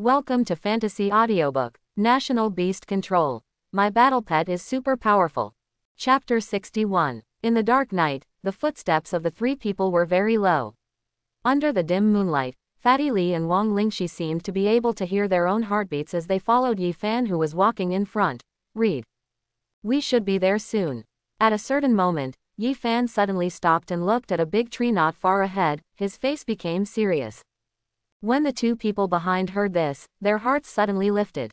Welcome to Fantasy Audiobook, National Beast Control. My battle pet is super powerful. Chapter 61. In the dark night, the footsteps of the three people were very low. Under the dim moonlight, Fatty Li and Wang Lingxi seemed to be able to hear their own heartbeats as they followed Yi Fan, who was walking in front. Read. We should be there soon. At a certain moment, Yi Fan suddenly stopped and looked at a big tree not far ahead. His face became serious. When the two people behind heard this, their hearts suddenly lifted.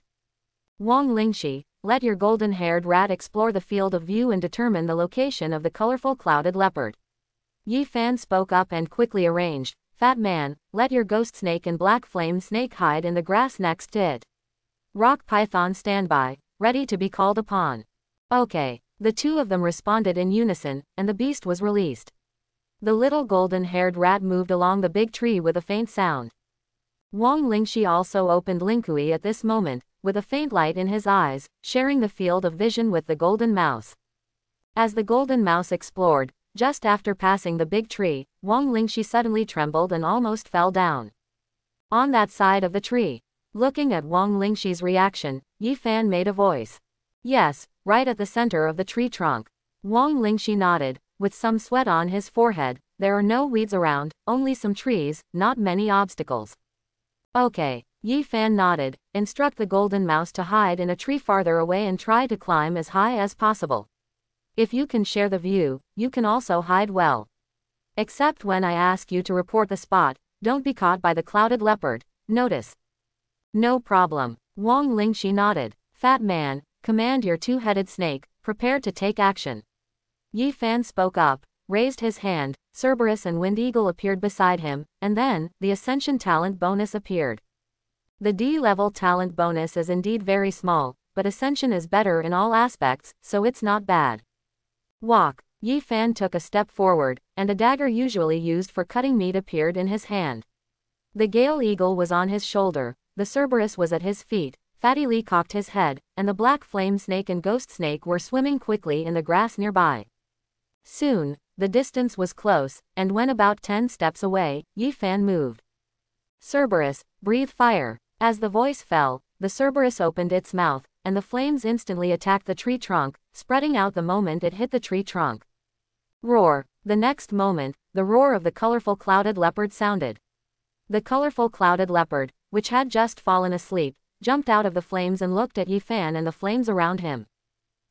Wang Lingxi, let your golden-haired rat explore the field of view and determine the location of the colorful clouded leopard. Yi Fan spoke up and quickly arranged. Fat man, let your ghost snake and black flame snake hide in the grass next to it. Rock python stand by, ready to be called upon. Okay. The two of them responded in unison, and the beast was released. The little golden-haired rat moved along the big tree with a faint sound. Wang Lingxi also opened Lingkui at this moment, with a faint light in his eyes, sharing the field of vision with the golden mouse. As the golden mouse explored, just after passing the big tree, Wang Lingxi suddenly trembled and almost fell down. On that side of the tree. Looking at Wang Lingxi's reaction, Yi Fan made a voice. Yes, right at the center of the tree trunk. Wang Lingxi nodded, with some sweat on his forehead. There are no weeds around, only some trees, not many obstacles. Okay. Yi Fan nodded. Instruct the golden mouse to hide in a tree farther away and try to climb as high as possible. If you can share the view, you can also hide well. Except when I ask you to report the spot, don't be caught by the clouded leopard. Notice. No problem. Wang Lingxi nodded. Fat man, command your two-headed snake, prepare to take action. Yi Fan spoke up, raised his hand. Cerberus and Wind Eagle appeared beside him, and then, the Ascension talent bonus appeared. The D-level talent bonus is indeed very small, but Ascension is better in all aspects, so it's not bad. Walk. Yi Fan took a step forward, and a dagger usually used for cutting meat appeared in his hand. The Gale Eagle was on his shoulder, the Cerberus was at his feet, Fatty Li cocked his head, and the black flame snake and ghost snake were swimming quickly in the grass nearby. Soon, the distance was close, and when about 10 steps away, Yi Fan moved. Cerberus, breathe fire. As the voice fell, the Cerberus opened its mouth, and the flames instantly attacked the tree trunk, spreading out the moment it hit the tree trunk. Roar. The next moment, the roar of the colorful clouded leopard sounded. The colorful clouded leopard, which had just fallen asleep, jumped out of the flames and looked at Yi Fan and the flames around him.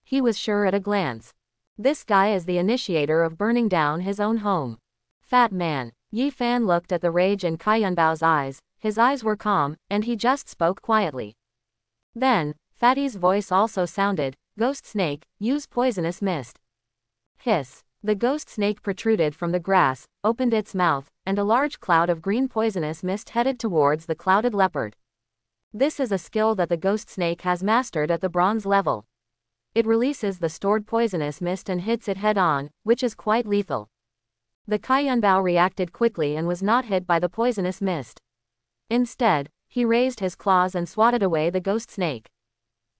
He was sure at a glance. This guy is the initiator of burning down his own home. Fat man. Yi Fan looked at the rage in Kaiyunbao's eyes. His eyes were calm, and he just spoke quietly. Then, Fatty's voice also sounded. Ghost snake, use poisonous mist. Hiss. The ghost snake protruded from the grass, opened its mouth, and a large cloud of green poisonous mist headed towards the clouded leopard. This is a skill that the ghost snake has mastered at the bronze level. It releases the stored poisonous mist and hits it head-on, which is quite lethal. The Kaiyunbao reacted quickly and was not hit by the poisonous mist. Instead, he raised his claws and swatted away the ghost snake.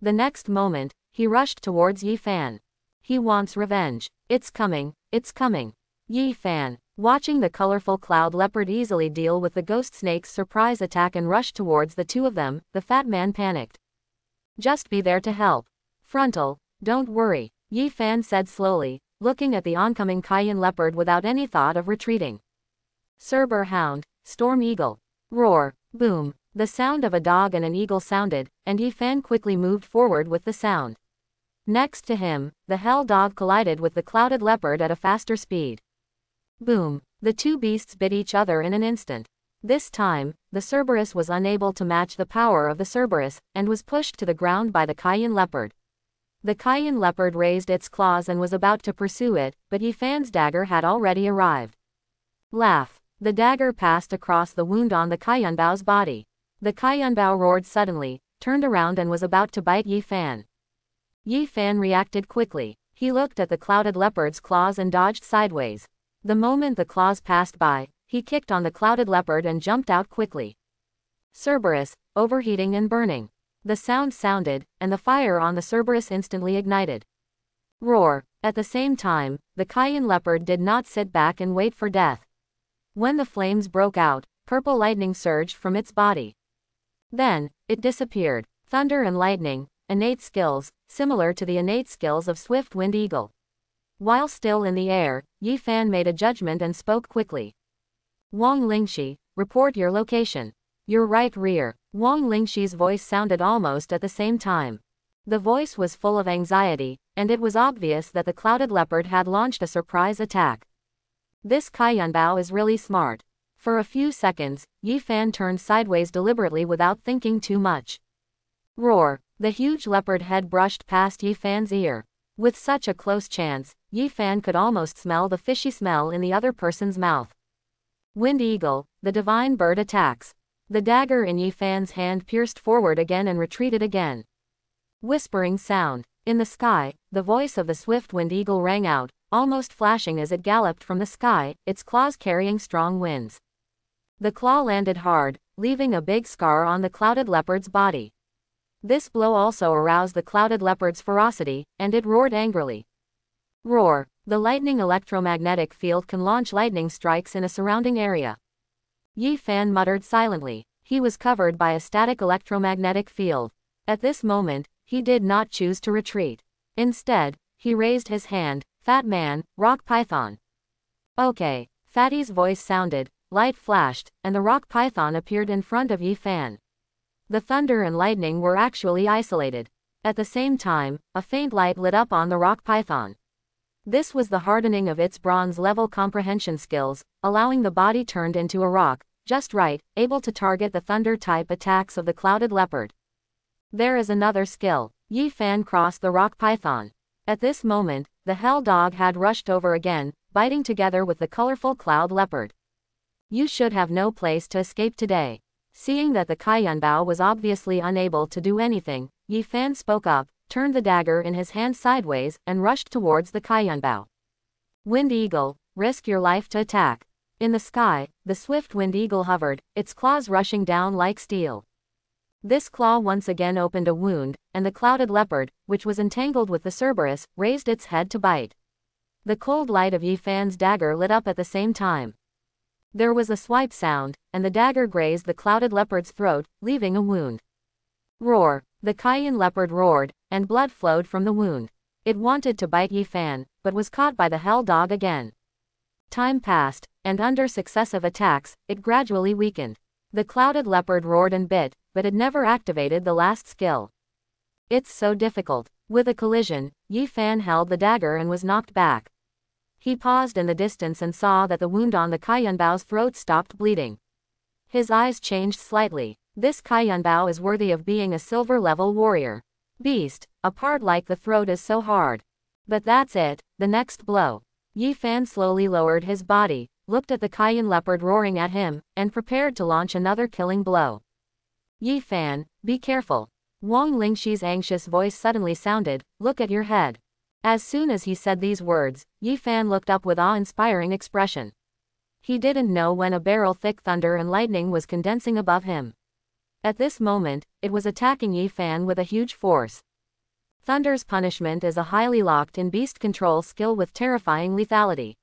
The next moment, he rushed towards Yi Fan. He wants revenge. It's coming, it's coming. Yi Fan, watching the colorful cloud leopard easily deal with the ghost snake's surprise attack and rush towards the two of them, the fat man panicked. Just be there to help. Frontal, don't worry, Yi Fan said slowly, looking at the oncoming Cayenne leopard without any thought of retreating. Cerber hound, storm eagle. Roar, boom. The sound of a dog and an eagle sounded, and Yi Fan quickly moved forward with the sound. Next to him, the hell dog collided with the clouded leopard at a faster speed. Boom. The two beasts bit each other in an instant. This time, the Cerberus was unable to match the power of the Cerberus, and was pushed to the ground by the Cayenne leopard. The Cayenne leopard raised its claws and was about to pursue it, but Yi Fan's dagger had already arrived. Laugh. The dagger passed across the wound on the Kaiyunbao's body. The Kaiyunbao roared suddenly, turned around and was about to bite Yi Fan. Yi Fan reacted quickly. He looked at the clouded leopard's claws and dodged sideways. The moment the claws passed by, he kicked on the clouded leopard and jumped out quickly. Cerberus, overheating and burning. The sound sounded, and the fire on the Cerberus instantly ignited. Roar. At the same time, the Cayenne leopard did not sit back and wait for death. When the flames broke out, purple lightning surged from its body. Then, it disappeared. Thunder and lightning, innate skills, similar to the innate skills of Swift-Wind Eagle. While still in the air, Yi Fan made a judgment and spoke quickly. Wang Lingxi, report your location. Your right rear. Wang Lingxi's voice sounded almost at the same time. The voice was full of anxiety, and it was obvious that the clouded leopard had launched a surprise attack. This Kaiyunbao is really smart. For a few seconds, Yi Fan turned sideways deliberately without thinking too much. Roar! The huge leopard head brushed past Yi Fan's ear. With such a close chance, Yi Fan could almost smell the fishy smell in the other person's mouth. Wind Eagle, the divine bird attacks. The dagger in Yi Fan's hand pierced forward again and retreated again. Whispering sound. In the sky, the voice of the Swift-Wind Eagle rang out, almost flashing as it galloped from the sky, its claws carrying strong winds. The claw landed hard, leaving a big scar on the clouded leopard's body. This blow also aroused the clouded leopard's ferocity, and it roared angrily. Roar! The lightning electromagnetic field can launch lightning strikes in a surrounding area. Yi Fan muttered silently. He was covered by a static electromagnetic field. At this moment, he did not choose to retreat. Instead, he raised his hand. Fat man, rock python. Okay. Fatty's voice sounded, light flashed, and the rock python appeared in front of Yi Fan. The thunder and lightning were actually isolated. At the same time, a faint light lit up on the rock python. This was the hardening of its bronze-level comprehension skills, allowing the body turned into a rock, just right, able to target the thunder-type attacks of the clouded leopard. There is another skill. Yi Fan crossed the rock python. At this moment, the hell dog had rushed over again, biting together with the colorful cloud leopard. You should have no place to escape today. Seeing that the Kaiyunbao was obviously unable to do anything, Yi Fan spoke up, turned the dagger in his hand sideways, and rushed towards the Kaiyunbao. Wind Eagle, risk your life to attack. In the sky, the swift Wind Eagle hovered, its claws rushing down like steel. This claw once again opened a wound, and the clouded leopard, which was entangled with the Cerberus, raised its head to bite. The cold light of Yi Fan's dagger lit up at the same time. There was a swipe sound, and the dagger grazed the clouded leopard's throat, leaving a wound. Roar! The Cayenne leopard roared, and blood flowed from the wound. It wanted to bite Yi Fan, but was caught by the hell dog again. Time passed, and under successive attacks, it gradually weakened. The clouded leopard roared and bit, but it never activated the last skill. It's so difficult. With a collision, Yi Fan held the dagger and was knocked back. He paused in the distance and saw that the wound on the Kaiyunbao's throat stopped bleeding. His eyes changed slightly. This Kaiyunbao is worthy of being a silver-level warrior. Beast, a part like the throat is so hard. But that's it, the next blow. Yi Fan slowly lowered his body, looked at the Cayenne leopard roaring at him, and prepared to launch another killing blow. Yi Fan, be careful. Wang Lingxi's anxious voice suddenly sounded, look at your head. As soon as he said these words, Yi Fan looked up with awe-inspiring expression. He didn't know when a barrel-thick thunder and lightning was condensing above him. At this moment, it was attacking Yi Fan with a huge force. Thunder's punishment is a highly locked-in beast control skill with terrifying lethality.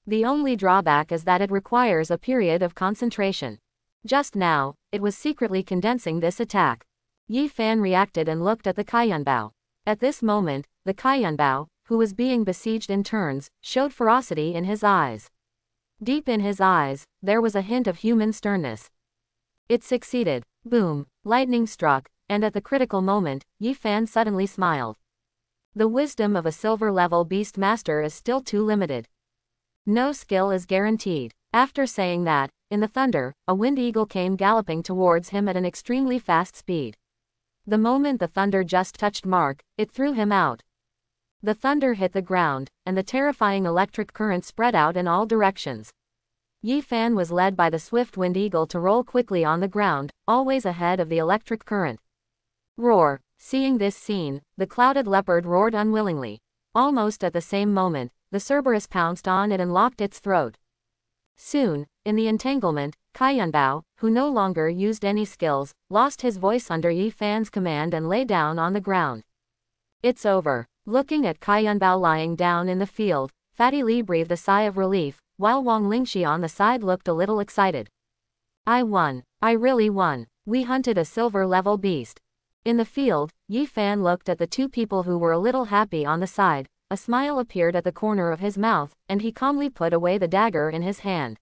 The only drawback is that it requires a period of concentration. Just now, it was secretly condensing this attack. Yi Fan reacted and looked at the Kaiyunbao. At this moment, the Kaiyunbao, who was being besieged in turns, showed ferocity in his eyes. Deep in his eyes, there was a hint of human sternness. It succeeded. Boom! Lightning struck, and at the critical moment, Yi Fan suddenly smiled. The wisdom of a silver-level beast master is still too limited. No skill is guaranteed. After saying that, in the thunder, a wind eagle came galloping towards him at an extremely fast speed. The moment the thunder just touched Mark, it threw him out. The thunder hit the ground, and the terrifying electric current spread out in all directions. Yi Fan was led by the swift Wind Eagle to roll quickly on the ground, always ahead of the electric current. Roar! Seeing this scene, the clouded leopard roared unwillingly. Almost at the same moment, the Cerberus pounced on it and locked its throat. Soon, in the entanglement, Kaiyunbao, who no longer used any skills, lost his voice under Yi Fan's command and lay down on the ground. It's over. Looking at Kaiyunbao lying down in the field, Fatty Li breathed a sigh of relief, while Wang Lingxi on the side looked a little excited. I won. I really won. We hunted a silver-level beast. In the field, Yi Fan looked at the two people who were a little happy on the side. A smile appeared at the corner of his mouth, and he calmly put away the dagger in his hand.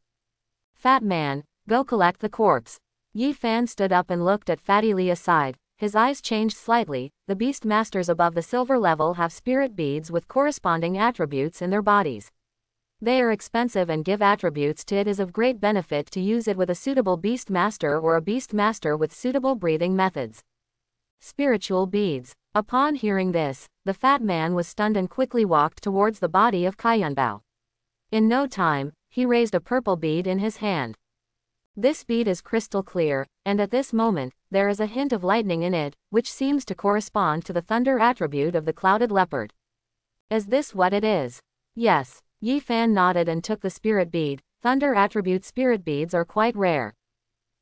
Fat man, go collect the corpse. Yi Fan stood up and looked at Fatty Li aside. His eyes changed slightly. The beast masters above the silver level have spirit beads with corresponding attributes in their bodies. They are expensive and give attributes to it. Is of great benefit to use it with a suitable beast master or a beast master with suitable breathing methods. Spiritual beads. Upon hearing this, the fat man was stunned and quickly walked towards the body of Kaiyunbao. In no time, he raised a purple bead in his hand. This bead is crystal clear, and at this moment, there is a hint of lightning in it, which seems to correspond to the thunder attribute of the clouded leopard. Is this what it is? Yes. Yi Fan nodded and took the spirit bead. Thunder attribute spirit beads are quite rare.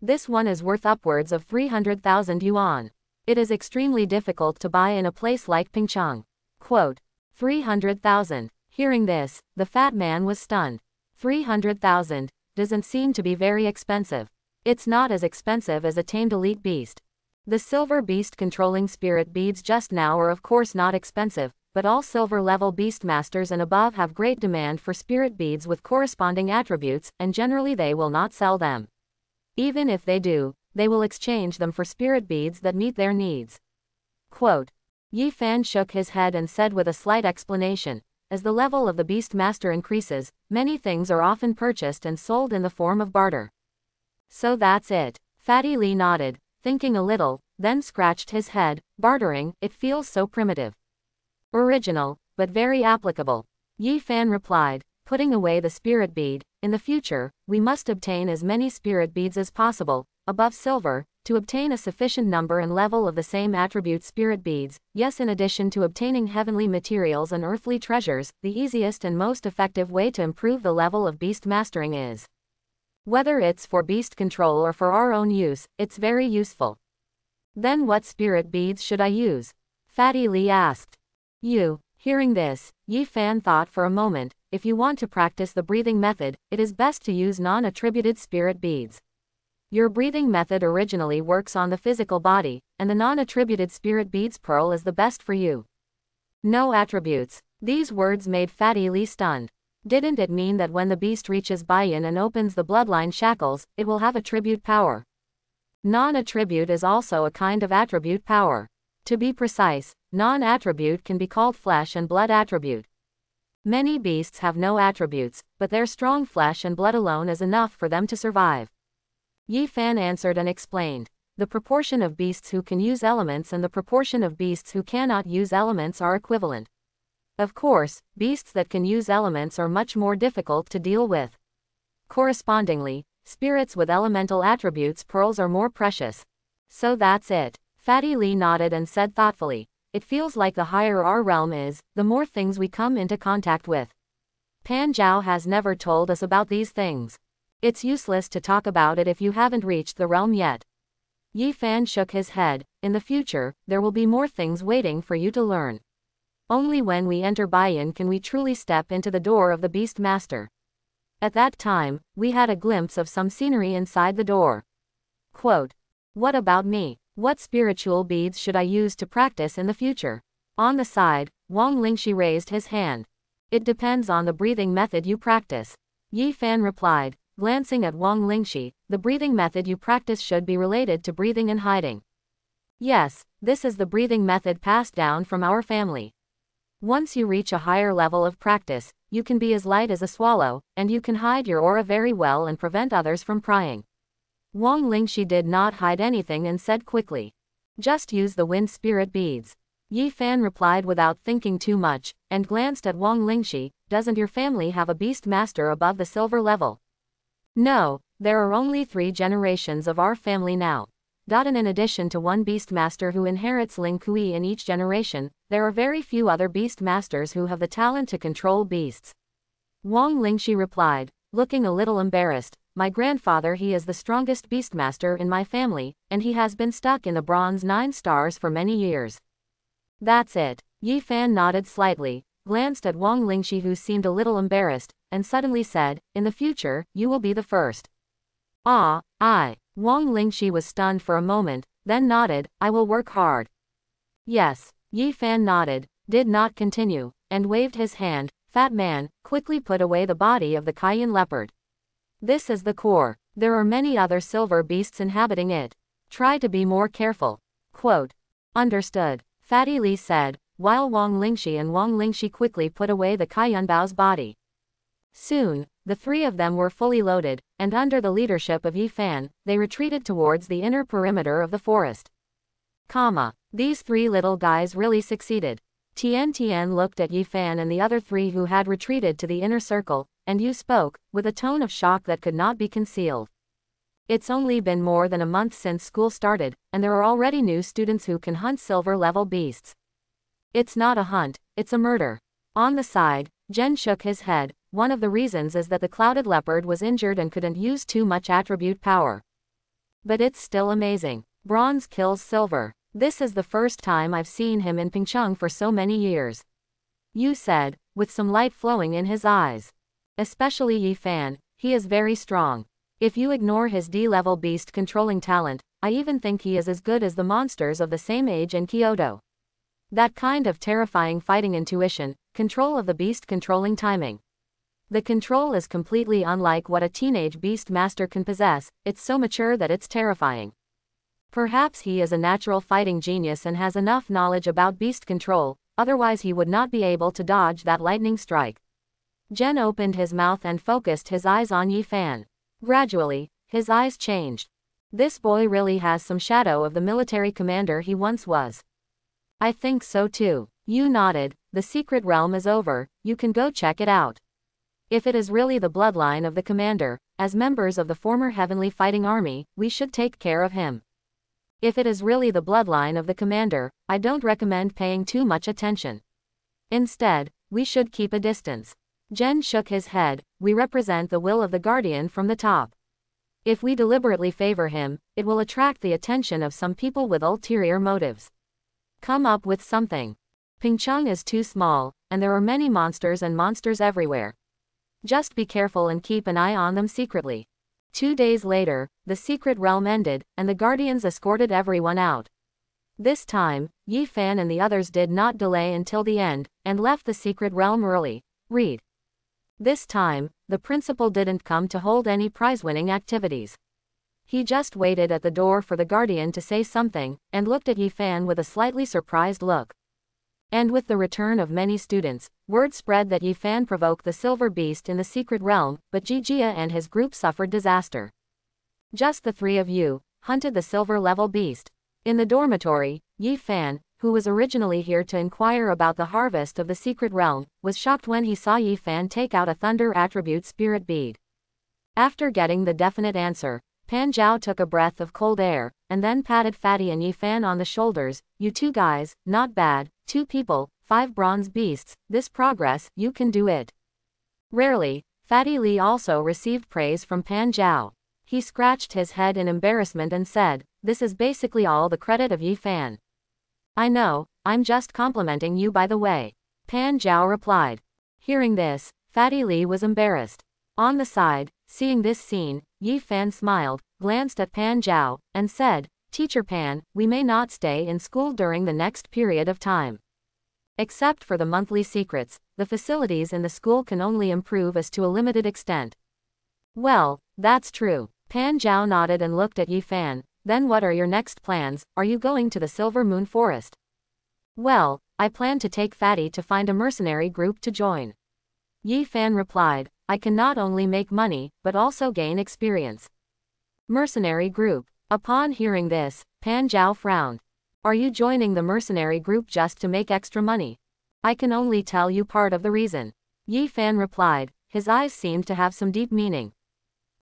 This one is worth upwards of 300,000 yuan. It is extremely difficult to buy in a place like Pingcheng. Quote, 300,000. Hearing this, the fat man was stunned. 300,000 doesn't seem to be very expensive. It's not as expensive as a tamed elite beast. The silver beast controlling spirit beads just now are of course not expensive, but all silver level beast masters and above have great demand for spirit beads with corresponding attributes, and generally they will not sell them. Even if they do, they will exchange them for spirit beads that meet their needs. Quote, Yi Fan shook his head and said with a slight explanation, as the level of the beast master increases, many things are often purchased and sold in the form of barter. So that's it. Fatty Li nodded, thinking a little, then scratched his head. Bartering, it feels so primitive. Original, but very applicable. Yi Fan replied, putting away the spirit bead. In the future, we must obtain as many spirit beads as possible, above silver, to obtain a sufficient number and level of the same attribute spirit beads. Yes, in addition to obtaining heavenly materials and earthly treasures, the easiest and most effective way to improve the level of beast mastering is. Whether it's for beast control or for our own use, it's very useful. Then what spirit beads should I use? Fatty Li asked. Hearing this, Yi Fan thought for a moment. If you want to practice the breathing method, it is best to use non-attributed spirit beads. Your breathing method originally works on the physical body, and the non-attributed spirit beads pearl is the best for you. No attributes. These words made Fatty Li stunned. Didn't it mean that when the beast reaches Baiyin and opens the bloodline shackles, it will have attribute power? Non-attribute is also a kind of attribute power. To be precise, non-attribute can be called flesh and blood attribute. Many beasts have no attributes, but their strong flesh and blood alone is enough for them to survive. Yi Fan answered and explained. The proportion of beasts who can use elements and the proportion of beasts who cannot use elements are equivalent. Of course, beasts that can use elements are much more difficult to deal with. Correspondingly, spirits with elemental attributes pearls are more precious. So that's it. Fatty Li nodded and said thoughtfully, it feels like the higher our realm is, the more things we come into contact with. Pan Zhao has never told us about these things. It's useless to talk about it if you haven't reached the realm yet. Yi Fan shook his head. In the future, there will be more things waiting for you to learn. Only when we enter Baiyin can we truly step into the door of the Beast Master. At that time, we had a glimpse of some scenery inside the door. Quote, what about me? What spiritual beads should I use to practice in the future? On the side, Wang Lingxi raised his hand. It depends on the breathing method you practice. Yi Fan replied, glancing at Wang Lingxi, the breathing method you practice should be related to breathing and hiding. Yes, this is the breathing method passed down from our family. Once you reach a higher level of practice, you can be as light as a swallow, and you can hide your aura very well and prevent others from prying. Wang Lingxi did not hide anything and said quickly, just use the wind spirit beads. Yi Fan replied without thinking too much, and glanced at Wang Lingxi, doesn't your family have a beast master above the silver level? No, there are only 3 generations of our family now. And in addition to one beast master who inherits Ling Kui in each generation, there are very few other beast masters who have the talent to control beasts. Wang Lingxi replied, looking a little embarrassed, my grandfather he is the strongest beastmaster in my family, and he has been stuck in the bronze 9 stars for many years. That's it. Yi Fan nodded slightly, glanced at Wang Lingxi who seemed a little embarrassed, and suddenly said, in the future, you will be the first. Wang Lingxi was stunned for a moment, then nodded, I will work hard. Yes. Yi Fan nodded, did not continue, and waved his hand. Fat man, quickly put away the body of the Cayenne leopard. This is the core. There are many other silver beasts inhabiting it. Try to be more careful. Quote. Understood. Fatty Li said, while Wang Lingxi quickly put away the Cayenne Bao's body. Soon, the three of them were fully loaded, and under the leadership of Yi Fan, they retreated towards the inner perimeter of the forest. These three little guys really succeeded. Tian looked at Yi Fan and the other three who had retreated to the inner circle, and Yu spoke, with a tone of shock that could not be concealed. It's only been more than a month since school started, and there are already new students who can hunt silver-level beasts. It's not a hunt, it's a murder. On the side, Zhen shook his head. One of the reasons is that the clouded leopard was injured and couldn't use too much attribute power. But it's still amazing. Bronze kills silver. This is the first time I've seen him in Pingcheng for so many years. Yu said, with some light flowing in his eyes. Especially Yi Fan, he is very strong. If you ignore his D-level beast controlling talent, I even think he is as good as the monsters of the same age in Kyoto. That kind of terrifying fighting intuition, control of the beast controlling timing. The control is completely unlike what a teenage beast master can possess, it's so mature that it's terrifying. Perhaps he is a natural fighting genius and has enough knowledge about beast control, otherwise he would not be able to dodge that lightning strike. Zhen opened his mouth and focused his eyes on Yi Fan. Gradually, his eyes changed. This boy really has some shadow of the military commander he once was. I think so too. Yu nodded, the secret realm is over, you can go check it out. If it is really the bloodline of the commander, as members of the former heavenly fighting army, we should take care of him. If it is really the bloodline of the commander, I don't recommend paying too much attention. Instead, we should keep a distance. Zhen shook his head, we represent the will of the guardian from the top. If we deliberately favor him, it will attract the attention of some people with ulterior motives. Come up with something. Pingcheng is too small, and there are many monsters and monsters everywhere. Just be careful and keep an eye on them secretly. 2 days later, the secret realm ended, and the guardians escorted everyone out. This time, Yi Fan and the others did not delay until the end, and left the secret realm early. Read. This time, the principal didn't come to hold any prize-winning activities. He just waited at the door for the guardian to say something, and looked at Yi Fan with a slightly surprised look. And with the return of many students, word spread that Yi Fan provoked the silver beast in the secret realm, but Jijia and his group suffered disaster. Just the three of you hunted the silver-level beast. In the dormitory, Yi Fan, who was originally here to inquire about the harvest of the secret realm, was shocked when he saw Yi Fan take out a thunder attribute spirit bead. After getting the definite answer, Pan Zhao took a breath of cold air, and then patted Fatty and Yi Fan on the shoulders. You two guys, not bad, 2 people, 5 bronze beasts, this progress, you can do it. Rarely, Fatty Li also received praise from Pan Zhao. He scratched his head in embarrassment and said, this is basically all the credit of Yi Fan. I know, I'm just complimenting you by the way. Pan Zhao replied. Hearing this, Fatty Li was embarrassed. On the side, seeing this scene, Yi Fan smiled, glanced at Pan Zhao, and said, Teacher Pan, we may not stay in school during the next period of time. Except for the monthly secrets, the facilities in the school can only improve as to a limited extent. Well, that's true. Pan Zhao nodded and looked at Yi Fan. Then what are your next plans? Are you going to the Silver Moon Forest? Well, I plan to take Fatty to find a mercenary group to join. Yi Fan replied, I can not only make money, but also gain experience. Mercenary group. Upon hearing this, Pan Zhao frowned. Are you joining the mercenary group just to make extra money? I can only tell you part of the reason. Yi Fan replied, his eyes seemed to have some deep meaning.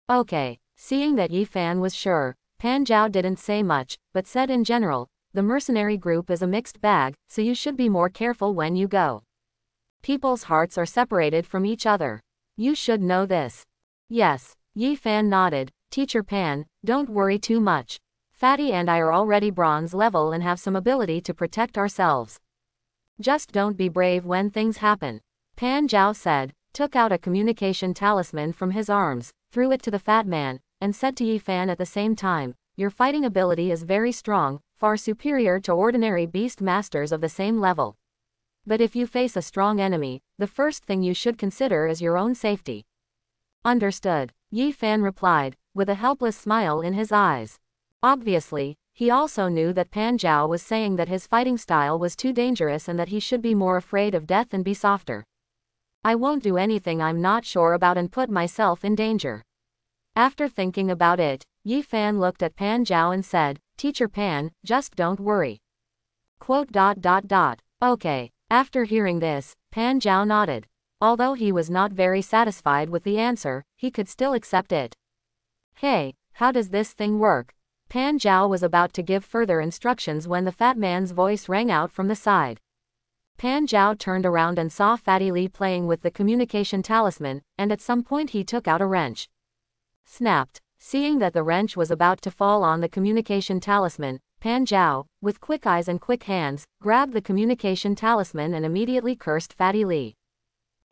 Okay, seeing that Yi Fan was sure, Pan Zhao didn't say much, but said in general, the mercenary group is a mixed bag, so you should be more careful when you go. People's hearts are separated from each other. You should know this. Yes, Yi Fan nodded, Teacher Pan, don't worry too much. Fatty and I are already bronze level and have some ability to protect ourselves. Just don't be brave when things happen. Pan Zhao said, took out a communication talisman from his arms, threw it to the fat man, and said to Yi Fan at the same time, "Your fighting ability is very strong, far superior to ordinary beast masters of the same level. But if you face a strong enemy, the first thing you should consider is your own safety." "Understood," Yi Fan replied, with a helpless smile in his eyes. Obviously, he also knew that Pan Zhao was saying that his fighting style was too dangerous and that he should be more afraid of death and be softer. "I won't do anything I'm not sure about and put myself in danger." After thinking about it, Yi Fan looked at Pan Zhao and said, "Teacher Pan, just don't worry." Okay. After hearing this, Pan Zhao nodded. Although he was not very satisfied with the answer, he could still accept it. "Hey, how does this thing work?" Pan Zhao was about to give further instructions when the fat man's voice rang out from the side. Pan Zhao turned around and saw Fatty Li playing with the communication talisman, and at some point he took out a wrench. Snapped. Seeing that the wrench was about to fall on the communication talisman, Pan Zhao, with quick eyes and quick hands, grabbed the communication talisman and immediately cursed Fatty Li.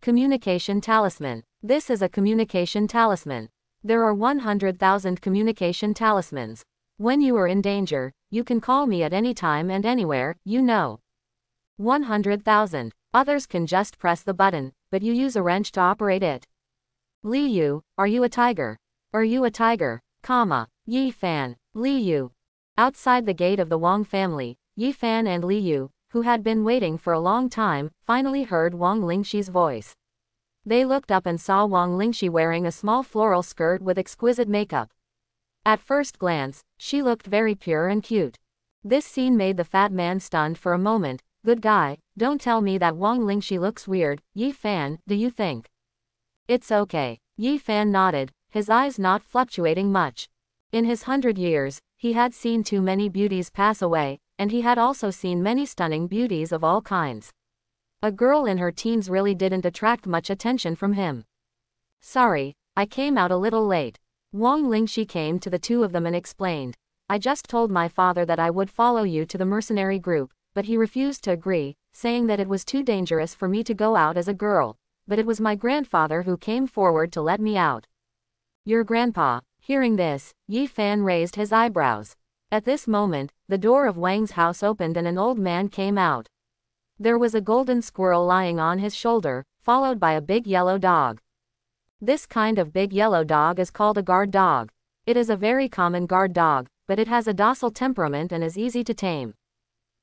Communication talisman. This is a communication talisman. There are 100,000 communication talismans. When you are in danger, you can call me at any time and anywhere, 100,000. Others can just press the button, but you use a wrench to operate it. "Li Yu, are you a tiger? Are you a tiger? Yi Fan, Li Yu." Outside the gate of the Wang family, Yi Fan and Li Yu, who had been waiting for a long time, finally heard Wang Lingxi's voice. They looked up and saw Wang Lingxi wearing a small floral skirt with exquisite makeup. At first glance, she looked very pure and cute. This scene made the fat man stunned for a moment. "Good guy, don't tell me that Wang Lingxi looks weird, Yi Fan, do you think?" "It's okay." Yi Fan nodded, his eyes not fluctuating much. In his 100 years, he had seen too many beauties pass away, and he had also seen many stunning beauties of all kinds. A girl in her teens really didn't attract much attention from him. "Sorry, I came out a little late." Wang Lingxi came to the two of them and explained, "I just told my father that I would follow you to the mercenary group, but he refused to agree, saying that it was too dangerous for me to go out as a girl, but it was my grandfather who came forward to let me out." "Your grandpa?" Hearing this, Yi Fan raised his eyebrows. At this moment, the door of Wang's house opened and an old man came out. There was a golden squirrel lying on his shoulder, followed by a big yellow dog. This kind of big yellow dog is called a guard dog. It is a very common guard dog, but it has a docile temperament and is easy to tame.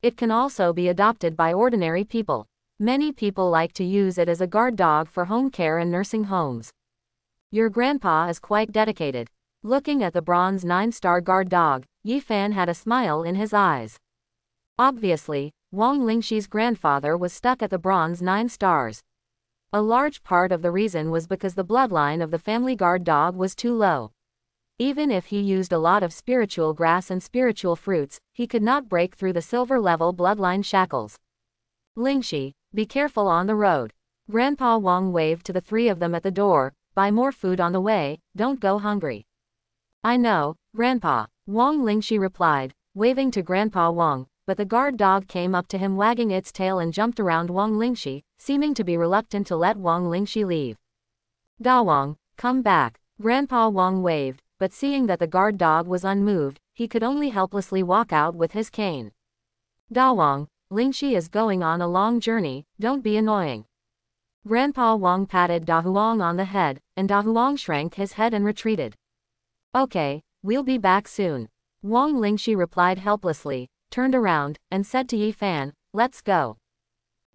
It can also be adopted by ordinary people. Many people like to use it as a guard dog for home care and nursing homes. "Your grandpa is quite dedicated." Looking at the bronze 9-star guard dog, Yi Fan had a smile in his eyes. Obviously, Wang Lingxi's grandfather was stuck at the bronze 9 stars. A large part of the reason was because the bloodline of the family guard dog was too low. Even if he used a lot of spiritual grass and spiritual fruits, he could not break through the silver-level bloodline shackles. "Lingxi, be careful on the road." Grandpa Wang waved to the three of them at the door, "Buy more food on the way, don't go hungry." "I know, Grandpa," Wang Lingxi replied, waving to Grandpa Wang, but the guard dog came up to him wagging its tail and jumped around Wang Lingxi, seeming to be reluctant to let Wang Lingxi leave. "Da Wang, come back." Grandpa Wang waved, but seeing that the guard dog was unmoved, he could only helplessly walk out with his cane. "Da Wang, Lingxi is going on a long journey, don't be annoying." Grandpa Wang patted Da Huang on the head, and Da Huang shrank his head and retreated. "Okay, we'll be back soon." Wang Lingxi replied helplessly, turned around, and said to Yi Fan, "Let's go."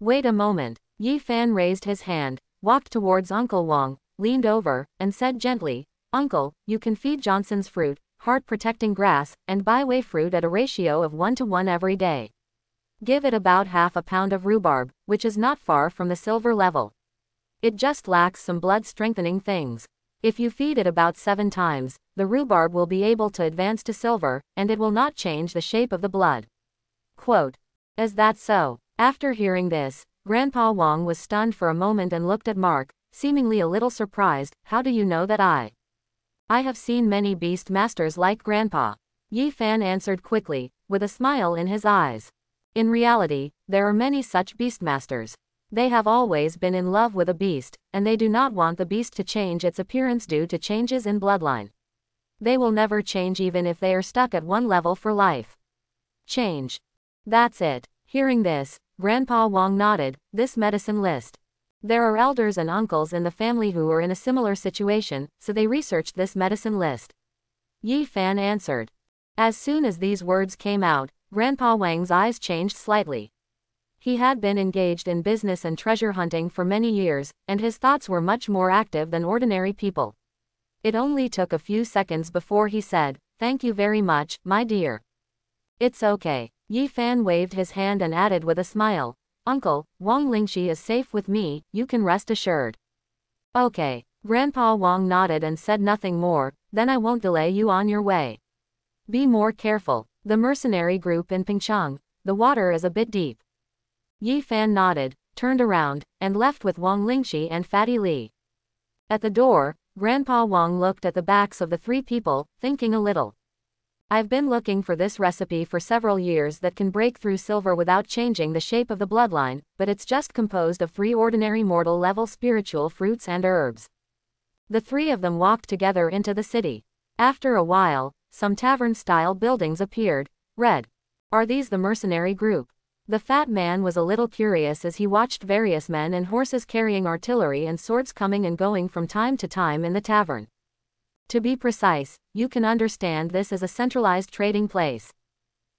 "Wait a moment." Yi Fan raised his hand, walked towards Uncle Wang, leaned over, and said gently, "Uncle, you can feed Johnson's fruit, heart-protecting grass, and byway fruit at a ratio of 1:1 every day. Give it about half a pound of rhubarb, which is not far from the silver level. It just lacks some blood-strengthening things. If you feed it about 7 times, the rhubarb will be able to advance to silver, and it will not change the shape of the blood." Quote. Is that so? After hearing this, Grandpa Wang was stunned for a moment and looked at Mark, seemingly a little surprised. "How do you know that I have seen many beast masters like Grandpa." Yi Fan answered quickly, with a smile in his eyes. In reality, there are many such beastmasters. They have always been in love with a beast, and they do not want the beast to change its appearance due to changes in bloodline. They will never change even if they are stuck at one level for life. Change. That's it. Hearing this, Grandpa Wong nodded. This medicine list. There are elders and uncles in the family who are in a similar situation, so they researched this medicine list. Yi Fan answered. As soon as these words came out, Grandpa Wang's eyes changed slightly. He had been engaged in business and treasure hunting for many years, and his thoughts were much more active than ordinary people. It only took a few seconds before he said, "Thank you very much, my dear." "It's okay." Yi Fan waved his hand and added with a smile, "Uncle, Wang Lingxi is safe with me, you can rest assured." "Okay." Grandpa Wang nodded and said nothing more, "Then I won't delay you on your way. Be more careful. The mercenary group in Pingcheng, the water is a bit deep." Yi Fan nodded, turned around, and left with Wang Lingxi and Fatty Li. At the door, Grandpa Wang looked at the backs of the three people, thinking a little. "I've been looking for this recipe for several years that can break through silver without changing the shape of the bloodline, but it's just composed of 3 ordinary mortal level spiritual fruits and herbs." The 3 of them walked together into the city. After a while, some tavern-style buildings appeared. Red. Are these the mercenary group? The fat man was a little curious as he watched various men and horses carrying artillery and swords coming and going from time to time in the tavern. To be precise, you can understand this as a centralized trading place.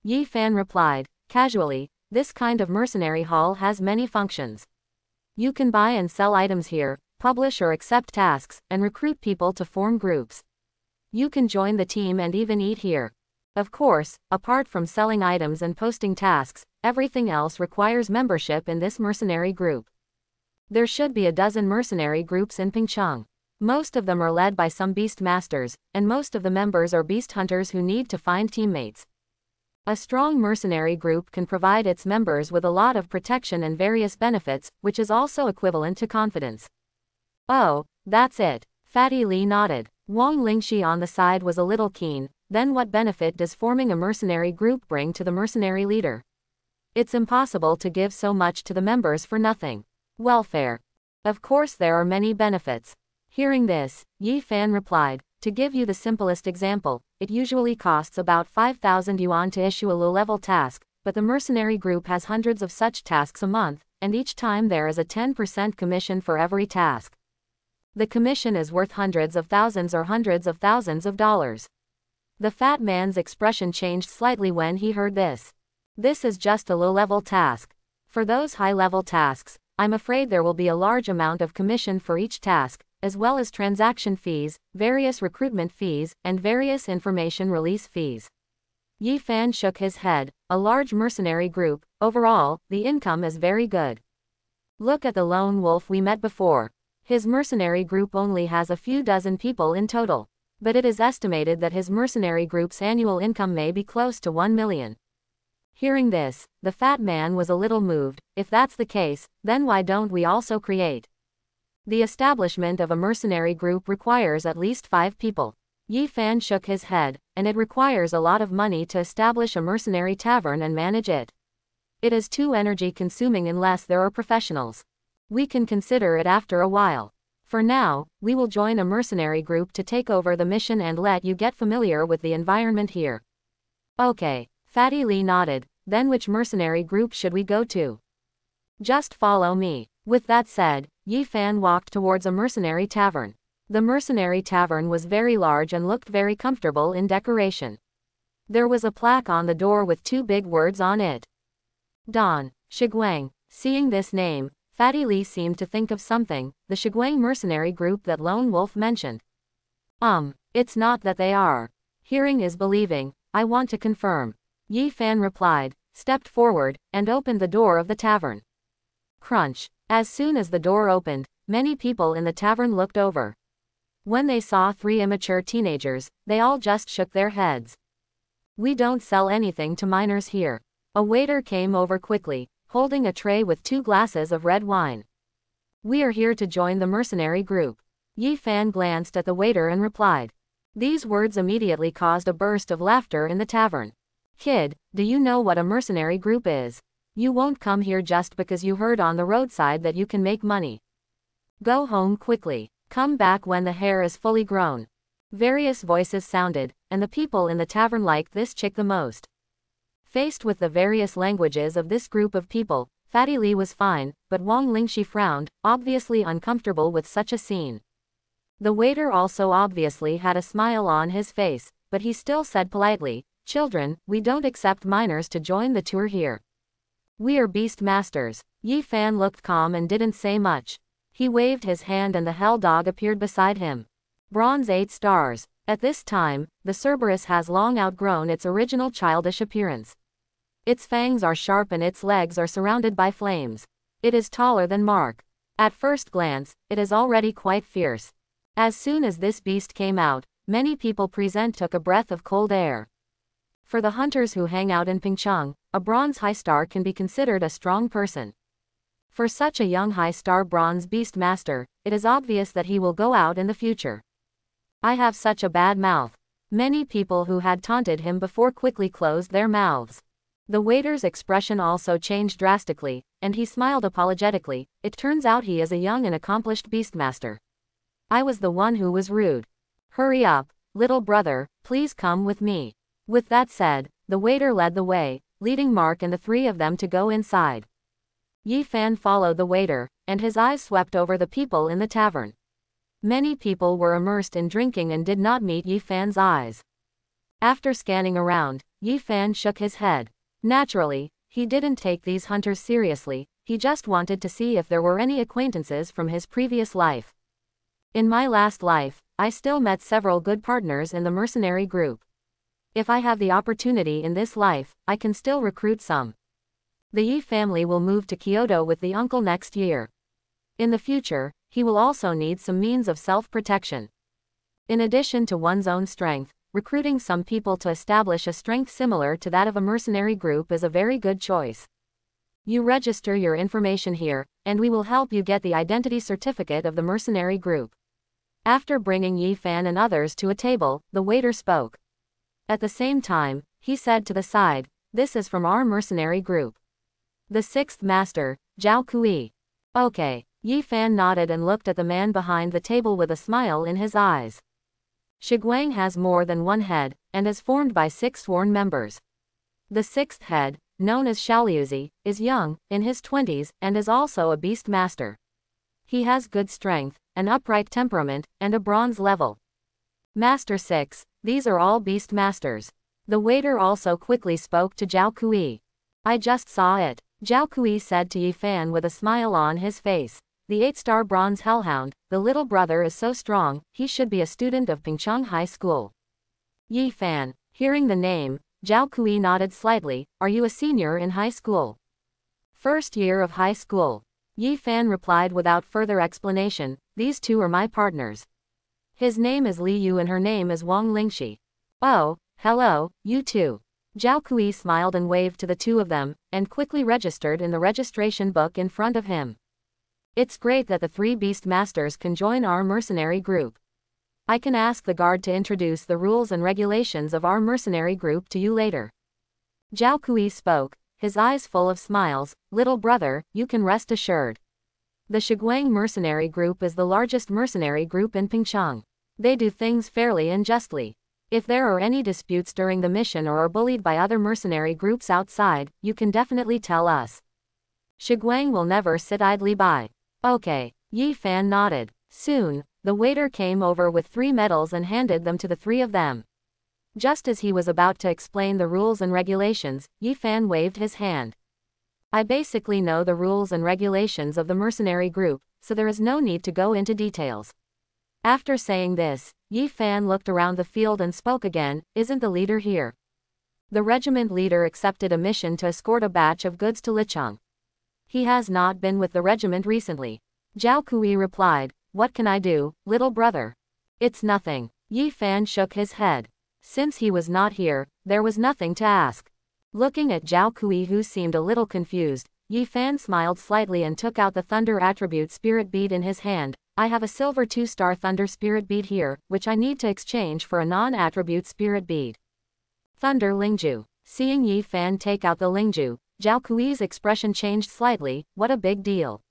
Yi Fan replied, casually, this kind of mercenary hall has many functions. You can buy and sell items here, publish or accept tasks, and recruit people to form groups. You can join the team and even eat here. Of course, apart from selling items and posting tasks, everything else requires membership in this mercenary group. There should be a dozen mercenary groups in Pingcheng. Most of them are led by some beast masters, and most of the members are beast hunters who need to find teammates. A strong mercenary group can provide its members with a lot of protection and various benefits, which is also equivalent to confidence. Oh, that's it. Fatty Li nodded. Wang Lingxi on the side was a little keen. Then what benefit does forming a mercenary group bring to the mercenary leader? It's impossible to give so much to the members for nothing. Welfare. Of course there are many benefits. Hearing this, Yi Fan replied, to give you the simplest example, it usually costs about 5,000 yuan to issue a low-level task, but the mercenary group has hundreds of such tasks a month, and each time there is a 10% commission for every task. The commission is worth hundreds of thousands or hundreds of thousands of dollars. The fat man's expression changed slightly when he heard this. This is just a low-level task. For those high-level tasks, I'm afraid there will be a large amount of commission for each task, as well as transaction fees, various recruitment fees, and various information release fees. Yi Fan shook his head. A large mercenary group, overall, the income is very good. Look at the lone wolf we met before. His mercenary group only has a few dozen people in total. But it is estimated that his mercenary group's annual income may be close to 1 million. Hearing this, the fat man was a little moved. If that's the case, then why don't we also create? The establishment of a mercenary group requires at least 5 people. Yi Fan shook his head, and it requires a lot of money to establish a mercenary tavern and manage it. It is too energy-consuming unless there are professionals. We can consider it after a while. For now, we will join a mercenary group to take over the mission and let you get familiar with the environment here. Okay. Fatty Li nodded. Then which mercenary group should we go to? Just follow me. With that said, Yi Fan walked towards a mercenary tavern. The mercenary tavern was very large and looked very comfortable in decoration. There was a plaque on the door with 2 big words on it. Don Shiguang. Seeing this name, Fatty Li seemed to think of something, the Shiguang mercenary group that Lone Wolf mentioned. It's not that they are. Hearing is believing, I want to confirm. Yi Fan replied, stepped forward, and opened the door of the tavern. Crunch. As soon as the door opened, many people in the tavern looked over. When they saw 3 immature teenagers, they all just shook their heads. We don't sell anything to minors here. A waiter came over quickly, holding a tray with 2 glasses of red wine. We are here to join the mercenary group. Yi Fan glanced at the waiter and replied. These words immediately caused a burst of laughter in the tavern. Kid, do you know what a mercenary group is? You won't come here just because you heard on the roadside that you can make money. Go home quickly. Come back when the hair is fully grown. Various voices sounded, and the people in the tavern liked this chick the most. Faced with the various languages of this group of people, Fatty Lee was fine, but Wang Lingxi frowned, obviously uncomfortable with such a scene. The waiter also obviously had a smile on his face, but he still said politely, "Children, we don't accept minors to join the tour here. We are beast masters." Yi Fan looked calm and didn't say much. He waved his hand and the hell dog appeared beside him. Bronze 8 stars. At this time, the Cerberus has long outgrown its original childish appearance. Its fangs are sharp and its legs are surrounded by flames. It is taller than Mark. At first glance, it is already quite fierce. As soon as this beast came out, many people present took a breath of cold air. For the hunters who hang out in Pingcheng, a bronze high star can be considered a strong person. For such a young high star bronze beast master, it is obvious that he will go out in the future. I have such a bad mouth. Many people who had taunted him before quickly closed their mouths. The waiter's expression also changed drastically, and he smiled apologetically. It turns out he is a young and accomplished beastmaster. I was the one who was rude. Hurry up, little brother, please come with me. With that said, the waiter led the way, leading Mark and the three of them to go inside. Yi Fan followed the waiter, and his eyes swept over the people in the tavern. Many people were immersed in drinking and did not meet Yi Fan's eyes. After scanning around, Yi Fan shook his head. Naturally, he didn't take these hunters seriously, he just wanted to see if there were any acquaintances from his previous life. In my last life, I still met several good partners in the mercenary group. If I have the opportunity in this life, I can still recruit some. The Yi family will move to Kyoto with the uncle next year. In the future, he will also need some means of self-protection. In addition to one's own strength, recruiting some people to establish a strength similar to that of a mercenary group is a very good choice. You register your information here, and we will help you get the identity certificate of the mercenary group. After bringing Yi Fan and others to a table, the waiter spoke. At the same time, he said to the side, "This is from our mercenary group. The 6th master, Zhao Kui." Okay. Yi Fan nodded and looked at the man behind the table with a smile in his eyes. Shiguang has more than one head, and is formed by 6 sworn members. The 6th head, known as Xiaoliuzi, is young, in his 20s, and is also a beast master. He has good strength, an upright temperament, and a bronze level. Master 6, these are all beast masters. The waiter also quickly spoke to Zhao Kui. I just saw it, Zhao Kui said to Yi Fan with a smile on his face. The 8-star bronze hellhound, the little brother is so strong, he should be a student of Pingcheng High School. Yi Fan, hearing the name, Zhao Kui nodded slightly. Are you a senior in high school? First year of high school. Yi Fan replied without further explanation, these two are my partners. His name is Li Yu and her name is Wang Lingxi. Oh, hello, you two. Zhao Kui smiled and waved to the two of them, and quickly registered in the registration book in front of him. It's great that the 3 beast masters can join our mercenary group. I can ask the guard to introduce the rules and regulations of our mercenary group to you later. Zhao Kui spoke, his eyes full of smiles. Little brother, you can rest assured. The Shiguang mercenary group is the largest mercenary group in Pingcheng. They do things fairly and justly. If there are any disputes during the mission or are bullied by other mercenary groups outside, you can definitely tell us. Shiguang will never sit idly by. Okay, Yi Fan nodded. Soon, the waiter came over with 3 medals and handed them to the 3 of them. Just as he was about to explain the rules and regulations, Yi Fan waved his hand. I basically know the rules and regulations of the mercenary group, so there is no need to go into details. After saying this, Yi Fan looked around the field and spoke again, isn't the leader here? The regiment leader accepted a mission to escort a batch of goods to Licheng. He has not been with the regiment recently. Zhao Kui replied, what can I do, little brother? It's nothing. Yi Fan shook his head. Since he was not here, there was nothing to ask. Looking at Zhao Kui who seemed a little confused, Yi Fan smiled slightly and took out the Thunder Attribute Spirit Bead in his hand. I have a silver 2-star Thunder Spirit Bead here, which I need to exchange for a non-attribute Spirit Bead. Thunder Lingju. Seeing Yi Fan take out the Lingju, Zhao Kui's expression changed slightly. What a big deal.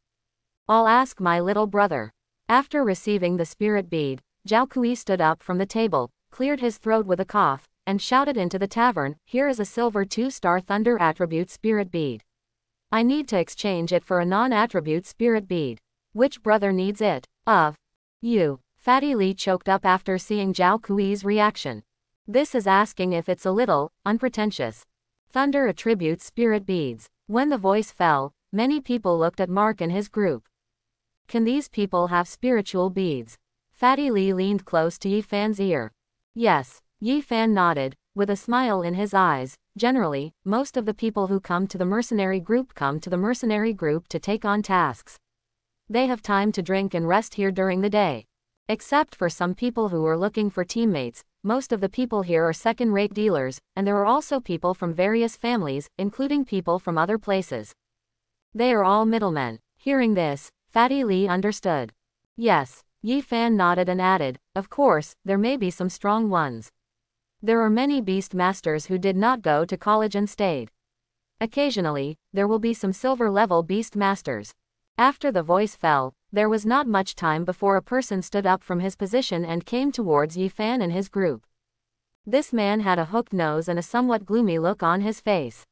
I'll ask my little brother. After receiving the Spirit Bead, Zhao Kui stood up from the table, cleared his throat with a cough, and shouted into the tavern, "Here is a silver 2-star thunder attribute spirit bead. I need to exchange it for a non-attribute spirit bead. Which brother needs it?" "Of you." Fatty Lee choked up after seeing Zhao Kui's reaction. This is asking if it's a little unpretentious. Thunder attribute spirit beads. When the voice fell, many people looked at Mark and his group. Can these people have spiritual beads? Fatty Lee leaned close to Yi Fan's ear. Yes. Yi Fan nodded, with a smile in his eyes. Generally, most of the people who come to the mercenary group come to the mercenary group to take on tasks. They have time to drink and rest here during the day. Except for some people who are looking for teammates, most of the people here are second-rate dealers, and there are also people from various families, including people from other places. They are all middlemen. Hearing this, Fatty Lee understood. Yes. Yi Fan nodded and added, "Of course, there may be some strong ones. There are many beast masters who did not go to college and stayed. Occasionally, there will be some silver-level beast masters." After the voice fell, there was not much time before a person stood up from his position and came towards Yi Fan and his group. This man had a hooked nose and a somewhat gloomy look on his face.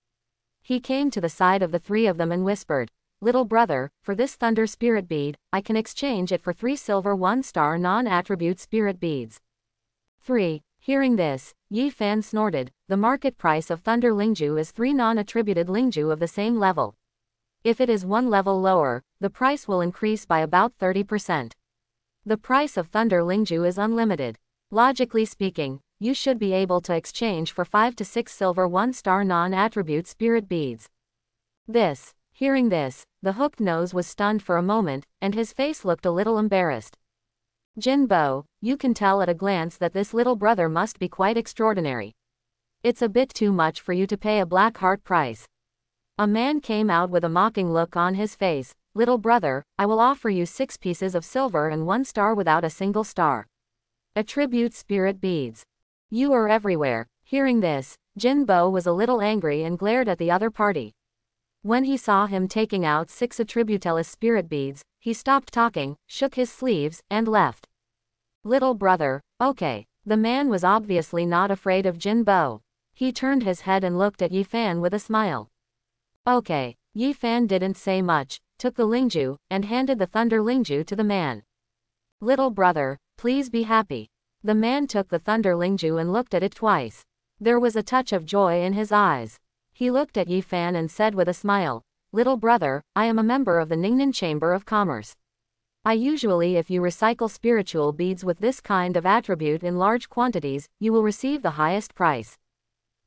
He came to the side of the three of them and whispered, "Little brother, for this thunder spirit bead, I can exchange it for 3 silver 1-star non-attribute spirit beads." 3. Hearing this, Yi Fan snorted. The market price of thunder lingju is 3 non-attributed lingju of the same level. If it is 1 level lower, the price will increase by about 30%. The price of thunder lingju is unlimited. Logically speaking, you should be able to exchange for 5 to 6 silver 1-star non-attribute spirit beads. Hearing this, the hooked nose was stunned for a moment, and his face looked a little embarrassed. "Jin Bo, you can tell at a glance that this little brother must be quite extraordinary. It's a bit too much for you to pay a black heart price." A man came out with a mocking look on his face. "Little brother, I will offer you 6 pieces of silver and 1 star without a single star. Attribute spirit beads. You are everywhere." Hearing this, Jin Bo was a little angry and glared at the other party. When he saw him taking out 6 attributeless spirit beads, he stopped talking, shook his sleeves, and left. "Little brother, okay." The man was obviously not afraid of Jin Bo. He turned his head and looked at Yi Fan with a smile. "Okay." Yi Fan didn't say much, took the lingju, and handed the thunder lingju to the man. "Little brother, please be happy." The man took the thunder lingju and looked at it twice. There was a touch of joy in his eyes. He looked at Yi Fan and said with a smile, "Little brother, I am a member of the Ningnan Chamber of Commerce. If you recycle spiritual beads with this kind of attribute in large quantities, you will receive the highest price.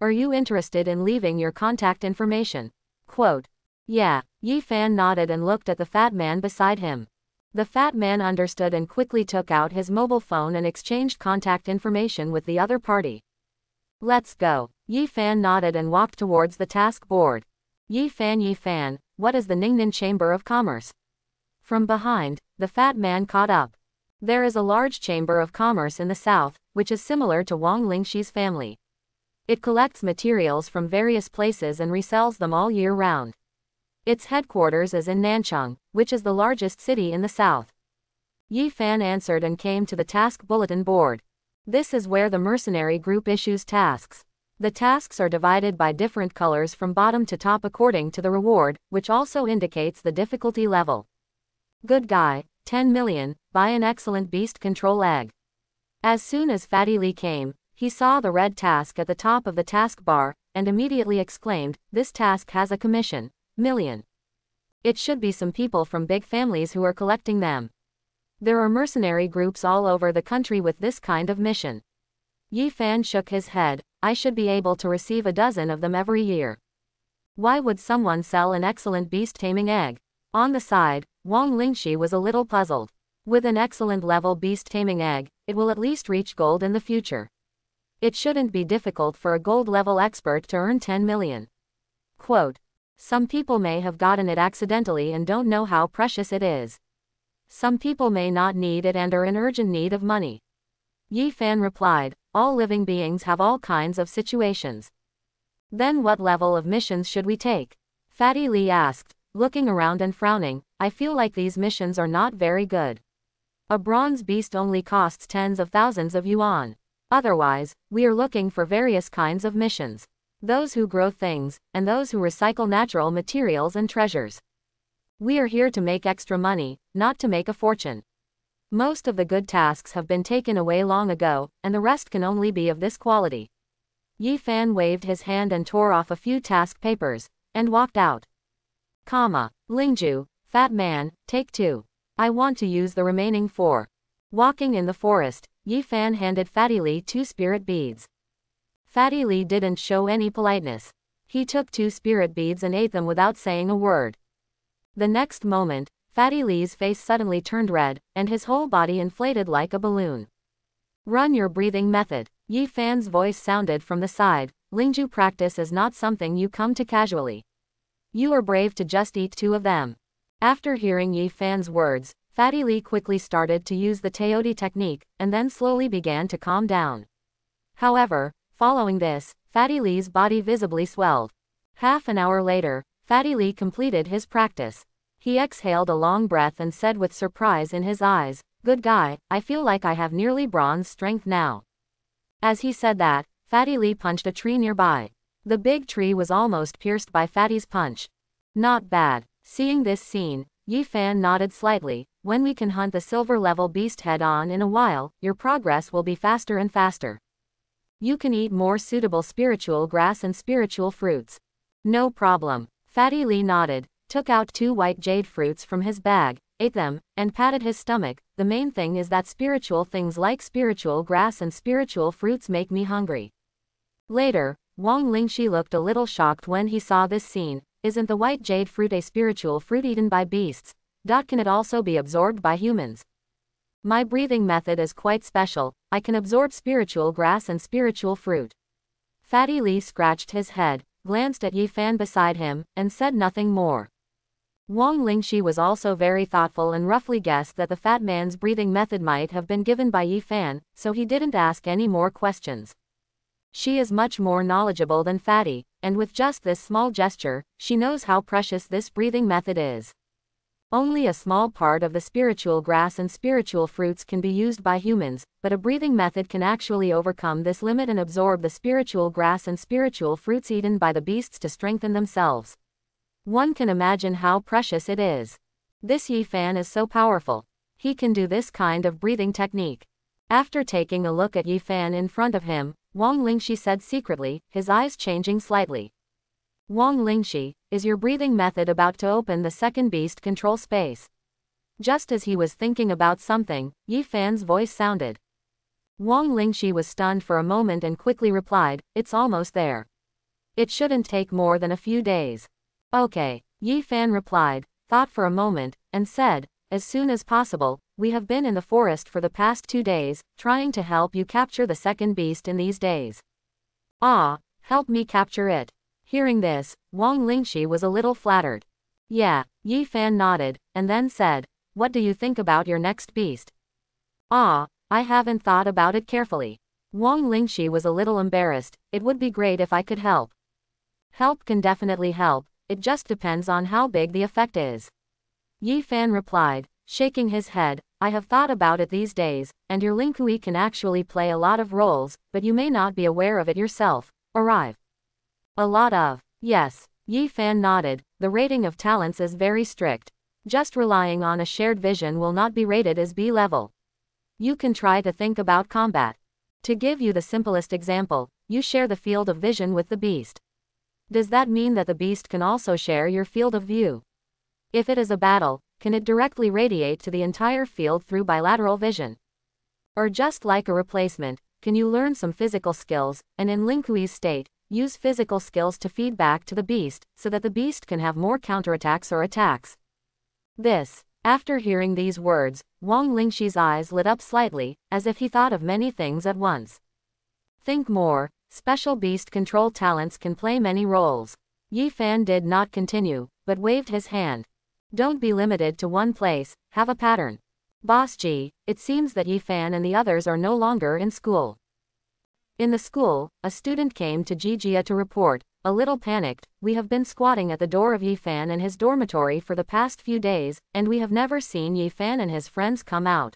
Are you interested in leaving your contact information?" Quote. "Yeah." Yi Fan nodded and looked at the fat man beside him. The fat man understood and quickly took out his mobile phone and exchanged contact information with the other party. "Let's go." Yi Fan nodded and walked towards the task board. Yi Fan, what is the Ningnan Chamber of Commerce?" From behind, the fat man caught up. There is a large chamber of commerce in the south, which is similar to Wang Lingxi's family. It collects materials from various places and resells them all year round. Its headquarters is in Nanchang, which is the largest city in the south. Yi Fan answered and came to the task bulletin board. This is where the mercenary group issues tasks. The tasks are divided by different colors from bottom to top according to the reward, which also indicates the difficulty level. Good guy, 10 million, buy an excellent beast control egg. As soon as Fatty Lee came, he saw the red task at the top of the task bar, and immediately exclaimed, "This task has a commission, million. It should be some people from big families who are collecting them. There are mercenary groups all over the country with this kind of mission." Yi Fan shook his head. "I should be able to receive a dozen of them every year. Why would someone sell an excellent beast taming egg?" On the side, Wang Lingxi was a little puzzled. With an excellent level beast taming egg, it will at least reach gold in the future. It shouldn't be difficult for a gold level expert to earn 10 million. Quote. Some people may have gotten it accidentally and don't know how precious it is. Some people may not need it and are in urgent need of money. Yi Fan replied, "All living beings have all kinds of situations." "Then what level of missions should we take?" Fatty Lee asked, looking around and frowning. "I feel like these missions are not very good." A bronze beast only costs tens of thousands of yuan. Otherwise, we are looking for various kinds of missions. Those who grow things, and those who recycle natural materials and treasures. We are here to make extra money, not to make a fortune. Most of the good tasks have been taken away long ago, and the rest can only be of this quality. Yi Fan waved his hand and tore off a few task papers, and walked out. Lingju, fat man, take 2. I want to use the remaining 4. Walking in the forest, Yi Fan handed Fatty Li 2 spirit beads. Fatty Li didn't show any politeness. He took 2 spirit beads and ate them without saying a word. The next moment, Fatty Li's face suddenly turned red, and his whole body inflated like a balloon. Run your breathing method. Yi Fan's voice sounded from the side. Lingju practice is not something you come to casually. You are brave to just eat 2 of them. After hearing Yi Fan's words, Fatty Li quickly started to use the Teodi technique, and then slowly began to calm down. However, following this, Fatty Li's body visibly swelled. Half an hour later, Fatty Li completed his practice. He exhaled a long breath and said with surprise in his eyes, "Good guy, I feel like I have nearly bronze strength now." As he said that, Fatty Li punched a tree nearby. The big tree was almost pierced by Fatty's punch. Not bad. Seeing this scene, Yi Fan nodded slightly. When we can hunt the silver level beast head on in a while, your progress will be faster and faster. You can eat more suitable spiritual grass and spiritual fruits. No problem. Fatty Li nodded, took out 2 white jade fruits from his bag, ate them, and patted his stomach. The main thing is that spiritual things like spiritual grass and spiritual fruits make me hungry. Later, Wang Lingxi looked a little shocked when he saw this scene. Isn't the white jade fruit a spiritual fruit eaten by beasts? Can it also be absorbed by humans? My breathing method is quite special. I can absorb spiritual grass and spiritual fruit. Fatty Li scratched his head, glanced at Yi Fan beside him, and said nothing more. Wang Lingxi was also very thoughtful and roughly guessed that the fat man's breathing method might have been given by Yi Fan, so he didn't ask any more questions. She is much more knowledgeable than Fatty, and with just this small gesture, she knows how precious this breathing method is. Only a small part of the spiritual grass and spiritual fruits can be used by humans, but a breathing method can actually overcome this limit and absorb the spiritual grass and spiritual fruits eaten by the beasts to strengthen themselves. One can imagine how precious it is. This Yi Fan is so powerful. He can do this kind of breathing technique. After taking a look at Yi Fan in front of him, Wang Lingxi said secretly, his eyes changing slightly. Wang Lingxi, is your breathing method about to open the second beast control space? Just as he was thinking about something, Yi Fan's voice sounded. Wang Lingxi was stunned for a moment and quickly replied, it's almost there. It shouldn't take more than a few days. Okay, Yi Fan replied, thought for a moment, and said, as soon as possible. We have been in the forest for the past 2 days, trying to help you capture the second beast in these days. Ah, help me capture it. Hearing this, Wang Lingxi was a little flattered. Yeah, Yi Fan nodded, and then said, what do you think about your next beast? Ah, I haven't thought about it carefully. Wang Lingxi was a little embarrassed. It would be great if I could help. Help can definitely help, it just depends on how big the effect is. Yi Fan replied, shaking his head, I have thought about it these days, and your Lingkui can actually play a lot of roles, but you may not be aware of it yourself. Arrive. A lot of. Yes. Yi Fan nodded, the rating of talents is very strict. Just relying on a shared vision will not be rated as B level. You can try to think about combat. To give you the simplest example, you share the field of vision with the beast. Does that mean that the beast can also share your field of view? If it is a battle, can it directly radiate to the entire field through bilateral vision? Or just like a replacement, can you learn some physical skills, and in Lingkui's state, use physical skills to feed back to the beast, so that the beast can have more counterattacks or attacks? After hearing these words, Wang Lingxi's eyes lit up slightly, as if he thought of many things at once. Think more, special beast control talents can play many roles. Yi Fan did not continue, but waved his hand. Don't be limited to one place, have a pattern. Boss Ji, it seems that Yi Fan and the others are no longer in school. In the school, a student came to Jijia to report, a little panicked, we have been squatting at the door of Yi Fan and his dormitory for the past few days, and we have never seen Yi Fan and his friends come out.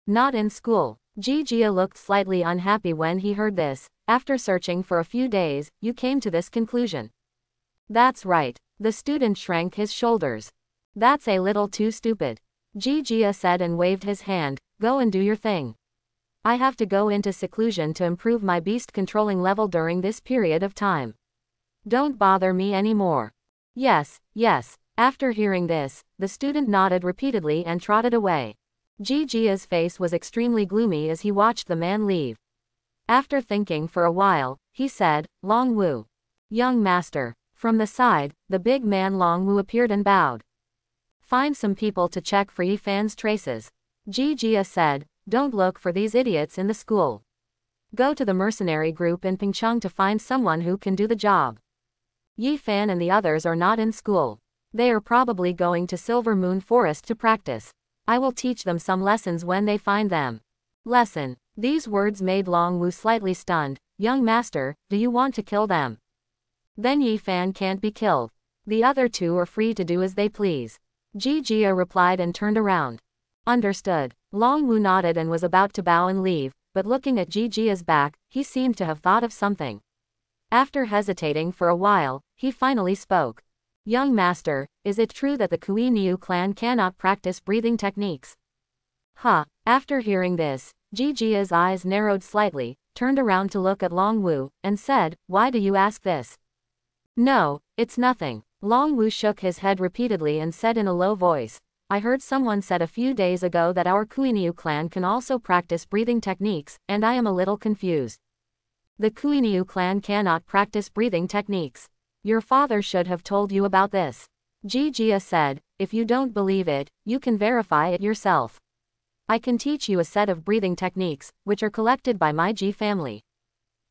Not in school. Jijia looked slightly unhappy when he heard this. After searching for a few days, you came to this conclusion. That's right. The student shrank his shoulders. That's a little too stupid. Jijia said and waved his hand. Go and do your thing. I have to go into seclusion to improve my beast controlling level during this period of time. Don't bother me anymore. Yes, yes. After hearing this, the student nodded repeatedly and trotted away. Jijia's face was extremely gloomy as he watched the man leave. After thinking for a while, he said, Long Wu. Young master. From the side, the big man Long Wu appeared and bowed. Find some people to check for Yi Fan's traces. Jijia said, don't look for these idiots in the school. Go to the mercenary group in Pingcheng to find someone who can do the job. Yi Fan and the others are not in school. They are probably going to Silver Moon Forest to practice. I will teach them some lessons when they find them. Lesson. These words made Long Wu slightly stunned. Young master, do you want to kill them? Then Yi Fan can't be killed. The other two are free to do as they please. Jijia replied and turned around. Understood. Long Wu nodded and was about to bow and leave, but looking at Jijia's back, he seemed to have thought of something. After hesitating for a while, he finally spoke. Young master, is it true that the Kui Niu clan cannot practice breathing techniques? Huh. After hearing this, Jijia's eyes narrowed slightly, turned around to look at Long Wu, and said, why do you ask this? No, it's nothing. Long Wu shook his head repeatedly and said in a low voice, I heard someone said a few days ago that our Kui Niu clan can also practice breathing techniques, and I am a little confused. The Kui Niu clan cannot practice breathing techniques. Your father should have told you about this. Jijia said, if you don't believe it, you can verify it yourself. I can teach you a set of breathing techniques, which are collected by my Ji family.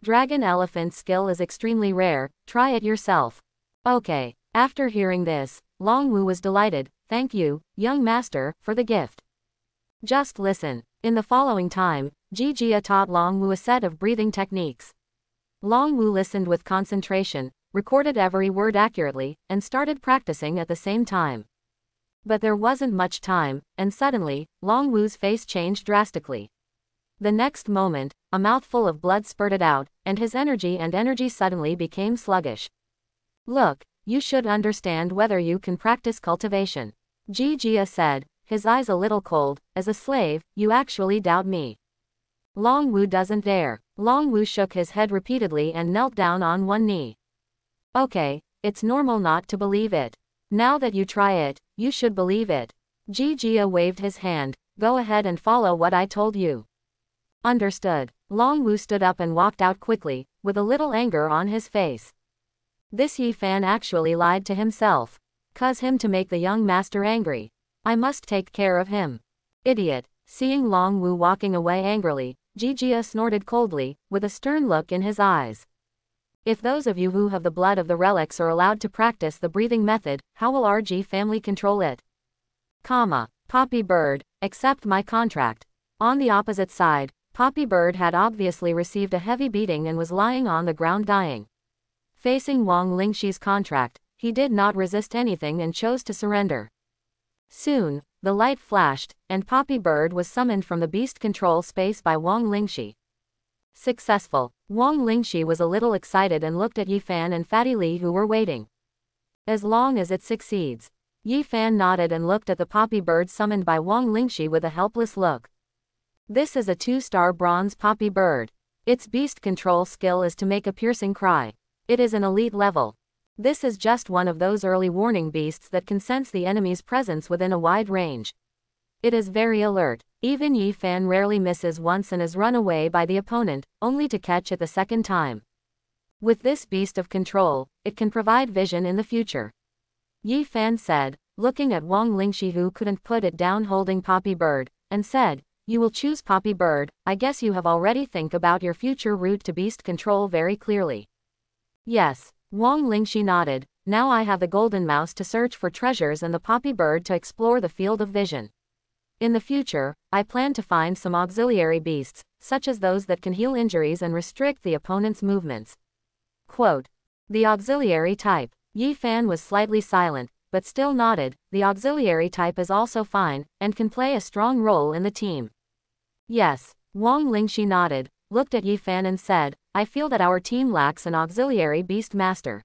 Dragon Elephant skill is extremely rare, try it yourself. Okay. After hearing this, Long Wu was delighted. Thank you, young master, for the gift. Just listen. In the following time, Jijia taught Long Wu a set of breathing techniques. Long Wu listened with concentration, recorded every word accurately, and started practicing at the same time. But there wasn't much time, and suddenly, Long Wu's face changed drastically. The next moment, a mouthful of blood spurted out, and his energy suddenly became sluggish. Look, you should understand whether you can practice cultivation. Jijia said, his eyes a little cold, as a slave, you actually doubt me. Long Wu doesn't dare. Long Wu shook his head repeatedly and knelt down on one knee. Okay, it's normal not to believe it. Now that you try it, you should believe it. Jijia waved his hand, go ahead and follow what I told you. Understood. Long Wu stood up and walked out quickly, with a little anger on his face. This Yi Fan actually lied to himself. Cause him to make the young master angry. I must take care of him. Idiot. Seeing Long Wu walking away angrily, Jijia snorted coldly, with a stern look in his eyes. If those of you who have the blood of the relics are allowed to practice the breathing method, how will our Ji family control it? Poppy Bird, accept my contract. On the opposite side, Poppy Bird had obviously received a heavy beating and was lying on the ground dying. Facing Wang Lingxi's contract, he did not resist anything and chose to surrender. Soon, the light flashed, and Poppy Bird was summoned from the beast control space by Wang Lingxi. Successful. Wang Lingxi was a little excited and looked at Yi Fan and Fatty Li who were waiting. As long as it succeeds. Yi Fan nodded and looked at the Poppy Bird summoned by Wang Lingxi with a helpless look. This is a 2-star bronze Poppy Bird. Its beast control skill is to make a piercing cry. It is an elite level. This is just one of those early warning beasts that can sense the enemy's presence within a wide range. It is very alert. Even Yi Fan rarely misses once and is run away by the opponent, only to catch it the second time. With this beast of control, it can provide vision in the future. Yi Fan said, looking at Wang Lingxi who couldn't put it down holding Poppy Bird, and said, you will choose Poppy Bird, I guess you have already think about your future route to beast control very clearly. Yes. Wang Lingxi nodded, now I have the golden mouse to search for treasures and the Poppy Bird to explore the field of vision. In the future, I plan to find some auxiliary beasts, such as those that can heal injuries and restrict the opponent's movements. Quote. The auxiliary type. Yi Fan was slightly silent, but still nodded. The auxiliary type is also fine, and can play a strong role in the team. Yes. Wang Lingxi nodded, looked at Yi Fan and said, I feel that our team lacks an auxiliary beast master.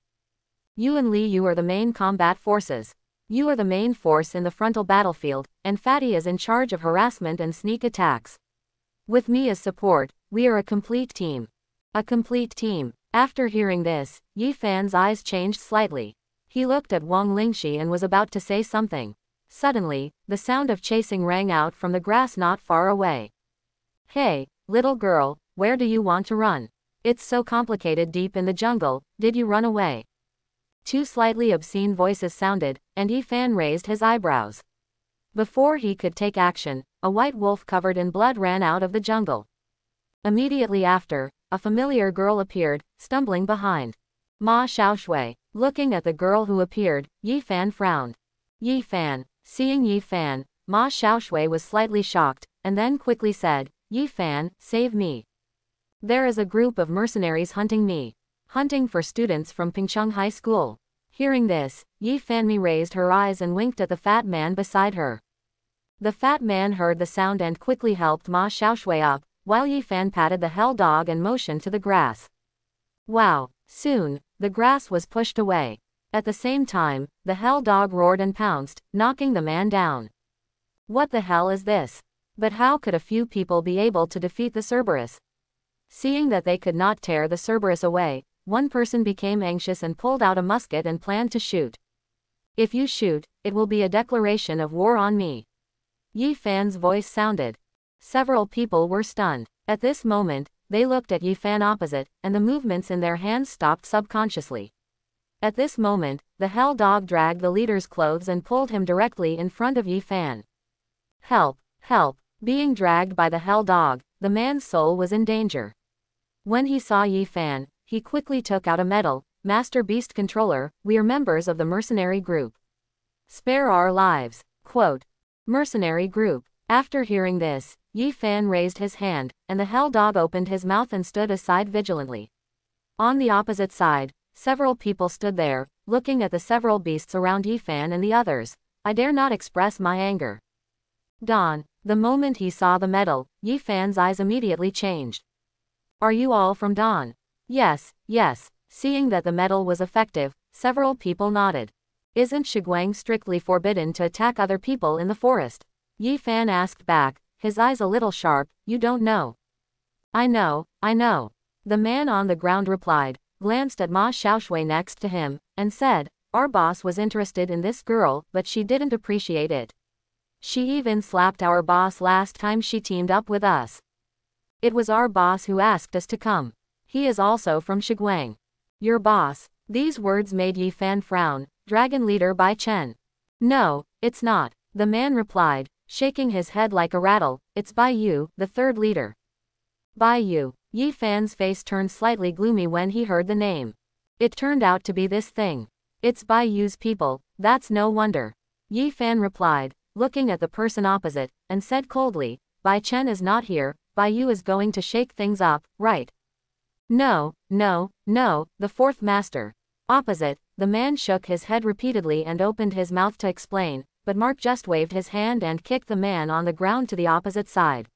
You and Li Yu are the main combat forces. You are the main force in the frontal battlefield, and Fatty is in charge of harassment and sneak attacks. With me as support, we are a complete team. A complete team. After hearing this, Yi Fan's eyes changed slightly. He looked at Wang Lingxi and was about to say something. Suddenly, the sound of chasing rang out from the grass not far away. Hey, little girl, where do you want to run? It's so complicated deep in the jungle, did you run away? Two slightly obscene voices sounded, and Yi Fan raised his eyebrows. Before he could take action, a white wolf covered in blood ran out of the jungle. Immediately after, a familiar girl appeared, stumbling behind Ma Xiaoshui. Looking at the girl who appeared, Yi Fan frowned. Yi Fan. Seeing Yi Fan, Ma Xiaoshui was slightly shocked, and then quickly said, Yi Fan, save me. There is a group of mercenaries hunting me. Hunting for students from Pingcheng High School. Hearing this, Yi Fanmi raised her eyes and winked at the fat man beside her. The fat man heard the sound and quickly helped Ma Xiaoshui up, while Yi Fan patted the hell dog and motioned to the grass. Wow! Soon, the grass was pushed away. At the same time, the hell dog roared and pounced, knocking the man down. What the hell is this? But how could a few people be able to defeat the Cerberus? Seeing that they could not tear the Cerberus away, one person became anxious and pulled out a musket and planned to shoot. If you shoot, it will be a declaration of war on me. Yi Fan's voice sounded. Several people were stunned. At this moment, they looked at Yi Fan opposite, and the movements in their hands stopped subconsciously. At this moment, the hell dog dragged the leader's clothes and pulled him directly in front of Yi Fan. Help! Help! Being dragged by the hell dog, the man's soul was in danger. When he saw Yi Fan, he quickly took out a medal. Master Beast Controller, we are members of the mercenary group. Spare our lives. Quote. Mercenary group. After hearing this, Yi Fan raised his hand, and the hell dog opened his mouth and stood aside vigilantly. On the opposite side, several people stood there, looking at the several beasts around Yi Fan and the others. I dare not express my anger. Don. The moment he saw the medal, Yi Fan's eyes immediately changed. Are you all from Don? Yes, yes. Seeing that the medal was effective, several people nodded. Isn't Shiguang strictly forbidden to attack other people in the forest? Yi Fan asked back, his eyes a little sharp, you don't know. I know, I know. The man on the ground replied, glanced at Ma Xiaoshui next to him, and said, our boss was interested in this girl, but she didn't appreciate it. She even slapped our boss last time she teamed up with us. It was our boss who asked us to come. He is also from Shiguang. Your boss. These words made Yi Fan frown. Dragon leader Bai Chen. No, it's not. The man replied, shaking his head like a rattle, it's Bai Yu, the third leader. Bai Yu. Yi Fan's face turned slightly gloomy when he heard the name. It turned out to be this thing. It's Bai Yu's people, that's no wonder. Yi Fan replied, looking at the person opposite, and said coldly, Bai Chen is not here, Bai Yu is going to shake things up, right? No, no, no, the fourth master. Opposite, the man shook his head repeatedly and opened his mouth to explain, but Mark just waved his hand and kicked the man on the ground to the opposite side.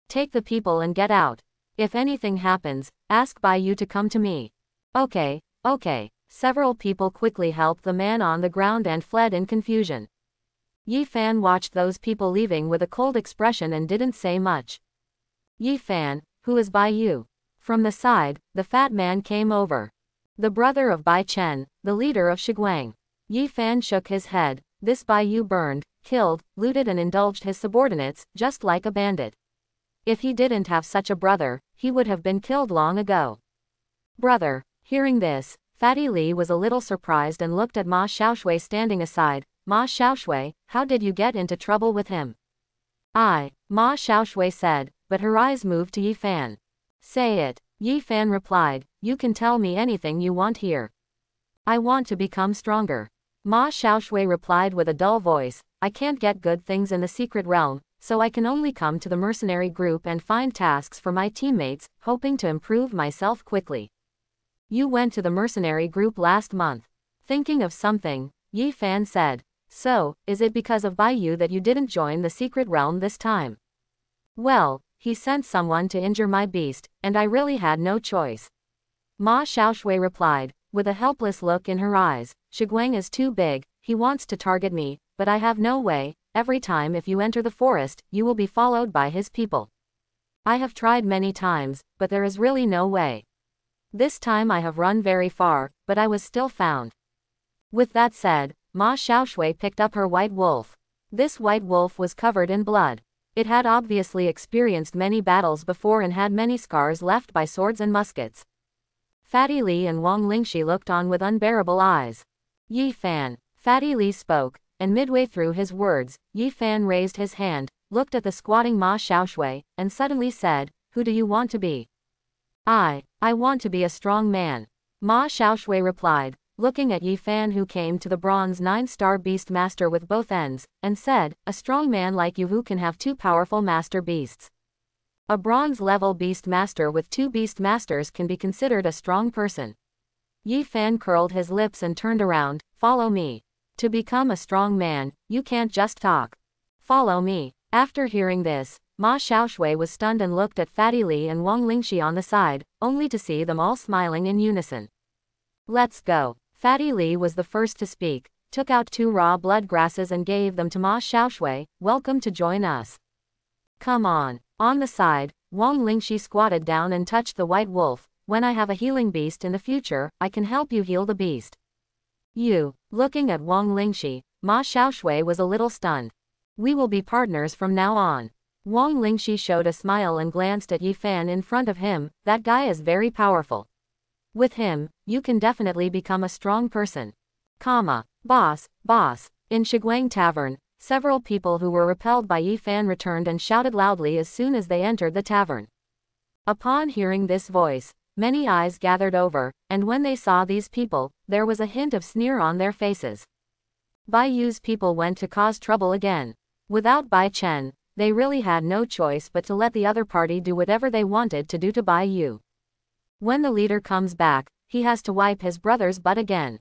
Take the people and get out. If anything happens, ask Bai Yu to come to me. Okay, okay. Several people quickly helped the man on the ground and fled in confusion. Yi Fan watched those people leaving with a cold expression and didn't say much. Yi Fan, who is Bai Yu? From the side, the fat man came over. The brother of Bai Chen, the leader of Shiguang. Yi Fan shook his head. This Bai Yu burned, killed, looted and indulged his subordinates, just like a bandit. If he didn't have such a brother, he would have been killed long ago. Brother. Hearing this, Fatty Li was a little surprised and looked at Ma Xiaoshui standing aside. Ma Xiaoshui, how did you get into trouble with him? Ma Xiaoshui said, but her eyes moved to Yi Fan. Say it. Yi Fan replied, you can tell me anything you want here. I want to become stronger. Ma Xiaoshui replied with a dull voice, I can't get good things in the secret realm, so I can only come to the mercenary group and find tasks for my teammates, hoping to improve myself quickly. You went to the mercenary group last month. Thinking of something, Yi Fan said, so, is it because of Bai Yu that you didn't join the secret realm this time? Well, he sent someone to injure my beast, and I really had no choice. Ma Xiaoshui replied, with a helpless look in her eyes. Shiguang is too big, he wants to target me, but I have no way. Every time if you enter the forest, you will be followed by his people. I have tried many times, but there is really no way. This time I have run very far, but I was still found. With that said, Ma Xiaoshui picked up her white wolf. This white wolf was covered in blood. It had obviously experienced many battles before and had many scars left by swords and muskets. Fatty Li and Wang Lingxi looked on with unbearable eyes. Yi Fan. Fatty Li spoke, and midway through his words, Yi Fan raised his hand, looked at the squatting Ma Xiaoshui, and suddenly said, "Who do you want to be?" I want to be a strong man. Ma Xiaoshui replied, looking at Yi Fan, who came to the bronze 9-star beast master with both ends, and said, "A strong man like you who can have 2 powerful master beasts." A bronze-level beast master with 2 beast masters can be considered a strong person. Yi Fan curled his lips and turned around. "Follow me. To become a strong man, you can't just talk. Follow me." After hearing this, Ma Xiaoshui was stunned and looked at Fatty Li and Wang Lingxi on the side, only to see them all smiling in unison. "Let's go." Fatty Li was the first to speak, took out 2 raw blood grasses and gave them to Ma Xiaoshui. "Welcome to join us. Come on." On the side, Wang Lingxi squatted down and touched the white wolf. "When I have a healing beast in the future, I can help you heal the beast." You. Looking at Wang Lingxi, Ma Xiaoshui was a little stunned. "We will be partners from now on." Wang Lingxi showed a smile and glanced at Yi Fan in front of him. "That guy is very powerful. With him, you can definitely become a strong person." Boss. In Shiguang Tavern, several people who were repelled by Yi Fan returned and shouted loudly as soon as they entered the tavern. Upon hearing this voice, many eyes gathered over, and when they saw these people, there was a hint of sneer on their faces. Bai Yu's people went to cause trouble again. Without Bai Chen, they really had no choice but to let the other party do whatever they wanted to do to Bai Yu. When the leader comes back, he has to wipe his brother's butt again.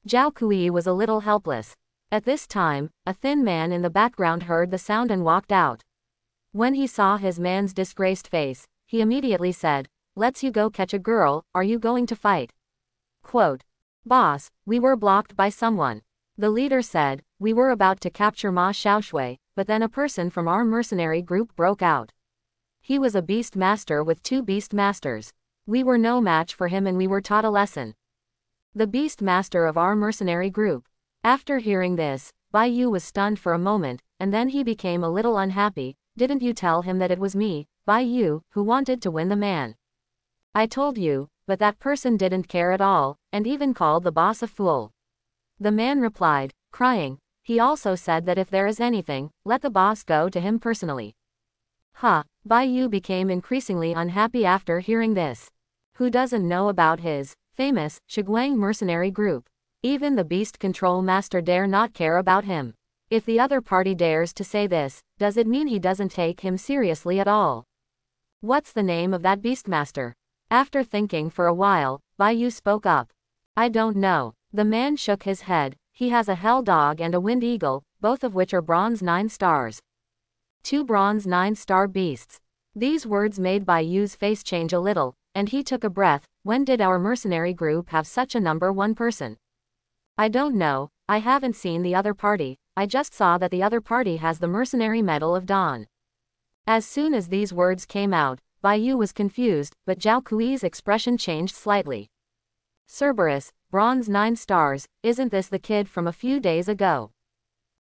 Zhao Kui was a little helpless. At this time, a thin man in the background heard the sound and walked out. When he saw his man's disgraced face, he immediately said, "Let's you go catch a girl, are you going to fight?" Quote, "Boss, we were blocked by someone." The leader said, "We were about to capture Ma Xiaoshui, but then a person from our mercenary group broke out. He was a beast master with 2 beast masters. We were no match for him and we were taught a lesson." The beast master of our mercenary group. After hearing this, Bai Yu was stunned for a moment, and then he became a little unhappy. "Didn't you tell him that it was me, Bai Yu, who wanted to win the man?" "I told you, but that person didn't care at all, and even called the boss a fool." The man replied, crying. He also said that if there is anything, let the boss go to him personally. Bai Yu became increasingly unhappy after hearing this. Who doesn't know about his famous Shiguang mercenary group? Even the beast control master dare not care about him. If the other party dares to say this, does it mean he doesn't take him seriously at all? What's the name of that beast master? After thinking for a while, Bai Yu spoke up. "I don't know." The man shook his head. "He has a hell dog and a wind eagle, both of which are bronze 9 stars. 2 bronze 9-star beasts." These words made Bai Yu's face change a little, and he took a breath. "When did our mercenary group have such a number 1 person?" "I don't know, I haven't seen the other party, I just saw that the other party has the mercenary medal of Dawn." As soon as these words came out, Bai Yu was confused, but Zhao Kui's expression changed slightly. "Cerberus, bronze 9 stars, isn't this the kid from a few days ago?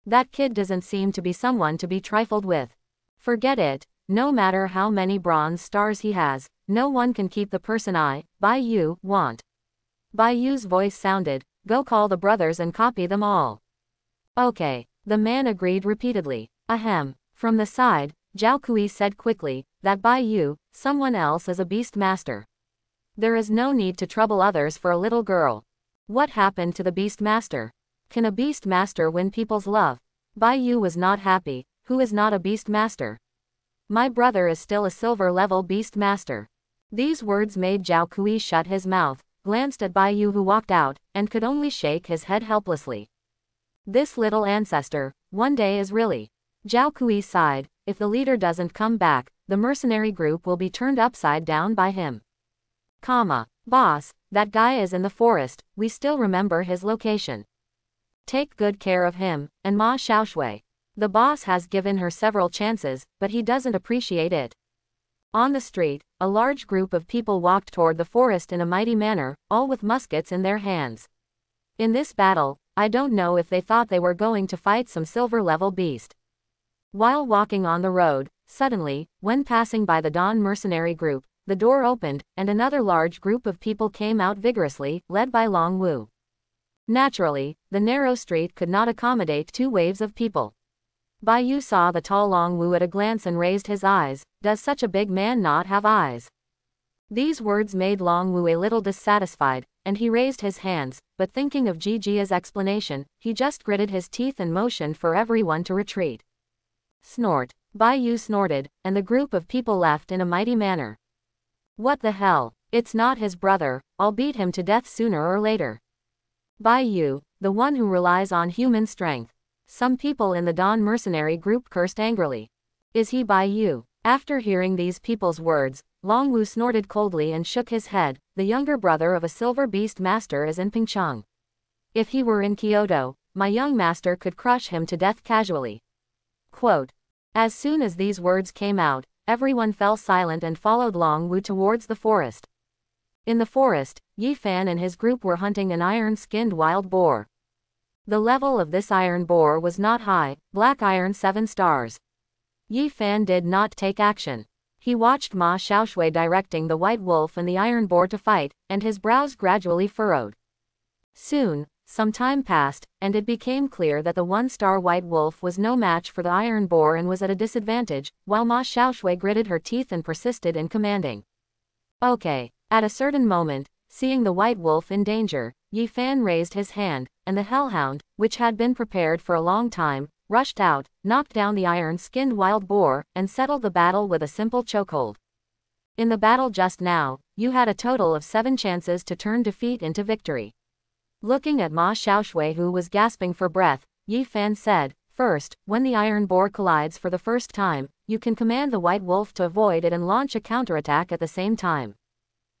That kid doesn't seem to be someone to be trifled with. Forget it, no matter how many bronze stars he has, no one can keep the person I, Bai Yu, want." Bai Yu's voice sounded, "Go call the brothers and copy them all." "Okay." The man agreed repeatedly. "Ahem." From the side, Zhao Kui said quickly, "That Bai Yu, someone else is a beast master. There is no need to trouble others for a little girl. What happened to the beast master? Can a beast master win people's love?" Bai Yu was not happy. "Who is not a beast master? My brother is still a silver-level beast master." These words made Zhao Kui shut his mouth, glanced at Bai Yu who walked out, and could only shake his head helplessly. This little ancestor, one day is really. Zhao Kui sighed. If the leader doesn't come back, the mercenary group will be turned upside down by him. Boss, that guy is in the forest, we still remember his location. Take good care of him, and Ma Xiaoshui. The boss has given her several chances, but he doesn't appreciate it. On the street, a large group of people walked toward the forest in a mighty manner, all with muskets in their hands. In this battle, I don't know if they thought they were going to fight some silver-level beast. While walking on the road, suddenly, when passing by the Dawn mercenary group, the door opened, and another large group of people came out vigorously, led by Long Wu. Naturally, the narrow street could not accommodate two waves of people. Bai Yu saw the tall Long Wu at a glance and raised his eyes. Does such a big man not have eyes? These words made Long Wu a little dissatisfied, and he raised his hands, but thinking of Jijia's explanation, he just gritted his teeth and motioned for everyone to retreat. Snort. Bai Yu snorted, and the group of people left in a mighty manner. What the hell? It's not his brother, I'll beat him to death sooner or later. Bai Yu, the one who relies on human strength. Some people in the Dawn mercenary group cursed angrily. Is he Bai Yu? After hearing these people's words, Long Wu snorted coldly and shook his head. The younger brother of a silver beast master is in Pingcheng. If he were in Kyoto, my young master could crush him to death casually. Quote. As soon as these words came out, everyone fell silent and followed Long Wu towards the forest. In the forest, Yi Fan and his group were hunting an iron-skinned wild boar. The level of this iron boar was not high, black iron 7 stars. Yi Fan did not take action. He watched Ma Xiaoshui directing the white wolf and the iron boar to fight, and his brows gradually furrowed. Soon, some time passed, and it became clear that the 1-star white wolf was no match for the iron boar and was at a disadvantage, while Ma Xiaoshui gritted her teeth and persisted in commanding. Okay. At a certain moment, seeing the white wolf in danger, Yi Fan raised his hand, and the hellhound, which had been prepared for a long time, rushed out, knocked down the iron-skinned wild boar, and settled the battle with a simple chokehold. In the battle just now, you had a total of 7 chances to turn defeat into victory. Looking at Ma Xiaoshui, who was gasping for breath, Yi Fan said, first, when the iron boar collides for the first time, you can command the white wolf to avoid it and launch a counterattack at the same time.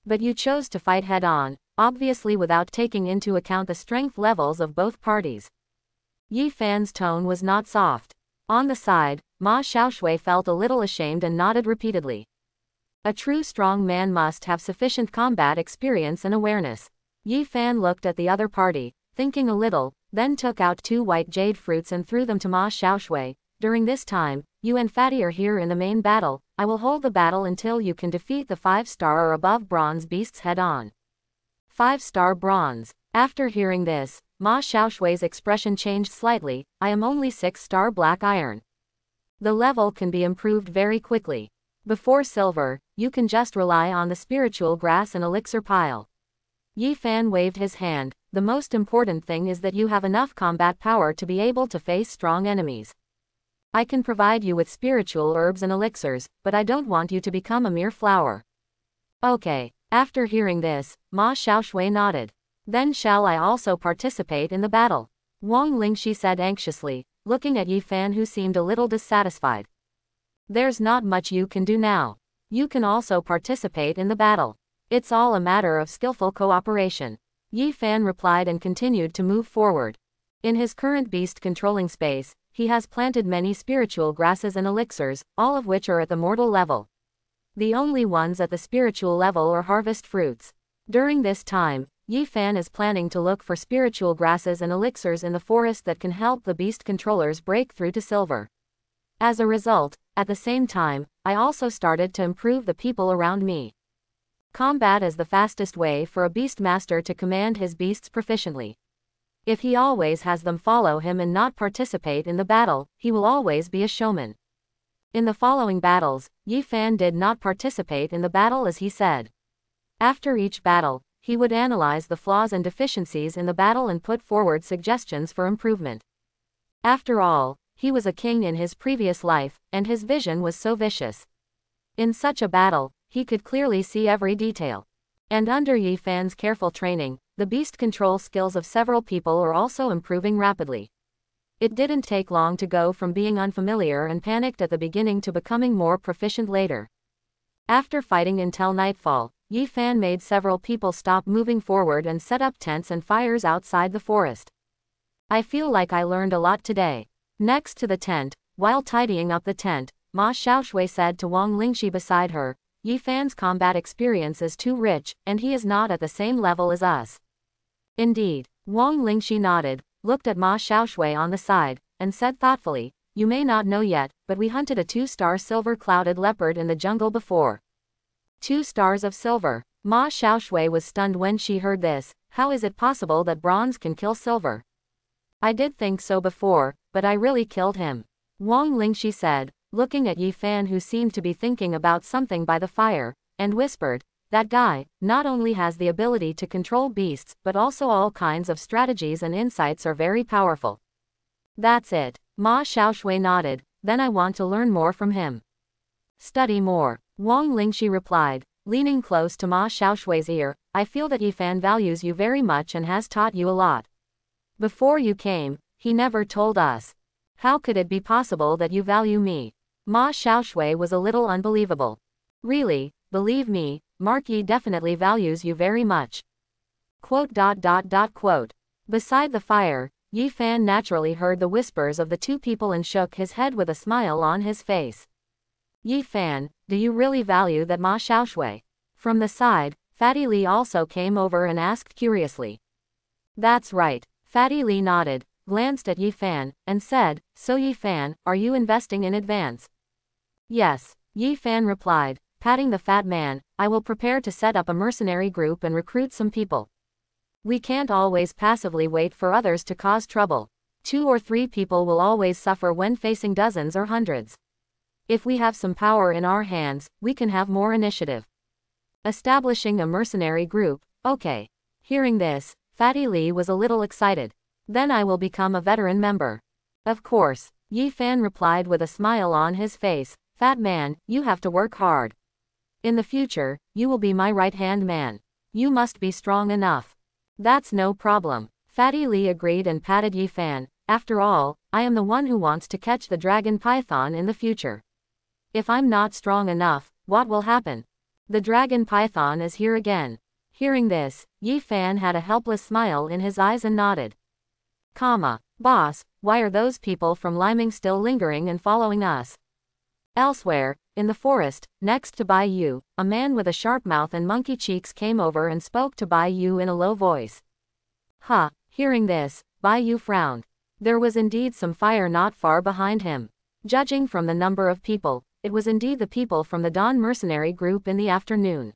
But you chose to fight head-on, obviously without taking into account the strength levels of both parties. Yi Fan's tone was not soft. On the side, Ma Xiaoshui felt a little ashamed and nodded repeatedly. A true strong man must have sufficient combat experience and awareness. Yi Fan looked at the other party, thinking a little, then took out 2 white jade fruits and threw them to Ma Xiaoshui. During this time, you and Fatty are here in the main battle. I will hold the battle until you can defeat the 5-star or above bronze beasts head-on. 5-star bronze. After hearing this, Ma Xiaoshui's expression changed slightly. I am only 6-star black iron. The level can be improved very quickly. Before silver, you can just rely on the spiritual grass and elixir pile. Yi Fan waved his hand. The most important thing is that you have enough combat power to be able to face strong enemies. I can provide you with spiritual herbs and elixirs, but I don't want you to become a mere flower. Okay. After hearing this, Ma Xiaoshui nodded. Then shall I also participate in the battle? Wang Lingxi said anxiously, looking at Yi Fan, who seemed a little dissatisfied. There's not much you can do now. You can also participate in the battle. It's all a matter of skillful cooperation. Yi Fan replied and continued to move forward. In his current beast-controlling space, he has planted many spiritual grasses and elixirs, all of which are at the mortal level. The only ones at the spiritual level are harvest fruits. During this time, Yi Fan is planning to look for spiritual grasses and elixirs in the forest that can help the beast controllers break through to silver. As a result, at the same time, I also started to improve the people around me. Combat is the fastest way for a beast master to command his beasts proficiently. If he always has them follow him and not participate in the battle, he will always be a showman. In the following battles, Yi Fan did not participate in the battle as he said. After each battle, he would analyze the flaws and deficiencies in the battle and put forward suggestions for improvement. After all, he was a king in his previous life, and his vision was so vicious. In such a battle, he could clearly see every detail. And under Yi Fan's careful training, the beast control skills of several people are also improving rapidly. It didn't take long to go from being unfamiliar and panicked at the beginning to becoming more proficient later. After fighting until nightfall, Yi Fan made several people stop moving forward and set up tents and fires outside the forest. I feel like I learned a lot today. Next to the tent, while tidying up the tent, Ma Xiaoshui said to Wang Lingxi beside her, Yi Fan's combat experience is too rich, and he is not at the same level as us. Indeed. Wang Lingxi nodded, looked at Ma Xiaoshui on the side, and said thoughtfully, you may not know yet, but we hunted a 2-star silver-clouded leopard in the jungle before. 2 stars of silver. Ma Xiaoshui was stunned when she heard this. How is it possible that bronze can kill silver? I did think so before, but I really killed him. Wang Lingxi said, looking at Yi Fan, who seemed to be thinking about something by the fire, and whispered, that guy not only has the ability to control beasts but also all kinds of strategies and insights are very powerful. That's it. Ma Xiaoshui nodded, then I want to learn more from him. Study more. Wang Lingxi replied, leaning close to Ma Xiaoshui's ear, I feel that Yi Fan values you very much and has taught you a lot. Before you came, he never told us. How could it be possible that you value me? Ma Xiaoshui was a little unbelievable. Really, believe me, Mark Yi definitely values you very much. Quote. Beside the fire, Yi Fan naturally heard the whispers of the two people and shook his head with a smile on his face. Yi Fan, do you really value that Ma Xiaoshui? From the side, Fatty Li also came over and asked curiously. That's right. Fatty Li nodded, glanced at Yi Fan, and said, so Yi Fan, are you investing in advance? Yes, Yi Fan replied, patting the fat man, I will prepare to set up a mercenary group and recruit some people. We can't always passively wait for others to cause trouble. 2 or 3 people will always suffer when facing dozens or hundreds. If we have some power in our hands, we can have more initiative. Establishing a mercenary group, okay. Hearing this, Fatty Li was a little excited. Then I will become a veteran member. Of course, Yi Fan replied with a smile on his face, fat man, you have to work hard. In the future, you will be my right-hand man. You must be strong enough. That's no problem. Fatty Li agreed and patted Yi Fan. After all, I am the one who wants to catch the dragon python in the future. If I'm not strong enough, what will happen? The dragon python is here again. Hearing this, Yi Fan had a helpless smile in his eyes and nodded. Boss, why are those people from Liming still lingering and following us? Elsewhere, in the forest, next to Bai Yu, a man with a sharp mouth and monkey cheeks came over and spoke to Bai Yu in a low voice. Hearing this, Bai Yu frowned. There was indeed some fire not far behind him. Judging from the number of people, it was indeed the people from the Dawn mercenary group in the afternoon.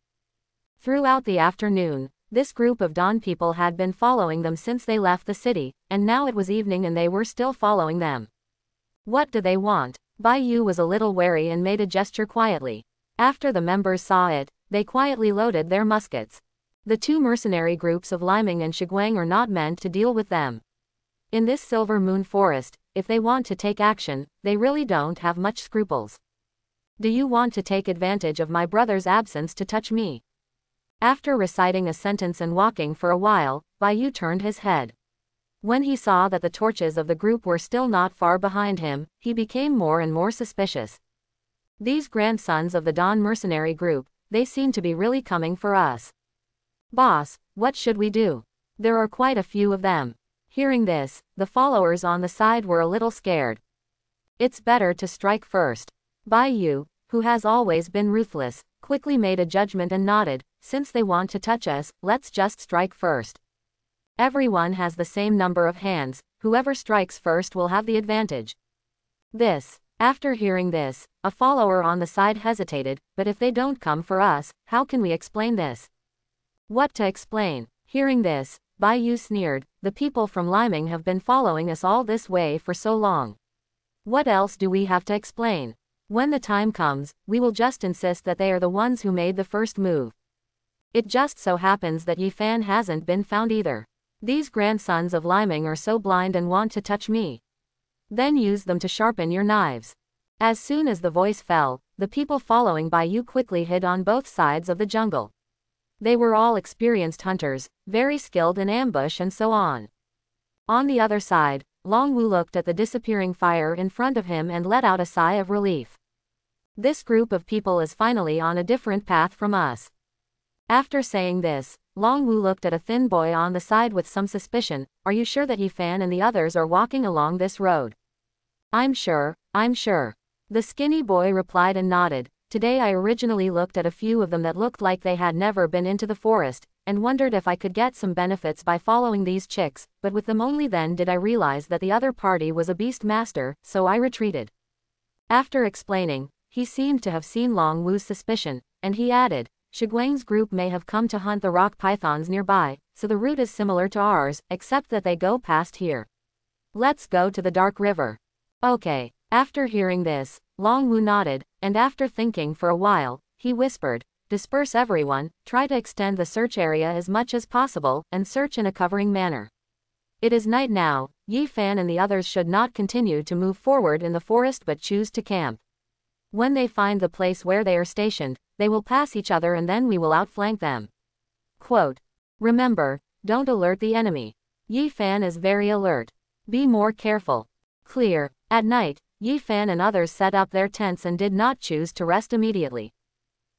Throughout the afternoon, this group of Dawn people had been following them since they left the city, and now it was evening and they were still following them. What do they want? Bai Yu was a little wary and made a gesture quietly. After the members saw it, they quietly loaded their muskets. The 2 mercenary groups of Liming and Shiguang are not meant to deal with them. In this Silver Moon Forest, if they want to take action, they really don't have much scruples. Do you want to take advantage of my brother's absence to touch me? After reciting a sentence and walking for a while, Bai Yu turned his head. When he saw that the torches of the group were still not far behind him, he became more and more suspicious. These grandsons of the Dawn mercenary group, they seem to be really coming for us. Boss, what should we do? There are quite a few of them. Hearing this, the followers on the side were a little scared. It's better to strike first. Bai Yu, who has always been ruthless, quickly made a judgment and nodded, since they want to touch us, let's just strike first. Everyone has the same number of hands, whoever strikes first will have the advantage. After hearing this, a follower on the side hesitated, but if they don't come for us, how can we explain this? What to explain? Hearing this, Bai Yu sneered, the people from Liming have been following us all this way for so long. What else do we have to explain? When the time comes, we will just insist that they are the ones who made the first move. It just so happens that Yi Fan hasn't been found either. These grandsons of Liming are so blind and want to touch me. Then use them to sharpen your knives. As soon as the voice fell, the people following Bai Yu quickly hid on both sides of the jungle. They were all experienced hunters, very skilled in ambush and so on. On the other side, Long Wu looked at the disappearing fire in front of him and let out a sigh of relief. This group of people is finally on a different path from us. After saying this, Long Wu looked at a thin boy on the side with some suspicion. Are you sure that Yi Fan and the others are walking along this road? I'm sure, I'm sure. The skinny boy replied and nodded. Today I originally looked at a few of them that looked like they had never been into the forest, and wondered if I could get some benefits by following these chicks, but with them only then did I realize that the other party was a beast master, so I retreated. After explaining, he seemed to have seen Long Wu's suspicion, and he added, Shiguang's group may have come to hunt the rock pythons nearby, so the route is similar to ours, except that they go past here. Let's go to the Dark River. Okay. After hearing this, Long Wu nodded, and after thinking for a while, he whispered, disperse everyone, try to extend the search area as much as possible, and search in a covering manner. It is night now. Yi Fan and the others should not continue to move forward in the forest but choose to camp. When they find the place where they are stationed, they will pass each other and then we will outflank them. Quote. Remember, don't alert the enemy. Yi Fan is very alert. Be more careful. Clear. At night, Yi Fan and others set up their tents and did not choose to rest immediately.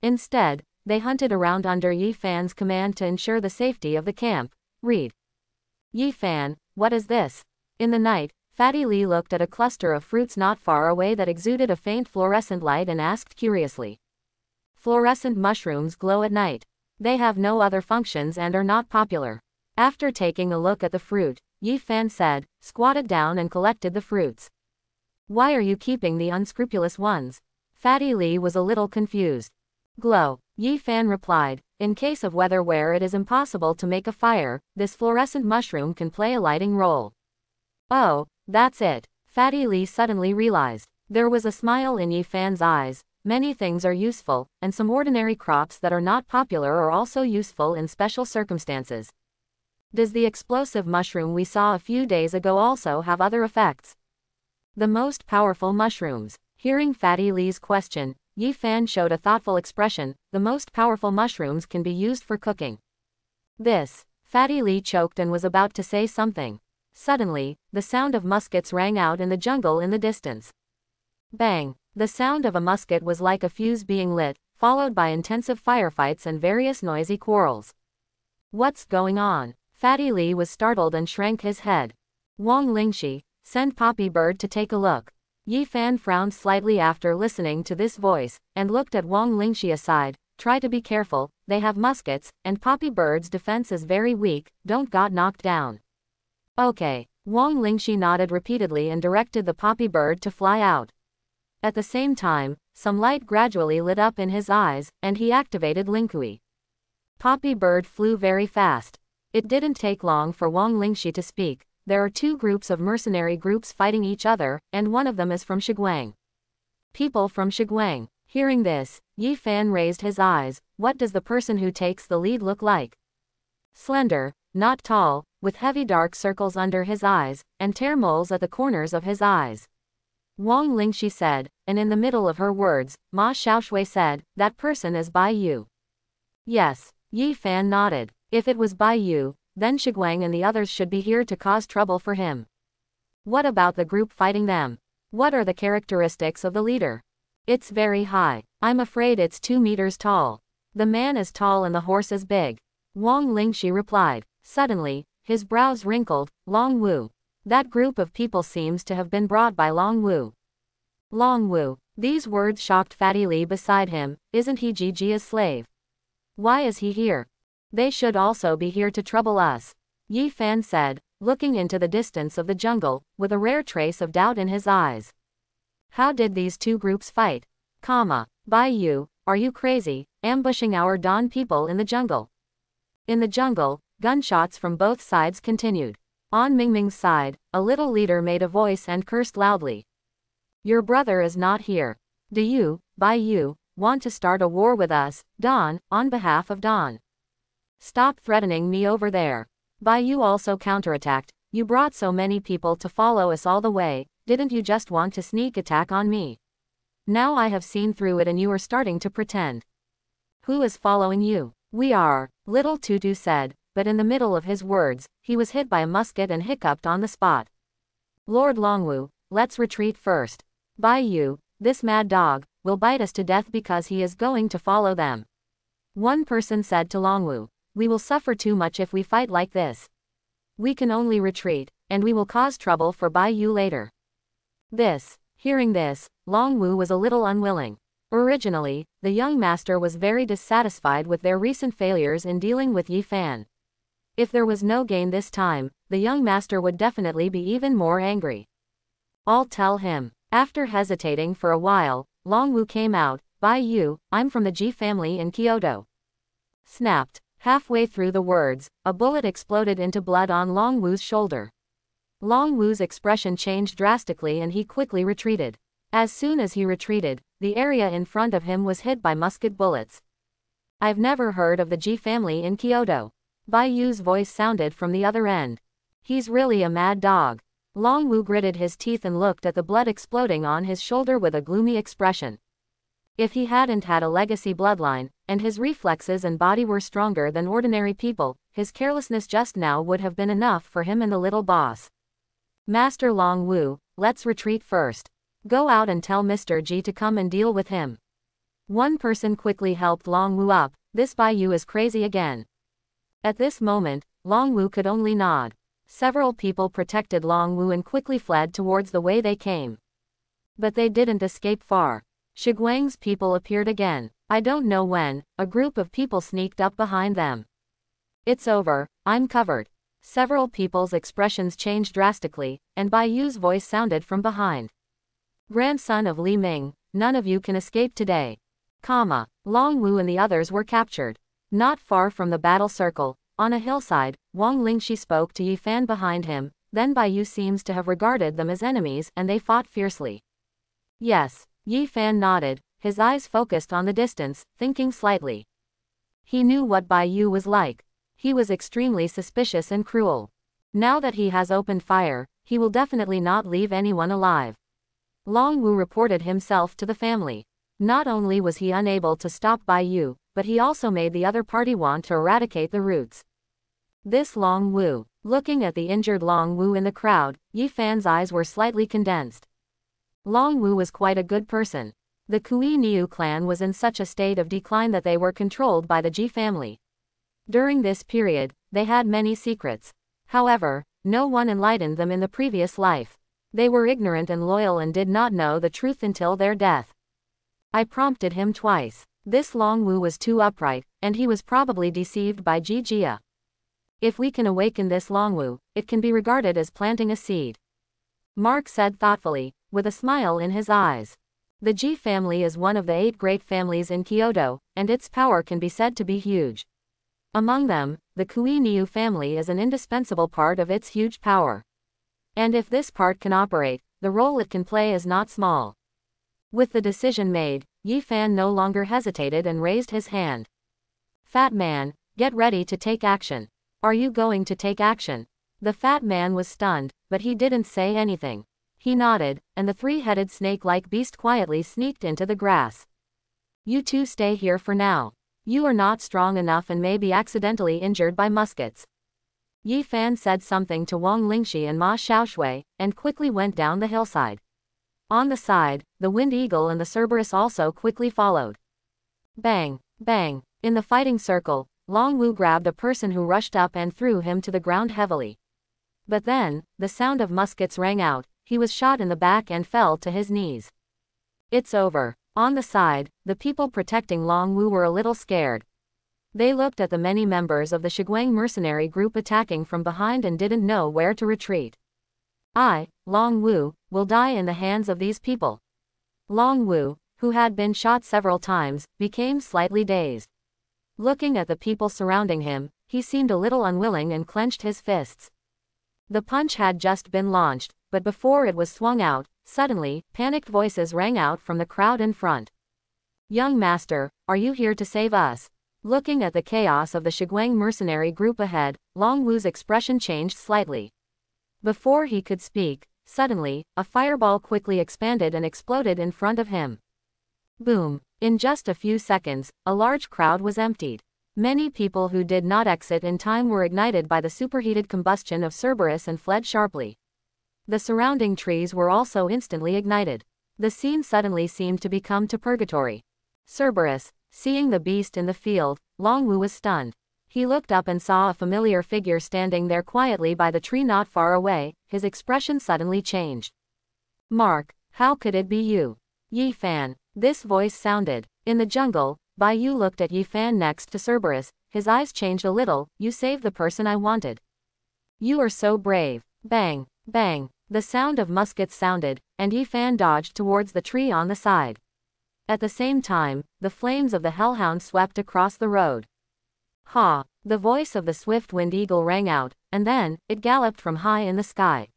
Instead, they hunted around under Yi Fan's command to ensure the safety of the camp. Read. Yi Fan, what is this? In the night, Fatty Lee looked at a cluster of fruits not far away that exuded a faint fluorescent light and asked curiously. Fluorescent mushrooms glow at night. They have no other functions and are not popular. After taking a look at the fruit, Yi Fan said, squatted down and collected the fruits. Why are you keeping the unscrupulous ones? Fatty Lee was a little confused. Glow, Yi Fan replied, in case of weather where it is impossible to make a fire, this fluorescent mushroom can play a lighting role. Oh, that's it. Fatty Lee suddenly realized. There was a smile in Yi Fan's eyes. Many things are useful, and some ordinary crops that are not popular are also useful in special circumstances. Does the explosive mushroom we saw a few days ago also have other effects? The most powerful mushrooms. Hearing Fatty Lee's question, Yi Fan showed a thoughtful expression. The most powerful mushrooms can be used for cooking. Fatty Lee choked and was about to say something. Suddenly, the sound of muskets rang out in the jungle in the distance. Bang! The sound of a musket was like a fuse being lit, followed by intensive firefights and various noisy quarrels. What's going on? Fatty Lee was startled and shrank his head. Wang Lingxi, send Poppy Bird to take a look. Yi Fan frowned slightly after listening to this voice, and looked at Wang Lingxi aside. Try to be careful, they have muskets, and Poppy Bird's defense is very weak, don't get knocked down. Okay. Wang Lingxi nodded repeatedly and directed the Poppy Bird to fly out. At the same time, some light gradually lit up in his eyes, and he activated Lingkui. Poppy Bird flew very fast. It didn't take long for Wang Lingxi to speak. There are two groups of mercenary groups fighting each other, and one of them is from Shiguang. People from Shiguang. Hearing this, Yi Fan raised his eyes. What does the person who takes the lead look like? Slender, not tall, with heavy dark circles under his eyes, and tear moles at the corners of his eyes. Wang Lingxi said, and in the middle of her words, Ma Xiaoshui said, that person is Bai Yu. Yes, Yi Fan nodded. If it was Bai Yu, then Shiguang and the others should be here to cause trouble for him. What about the group fighting them? What are the characteristics of the leader? It's very high. I'm afraid it's 2 meters tall. The man is tall and the horse is big. Wang Lingxi replied. Suddenly, his brows wrinkled. Long Wu. That group of people seems to have been brought by Long Wu. Long Wu. These words shocked Fatty Lee beside him. Isn't he Jijia's slave? Why is he here? They should also be here to trouble us. Yi Fan said, looking into the distance of the jungle, with a rare trace of doubt in his eyes. How did these two groups fight? Bai Yu, are you crazy, ambushing our Don people in the jungle? In the jungle, gunshots from both sides continued. On Mingming's side, a little leader made a voice and cursed loudly. Your brother is not here. Do you, Bai Yu, want to start a war with us, Don, on behalf of Don? Stop threatening me over there. Bai Yu also counterattacked. You brought so many people to follow us all the way, didn't you just want to sneak attack on me? Now I have seen through it and you are starting to pretend. Who is following you? We are, Little Tutu said, but in the middle of his words, he was hit by a musket and hiccuped on the spot. Lord Longwu, let's retreat first. Bai Yu, this mad dog, will bite us to death because he is going to follow them. One person said to Longwu, we will suffer too much if we fight like this. We can only retreat, and we will cause trouble for Bai Yu later. Hearing this, Longwu was a little unwilling. Originally, the young master was very dissatisfied with their recent failures in dealing with Yi Fan. If there was no gain this time, the young master would definitely be even more angry. I'll tell him. After hesitating for a while, Longwu came out. Bai Yu, I'm from the Ji family in Kyoto. Snapped. Halfway through the words, a bullet exploded into blood on Longwu's shoulder. Longwu's expression changed drastically and he quickly retreated. As soon as he retreated, the area in front of him was hit by musket bullets. I've never heard of the Ji family in Kyoto. Bai Yu's voice sounded from the other end. He's really a mad dog. Longwu gritted his teeth and looked at the blood exploding on his shoulder with a gloomy expression. If he hadn't had a legacy bloodline, and his reflexes and body were stronger than ordinary people, his carelessness just now would have been enough for him and the little boss. Master Longwu, let's retreat first. Go out and tell Mr. Ji to come and deal with him. One person quickly helped Longwu up. This Bai Yu is crazy again. At this moment, Longwu could only nod. Several people protected Longwu and quickly fled towards the way they came. But they didn't escape far. Shiguang's people appeared again. I don't know when, a group of people sneaked up behind them. It's over, I'm covered. Several people's expressions changed drastically, and Bai Yu's voice sounded from behind. Grandson of Li Ming, none of you can escape today. Longwu and the others were captured. Not far from the battle circle, on a hillside, Wang Lingxi spoke to Yi Fan behind him, then Bai Yu seems to have regarded them as enemies and they fought fiercely. Yes, Yi Fan nodded, his eyes focused on the distance, thinking slightly. He knew what Bai Yu was like. He was extremely suspicious and cruel. Now that he has opened fire, he will definitely not leave anyone alive. Longwu reported himself to the family. Not only was he unable to stop Bai Yu, but he also made the other party want to eradicate the roots. This Longwu. Looking at the injured Longwu in the crowd, Yi Fan's eyes were slightly condensed. Longwu was quite a good person. The Kui Niu clan was in such a state of decline that they were controlled by the Ji family. During this period, they had many secrets. However, no one enlightened them in the previous life. They were ignorant and loyal and did not know the truth until their death. I prompted him twice. This Longwu was too upright, and he was probably deceived by Ji Jia. If we can awaken this Longwu, it can be regarded as planting a seed. Mark said thoughtfully, with a smile in his eyes. The Ji family is one of the 8 great families in Kyoto, and its power can be said to be huge. Among them, the Kui Niu family is an indispensable part of its huge power. And if this part can operate, the role it can play is not small. With the decision made, Yi Fan no longer hesitated and raised his hand. Fat man, get ready to take action. Are you going to take action? The fat man was stunned, but he didn't say anything. He nodded, and the 3-headed snake-like beast quietly sneaked into the grass. You two stay here for now. You are not strong enough and may be accidentally injured by muskets. Yi Fan said something to Wang Lingxi and Ma Xiaoshui, and quickly went down the hillside. On the side, the Wind Eagle and the Cerberus also quickly followed. Bang! Bang! In the fighting circle, Longwu grabbed a person who rushed up and threw him to the ground heavily. But then, the sound of muskets rang out, he was shot in the back and fell to his knees. It's over. On the side, the people protecting Longwu were a little scared. They looked at the many members of the Shiguang mercenary group attacking from behind and didn't know where to retreat. I, Longwu, will die in the hands of these people. Longwu, who had been shot several times, became slightly dazed. Looking at the people surrounding him, he seemed a little unwilling and clenched his fists. The punch had just been launched, but before it was swung out, suddenly, panicked voices rang out from the crowd in front. Young master, are you here to save us? Looking at the chaos of the Shiguang mercenary group ahead, Longwu's expression changed slightly. Before he could speak, suddenly, a fireball quickly expanded and exploded in front of him. Boom! In just a few seconds, a large crowd was emptied. Many people who did not exit in time were ignited by the superheated combustion of Cerberus and fled sharply. The surrounding trees were also instantly ignited. The scene suddenly seemed to become to purgatory. Cerberus, seeing the beast in the field, Longwu was stunned. He looked up and saw a familiar figure standing there quietly by the tree not far away. His expression suddenly changed. Mark, how could it be you? Yi Fan. This voice sounded. In the jungle, Bai Yu looked at Yi Fan next to Cerberus. His eyes changed a little. You saved the person I wanted. You are so brave. Bang, bang. The sound of muskets sounded, and Yi Fan dodged towards the tree on the side. At the same time, the flames of the hellhound swept across the road. Ha! The voice of the swift-winged eagle rang out, and then, it galloped from high in the sky.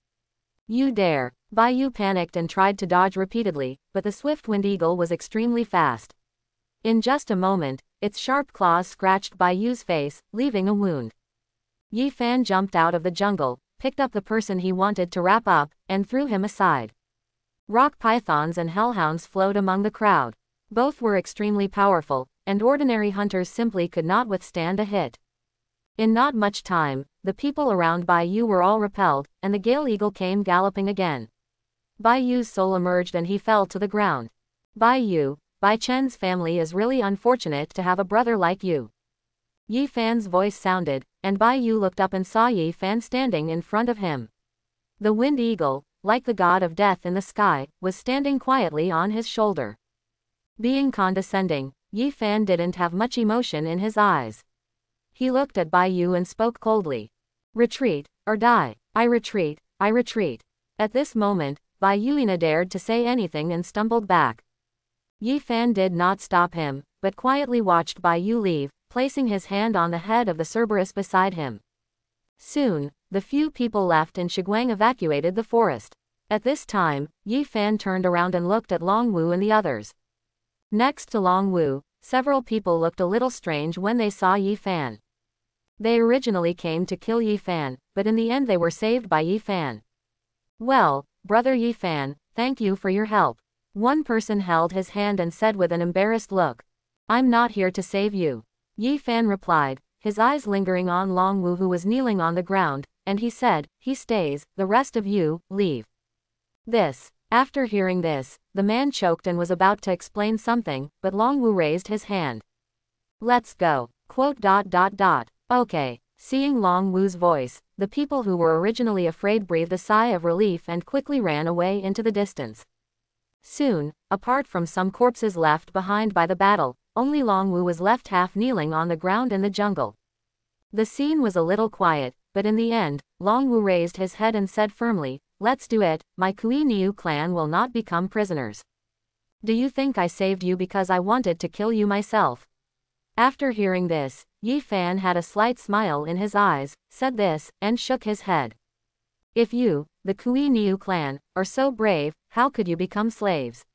You dare! Bai Yu panicked and tried to dodge repeatedly, but the swift-winged eagle was extremely fast. In just a moment, its sharp claws scratched Bai Yu's face, leaving a wound. Yi Fan jumped out of the jungle, picked up the person he wanted to wrap up, and threw him aside. Rock pythons and hellhounds flowed among the crowd. Both were extremely powerful, and ordinary hunters simply could not withstand a hit. In not much time, the people around Bai Yu were all repelled, and the Gale Eagle came galloping again. Bai Yu's soul emerged and he fell to the ground. Bai Yu, Bai Chen's family is really unfortunate to have a brother like you. Yi Fan's voice sounded, and Bai Yu looked up and saw Yi Fan standing in front of him. The Wind Eagle, like the god of death in the sky, was standing quietly on his shoulder. Being condescending, Yi Fan didn't have much emotion in his eyes. He looked at Bai Yu and spoke coldly. Retreat, or die. I retreat, I retreat. At this moment, Bai Yu dared to say anything and stumbled back. Yi Fan did not stop him, but quietly watched Bai Yu leave, placing his hand on the head of the Cerberus beside him. Soon, the few people left in Shiguang evacuated the forest. At this time, Yi Fan turned around and looked at Longwu and the others. Next to Longwu, several people looked a little strange when they saw Yi Fan. They originally came to kill Yi Fan, but in the end they were saved by Yi Fan. Well, brother Yi Fan, thank you for your help. One person held his hand and said with an embarrassed look. I'm not here to save you. Yi Fan replied, his eyes lingering on Longwu who was kneeling on the ground, and he said, he stays, the rest of you, leave. After hearing this, the man choked and was about to explain something, but Longwu raised his hand. Let's go. Okay. Seeing Longwu's voice, the people who were originally afraid breathed a sigh of relief and quickly ran away into the distance. Soon, apart from some corpses left behind by the battle, only Longwu was left half kneeling on the ground in the jungle. The scene was a little quiet, but in the end, Longwu raised his head and said firmly, let's do it, my Kui Niu clan will not become prisoners. Do you think I saved you because I wanted to kill you myself? After hearing this, Yi Fan had a slight smile in his eyes, said this, and shook his head. If you, the Kui Niu clan, are so brave, how could you become slaves?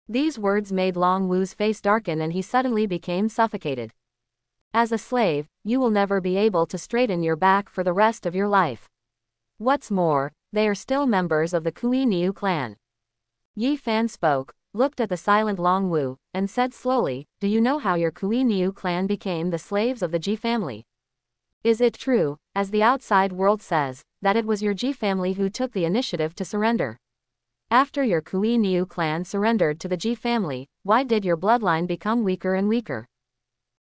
These words made Longwu's face darken and he suddenly became suffocated. As a slave, you will never be able to straighten your back for the rest of your life. What's more, they are still members of the Kui Niu clan. Yi Fan spoke, looked at the silent Longwu, and said slowly, do you know how your Kui Niu clan became the slaves of the Ji family? Is it true, as the outside world says, that it was your Ji family who took the initiative to surrender? After your Kui Niu clan surrendered to the Ji family, why did your bloodline become weaker and weaker?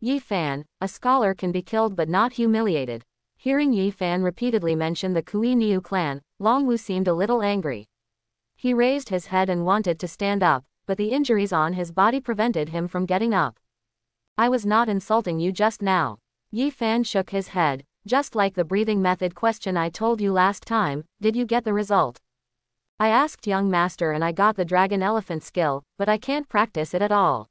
Yi Fan, a scholar can be killed but not humiliated. Hearing Yi Fan repeatedly mention the Kui Niu clan, Longwu seemed a little angry. He raised his head and wanted to stand up, but the injuries on his body prevented him from getting up. I was not insulting you just now. Yi Fan shook his head, just like the breathing method question I told you last time. Did you get the result? I asked young master and I got the dragon elephant skill, but I can't practice it at all.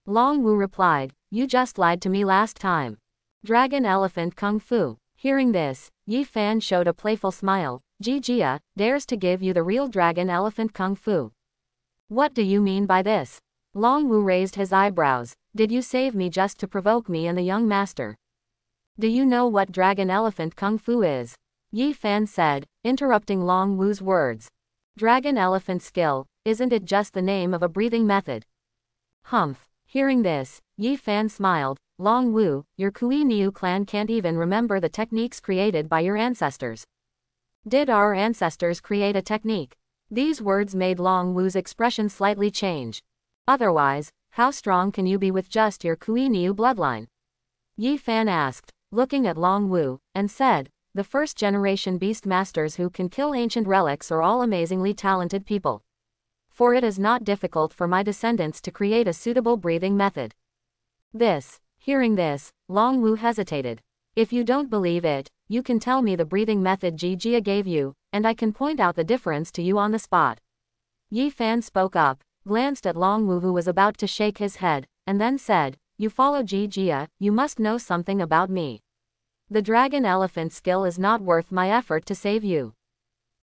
Longwu replied, you just lied to me last time. Dragon elephant kung fu. Hearing this, Yi Fan showed a playful smile. Ji Jia dares to give you the real dragon elephant kung fu. What do you mean by this? Longwu raised his eyebrows. Did you save me just to provoke me and the young master? Do you know what dragon elephant kung fu is? Yi Fan said, interrupting Longwu's words. Dragon elephant skill, isn't it just the name of a breathing method? Humph. Hearing this, Yi Fan smiled. Longwu, your Kui Niu clan can't even remember the techniques created by your ancestors. Did our ancestors create a technique? These words made Long Wu's expression slightly change. Otherwise, how strong can you be with just your Kuei-Niu bloodline? Yi Fan asked, looking at Long Wu, and said, the first-generation beast masters who can kill ancient relics are all amazingly talented people. For it is not difficult for my descendants to create a suitable breathing method. Hearing this, Long Wu hesitated. If you don't believe it, you can tell me the breathing method Jia gave you, and I can point out the difference to you on the spot. Yi Fan spoke up, glanced at Long Wu who was about to shake his head, and then said, you follow Jia, you must know something about me. The dragon elephant skill is not worth my effort to save you.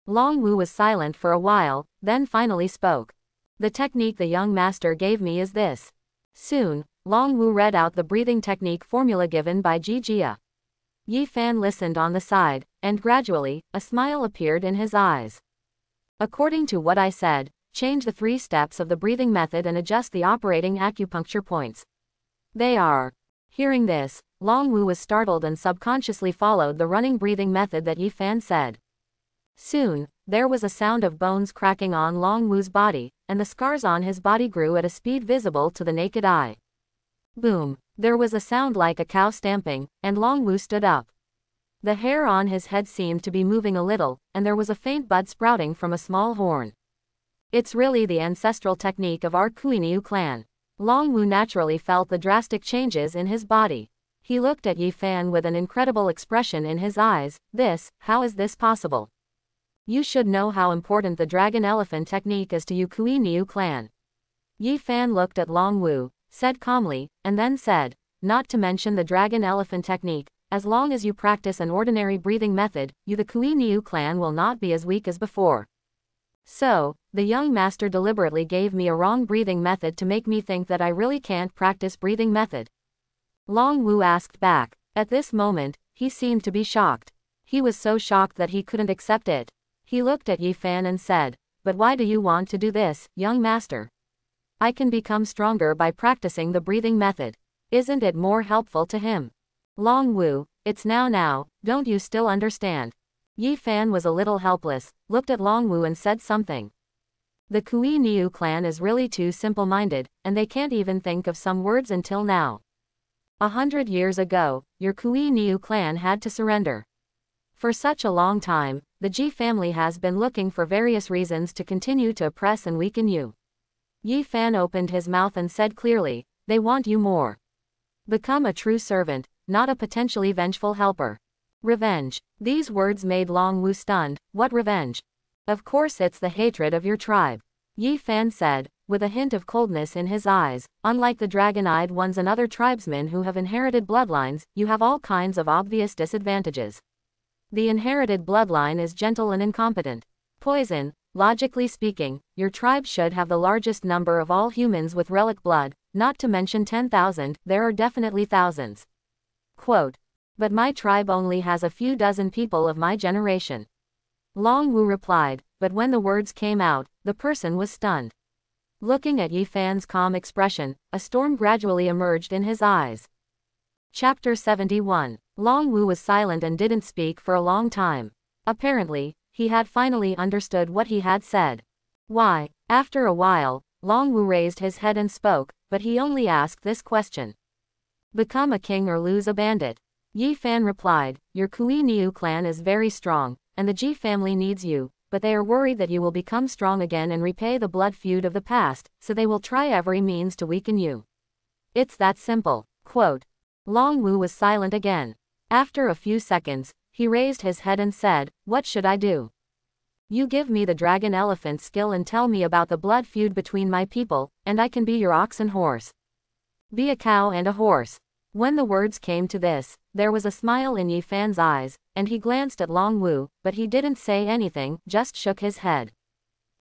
Long Wu was silent for a while, then finally spoke. The technique the young master gave me is this. Soon, Long Wu read out the breathing technique formula given by Jia. Yi Fan listened on the side, and gradually, a smile appeared in his eyes. According to what I said, change the 3 steps of the breathing method and adjust the operating acupuncture points. They are. Hearing this, Long Wu was startled and subconsciously followed the running breathing method that Yi Fan said. Soon, there was a sound of bones cracking on Long Wu's body, and the scars on his body grew at a speed visible to the naked eye. Boom! There was a sound like a cow stamping, and Long Wu stood up. The hair on his head seemed to be moving a little, and there was a faint bud sprouting from a small horn. It's really the ancestral technique of our Kuei-Niu clan. Long Wu naturally felt the drastic changes in his body. He looked at Yi Fan with an incredible expression in his eyes. How is this possible? You should know how important the dragon elephant technique is to you Kuei-Niu clan. Yi Fan looked at Long Wu, said calmly, and then said, not to mention the dragon elephant technique, as long as you practice an ordinary breathing method, you the Kuei-Niu clan will not be as weak as before. So, the young master deliberately gave me a wrong breathing method to make me think that I really can't practice breathing method. Long Wu asked back. At this moment, he seemed to be shocked. He was so shocked that he couldn't accept it. He looked at Yi Fan and said, but why do you want to do this, young master? I can become stronger by practicing the breathing method. Isn't it more helpful to him? Long Wu, it's now, don't you still understand? Yi Fan was a little helpless, looked at Long Wu and said something. The Kuei-Niu clan is really too simple-minded, and they can't even think of some words until now. 100 years ago, your Kuei-Niu clan had to surrender. For such a long time, the Ji family has been looking for various reasons to continue to oppress and weaken you. Yi Fan opened his mouth and said clearly, they want you more. Become a true servant, not a potentially vengeful helper. Revenge. These words made Long Wu stunned. What revenge? Of course it's the hatred of your tribe. Yi Fan said, with a hint of coldness in his eyes, unlike the dragon-eyed ones and other tribesmen who have inherited bloodlines, you have all kinds of obvious disadvantages. The inherited bloodline is gentle and incompetent. Poison. Logically speaking, your tribe should have the largest number of all humans with relic blood, not to mention 10,000, there are definitely thousands. Quote. But my tribe only has a few dozen people of my generation. Long Wu replied, but when the words came out, the person was stunned. Looking at Yi Fan's calm expression, a storm gradually emerged in his eyes. Chapter 71. Long Wu was silent and didn't speak for a long time. Apparently, he had finally understood what he had said. Why? After a while, Long Wu raised his head and spoke, but he only asked this question. Become a king or lose a bandit. Yi Fan replied, your Kuei-Niu clan is very strong, and the Ji family needs you, but they are worried that you will become strong again and repay the blood feud of the past, so they will try every means to weaken you. It's that simple. Quote. Long Wu was silent again. After a few seconds, he raised his head and said, what should I do? You give me the dragon elephant skill and tell me about the blood feud between my people, and I can be your ox and horse. Be a cow and a horse. When the words came to this, there was a smile in Yi Fan's eyes, and he glanced at Long Wu, but he didn't say anything, just shook his head.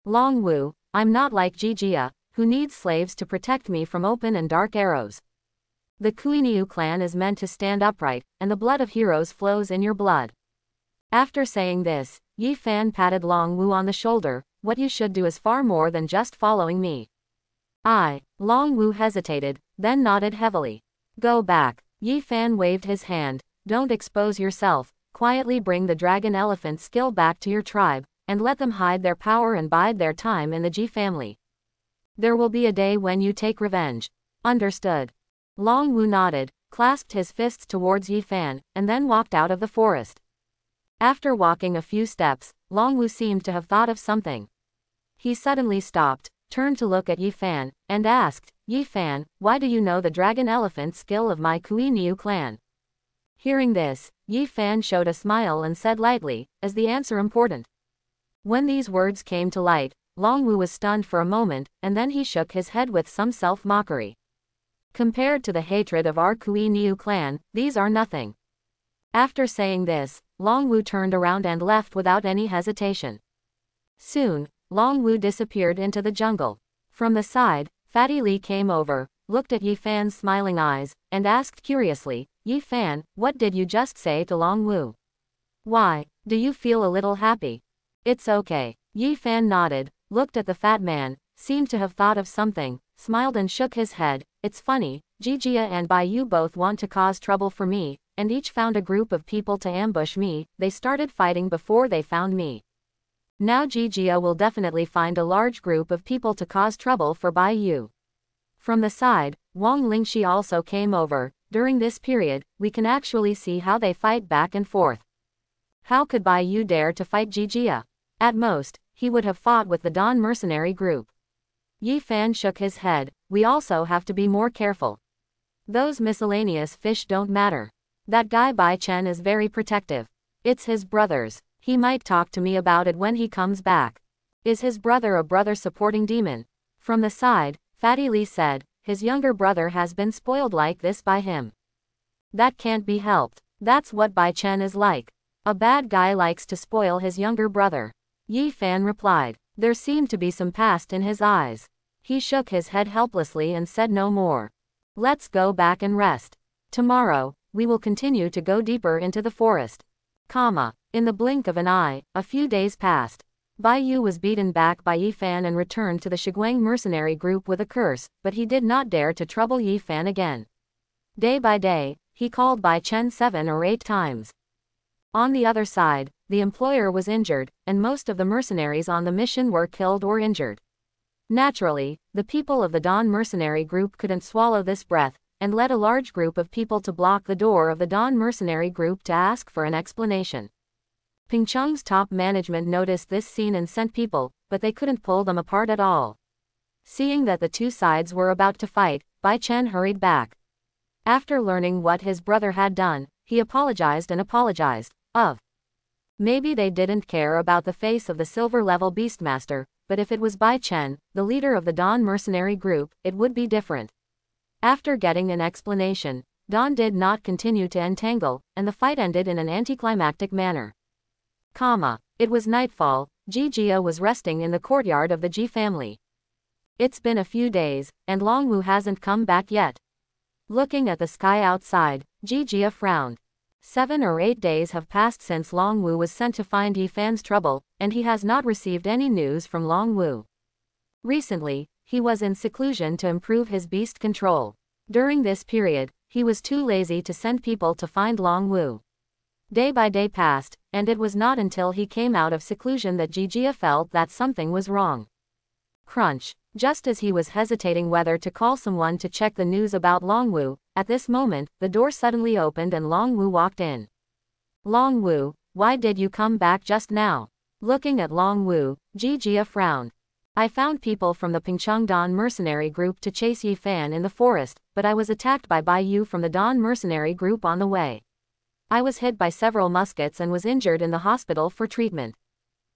Long Wu, I'm not like Jia, who needs slaves to protect me from open and dark arrows. The Kuei-Niu clan is meant to stand upright, and the blood of heroes flows in your blood. After saying this, Yi Fan patted Long Wu on the shoulder. What you should do is far more than just following me. Long Wu hesitated, then nodded heavily. Go back. Yi Fan waved his hand. Don't expose yourself, quietly bring the dragon elephant skill back to your tribe, and let them hide their power and bide their time in the Ji family. There will be a day when you take revenge. Understood. Long Wu nodded, clasped his fists towards Yi Fan, and then walked out of the forest. After walking a few steps, Long Wu seemed to have thought of something. He suddenly stopped, turned to look at Yi Fan, and asked, Yi Fan, why do you know the dragon elephant skill of my Kui Niu clan? Hearing this, Yi Fan showed a smile and said lightly, is the answer important? When these words came to light, Long Wu was stunned for a moment, and then he shook his head with some self-mockery. Compared to the hatred of our Kui Niu clan, these are nothing. After saying this, Long Wu turned around and left without any hesitation. Soon, Long Wu disappeared into the jungle. From the side, Fatty Li came over, looked at Yi Fan's smiling eyes, and asked curiously, Yi Fan, what did you just say to Long Wu? Why, do you feel a little happy? It's okay. Yi Fan nodded, looked at the fat man, seemed to have thought of something, smiled and shook his head. It's funny, Jijia and Bai Yu both want to cause trouble for me, and each found a group of people to ambush me. They started fighting before they found me. Now Jijia will definitely find a large group of people to cause trouble for Bai Yu. From the side, Wang Lingxi also came over. During this period, we can actually see how they fight back and forth. How could Bai Yu dare to fight Jijia? At most, he would have fought with the Don mercenary group. Yi Fan shook his head, we also have to be more careful. Those miscellaneous fish don't matter. That guy Bai Chen is very protective. It's his brothers. He might talk to me about it when he comes back. Is his brother a brother-supporting demon? From the side, Fatty Li said, his younger brother has been spoiled like this by him. That can't be helped. That's what Bai Chen is like. A bad guy likes to spoil his younger brother. Yi Fan replied. There seemed to be some past in his eyes. He shook his head helplessly and said no more. Let's go back and rest. Tomorrow, we will continue to go deeper into the forest. In the blink of an eye, a few days passed. Bai Yu was beaten back by Yi Fan and returned to the Shiguang mercenary group with a curse, but he did not dare to trouble Yi Fan again. Day by day, he called Bai Chen 7 or 8 times. On the other side, the employer was injured, and most of the mercenaries on the mission were killed or injured. Naturally, the people of the Don mercenary group couldn't swallow this breath, and led a large group of people to block the door of the Don mercenary group to ask for an explanation. Pingcheng's top management noticed this scene and sent people, but they couldn't pull them apart at all. Seeing that the two sides were about to fight, Bai Chen hurried back. After learning what his brother had done, he apologized and apologized. Maybe they didn't care about the face of the silver-level beastmaster, but if it was Bai Chen, the leader of the Don mercenary group, it would be different. After getting an explanation, Don did not continue to entangle, and the fight ended in an anticlimactic manner. It was nightfall. Jijia was resting in the courtyard of the Ji family. It's been a few days, and Long Wu hasn't come back yet. Looking at the sky outside, Jijia frowned. 7 or 8 days have passed since Long Wu was sent to find Yi Fan's trouble, and he has not received any news from Long Wu. Recently, he was in seclusion to improve his beast control. During this period, he was too lazy to send people to find Long Wu. Day by day passed, and it was not until he came out of seclusion that Jijia felt that something was wrong. Crunch. Just as he was hesitating whether to call someone to check the news about Long Wu, at this moment, the door suddenly opened and Long Wu walked in. Long Wu, why did you come back just now? Looking at Long Wu, Jijia frowned. I found people from the Pingcheng Don mercenary group to chase Yi Fan in the forest, but I was attacked by Bai Yu from the Don mercenary group on the way. I was hit by several muskets and was injured in the hospital for treatment.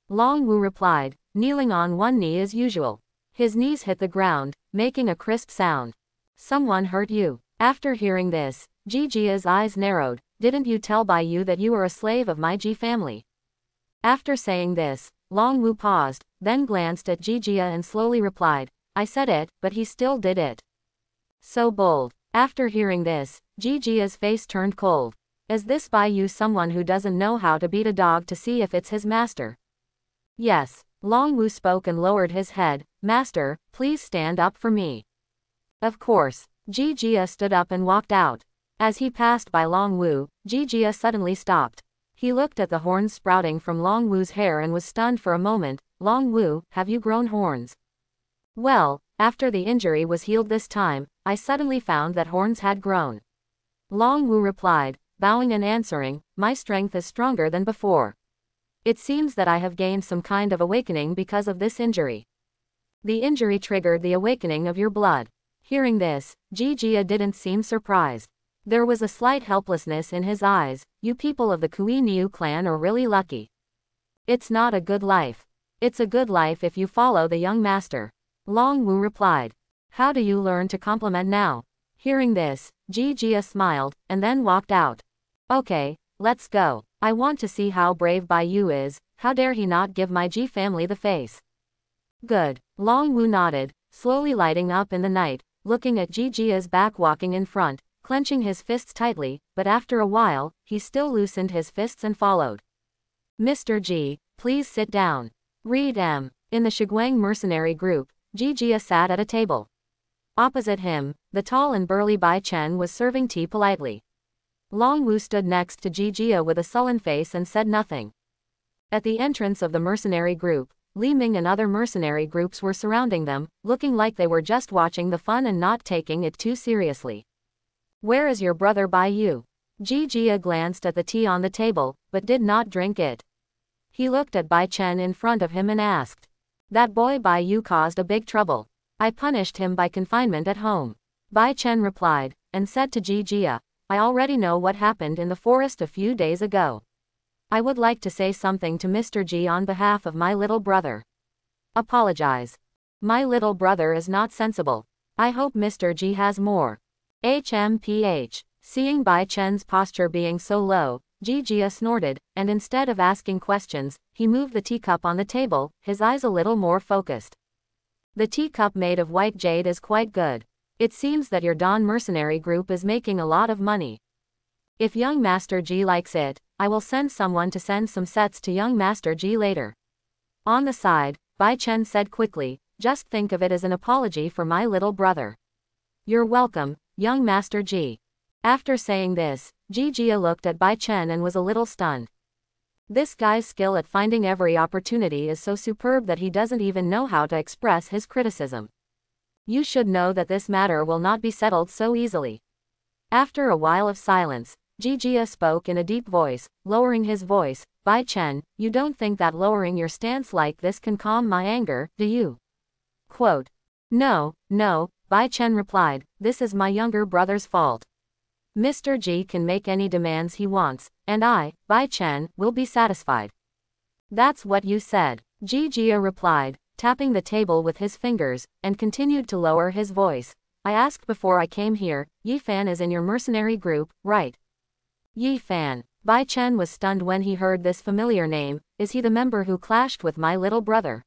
Long Wu replied, kneeling on one knee as usual. His knees hit the ground, making a crisp sound. Someone hurt you. After hearing this, Jijia's eyes narrowed. Didn't you tell Bai Yu that you were a slave of my Ji family? After saying this, Long Wu paused, then glanced at Jijia and slowly replied, I said it, but he still did it. So bold. After hearing this, Jijia's face turned cold. Is this Bai Yu someone who doesn't know how to beat a dog to see if it's his master? Yes. Long Wu spoke and lowered his head. Master, please stand up for me. Of course. Jijia stood up and walked out. As he passed by Long Wu, Jijia suddenly stopped. He looked at the horns sprouting from Long Wu's hair and was stunned for a moment. Long Wu, have you grown horns? Well, after the injury was healed this time, I suddenly found that horns had grown. Long Wu replied, bowing and answering, my strength is stronger than before. It seems that I have gained some kind of awakening because of this injury. The injury triggered the awakening of your blood. Hearing this, Jijia didn't seem surprised. There was a slight helplessness in his eyes. You people of the Kui Niu clan are really lucky. It's not a good life. It's a good life if you follow the young master. Long Wu replied. How do you learn to compliment now? Hearing this, Jijia smiled, and then walked out. Okay, let's go. I want to see how brave Bai Yu is. How dare he not give my Ji family the face? Good. Long Wu nodded, slowly lighting up in the night, looking at Jijia's back walking in front, clenching his fists tightly, but after a while, he still loosened his fists and followed. Mr. Ji, please sit down. Read M. In the Shiguang mercenary group, Jijia sat at a table. Opposite him, the tall and burly Bai Chen was serving tea politely. Long Wu stood next to Jijia with a sullen face and said nothing. At the entrance of the mercenary group, Li Ming and other mercenary groups were surrounding them, looking like they were just watching the fun and not taking it too seriously. Where is your brother Bai Yu? Jijia glanced at the tea on the table, but did not drink it. He looked at Bai Chen in front of him and asked. That boy Bai Yu caused a big trouble. I punished him by confinement at home. Bai Chen replied, and said to Jijia, I already know what happened in the forest a few days ago. I would like to say something to Mr. Ji on behalf of my little brother. Apologize. My little brother is not sensible. I hope Mr. Ji has more. HMPH. Seeing Bai Chen's posture being so low, Jijia snorted, and instead of asking questions, he moved the teacup on the table, his eyes a little more focused. The teacup made of white jade is quite good. It seems that your Don mercenary group is making a lot of money. If young Master Ji likes it, I will send someone to send some sets to young Master Ji later. On the side, Bai Chen said quickly, just think of it as an apology for my little brother. You're welcome, young Master Ji. After saying this, Jijia looked at Bai Chen and was a little stunned. This guy's skill at finding every opportunity is so superb that he doesn't even know how to express his criticism. You should know that this matter will not be settled so easily. After a while of silence, Jijia spoke in a deep voice, lowering his voice, Bai Chen, you don't think that lowering your stance like this can calm my anger, do you? Quote. No, Bai Chen replied, this is my younger brother's fault. Mr. Ji can make any demands he wants, and I, Bai Chen, will be satisfied. That's what you said, Jijia replied, tapping the table with his fingers, and continued to lower his voice. I asked before I came here, Yi Fan is in your mercenary group, right? Yi Fan. Bai Chen was stunned when he heard this familiar name. Is he the member who clashed with my little brother?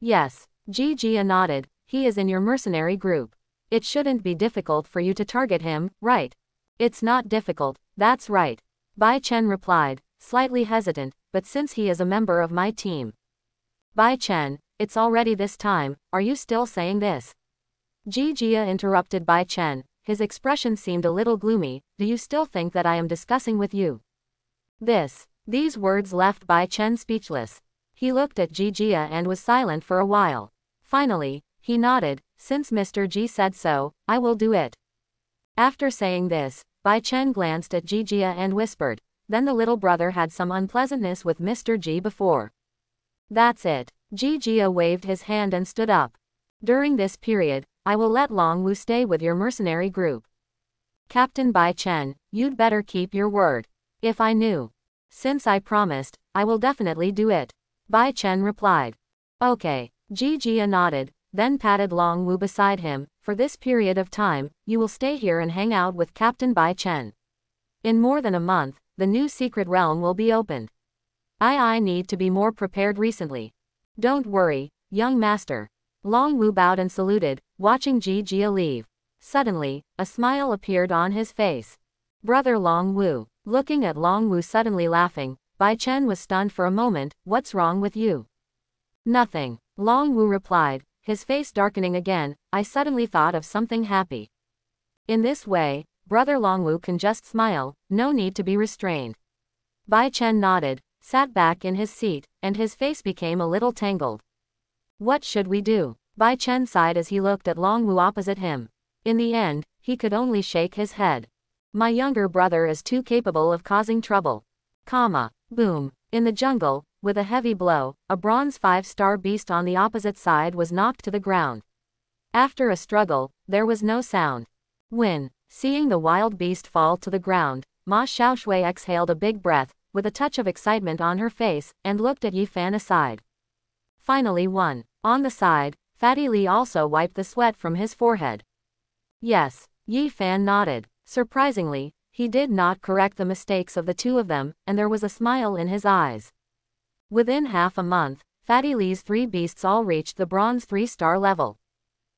Yes. Jijia nodded, he is in your mercenary group. It shouldn't be difficult for you to target him, right? It's not difficult, that's right. Bai Chen replied, slightly hesitant, but since he is a member of my team. Bai Chen, it's already this time, are you still saying this? Jijia interrupted Bai Chen, his expression seemed a little gloomy, do you still think that I am discussing with you? These words left Bai Chen speechless. He looked at Jijia and was silent for a while. Finally, he nodded, since Mr. Ji said so, I will do it. After saying this, Bai Chen glanced at Jijia and whispered, then the little brother had some unpleasantness with Mr. Ji before. That's it. Jijia waved his hand and stood up. During this period, I will let Long Wu stay with your mercenary group. Captain Bai Chen, you'd better keep your word. If I knew. Since I promised, I will definitely do it. Bai Chen replied. Okay. Jijia nodded, then patted Long Wu beside him, for this period of time, you will stay here and hang out with Captain Bai Chen. In more than a month, the new secret realm will be opened. I need to be more prepared recently. Don't worry, young master. Long Wu bowed and saluted, watching Jijia leave. Suddenly, a smile appeared on his face. Brother Long Wu. Looking at Long Wu suddenly laughing, Bai Chen was stunned for a moment, what's wrong with you? Nothing. Long Wu replied, his face darkening again, I suddenly thought of something happy. In this way, Brother Long Wu can just smile, no need to be restrained. Bai Chen nodded, sat back in his seat, and his face became a little tangled. What should we do? Bai Chen sighed as he looked at Long Wu opposite him. In the end, he could only shake his head. My younger brother is too capable of causing trouble. Boom. In the jungle, with a heavy blow, a bronze 5-star beast on the opposite side was knocked to the ground. After a struggle, there was no sound. Seeing the wild beast fall to the ground, Ma Xiaoshui exhaled a big breath, with a touch of excitement on her face, and looked at Yi Fan aside. Finally one. On the side, Fatty Li also wiped the sweat from his forehead. Yes, Yi Fan nodded. Surprisingly, he did not correct the mistakes of the two of them, and there was a smile in his eyes. Within half a month, Fatty Li's 3 beasts all reached the bronze 3-star level.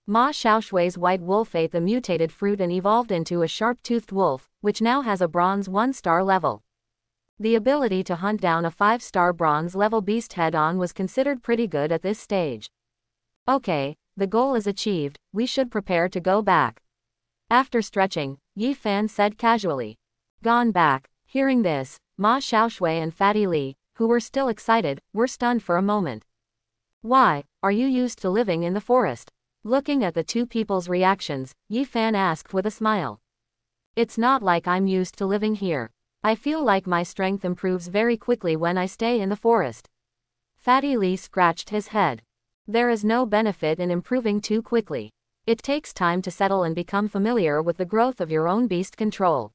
Ma Xiaoshui's white wolf ate the mutated fruit and evolved into a sharp-toothed wolf, which now has a bronze 1-star level. The ability to hunt down a 5-star bronze-level beast head-on was considered pretty good at this stage. Okay, the goal is achieved, we should prepare to go back. After stretching, Yi Fan said casually. Gone back. Hearing this, Ma Xiaoshui and Fatty Li, who were still excited, were stunned for a moment. Why, are you used to living in the forest? Looking at the two people's reactions, Yi Fan asked with a smile. It's not like I'm used to living here. I feel like my strength improves very quickly when I stay in the forest. Fatty Li scratched his head. There is no benefit in improving too quickly. It takes time to settle and become familiar with the growth of your own beast control.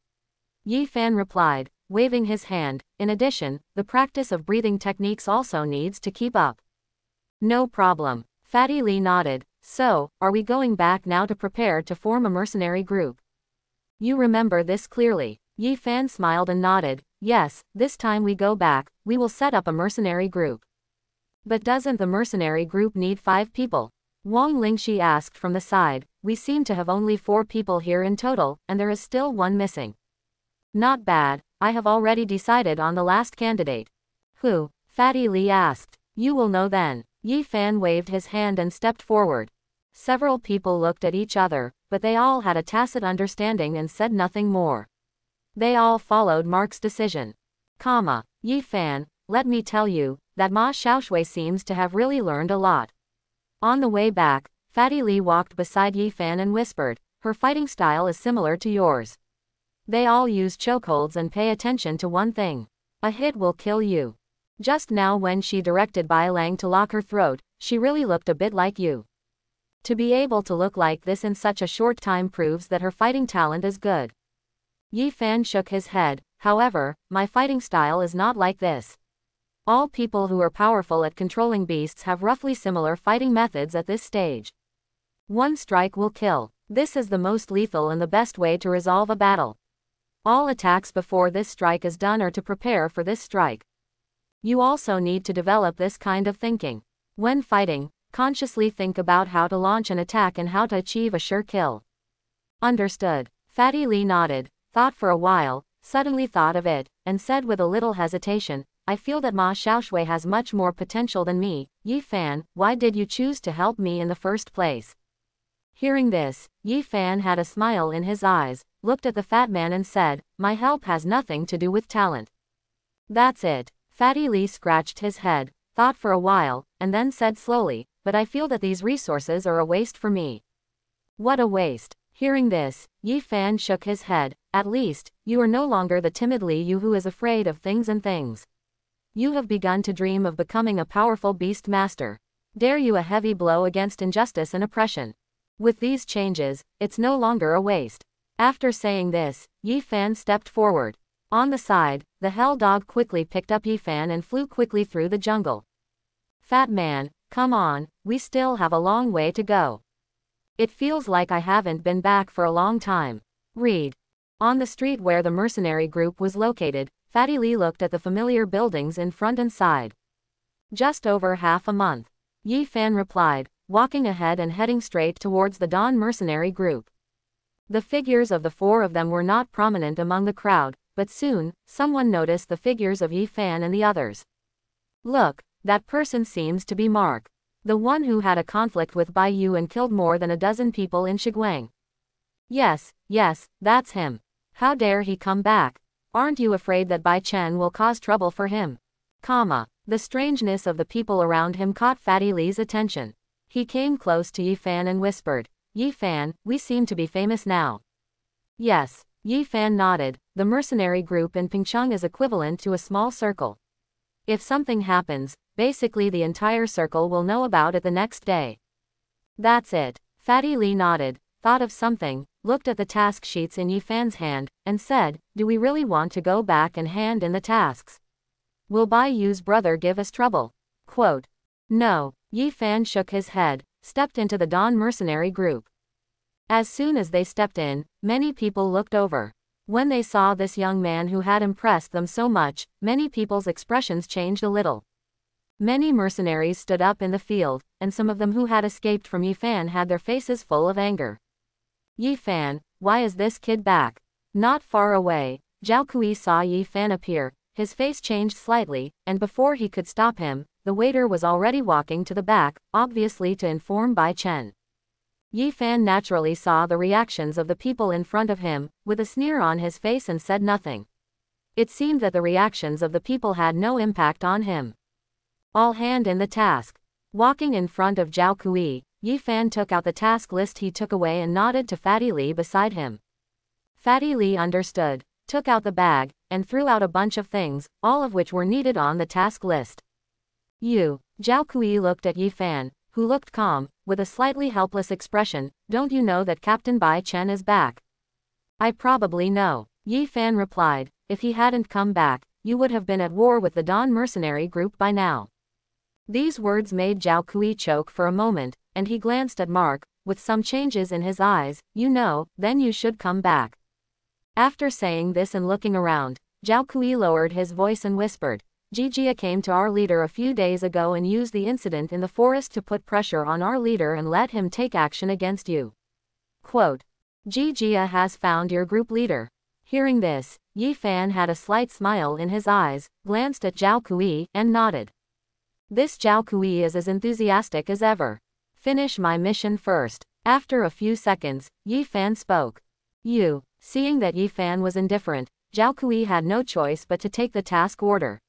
Yi Fan replied, waving his hand. In addition, the practice of breathing techniques also needs to keep up. No problem. Fatty Li nodded. So, are we going back now to prepare to form a mercenary group? You remember this clearly. Yi Fan smiled and nodded. Yes, this time we go back, we will set up a mercenary group. But doesn't the mercenary group need 5 people? Wang Lingxi asked from the side. We seem to have only 4 people here in total, and there is still one missing. Not bad, I have already decided on the last candidate. Who? Fatty Li asked. You will know then. Yi Fan waved his hand and stepped forward. Several people looked at each other, but they all had a tacit understanding and said nothing more. They all followed Mark's decision. Yi Fan, let me tell you, that Ma Xiaoshui seems to have really learned a lot. On the way back, Fatty Li walked beside Yi Fan and whispered, her fighting style is similar to yours. They all use chokeholds and pay attention to one thing. A hit will kill you. Just now when she directed Bai Lang to lock her throat, she really looked a bit like you. To be able to look like this in such a short time proves that her fighting talent is good. Yi Fan shook his head. However, my fighting style is not like this. All people who are powerful at controlling beasts have roughly similar fighting methods at this stage. One strike will kill. This is the most lethal and the best way to resolve a battle. All attacks before this strike is done are to prepare for this strike. You also need to develop this kind of thinking. When fighting, consciously think about how to launch an attack and how to achieve a sure kill. Understood. Fatty Li nodded, thought for a while, suddenly thought of it, and said with a little hesitation, I feel that Ma Xiaoshui has much more potential than me. Yi Fan, why did you choose to help me in the first place? Hearing this, Yi Fan had a smile in his eyes, looked at the fat man and said, my help has nothing to do with talent. That's it. Fatty Li scratched his head, thought for a while, and then said slowly, but I feel that these resources are a waste for me. What a waste. Hearing this, Yi Fan shook his head. At least, you are no longer the timid Li Yu who is afraid of things and things. You have begun to dream of becoming a powerful beast master. Dare you a heavy blow against injustice and oppression. With these changes, it's no longer a waste. After saying this, Yi Fan stepped forward. On the side, the hell dog quickly picked up Yi Fan and flew quickly through the jungle. Fat man, come on, we still have a long way to go. It feels like I haven't been back for a long time. Read. On the street where the mercenary group was located, Fatty Li looked at the familiar buildings in front and side. Just over half a month. Yi Fan replied, walking ahead and heading straight towards the Dawn mercenary group. The figures of the 4 of them were not prominent among the crowd, but soon, someone noticed the figures of Yi Fan and the others. Look, that person seems to be Mark. The one who had a conflict with Bai Yu and killed more than a dozen people in Shiguang. Yes, that's him. How dare he come back? Aren't you afraid that Bai Chen will cause trouble for him? The strangeness of the people around him caught Fatty Li's attention. He came close to Yi Fan and whispered, Yi Fan, we seem to be famous now. Yes. Yi Fan nodded. The mercenary group in Pingcheng is equivalent to a small circle. If something happens, basically the entire circle will know about it the next day. That's it. Fatty Li nodded, thought of something, looked at the task sheets in Yi Fan's hand, and said, do we really want to go back and hand in the tasks? Will Bai Yu's brother give us trouble? Quote. No. Yi Fan shook his head, stepped into the Dawn mercenary group. As soon as they stepped in, many people looked over. When they saw this young man who had impressed them so much, many people's expressions changed a little. Many mercenaries stood up in the field, and some of them who had escaped from Yi Fan had their faces full of anger. Yi Fan, why is this kid back? Not far away, Zhao Kui saw Yi Fan appear, his face changed slightly, and before he could stop him, the waiter was already walking to the back, obviously to inform Bai Chen. Yi Fan naturally saw the reactions of the people in front of him, with a sneer on his face and said nothing. It seemed that the reactions of the people had no impact on him. All hand in the task. Walking in front of Zhao Kui, Yi Fan took out the task list he took away and nodded to Fatty Li beside him. Fatty Li understood, took out the bag, and threw out a bunch of things, all of which were needed on the task list. Zhao Kui looked at Yi Fan, who looked calm, with a slightly helpless expression. Don't you know that Captain Bai Chen is back? I probably know. Yi Fan replied, if he hadn't come back, you would have been at war with the Dawn mercenary group by now. These words made Zhao Kui choke for a moment, and he glanced at Mark, with some changes in his eyes. You know, then you should come back. After saying this and looking around, Zhao Kui lowered his voice and whispered, Jijia came to our leader a few days ago and used the incident in the forest to put pressure on our leader and let him take action against you. Quote. Jijia has found your group leader. Hearing this, Yi Fan had a slight smile in his eyes, glanced at Zhao Kui, and nodded. This Zhao Kui is as enthusiastic as ever. Finish my mission first. After a few seconds, Yi Fan spoke. Seeing that Yi Fan was indifferent, Zhao Kui had no choice but to take the task order.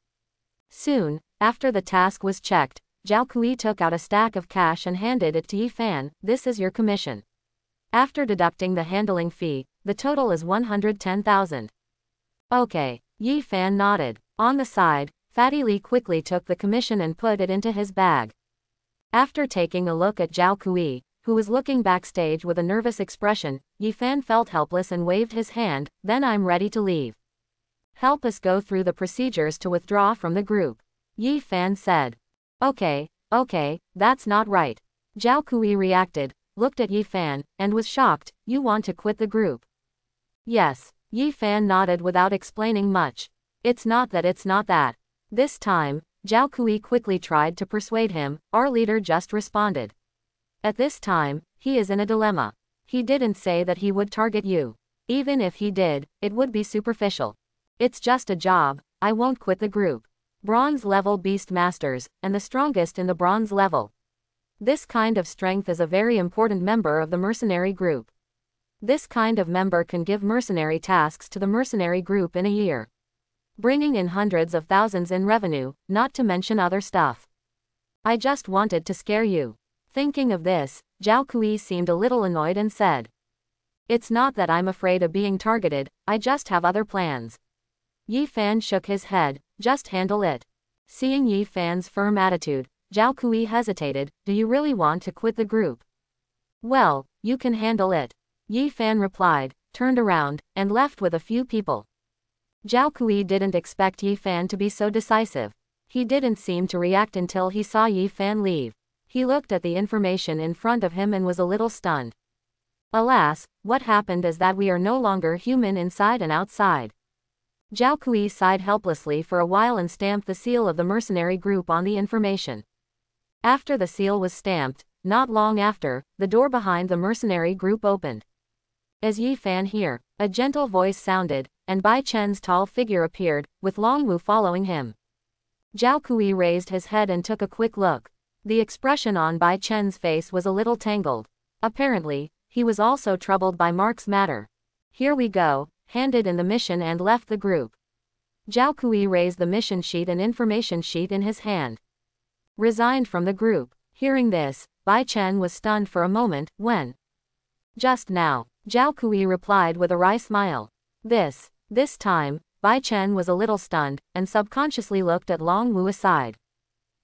Soon, after the task was checked, Zhao Kui took out a stack of cash and handed it to Yi Fan. This is your commission. After deducting the handling fee, the total is 110,000. Okay. Yi Fan nodded. On the side, Fatty Li quickly took the commission and put it into his bag. After taking a look at Zhao Kui, who was looking backstage with a nervous expression, Yi Fan felt helpless and waved his hand. Then I'm ready to leave. Help us go through the procedures to withdraw from the group. Yi Fan said. Okay, that's not right. Zhao Kui reacted, looked at Yi Fan, and was shocked. You want to quit the group? Yes. Yi Fan nodded without explaining much. It's not that. This time, Zhao Kui quickly tried to persuade him. Our leader just responded. At this time, he is in a dilemma. He didn't say that he would target you. Even if he did, it would be superficial. It's just a job. I won't quit the group. Bronze level beast masters, and the strongest in the bronze level. This kind of strength is a very important member of the mercenary group. This kind of member can give mercenary tasks to the mercenary group in a year, bringing in hundreds of thousands in revenue, not to mention other stuff. I just wanted to scare you. Thinking of this, Zhao Kui seemed a little annoyed and said, it's not that I'm afraid of being targeted, I just have other plans. Yi Fan shook his head. Just handle it. Seeing Yi Fan's firm attitude, Zhao Kui hesitated. Do you really want to quit the group? Well, you can handle it. Yi Fan replied, turned around, and left with a few people. Zhao Kui didn't expect Yi Fan to be so decisive. He didn't seem to react until he saw Yi Fan leave. He looked at the information in front of him and was a little stunned. Alas, what happened is that we are no longer human inside and outside. Zhao Kui sighed helplessly for a while and stamped the seal of the mercenary group on the information. After the seal was stamped, not long after, the door behind the mercenary group opened. Is Yi Fan here? A gentle voice sounded, and Bai Chen's tall figure appeared, with Long Wu following him. Zhao Kui raised his head and took a quick look. The expression on Bai Chen's face was a little tangled. Apparently, he was also troubled by Mark's matter. Here we go, handed in the mission and left the group. Zhao Kui raised the mission sheet and information sheet in his hand. Resigned from the group. Hearing this, Bai Chen was stunned for a moment. When? Just now, Zhao Kui replied with a wry smile. This time, Bai Chen was a little stunned, and subconsciously looked at Long Wu aside.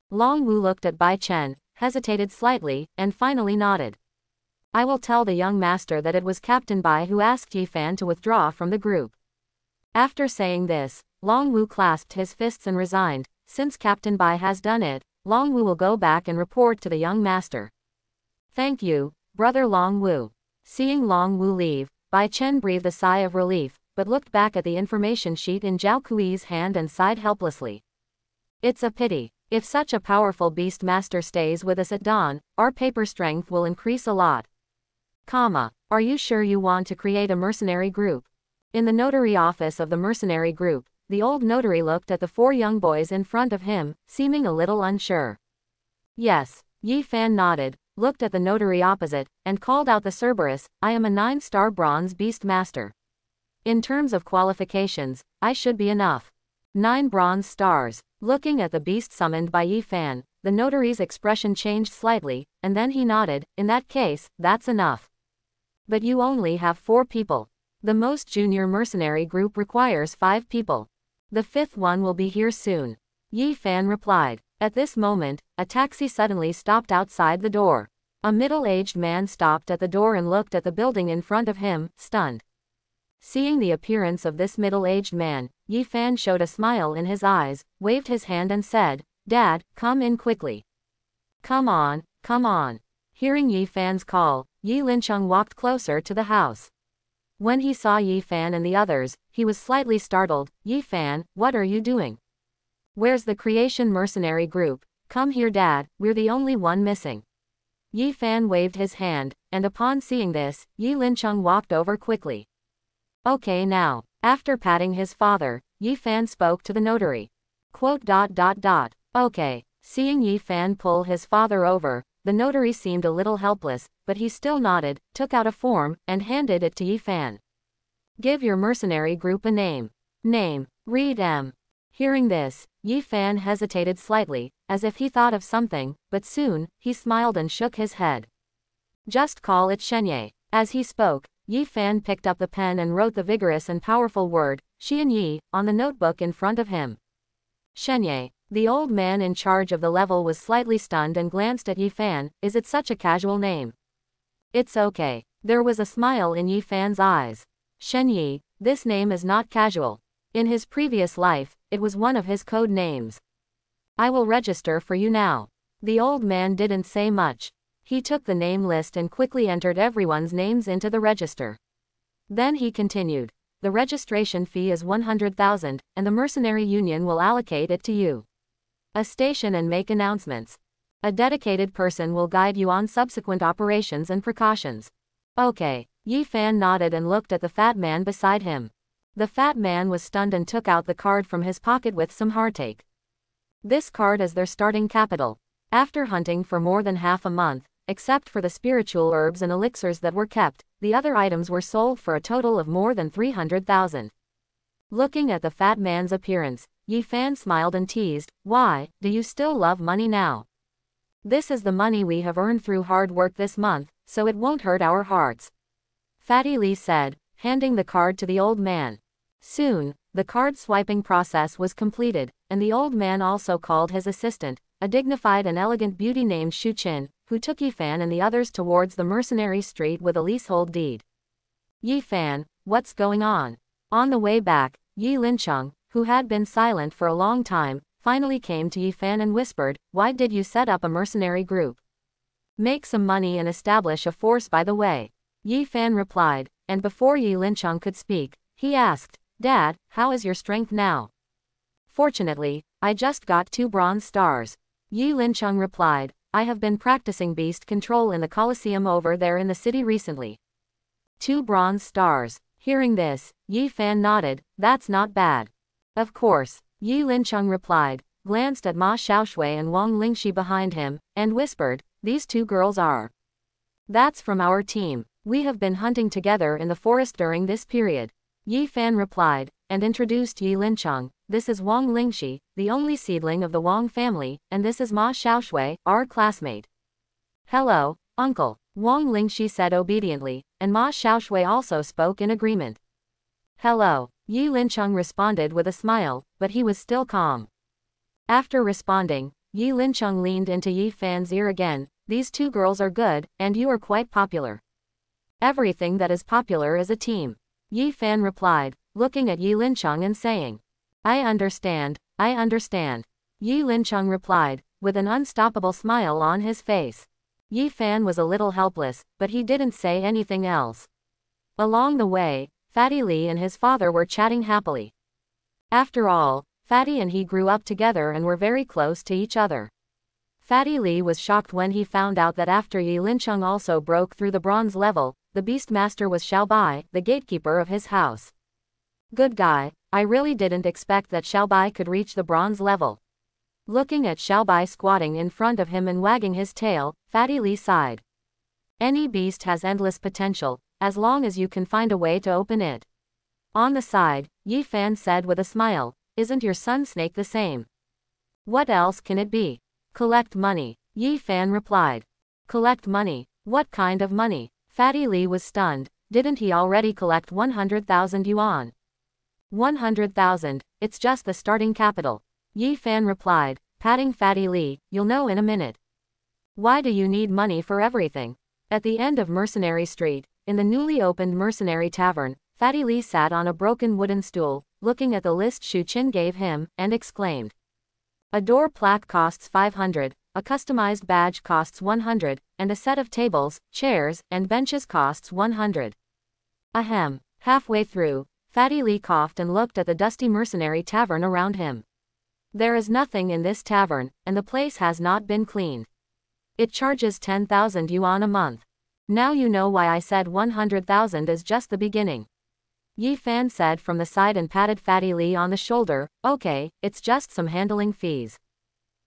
Long Wu looked at Bai Chen, hesitated slightly, and finally nodded. I will tell the young master that it was Captain Bai who asked Yi Fan to withdraw from the group. After saying this, Long Wu clasped his fists and resigned. Since Captain Bai has done it, Long Wu will go back and report to the young master. Thank you, brother Long Wu. Seeing Long Wu leave, Bai Chen breathed a sigh of relief, but looked back at the information sheet in Zhao Kui's hand and sighed helplessly. It's a pity. If such a powerful beast master stays with us at dawn, our paper strength will increase a lot. Are you sure you want to create a mercenary group? In the notary office of the mercenary group, the old notary looked at the 4 young boys in front of him, seeming a little unsure. Yes, Yi Fan nodded, looked at the notary opposite, and called out the Cerberus, I am a 9-star bronze beast master. In terms of qualifications, I should be enough. 9 bronze stars. Looking at the beast summoned by Yi Fan, the notary's expression changed slightly, and then he nodded, in that case, that's enough. But you only have 4 people. The most junior mercenary group requires 5 people. The 5th one will be here soon. Yi Fan replied. At this moment, a taxi suddenly stopped outside the door. A middle-aged man stopped at the door and looked at the building in front of him, stunned. Seeing the appearance of this middle-aged man, Yi Fan showed a smile in his eyes, waved his hand and said, Dad, come in quickly. Come on, come on. Hearing Yi Fan's call, Yi Lincheng walked closer to the house. When he saw Yi Fan and the others, he was slightly startled. Yi Fan, what are you doing? Where's the Creation Mercenary Group? Come here Dad, we're the only one missing. Yi Fan waved his hand, and upon seeing this, Yi Lincheng walked over quickly. Okay now. After patting his father, Yi Fan spoke to the notary. Okay. Seeing Yi Fan pull his father over, the notary seemed a little helpless, but he still nodded, took out a form, and handed it to Yi Fan. Give your mercenary group a name. Name. Read M. Hearing this, Yi Fan hesitated slightly, as if he thought of something, but soon, he smiled and shook his head. Just call it Shenye. As he spoke, Yi Fan picked up the pen and wrote the vigorous and powerful word, Xian Yi, on the notebook in front of him. Shenye. The old man in charge of the level was slightly stunned and glanced at Yi Fan. Is it such a casual name? It's okay. There was a smile in Yi Fan's eyes. Shen Yi, this name is not casual. In his previous life, it was one of his code names. I will register for you now. The old man didn't say much. He took the name list and quickly entered everyone's names into the register. Then he continued. The registration fee is 100,000, and the mercenary union will allocate it to you. A station and make announcements. A dedicated person will guide you on subsequent operations and precautions. Okay. Yi Fan nodded and looked at the fat man beside him. The fat man was stunned and took out the card from his pocket with some heartache. This card is their starting capital. After hunting for more than half a month, except for the spiritual herbs and elixirs that were kept, the other items were sold for a total of more than 300,000. Looking at the fat man's appearance, Yi Fan smiled and teased, Why, do you still love money now? This is the money we have earned through hard work this month, so it won't hurt our hearts. Fatty Lee said, handing the card to the old man. Soon, the card swiping process was completed, and the old man also called his assistant, a dignified and elegant beauty named Shu Qin, who took Yi Fan and the others towards the mercenary street with a leasehold deed. Yi Fan, what's going on? On the way back, Yi Lincheng, who had been silent for a long time, finally came to Yi Fan and whispered, Why did you set up a mercenary group? Make some money and establish a force by the way. Yi Fan replied, and before Yi Lincheng could speak, he asked, Dad, how is your strength now? Fortunately, I just got 2 bronze stars. Yi Lincheng replied, I have been practicing beast control in the Colosseum over there in the city recently. 2 bronze stars. Hearing this, Yi Fan nodded, that's not bad. Of course, Yi Lincheng replied, glanced at Ma Xiaoshui and Wang Lingxi behind him, and whispered, These 2 girls are. That's from our team. We have been hunting together in the forest during this period. Yi Fan replied, and introduced Yi Lincheng. This is Wang Lingxi, the only seedling of the Wang family, and this is Ma Xiaoshui, our classmate. Hello, uncle, Wang Lingxi said obediently, and Ma Xiaoshui also spoke in agreement. Hello, Yi Lincheng responded with a smile, but he was still calm. After responding, Yi Lincheng leaned into Yi Fan's ear again. These two girls are good, and you are quite popular. Everything that is popular is a team. Yi Fan replied, looking at Yi Lincheng and saying, I understand, I understand. Yi Lincheng replied, with an unstoppable smile on his face. Yi Fan was a little helpless, but he didn't say anything else. Along the way, Fatty Li and his father were chatting happily. After all, Fatty and he grew up together and were very close to each other. Fatty Li was shocked when he found out that after Yi Lincheng also broke through the bronze level, the Beastmaster was Xiaobai, the gatekeeper of his house. Good guy, I really didn't expect that Xiaobai could reach the bronze level. Looking at Xiaobai squatting in front of him and wagging his tail, Fatty Li sighed. Any beast has endless potential, as long as you can find a way to open it. On the side, Yi Fan said with a smile, isn't your son Snake the same? What else can it be? Collect money, Yi Fan replied. Collect money? What kind of money? Fatty Li was stunned. Didn't he already collect 100,000 yuan? 100,000, it's just the starting capital. Yi Fan replied, patting Fatty Li, you'll know in a minute. Why do you need money for everything? At the end of Mercenary Street, in the newly opened Mercenary Tavern, Fatty Li sat on a broken wooden stool, looking at the list Shu Qin gave him, and exclaimed. A door plaque costs 500, a customized badge costs 100, and a set of tables, chairs, and benches costs 100. Ahem. Halfway through, Fatty Li coughed and looked at the dusty mercenary tavern around him. There is nothing in this tavern, and the place has not been cleaned. It charges 10,000 yuan a month. Now you know why I said 100,000 is just the beginning. Yi Fan said from the side and patted Fatty Li on the shoulder, okay, it's just some handling fees.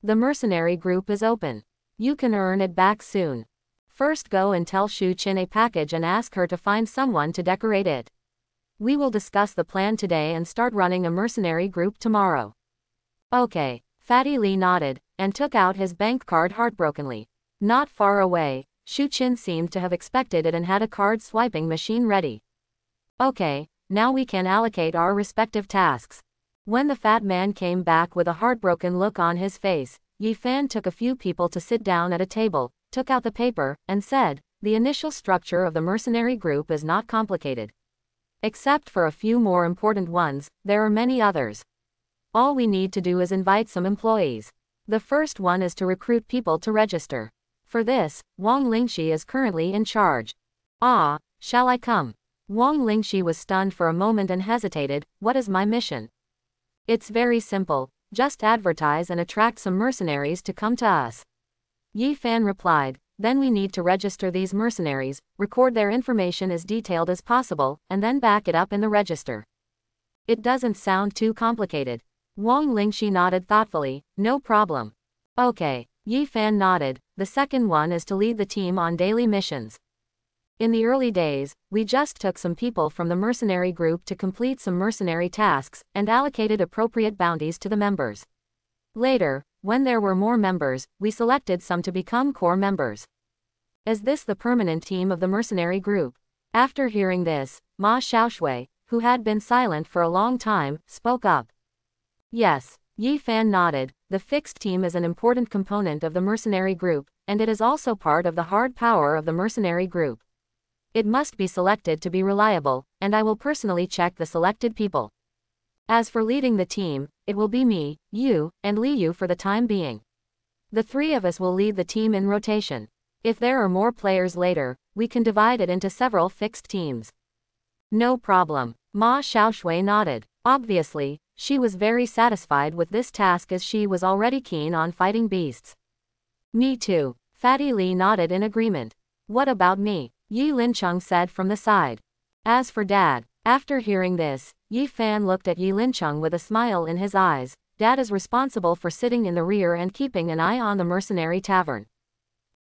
The mercenary group is open. You can earn it back soon. First go and tell Shu Qin a package and ask her to find someone to decorate it. We will discuss the plan today and start running a mercenary group tomorrow. Okay, Fatty Li nodded, and took out his bank card heartbrokenly. Not far away, Shu Qin seemed to have expected it and had a card swiping machine ready. Okay, now we can allocate our respective tasks. When the fat man came back with a heartbroken look on his face, Yi Fan took a few people to sit down at a table, took out the paper, and said, the initial structure of the mercenary group is not complicated. Except for a few more important ones, there are many others. All we need to do is invite some employees. The first one is to recruit people to register. For this, Wang Lingxi is currently in charge. Ah, shall I come? Wang Lingxi was stunned for a moment and hesitated. What is my mission? It's very simple, just advertise and attract some mercenaries to come to us. Yi Fan replied, then we need to register these mercenaries, record their information as detailed as possible, and then back it up in the register. It doesn't sound too complicated. Wang Lingxi nodded thoughtfully, no problem. Okay, Yi Fan nodded. The second one is to lead the team on daily missions. In the early days, we just took some people from the mercenary group to complete some mercenary tasks, and allocated appropriate bounties to the members. Later, when there were more members, we selected some to become core members. Is this the permanent team of the mercenary group? After hearing this, Ma Xiaoshui, who had been silent for a long time, spoke up. Yes, Yi Fan nodded. The fixed team is an important component of the mercenary group, and it is also part of the hard power of the mercenary group. It must be selected to be reliable, and I will personally check the selected people. As for leading the team, it will be me, you, and Li Yu for the time being. The three of us will lead the team in rotation. If there are more players later, we can divide it into several fixed teams. No problem. Ma Xiaoshui nodded. Obviously, she was very satisfied with this task as she was already keen on fighting beasts. Me too. Fatty Li nodded in agreement. What about me? Yi Lincheng said from the side. As for Dad, after hearing this, Yi Fan looked at Yi Lincheng with a smile in his eyes. Dad is responsible for sitting in the rear and keeping an eye on the mercenary tavern.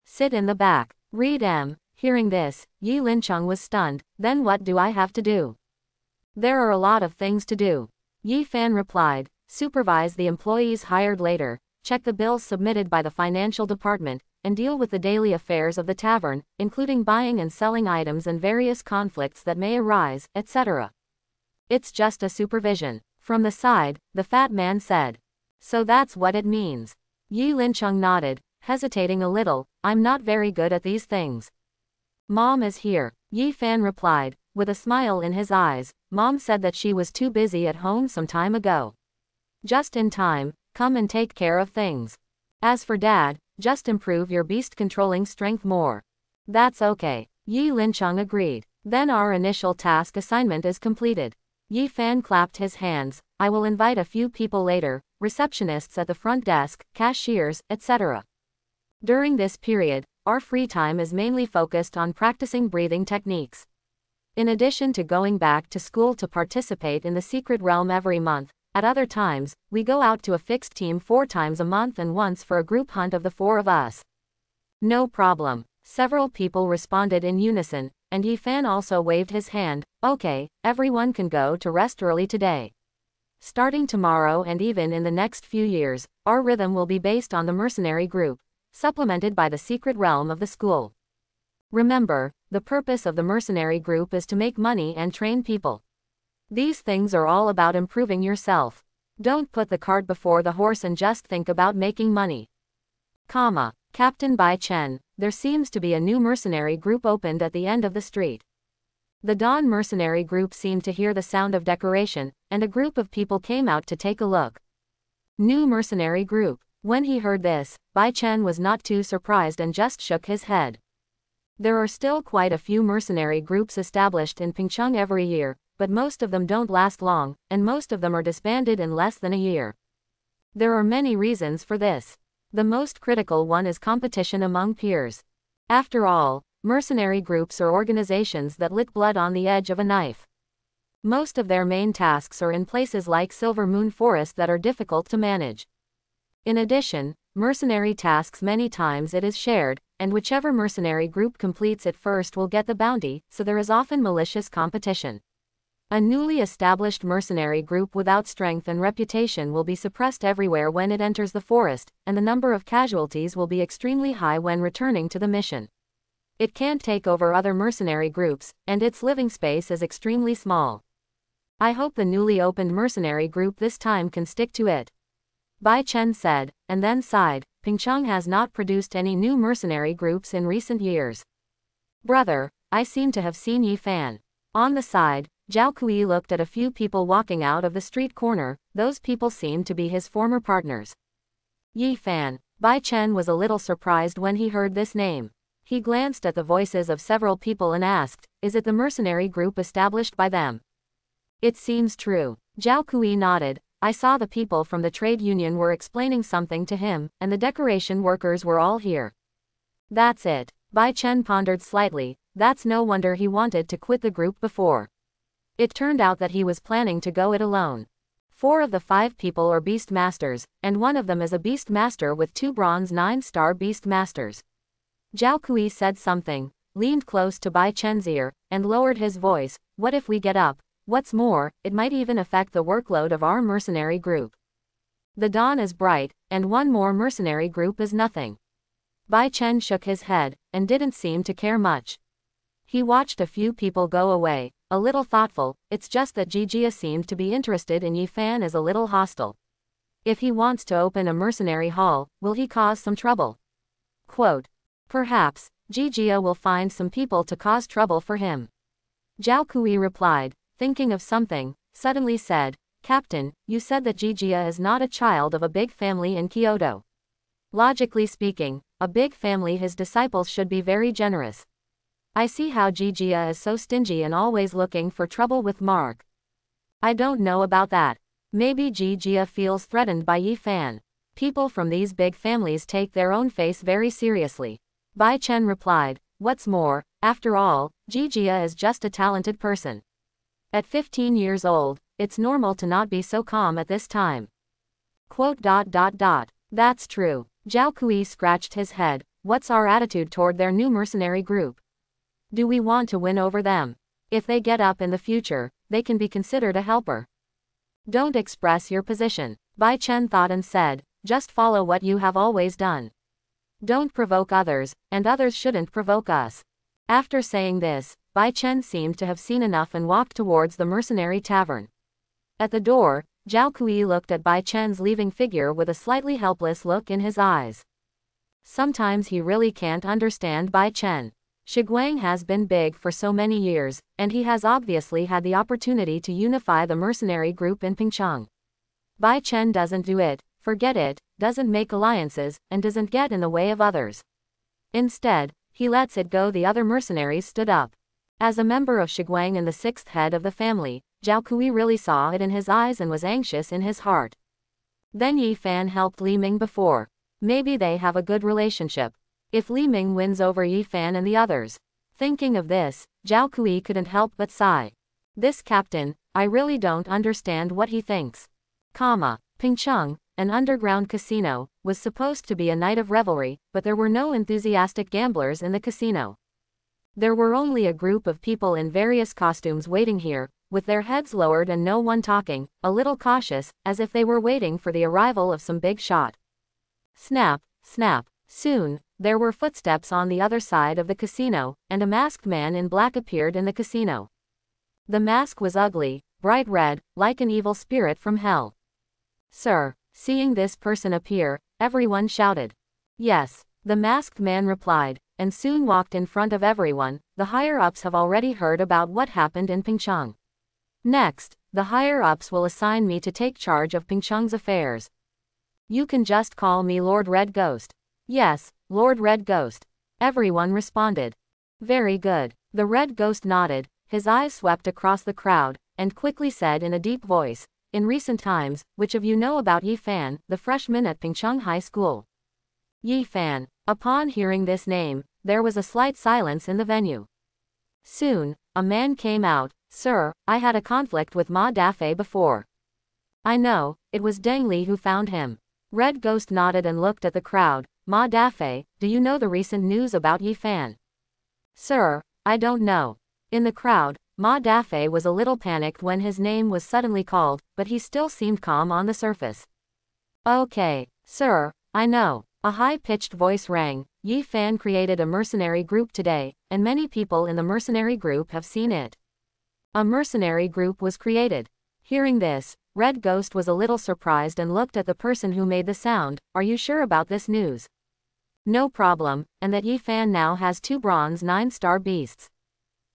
Sit in the back. Read M. Hearing this, Yi Lincheng was stunned. Then what do I have to do? There are a lot of things to do. Yi Fan replied. Supervise the employees hired later, check the bills submitted by the financial department, and deal with the daily affairs of the tavern, including buying and selling items and various conflicts that may arise, etc. It's just a supervision. From the side, the fat man said. So that's what it means. Yi Lincheng nodded, hesitating a little. I'm not very good at these things. Mom is here, Yi Fan replied, with a smile in his eyes. Mom said that she was too busy at home some time ago. Just in time, come and take care of things. As for Dad, just improve your beast controlling strength more. That's okay, Yi Lincheng agreed. Then our initial task assignment is completed. Yi Fan clapped his hands. I will invite a few people later, receptionists at the front desk, cashiers, etc. During this period, our free time is mainly focused on practicing breathing techniques. In addition to going back to school to participate in the secret realm every month, at other times, we go out to a fixed team 4 times a month and once for a group hunt of the 4 of us. No problem. Several people responded in unison, and Yi Fan also waved his hand. Okay, everyone can go to rest early today. Starting tomorrow and even in the next few years, our rhythm will be based on the mercenary group, supplemented by the secret realm of the school. Remember, the purpose of the mercenary group is to make money and train people. These things are all about improving yourself. Don't put the cart before the horse and just think about making money. Captain Bai Chen, there seems to be a new mercenary group opened at the end of the street. The Dawn mercenary group seemed to hear the sound of decoration, and a group of people came out to take a look. New mercenary group. When he heard this, Bai Chen was not too surprised and just shook his head. There are still quite a few mercenary groups established in Pingcheng every year, but most of them don't last long, and most of them are disbanded in less than a year. There are many reasons for this. The most critical one is competition among peers. After all, mercenary groups are organizations that lick blood on the edge of a knife. Most of their main tasks are in places like Silver Moon Forest that are difficult to manage. In addition, mercenary tasks many times it is shared, and whichever mercenary group completes it first will get the bounty, so there is often malicious competition. A newly established mercenary group without strength and reputation will be suppressed everywhere when it enters the forest, and the number of casualties will be extremely high when returning to the mission. It can't take over other mercenary groups, and its living space is extremely small. I hope the newly opened mercenary group this time can stick to it. Bai Chen said, and then sighed. Pingcheng has not produced any new mercenary groups in recent years. Brother, I seem to have seen Yi Fan. On the side, Zhao Kui looked at a few people walking out of the street corner. Those people seemed to be his former partners. Yi Fan. Bai Chen was a little surprised when he heard this name. He glanced at the voices of several people and asked, is it the mercenary group established by them? It seems true. Zhao Kui nodded. I saw the people from the trade union were explaining something to him, and the decoration workers were all here. That's it. Bai Chen pondered slightly. That's no wonder he wanted to quit the group before. It turned out that he was planning to go it alone. 4 of the 5 people are beast masters, and one of them is a beast master with 2 bronze 9-star beast masters. Zhao Kui said something, leaned close to Bai Chen's ear, and lowered his voice. What if we get up? What's more, it might even affect the workload of our mercenary group. The dawn is bright, and one more mercenary group is nothing. Bai Chen shook his head, and didn't seem to care much. He watched a few people go away, a little thoughtful. It's just that Jijia seemed to be interested in Yi Fan is a little hostile. If he wants to open a mercenary hall, will he cause some trouble? Quote. Perhaps, Jijia will find some people to cause trouble for him. Zhao Kui replied, thinking of something, suddenly said, Captain, you said that Jijia is not a child of a big family in Kyoto. Logically speaking, a big family his disciples should be very generous. I see how Jijia is so stingy and always looking for trouble with Mark. I don't know about that. Maybe Jijia feels threatened by Yi Fan. People from these big families take their own face very seriously. Bai Chen replied, what's more, after all, Jijia is just a talented person. At 15 years old, it's normal to not be so calm at this time. Quote. That's true. Zhao Kui scratched his head. What's our attitude toward their new mercenary group? Do we want to win over them? If they get up in the future, they can be considered a helper. Don't express your position. Bai Chen thought and said, just follow what you have always done. Don't provoke others, and others shouldn't provoke us. After saying this, Bai Chen seemed to have seen enough and walked towards the mercenary tavern. At the door, Zhao Kui looked at Bai Chen's leaving figure with a slightly helpless look in his eyes. Sometimes he really can't understand Bai Chen. Shiguang has been big for so many years, and he has obviously had the opportunity to unify the mercenary group in Pingcheng. Bai Chen doesn't do it, forget it, doesn't make alliances, and doesn't get in the way of others. Instead, he lets it go. The other mercenaries stood up. As a member of Shiguang and the sixth head of the family, Zhao Kui really saw it in his eyes and was anxious in his heart. Then Yi Fan helped Li Ming before. Maybe they have a good relationship. If Li Ming wins over Yi Fan and the others. Thinking of this, Zhao Kui couldn't help but sigh. This captain, I really don't understand what he thinks. Pingcheng, an underground casino, was supposed to be a night of revelry, but there were no enthusiastic gamblers in the casino. There were only a group of people in various costumes waiting here, with their heads lowered and no one talking, a little cautious, as if they were waiting for the arrival of some big shot. Snap, snap. Soon, there were footsteps on the other side of the casino, and a masked man in black appeared in the casino. The mask was ugly, bright red, like an evil spirit from hell. Sir, seeing this person appear, everyone shouted. Yes, the masked man replied, and soon walked in front of everyone. The higher-ups have already heard about what happened in Pingcheng. Next, the higher-ups will assign me to take charge of Pingcheng's affairs. You can just call me Lord Red Ghost. Yes, Lord Red Ghost. Everyone responded. Very good. The Red Ghost nodded, his eyes swept across the crowd, and quickly said in a deep voice, in recent times, which of you know about Yi Fan, the freshman at Pingcheng High School? Yi Fan. Upon hearing this name, there was a slight silence in the venue. Soon, a man came out. Sir, I had a conflict with Ma Dafei before. I know, it was Deng Li who found him. Red Ghost nodded and looked at the crowd. Ma Dafei, do you know the recent news about Yi Fan? Sir, I don't know. In the crowd, Ma Dafei was a little panicked when his name was suddenly called, but he still seemed calm on the surface. Okay, sir, I know. A high-pitched voice rang. Yi Fan created a mercenary group today, and many people in the mercenary group have seen it. A mercenary group was created. Hearing this, Red Ghost was a little surprised and looked at the person who made the sound. Are you sure about this news? No problem, and that Yi Fan now has 2 bronze 9-star beasts.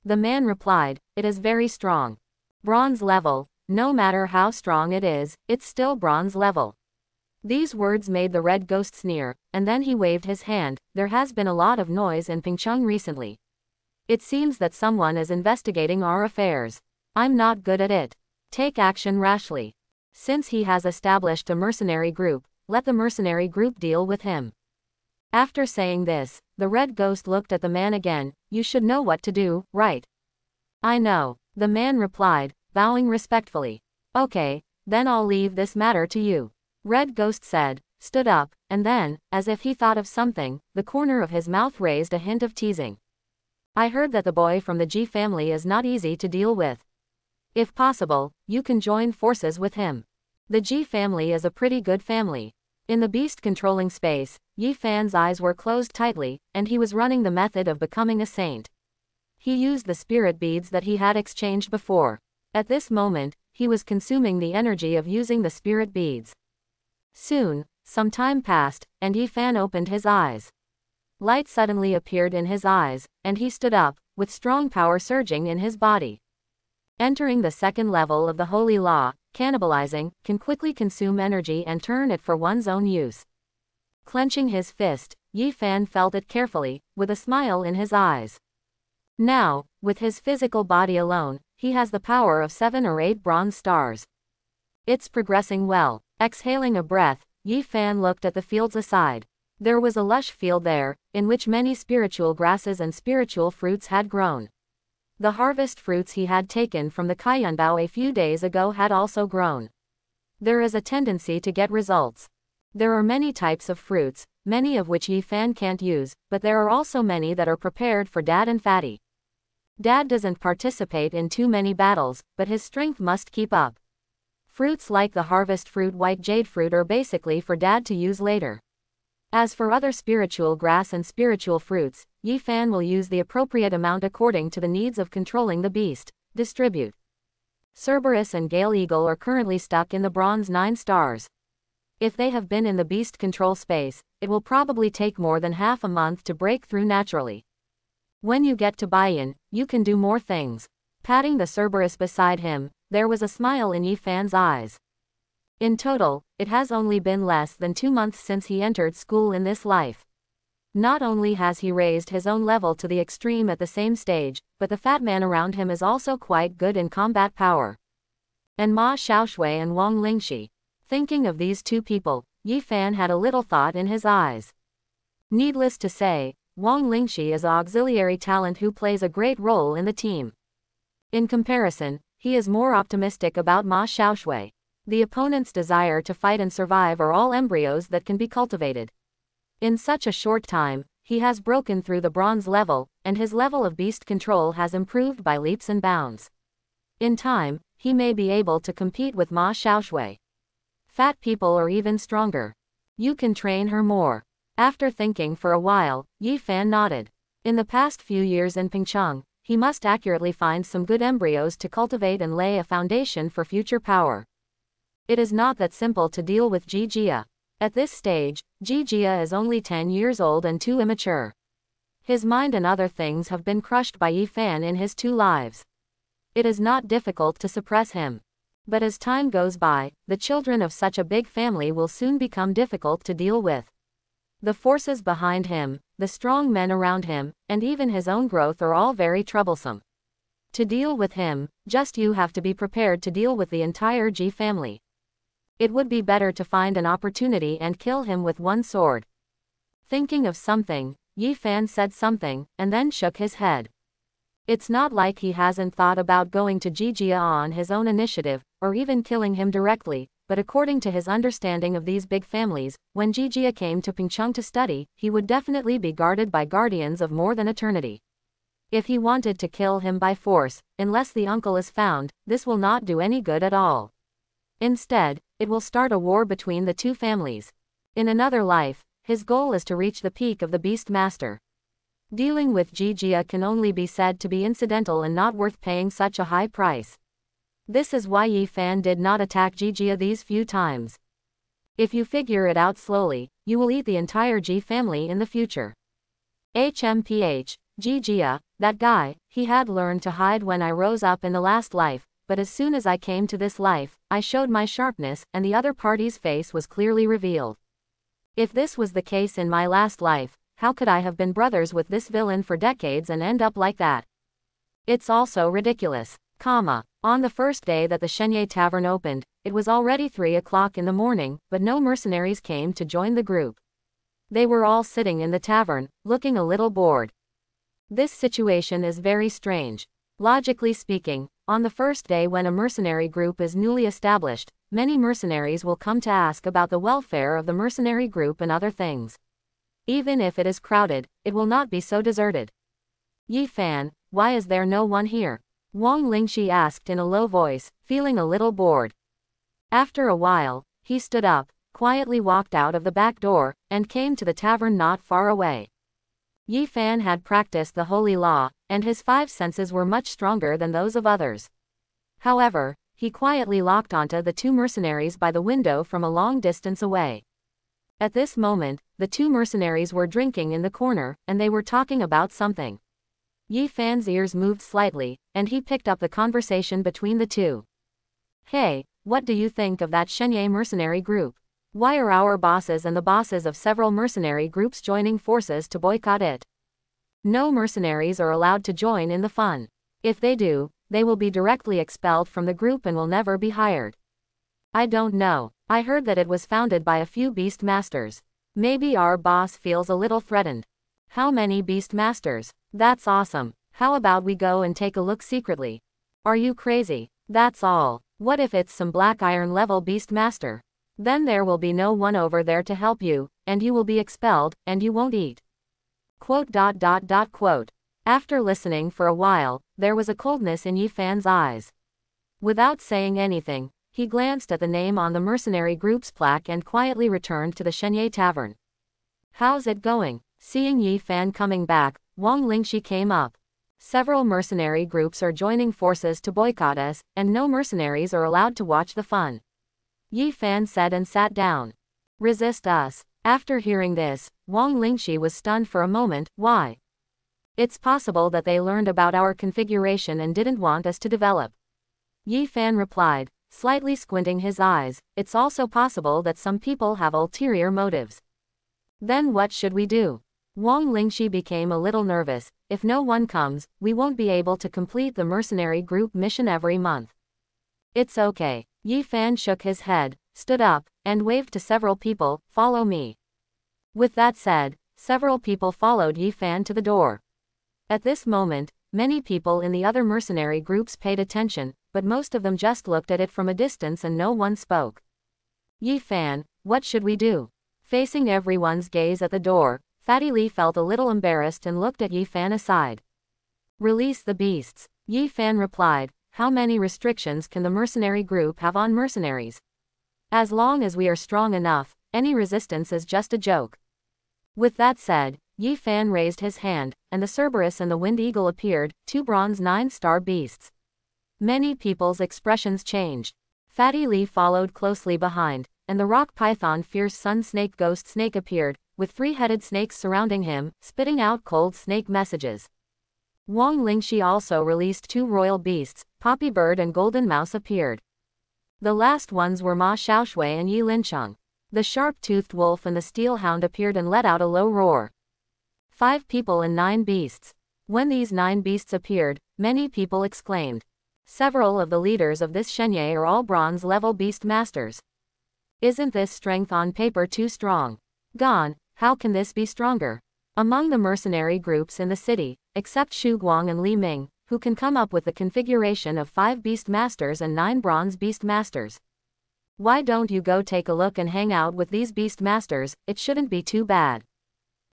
The man replied, it is very strong. Bronze level, no matter how strong it is, it's still bronze level. These words made the Red Ghost sneer, and then he waved his hand. There has been a lot of noise in Pingcheng recently. It seems that someone is investigating our affairs. I'm not good at it. Take action rashly. Since he has established a mercenary group, let the mercenary group deal with him. After saying this, the Red Ghost looked at the man again. You should know what to do, right? I know, the man replied, bowing respectfully. Okay, then I'll leave this matter to you. Red Ghost said, stood up, and then, as if he thought of something, the corner of his mouth raised a hint of teasing. I heard that the boy from the Ji family is not easy to deal with. If possible, you can join forces with him. The Ji family is a pretty good family. In the beast-controlling space, Yi Fan's eyes were closed tightly, and he was running the method of becoming a saint. He used the spirit beads that he had exchanged before. At this moment, he was consuming the energy of using the spirit beads. Soon, some time passed, and Yi Fan opened his eyes. Light suddenly appeared in his eyes, and he stood up, with strong power surging in his body. Entering the second level of the Holy Law, cannibalizing, can quickly consume energy and turn it for one's own use. Clenching his fist, Yi Fan felt it carefully, with a smile in his eyes. Now, with his physical body alone, he has the power of 7 or 8 bronze stars. It's progressing well. Exhaling a breath, Yi Fan looked at the fields aside. There was a lush field there, in which many spiritual grasses and spiritual fruits had grown. The harvest fruits he had taken from the Kaiyunbao a few days ago had also grown. There is a tendency to get results. There are many types of fruits, many of which Yi Fan can't use, but there are also many that are prepared for Dad and Fatty. Dad doesn't participate in too many battles, but his strength must keep up. Fruits like the harvest fruit white jade fruit are basically for Dad to use later. As for other spiritual grass and spiritual fruits, Yi Fan will use the appropriate amount according to the needs of controlling the beast. Distribute. Cerberus and Gale Eagle are currently stuck in the bronze 9 stars. If they have been in the beast control space, it will probably take more than half a month to break through naturally. When you get to buy-in, you can do more things. Patting the Cerberus beside him, there was a smile in Yi Fan's eyes. In total, it has only been less than 2 months since he entered school in this life. Not only has he raised his own level to the extreme at the same stage, but the fat man around him is also quite good in combat power. And Ma Xiaoshui and Wang Lingxi. Thinking of these two people, Yi Fan had a little thought in his eyes. Needless to say, Wang Lingxi is an auxiliary talent who plays a great role in the team. In comparison, he is more optimistic about Ma Xiaoshui. The opponent's desire to fight and survive are all embryos that can be cultivated. In such a short time, he has broken through the bronze level, and his level of beast control has improved by leaps and bounds. In time, he may be able to compete with Ma Xiaoshui. Fat people are even stronger. You can train her more. After thinking for a while, Yi Fan nodded. In the past few years in Pingcheng, he must accurately find some good embryos to cultivate and lay a foundation for future power. It is not that simple to deal with Ji Jia. At this stage, Ji Jia is only 10 years old and too immature. His mind and other things have been crushed by Yi Fan in his 2 lives. It is not difficult to suppress him. But as time goes by, the children of such a big family will soon become difficult to deal with. The forces behind him, the strong men around him, and even his own growth are all very troublesome. To deal with him, just you have to be prepared to deal with the entire Ji family. It would be better to find an opportunity and kill him with one sword. Thinking of something, Yi Fan said something, and then shook his head. It's not like he hasn't thought about going to Ji Jia on his own initiative, or even killing him directly, but according to his understanding of these big families, when Ji Jia came to Pingcheng to study, he would definitely be guarded by guardians of more than eternity. If he wanted to kill him by force, unless the uncle is found, this will not do any good at all. Instead, it will start a war between the 2 families. In another life, his goal is to reach the peak of the Beast Master. Dealing with Ji Jia can only be said to be incidental and not worth paying such a high price. This is why Yi Fan did not attack Ji Jia these few times. If you figure it out slowly, you will eat the entire Ji family in the future. HMPH, Ji Jia, that guy, he had learned to hide when I rose up in the last life, but as soon as I came to this life, I showed my sharpness and the other party's face was clearly revealed. If this was the case in my last life, how could I have been brothers with this villain for decades and end up like that? It's also ridiculous. On the first day that the Shenye Tavern opened, it was already 3 o'clock in the morning, but no mercenaries came to join the group. They were all sitting in the tavern, looking a little bored. This situation is very strange. Logically speaking, on the first day when a mercenary group is newly established, many mercenaries will come to ask about the welfare of the mercenary group and other things. Even if it is crowded, it will not be so deserted. Yi Fan, why is there no one here? Wang Lingxi asked in a low voice, feeling a little bored. After a while, he stood up, quietly walked out of the back door, and came to the tavern not far away. Yi Fan had practiced the holy law, and his 5 senses were much stronger than those of others. However, he quietly locked onto the 2 mercenaries by the window from a long distance away. At this moment, the 2 mercenaries were drinking in the corner, and they were talking about something. Yi Fan's ears moved slightly, and he picked up the conversation between the 2. Hey, what do you think of that Shenye mercenary group? Why are our bosses and the bosses of several mercenary groups joining forces to boycott it? No mercenaries are allowed to join in the fun. If they do, they will be directly expelled from the group and will never be hired. I don't know. I heard that it was founded by a few beast masters. Maybe our boss feels a little threatened. How many beast masters? That's awesome. How about we go and take a look secretly? Are you crazy? That's all. What if it's some black iron level beast master? Then there will be no one over there to help you, and you will be expelled, and you won't eat. Quote. After listening for a while, there was a coldness in Yi Fan's eyes. Without saying anything, he glanced at the name on the mercenary group's plaque and quietly returned to the Shenye Tavern. How's it going? Seeing Yi Fan coming back, Wang Lingxi came up. Several mercenary groups are joining forces to boycott us, and no mercenaries are allowed to watch the fun. Yi Fan said and sat down. Resist us. After hearing this, Wang Lingxi was stunned for a moment. Why? It's possible that they learned about our configuration and didn't want us to develop. Yi Fan replied, slightly squinting his eyes. It's also possible that some people have ulterior motives. Then what should we do? Wang Lingxi became a little nervous. If no one comes, we won't be able to complete the mercenary group mission every month. It's okay. Yi Fan shook his head, stood up, and waved to several people, follow me. With that said, several people followed Yi Fan to the door. At this moment, many people in the other mercenary groups paid attention, but most of them just looked at it from a distance and no one spoke. Yi Fan, what should we do? Facing everyone's gaze at the door, Fatty Li felt a little embarrassed and looked at Yi Fan aside. Release the beasts. Yi Fan replied, how many restrictions can the mercenary group have on mercenaries? As long as we are strong enough, any resistance is just a joke. With that said, Yi Fan raised his hand, and the Cerberus and the Wind Eagle appeared, 2 bronze 9-star beasts. Many people's expressions changed. Fatty Li followed closely behind, and the rock python fierce sun snake ghost snake appeared, with 3-headed snakes surrounding him, spitting out cold snake messages. Wang Lingxi also released 2 royal beasts, Poppy Bird and Golden Mouse appeared. The last ones were Ma Xiaoshui and Yi Lincheng. The sharp-toothed wolf and the steel hound appeared and let out a low roar. 5 people and 9 beasts. When these 9 beasts appeared, many people exclaimed. Several of the leaders of this Shenye are all bronze-level beast masters. Isn't this strength on paper too strong? Gone, how can this be stronger? Among the mercenary groups in the city, except Xu Guang and Li Ming, who can come up with the configuration of 5 beast masters and 9 bronze beast masters. Why don't you go take a look and hang out with these beast masters? It shouldn't be too bad.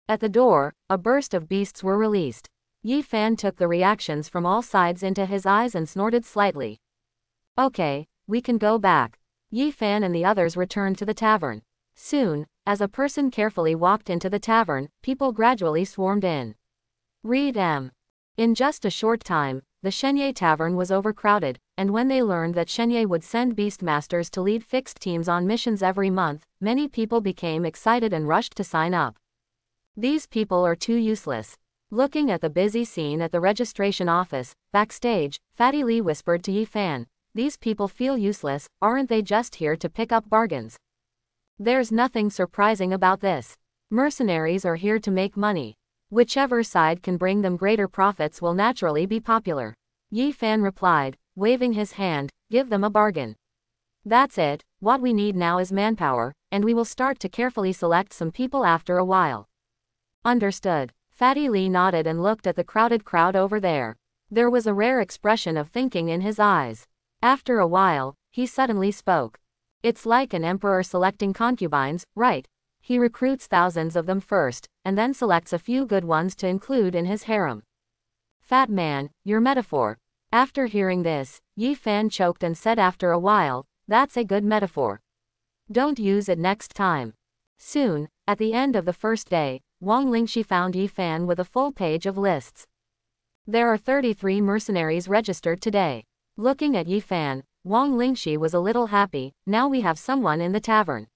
At the door, a burst of beasts were released. Yi Fan took the reactions from all sides into his eyes and snorted slightly. Okay, we can go back. Yi Fan and the others returned to the tavern. Soon, as a person carefully walked into the tavern, people gradually swarmed in. Read M. In just a short time, the Shenye Tavern was overcrowded, and when they learned that Shenye would send beastmasters to lead fixed teams on missions every month, many people became excited and rushed to sign up. These people are too useless. Looking at the busy scene at the registration office, backstage, Fatty Li whispered to Yi Fan, these people feel useless, aren't they just here to pick up bargains? There's nothing surprising about this. Mercenaries are here to make money. Whichever side can bring them greater profits will naturally be popular. Yi Fan replied, waving his hand, give them a bargain. That's it, what we need now is manpower, and we will start to carefully select some people after a while. Understood. Fatty Li nodded and looked at the crowded crowd over there. There was a rare expression of thinking in his eyes. After a while, he suddenly spoke. It's like an emperor selecting concubines, right? He recruits thousands of them first, and then selects a few good ones to include in his harem. Fat man, your metaphor. After hearing this, Yi Fan choked and said after a while, that's a good metaphor. Don't use it next time. Soon, at the end of the first day, Wang Lingxi found Yi Fan with a full page of lists. There are 33 mercenaries registered today. Looking at Yi Fan, Wang Lingxi was a little happy, now we have someone in the tavern.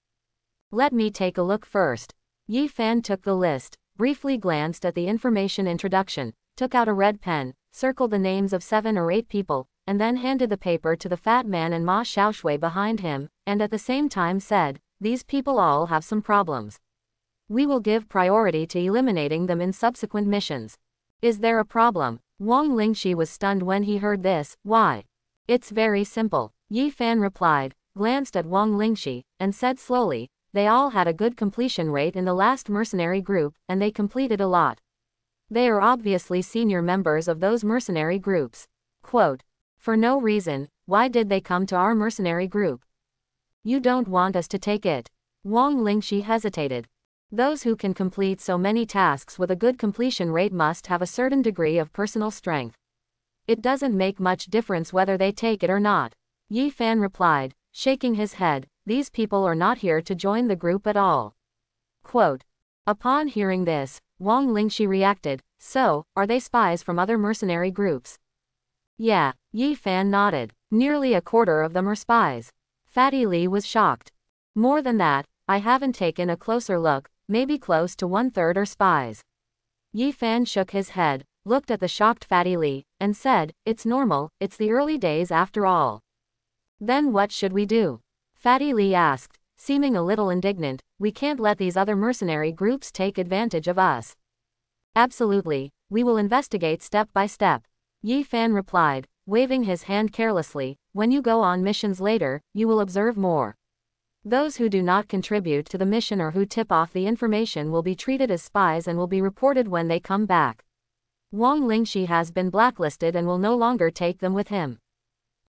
Let me take a look first. Yi Fan took the list, briefly glanced at the information introduction, took out a red pen, circled the names of 7 or 8 people, and then handed the paper to the fat man and Ma Xiaoshui behind him, and at the same time said, these people all have some problems. We will give priority to eliminating them in subsequent missions. Is there a problem? Wang Lingxi was stunned when he heard this. Why? It's very simple. Yi Fan replied, glanced at Wang Lingxi, and said slowly, they all had a good completion rate in the last mercenary group, and they completed a lot. They are obviously senior members of those mercenary groups. Quote, for no reason, why did they come to our mercenary group? You don't want us to take it. Wang Lingxi hesitated. Those who can complete so many tasks with a good completion rate must have a certain degree of personal strength. It doesn't make much difference whether they take it or not. Yi Fan replied, shaking his head, these people are not here to join the group at all. Quote. Upon hearing this, Wang Lingxi reacted, so, are they spies from other mercenary groups? Yeah, Yi Fan nodded. Nearly a quarter of them are spies. Fatty Li was shocked. More than that, I haven't taken a closer look, maybe close to 1/3 are spies. Yi Fan shook his head, looked at the shocked Fatty Li, and said, it's normal, it's the early days after all. Then what should we do? Fatty Li asked, seeming a little indignant, we can't let these other mercenary groups take advantage of us. Absolutely, we will investigate step by step. Yi Fan replied, waving his hand carelessly, when you go on missions later, you will observe more. Those who do not contribute to the mission or who tip off the information will be treated as spies and will be reported when they come back. Wang Lingxi has been blacklisted and will no longer take them with him.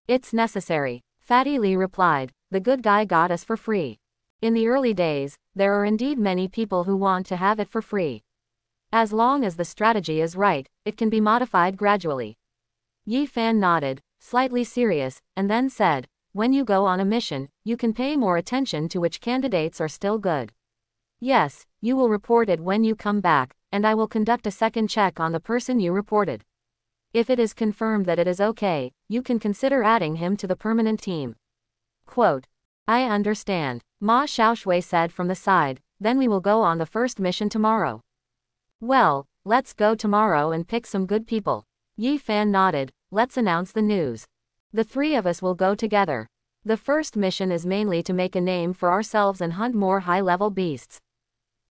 It's necessary. Fatty Li replied, the good guy got us for free. In the early days, there are indeed many people who want to have it for free. As long as the strategy is right, it can be modified gradually. Yi Fan nodded, slightly serious, and then said, when you go on a mission, you can pay more attention to which candidates are still good. Yes, you will report it when you come back, and I will conduct a second check on the person you reported. If it is confirmed that it is okay, you can consider adding him to the permanent team. Quote. I understand, Ma Xiaoshui said from the side, then we will go on the first mission tomorrow. Well, let's go tomorrow and pick some good people. Yi Fan nodded, let's announce the news. The three of us will go together. The first mission is mainly to make a name for ourselves and hunt more high-level beasts.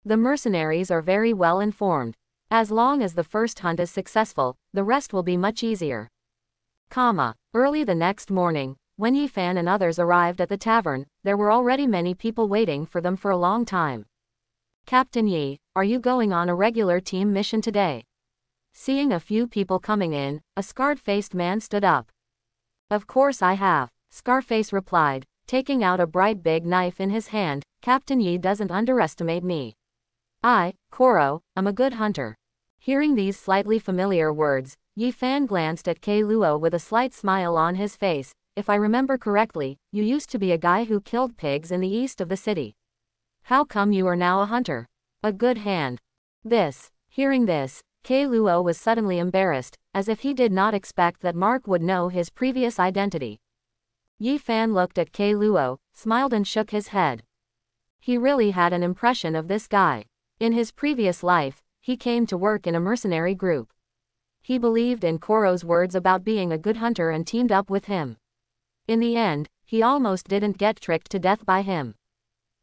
The mercenaries are very well informed. As long as the first hunt is successful, the rest will be much easier. Early the next morning, when Yi Fan and others arrived at the tavern, there were already many people waiting for them for a long time. Captain Yi, are you going on a regular team mission today? Seeing a few people coming in, a scarred-faced man stood up. Of course I have, Scarface replied, taking out a bright big knife in his hand. Captain Yi doesn't underestimate me. I, Koro, am a good hunter. Hearing these slightly familiar words, Yi Fan glanced at Kei Luo with a slight smile on his face. If I remember correctly, you used to be a guy who killed pigs in the east of the city. How come you are now a hunter? A good hand. Hearing this, Kei Luo was suddenly embarrassed, as if he did not expect that Mark would know his previous identity. Yi Fan looked at Kei Luo, smiled and shook his head. He really had an impression of this guy. In his previous life, he came to work in a mercenary group. He believed in Koro's words about being a good hunter and teamed up with him. In the end, he almost didn't get tricked to death by him.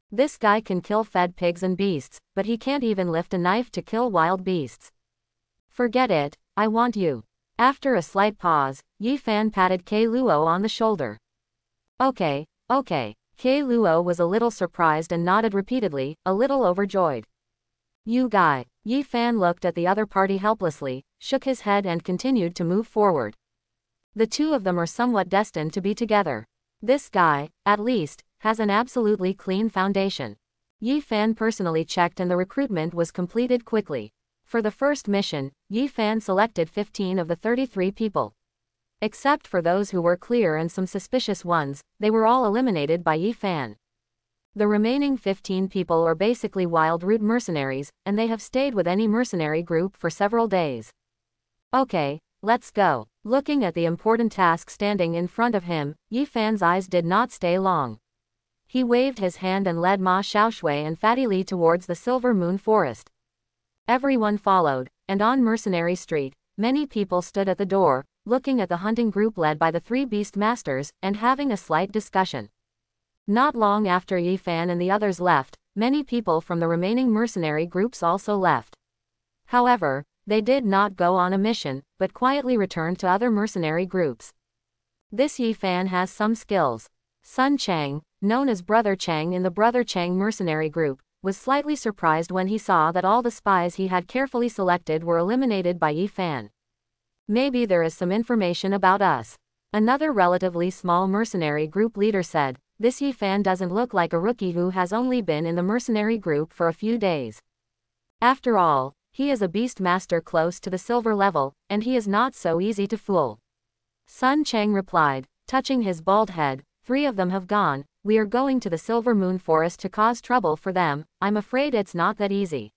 This guy can kill fed pigs and beasts, but he can't even lift a knife to kill wild beasts. Forget it, I want you. After a slight pause, Yi Fan patted Kei Luo on the shoulder. Okay. Kei Luo was a little surprised and nodded repeatedly, a little overjoyed. You guy. Yi Fan looked at the other party helplessly, shook his head and continued to move forward. The two of them are somewhat destined to be together. This guy, at least, has an absolutely clean foundation. Yi Fan personally checked and the recruitment was completed quickly. For the first mission, Yi Fan selected 15 of the 33 people. Except for those who were clear and some suspicious ones, they were all eliminated by Yi Fan. The remaining 15 people are basically wild root mercenaries, and they have stayed with any mercenary group for several days. Okay, let's go. Looking at the important task standing in front of him, Yi Fan's eyes did not stay long. He waved his hand and led Ma Xiaoshui and Fatty Li towards the Silver Moon Forest. Everyone followed, and on Mercenary Street, many people stood at the door, looking at the hunting group led by the three beast masters, and having a slight discussion. Not long after Yi Fan and the others left, many people from the remaining mercenary groups also left. However, they did not go on a mission, but quietly returned to other mercenary groups. This Yi Fan has some skills. Sun Chang, known as Brother Chang in the Brother Chang mercenary group, was slightly surprised when he saw that all the spies he had carefully selected were eliminated by Yi Fan. Maybe there is some information about us. Another relatively small mercenary group leader said, this Yi Fan doesn't look like a rookie who has only been in the mercenary group for a few days. After all, he is a beast master close to the silver level, and he is not so easy to fool. Sun Chang replied, touching his bald head, 3 of them have gone, we are going to the Silver Moon Forest to cause trouble for them, I'm afraid it's not that easy.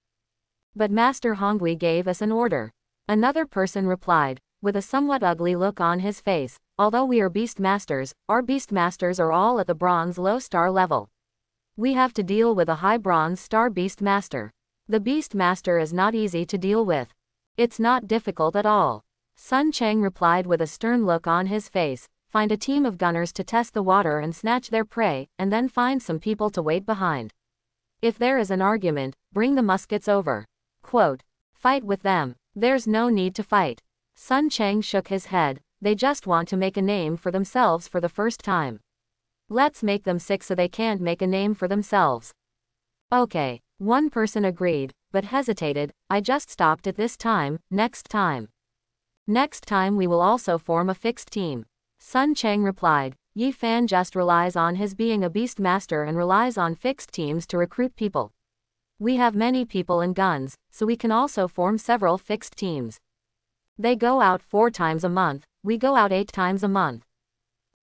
But Master Hongui gave us an order. Another person replied, with a somewhat ugly look on his face, although we are beast masters, our beast masters are all at the bronze low star level. We have to deal with a high bronze star beast master. The beast master is not easy to deal with. It's not difficult at all. Sun Chang replied with a stern look on his face, find a team of gunners to test the water and snatch their prey, and then find some people to wait behind. If there is an argument, bring the muskets over. Quote, fight with them. There's no need to fight. Sun Chang shook his head, they just want to make a name for themselves for the first time. Let's make them sick so they can't make a name for themselves. Okay, one person agreed, but hesitated, I just stopped at this time, next time. Next time we will also form a fixed team. Sun Chang replied, Yi Fan just relies on his being a beast master and relies on fixed teams to recruit people. We have many people and guns, so we can also form several fixed teams. They go out 4 times a month, we go out 8 times a month.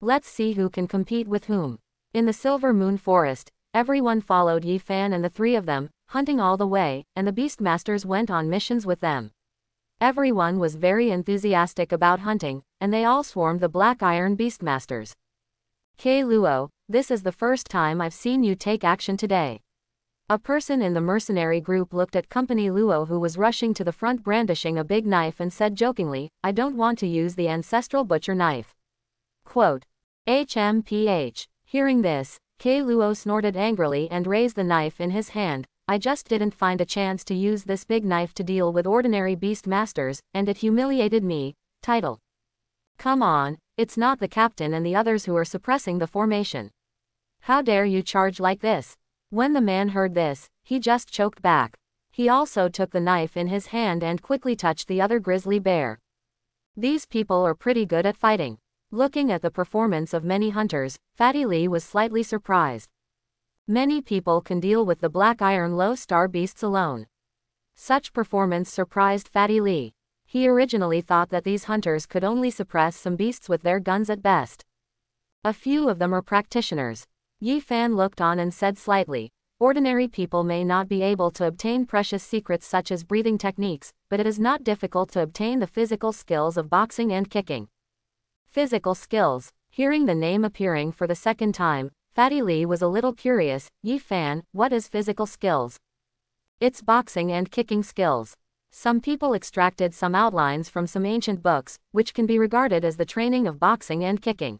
Let's see who can compete with whom. In the Silver Moon Forest, everyone followed Yi Fan and the 3 of them, hunting all the way, and the beastmasters went on missions with them. Everyone was very enthusiastic about hunting, and they all swarmed the Black Iron Beastmasters. K. Luo, this is the first time I've seen you take action today. A person in the mercenary group looked at Company Luo who was rushing to the front brandishing a big knife and said jokingly, I don't want to use the ancestral butcher knife. Quote, HMPH. Hearing this, K. Luo snorted angrily and raised the knife in his hand. I just didn't find a chance to use this big knife to deal with ordinary beast masters, and it humiliated me. Title. Come on, it's not the captain and the others who are suppressing the formation. How dare you charge like this? When the man heard this, he just choked back. He also took the knife in his hand and quickly touched the other grizzly bear. These people are pretty good at fighting. Looking at the performance of many hunters, Fatty Lee was slightly surprised. Many people can deal with the Black Iron low star beasts alone. Such performance surprised Fatty Lee. He originally thought that these hunters could only suppress some beasts with their guns at best. A few of them are practitioners. Yi Fan looked on and said slightly, ordinary people may not be able to obtain precious secrets such as breathing techniques, but it is not difficult to obtain the physical skills of boxing and kicking. Physical skills. Hearing the name appearing for the second time, Fatty Lee was a little curious. Yi Fan, what is physical skills? It's boxing and kicking skills. Some people extracted some outlines from some ancient books, which can be regarded as the training of boxing and kicking.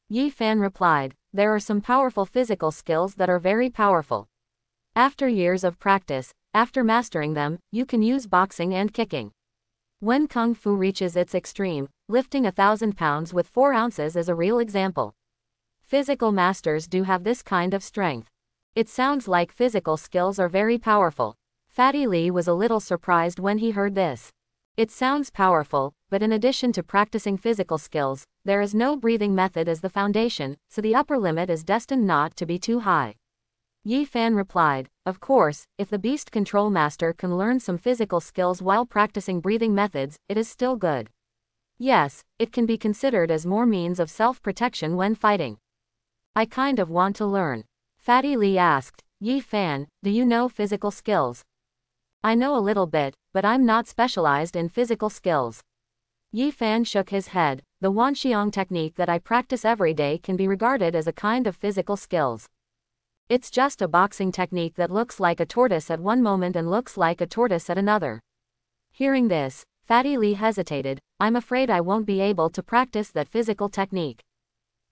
Yi Fan replied, there are some powerful physical skills that are very powerful. After years of practice, after mastering them, you can use boxing and kicking. When Kung Fu reaches its extreme, lifting 1,000 pounds with 4 ounces is a real example. Physical masters do have this kind of strength. It sounds like physical skills are very powerful. Fatty Lee was a little surprised when he heard this. It sounds powerful, but in addition to practicing physical skills, there is no breathing method as the foundation, so the upper limit is destined not to be too high. Yi Fan replied, of course, if the beast control master can learn some physical skills while practicing breathing methods, it is still good. Yes, it can be considered as more means of self-protection when fighting. I kind of want to learn. Fatty Lee asked, Yi Fan, do you know physical skills? I know a little bit, but I'm not specialized in physical skills. Yi Fan shook his head, the Wanxiang technique that I practice every day can be regarded as a kind of physical skills. It's just a boxing technique that looks like a tortoise at one moment and looks like a tortoise at another. Hearing this, Fatty Lee hesitated, I'm afraid I won't be able to practice that physical technique.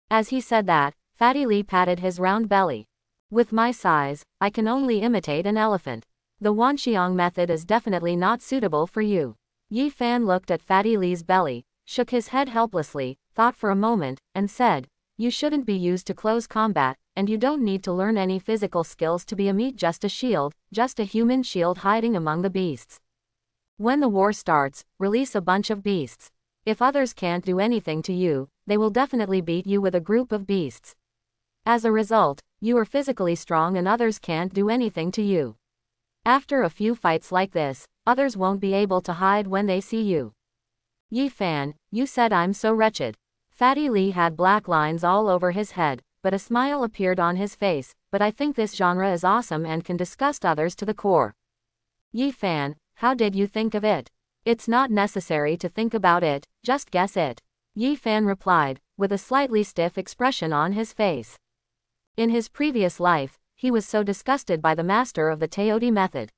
As he said that, Fatty Lee patted his round belly. With my size, I can only imitate an elephant. The Wanxiang method is definitely not suitable for you. Yi Fan looked at Fatty Lee's belly, shook his head helplessly, thought for a moment, and said, you shouldn't be used to close combat, and you don't need to learn any physical skills to be a meat, just a shield, just a human shield hiding among the beasts. When the war starts, release a bunch of beasts. If others can't do anything to you, they will definitely beat you with a group of beasts. As a result, you are physically strong and others can't do anything to you. After a few fights like this, others won't be able to hide when they see you. Yi Fan, you said I'm so wretched. Fatty Lee had black lines all over his head, but a smile appeared on his face. But I think this genre is awesome and can disgust others to the core. Yi Fan, how did you think of it? It's not necessary to think about it, just guess it. Yi Fan replied, with a slightly stiff expression on his face. In his previous life, he was so disgusted by the master of the Teoti method.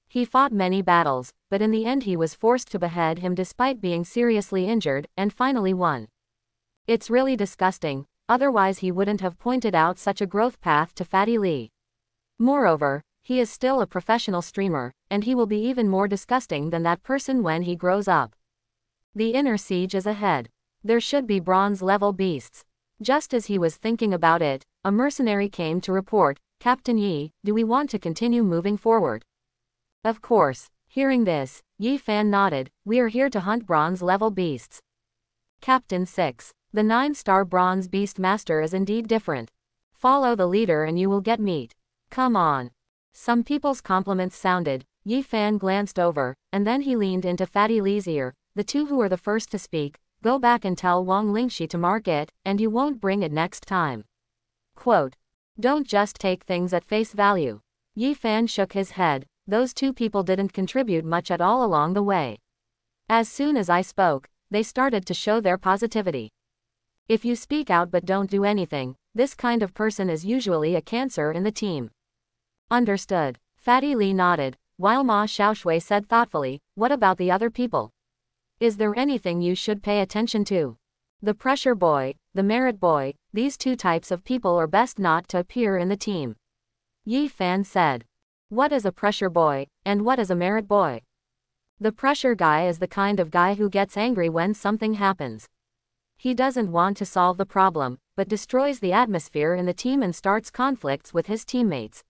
He fought many battles, but in the end he was forced to behead him despite being seriously injured, and finally won. It's really disgusting, otherwise he wouldn't have pointed out such a growth path to Fatty Lee. Moreover, he is still a professional streamer, and he will be even more disgusting than that person when he grows up. The inner siege is ahead. There should be bronze-level beasts. Just as he was thinking about it, a mercenary came to report, Captain Yi, do we want to continue moving forward? Of course. Hearing this, Yi Fan nodded, we are here to hunt bronze-level beasts. Captain 6. The 9-star bronze beast master is indeed different. Follow the leader and you will get meat. Come on. Some people's compliments sounded. Yi Fan glanced over, and then he leaned into Fatty Lee's ear. The two who were the first to speak, go back and tell Wang Lingxi to mark it, and you won't bring it next time. Quote. Don't just take things at face value. Yi Fan shook his head. Those two people didn't contribute much at all along the way. As soon as I spoke, they started to show their positivity. If you speak out but don't do anything, this kind of person is usually a cancer in the team. Understood. Fatty Lee nodded, while Ma Xiaoshui said thoughtfully, what about the other people? Is there anything you should pay attention to? The pressure boy, the merit boy, these two types of people are best not to appear in the team. Yi Fan said. What is a pressure boy, and what is a merit boy? The pressure guy is the kind of guy who gets angry when something happens. He doesn't want to solve the problem, but destroys the atmosphere in the team and starts conflicts with his teammates.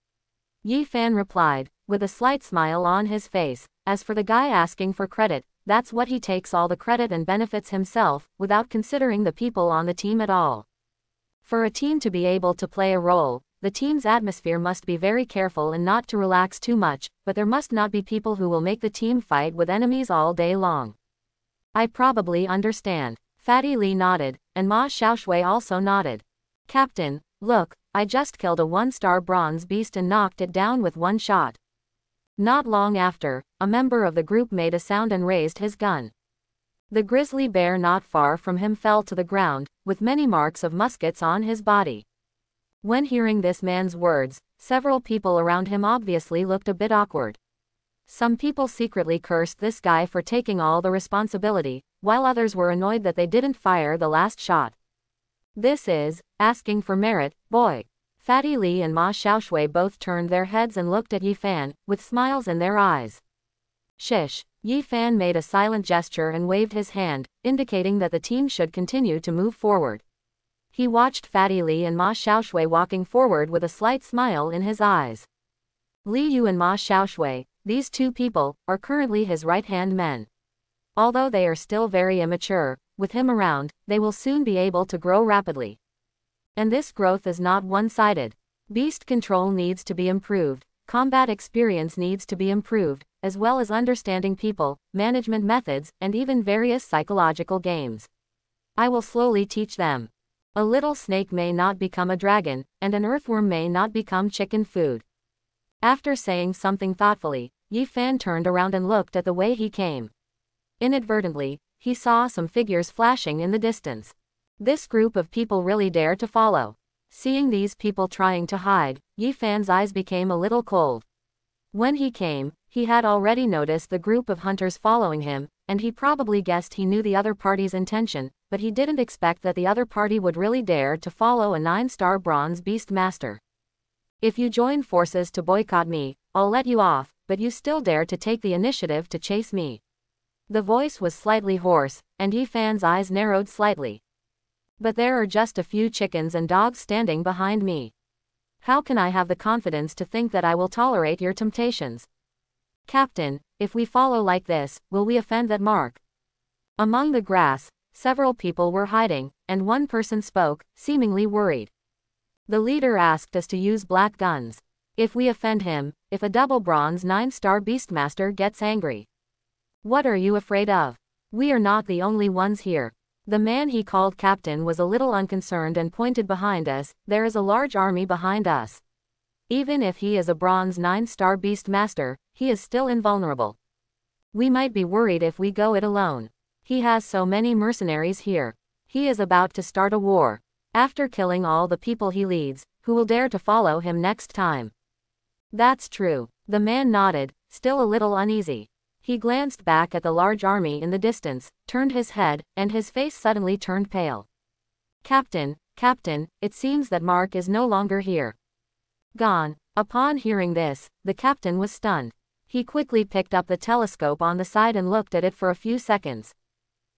Yi Fan replied, with a slight smile on his face, as for the guy asking for credit, that's what he takes all the credit and benefits himself, without considering the people on the team at all. For a team to be able to play a role, the team's atmosphere must be very careful and not to relax too much, but there must not be people who will make the team fight with enemies all day long. I probably understand. Fatty Lee nodded, and Ma Xiaoshui also nodded. Captain, look, I just killed a 1-star bronze beast and knocked it down with one shot. Not long after, a member of the group made a sound and raised his gun. The grizzly bear not far from him fell to the ground, with many marks of muskets on his body. When hearing this man's words, several people around him obviously looked a bit awkward. Some people secretly cursed this guy for taking all the responsibility, while others were annoyed that they didn't fire the last shot. This is asking for merit, boy. Fatty Lee and Ma Xiaoshui both turned their heads and looked at Yi Fan, with smiles in their eyes. Shish. Yi Fan made a silent gesture and waved his hand, indicating that the team should continue to move forward. He watched Fatty Lee and Ma Xiaoshui walking forward with a slight smile in his eyes. Li Yu and Ma Xiaoshui, these two people, are currently his right-hand men. Although they are still very immature, with him around, they will soon be able to grow rapidly. And this growth is not one-sided. Beast control needs to be improved, combat experience needs to be improved, as well as understanding people, management methods, and even various psychological games. I will slowly teach them. A little snake may not become a dragon, and an earthworm may not become chicken food. After saying something thoughtfully, Yi Fan turned around and looked at the way he came. Inadvertently, he saw some figures flashing in the distance. This group of people really dare to follow. Seeing these people trying to hide, Yi Fan's eyes became a little cold. When he came, he had already noticed the group of hunters following him, and he probably guessed he knew the other party's intention, but he didn't expect that the other party would really dare to follow a 9-star bronze beast master. If you join forces to boycott me, I'll let you off, but you still dare to take the initiative to chase me. The voice was slightly hoarse, and Yi Fan's eyes narrowed slightly. But there are just a few chickens and dogs standing behind me. How can I have the confidence to think that I will tolerate your temptations? Captain, if we follow like this, will we offend that mark? Among the grass, several people were hiding, and one person spoke, seemingly worried. The leader asked us to use black guns. If we offend him, if a double bronze 9-star Beastmaster gets angry. What are you afraid of? We are not the only ones here. The man he called captain was a little unconcerned and pointed behind us. There is a large army behind us. Even if he is a bronze 9-star Beastmaster, he is still invulnerable. We might be worried if we go it alone. He has so many mercenaries here. He is about to start a war. After killing all the people he leads, who will dare to follow him next time? That's true. The man nodded, still a little uneasy. He glanced back at the large army in the distance, turned his head, and his face suddenly turned pale. Captain, it seems that Mark is no longer here. Gone. Upon hearing this, the captain was stunned. He quickly picked up the telescope on the side and looked at it for a few seconds.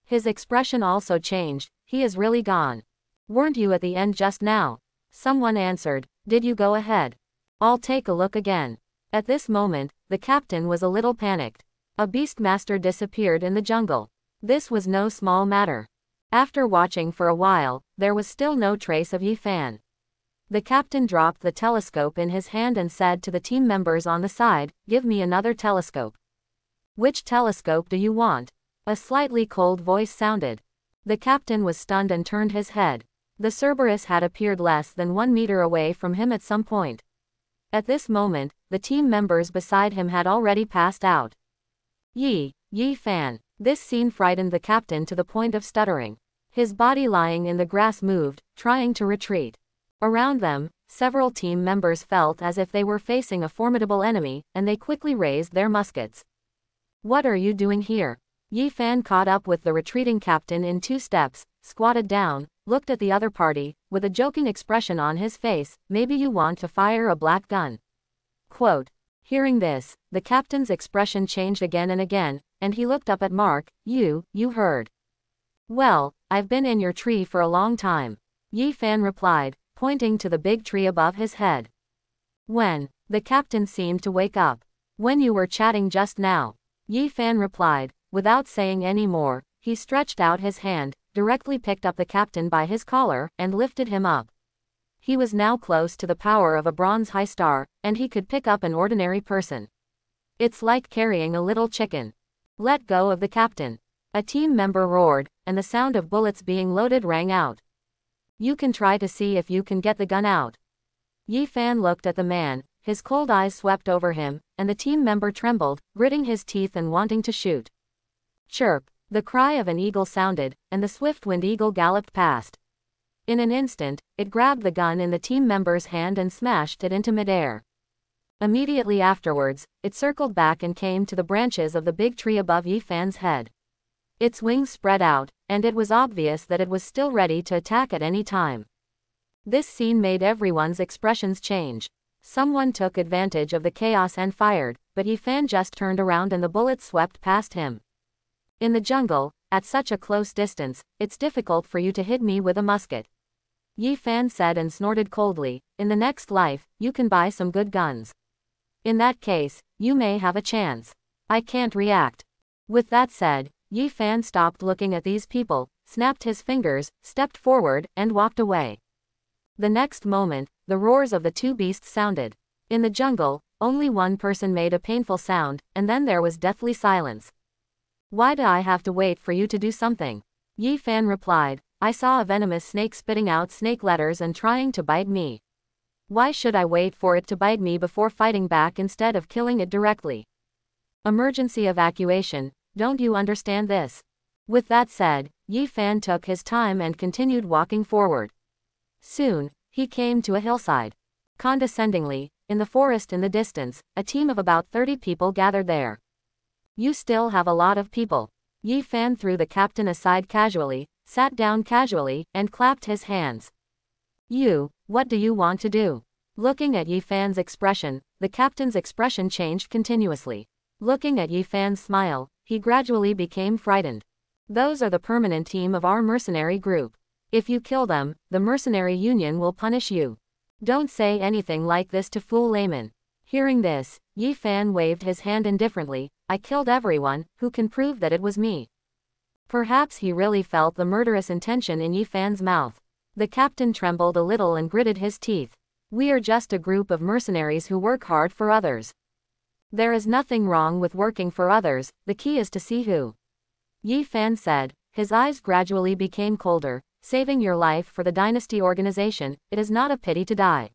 His expression also changed. He is really gone. Weren't you at the end just now? Someone answered. Did you go ahead? I'll take a look again. At this moment, the captain was a little panicked. A Beastmaster disappeared in the jungle. This was no small matter. After watching for a while, there was still no trace of Yi Fan. The captain dropped the telescope in his hand and said to the team members on the side, "Give me another telescope." "Which telescope do you want?" A slightly cold voice sounded. The captain was stunned and turned his head. The Cerberus had appeared less than 1 meter away from him at some point. At this moment, the team members beside him had already passed out. Yi Fan. This scene frightened the captain to the point of stuttering. His body lying in the grass moved, trying to retreat. Around them, several team members felt as if they were facing a formidable enemy, and they quickly raised their muskets. "What are you doing here?" Yi Fan caught up with the retreating captain in 2 steps, squatted down, looked at the other party, with a joking expression on his face. "Maybe you want to fire a black gun." Quote. Hearing this, the captain's expression changed again and again, and he looked up at Mark. You heard. "Well, I've been in your tree for a long time," Yi Fan replied, pointing to the big tree above his head. "When?" The captain seemed to wake up. "When you were chatting just now," Yi Fan replied. Without saying any more, he stretched out his hand, directly picked up the captain by his collar, and lifted him up. He was now close to the power of a bronze high star, and he could pick up an ordinary person. "It's like carrying a little chicken." "Let go of the captain," a team member roared, and the sound of bullets being loaded rang out. "You can try to see if you can get the gun out." Yi Fan looked at the man, his cold eyes swept over him, and the team member trembled, gritting his teeth and wanting to shoot. Chirp! The cry of an eagle sounded, and the swift-winged eagle galloped past. In an instant, it grabbed the gun in the team member's hand and smashed it into midair. Immediately afterwards, it circled back and came to the branches of the big tree above Yi Fan's head. Its wings spread out, and it was obvious that it was still ready to attack at any time. This scene made everyone's expressions change. Someone took advantage of the chaos and fired, but Yi Fan just turned around and the bullets swept past him. In the jungle, at such a close distance, it's difficult for you to hit me with a musket. Yi Fan said and snorted coldly. In the next life, you can buy some good guns. In that case, you may have a chance. I can't react. With that said, Yi Fan stopped looking at these people, snapped his fingers, stepped forward, and walked away. The next moment, the roars of the 2 beasts sounded. In the jungle, only one person made a painful sound, and then there was deathly silence. "Why do I have to wait for you to do something?" Yi Fan replied. "I saw a venomous snake spitting out snake letters and trying to bite me. Why should I wait for it to bite me before fighting back instead of killing it directly? Emergency evacuation, don't you understand this?" With that said, Yi Fan took his time and continued walking forward. Soon, he came to a hillside. Condescendingly, in the forest in the distance, a team of about 30 people gathered there. "You still have a lot of people." Yi Fan threw the captain aside casually, sat down casually, and clapped his hands. What do you want to do?" Looking at Yi Fan's expression, the captain's expression changed continuously. Looking at Yi Fan's smile, he gradually became frightened. "Those are the permanent team of our mercenary group. If you kill them, the mercenary union will punish you. Don't say anything like this to fool laymen." Hearing this, Yi Fan waved his hand indifferently. "I killed everyone, who can prove that it was me?" Perhaps he really felt the murderous intention in Yi Fan's mouth. The captain trembled a little and gritted his teeth. We are just a group of mercenaries who work hard for others. There is nothing wrong with working for others, the key is to see who. Yi Fan said. His eyes gradually became colder. Saving your life for the dynasty organization, it is not a pity to die.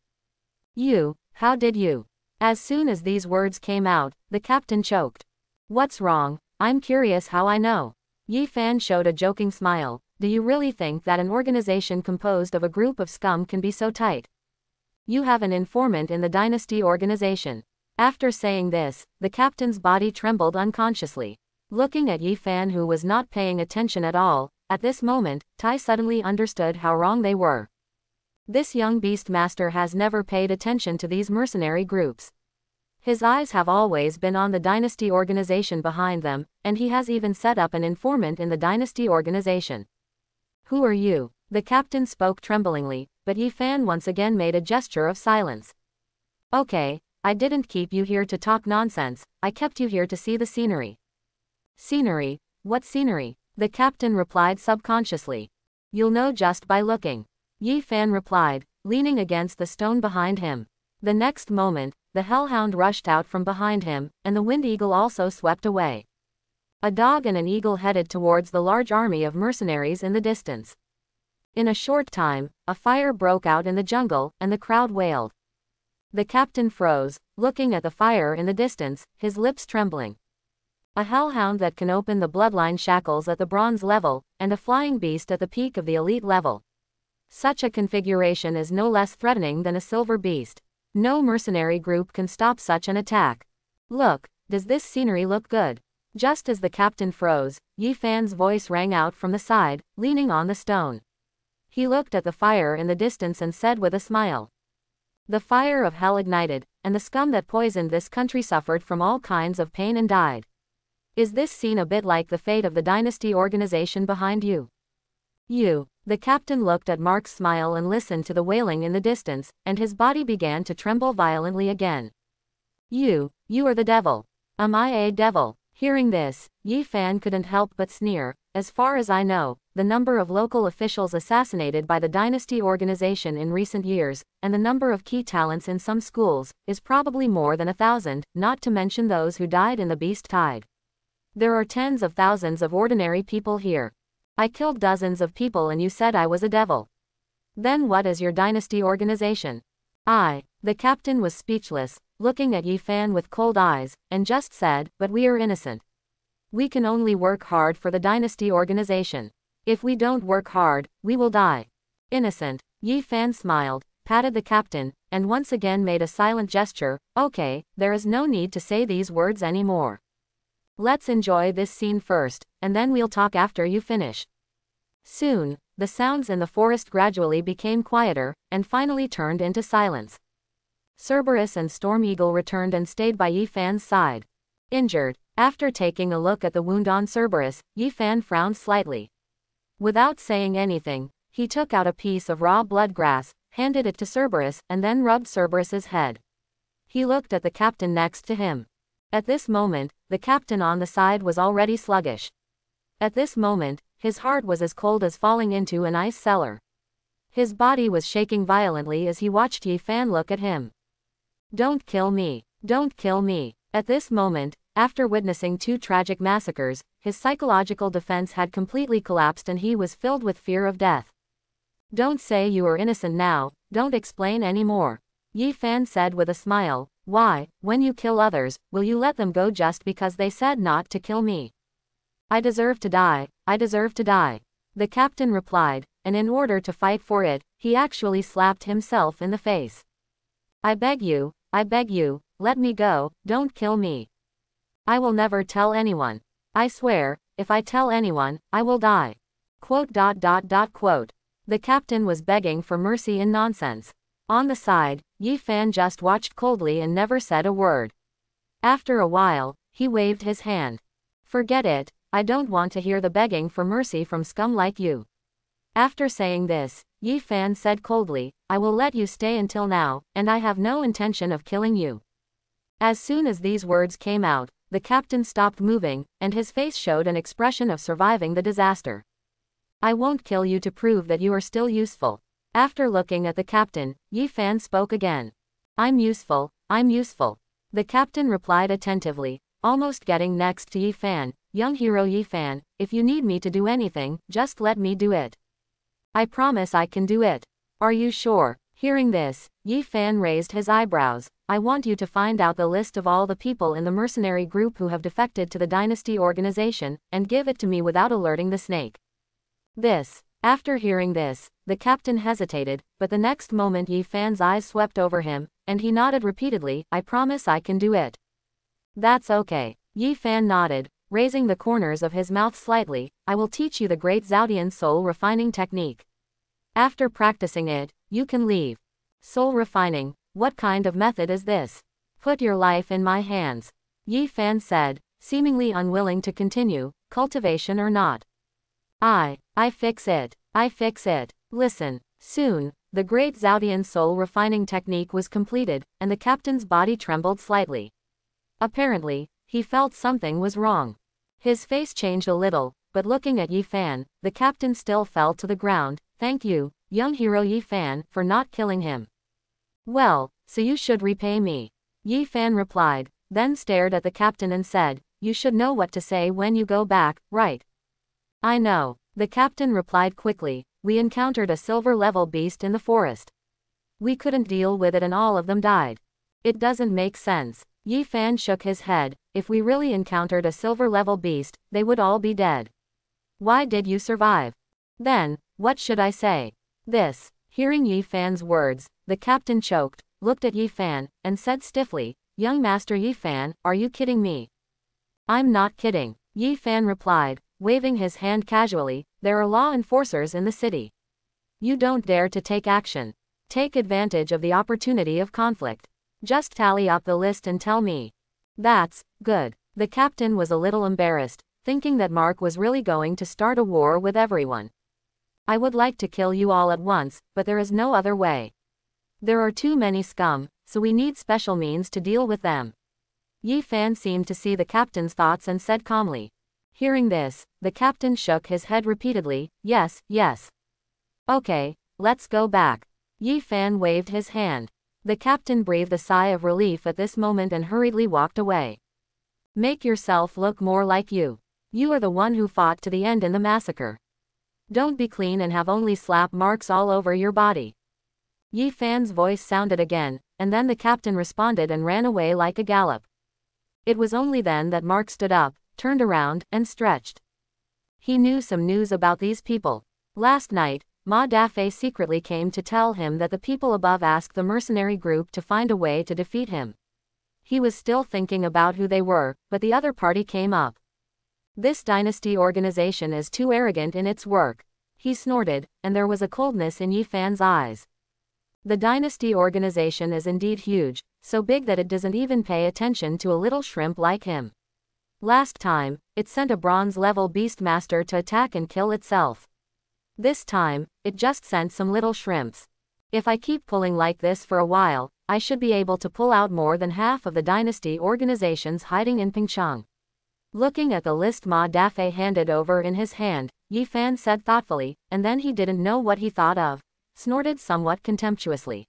You, how did you? As soon as these words came out, the captain choked. What's wrong? I'm curious how I know. Yi Fan showed a joking smile. Do you really think that an organization composed of a group of scum can be so tight? You have an informant in the dynasty organization. After saying this, the captain's body trembled unconsciously. Looking at Yi Fan, who was not paying attention at all, at this moment, Tai suddenly understood how wrong they were. This young beast master has never paid attention to these mercenary groups. His eyes have always been on the dynasty organization behind them, and he has even set up an informant in the dynasty organization. Who are you? The captain spoke tremblingly, but Yi Fan once again made a gesture of silence. Okay, I didn't keep you here to talk nonsense, I kept you here to see the scenery. Scenery? What scenery? The captain replied subconsciously. You'll know just by looking. Yi Fan replied, leaning against the stone behind him. The next moment, the hellhound rushed out from behind him, and the wind eagle also swept away. A dog and an eagle headed towards the large army of mercenaries in the distance. In a short time, a fire broke out in the jungle, and the crowd wailed. The captain froze, looking at the fire in the distance, his lips trembling. A hellhound that can open the bloodline shackles at the bronze level, and a flying beast at the peak of the elite level. Such a configuration is no less threatening than a silver beast. No mercenary group can stop such an attack. Look, does this scenery look good? Just as the captain froze, Yi Fan's voice rang out from the side, leaning on the stone. He looked at the fire in the distance and said with a smile. The fire of hell ignited, and the scum that poisoned this country suffered from all kinds of pain and died. Is this scene a bit like the fate of the dynasty organization behind you? The captain looked at Mark's smile and listened to the wailing in the distance, and his body began to tremble violently again. You are the devil. Am I a devil? Hearing this, Yi Fan couldn't help but sneer. As far as I know, the number of local officials assassinated by the dynasty organization in recent years, and the number of key talents in some schools, is probably more than 1,000, not to mention those who died in the beast tide. There are tens of thousands of ordinary people here. I killed dozens of people and you said I was a devil. Then what is your dynasty organization? The captain was speechless, looking at Yi Fan with cold eyes, and just said, but we are innocent. We can only work hard for the dynasty organization. If we don't work hard, we will die. Innocent. Yi Fan smiled, patted the captain, and once again made a silent gesture. Okay, there is no need to say these words anymore. Let's enjoy this scene first, and then we'll talk after you finish. Soon, the sounds in the forest gradually became quieter, and finally turned into silence. Cerberus and Storm Eagle returned and stayed by Yi Fan's side. Injured. After taking a look at the wound on Cerberus, Yi Fan frowned slightly. Without saying anything, he took out a piece of raw blood grass, handed it to Cerberus, and then rubbed Cerberus's head. He looked at the captain next to him. At this moment, the captain on the side was already sluggish. At this moment, his heart was as cold as falling into an ice cellar. His body was shaking violently as he watched Yi Fan look at him. Don't kill me. Don't kill me. At this moment, after witnessing 2 tragic massacres, his psychological defense had completely collapsed and he was filled with fear of death. Don't say you are innocent now, don't explain any more. Yi Fan said with a smile. Why, when you kill others, will you let them go just because they said not to kill me? I deserve to die, I deserve to die. The captain replied, and in order to fight for it, he actually slapped himself in the face. I beg you, let me go, don't kill me. I will never tell anyone. I swear, if I tell anyone, I will die. Quote. The captain was begging for mercy in nonsense. On the side, Yi Fan just watched coldly and never said a word. After a while, he waved his hand. Forget it, I don't want to hear the begging for mercy from scum like you. After saying this, Yi Fan said coldly, I will let you stay until now, and I have no intention of killing you. As soon as these words came out, the captain stopped moving, and his face showed an expression of surviving the disaster. I won't kill you to prove that you are still useful. After looking at the captain, Yi Fan spoke again. I'm useful, I'm useful. The captain replied attentively, almost getting next to Yi Fan. Young hero Yi Fan, if you need me to do anything, just let me do it. I promise I can do it. Are you sure? Hearing this, Yi Fan raised his eyebrows. I want you to find out the list of all the people in the mercenary group who have defected to the dynasty organization, and give it to me without alerting the snake. After hearing this, the captain hesitated, but the next moment Yi Fan's eyes swept over him, and he nodded repeatedly, I promise I can do it. That's okay. Yi Fan nodded, raising the corners of his mouth slightly, I will teach you the great Zhaodian soul refining technique. After practicing it, you can leave. Soul refining, what kind of method is this? Put your life in my hands. Yi Fan said, seemingly unwilling to continue, cultivation or not. I fix it. I fix it. Listen. Soon, the great Zhaodian soul refining technique was completed, and the captain's body trembled slightly. Apparently, he felt something was wrong. His face changed a little, but looking at Yi Fan, the captain still fell to the ground. Thank you, young hero Yi Fan, for not killing him. Well, so you should repay me. Yi Fan replied, then stared at the captain and said, you should know what to say when you go back, right? I know. The captain replied quickly, we encountered a silver-level beast in the forest. We couldn't deal with it and all of them died. It doesn't make sense. Yi Fan shook his head, if we really encountered a silver-level beast, they would all be dead. Why did you survive? Then, what should I say? Hearing Yi Fan's words, the captain choked, looked at Yi Fan, and said stiffly, young master Yi Fan, are you kidding me? I'm not kidding. Yi Fan replied, waving his hand casually, there are law enforcers in the city. You don't dare to take action. Take advantage of the opportunity of conflict. Just tally up the list and tell me. That's good. The captain was a little embarrassed, thinking that Mark was really going to start a war with everyone. I would like to kill you all at once, but there is no other way. There are too many scum, so we need special means to deal with them. Yi Fan seemed to see the captain's thoughts and said calmly. Hearing this, the captain shook his head repeatedly, yes, yes. Okay, let's go back. Yi Fan waved his hand. The captain breathed a sigh of relief at this moment and hurriedly walked away. Make yourself look more like you. You are the one who fought to the end in the massacre. Don't be clean and have only slap marks all over your body. Yi Fan's voice sounded again, and then the captain responded and ran away like a gallop. It was only then that Mark stood up, turned around, and stretched. He knew some news about these people. Last night, Ma Dafei secretly came to tell him that the people above asked the mercenary group to find a way to defeat him. He was still thinking about who they were, but the other party came up. This dynasty organization is too arrogant in its work. He snorted, and there was a coldness in Yi Fan's eyes. The dynasty organization is indeed huge, so big that it doesn't even pay attention to a little shrimp like him. Last time, it sent a bronze-level beastmaster to attack and kill itself. This time, it just sent some little shrimps. If I keep pulling like this for a while, I should be able to pull out more than half of the dynasty organizations hiding in Pingcheng. Looking at the list Ma Dafei handed over in his hand, Yi Fan said thoughtfully, and then he didn't know what he thought of, snorted somewhat contemptuously.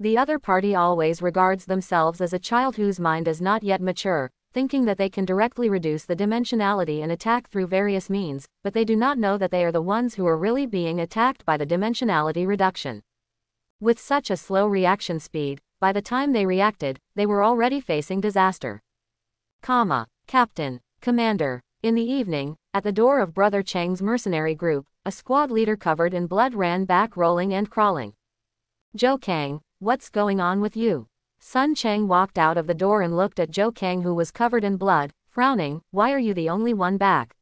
The other party always regards themselves as a child whose mind is not yet mature, thinking that they can directly reduce the dimensionality and attack through various means, but they do not know that they are the ones who are really being attacked by the dimensionality reduction. With such a slow reaction speed, by the time they reacted, they were already facing disaster. Captain, Commander. In the evening, at the door of Brother Cheng's mercenary group, a squad leader covered in blood ran back rolling and crawling. Zhou Kang, what's going on with you? Sun Cheng walked out of the door and looked at Zhou Kang, who was covered in blood, frowning, why are you the only one back?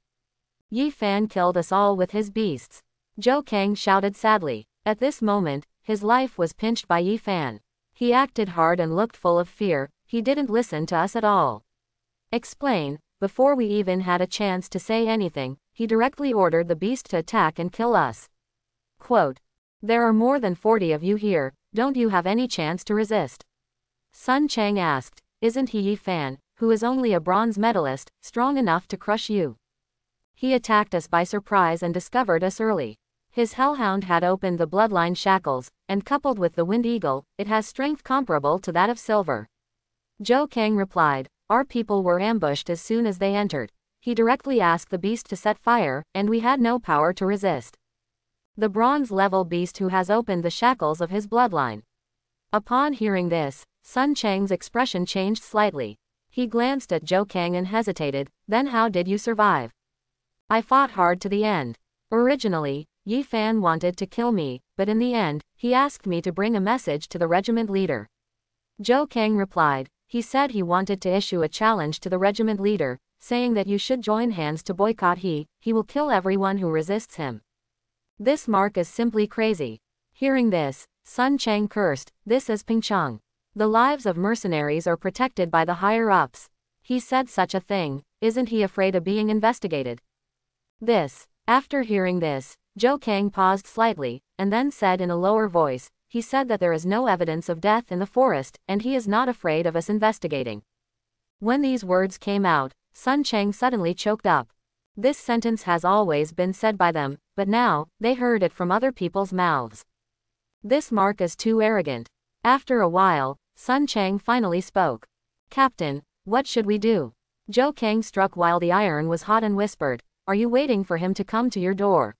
Yi Fan killed us all with his beasts. Zhou Kang shouted sadly. At this moment, his life was pinched by Yi Fan. He acted hard and looked full of fear, he didn't listen to us at all. Explain. Before we even had a chance to say anything, he directly ordered the beast to attack and kill us. Quote, there are more than 40 of you here, don't you have any chance to resist? Sun Cheng asked, isn't he Yi Fan, who is only a bronze medalist, strong enough to crush you? He attacked us by surprise and discovered us early. His hellhound had opened the bloodline shackles, and coupled with the wind eagle, it has strength comparable to that of silver. Zhou Kang replied, our people were ambushed as soon as they entered. He directly asked the beast to set fire, and we had no power to resist. The bronze-level beast who has opened the shackles of his bloodline. Upon hearing this, Sun Chang's expression changed slightly. He glanced at Zhou Kang and hesitated, then how did you survive? I fought hard to the end. Originally, Yi Fan wanted to kill me, but in the end, he asked me to bring a message to the regiment leader. Zhou Kang replied, he said he wanted to issue a challenge to the regiment leader, saying that you should join hands to boycott he will kill everyone who resists him. This mark is simply crazy. Hearing this, Sun Chang cursed, this is Pingcheng. The lives of mercenaries are protected by the higher-ups. He said such a thing, isn't he afraid of being investigated? After hearing this, Zhou Kang paused slightly, and then said in a lower voice, he said that there is no evidence of death in the forest, and he is not afraid of us investigating. When these words came out, Sun Chang suddenly choked up. This sentence has always been said by them, but now, they heard it from other people's mouths. This mark is too arrogant. After a while, Sun Chang finally spoke. Captain, what should we do? Zhou Kang struck while the iron was hot and whispered, are you waiting for him to come to your door?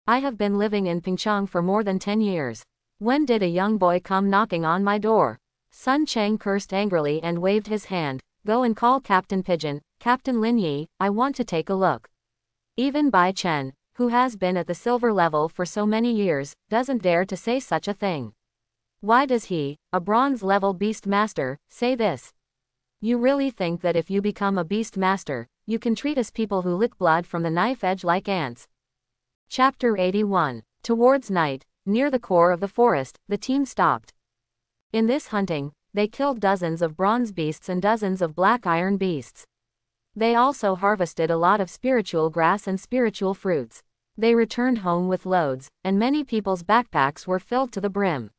I have been living in Pingcheng for more than 10 years. When did a young boy come knocking on my door? Sun Chang cursed angrily and waved his hand, go and call Captain Pigeon, Captain Lin Yi, I want to take a look. Even Bai Chen, who has been at the silver level for so many years, doesn't dare to say such a thing. Why does he, a bronze-level beast master, say this? You really think that if you become a beast master, you can treat us people who lick blood from the knife edge like ants? Chapter 81. Towards night, near the core of the forest, the team stopped. In this hunting, they killed dozens of bronze beasts and dozens of black iron beasts. They also harvested a lot of spiritual grass and spiritual fruits. They returned home with loads, and many people's backpacks were filled to the brim.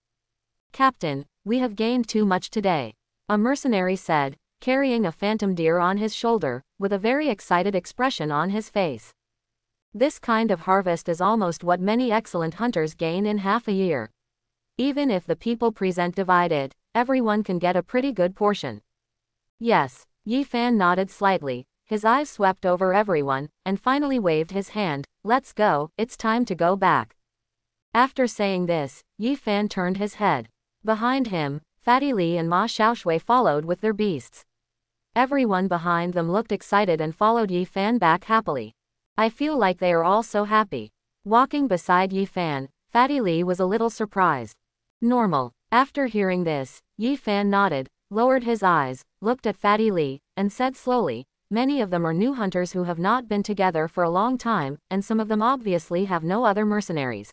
Captain, we have gained too much today. A mercenary said, carrying a phantom deer on his shoulder, with a very excited expression on his face. This kind of harvest is almost what many excellent hunters gain in half a year. Even if the people present divide it, everyone can get a pretty good portion. Yes, Yi Fan nodded slightly, his eyes swept over everyone, and finally waved his hand, let's go, it's time to go back. After saying this, Yi Fan turned his head. Behind him, Fatty Li and Ma Xiaoshui followed with their beasts. Everyone behind them looked excited and followed Yi Fan back happily. I feel like they are all so happy. Walking beside Yi Fan, Fatty Li was a little surprised. Normal. After hearing this, Yi Fan nodded, lowered his eyes, looked at Fatty Li, and said slowly, many of them are new hunters who have not been together for a long time, and some of them obviously have no other mercenaries.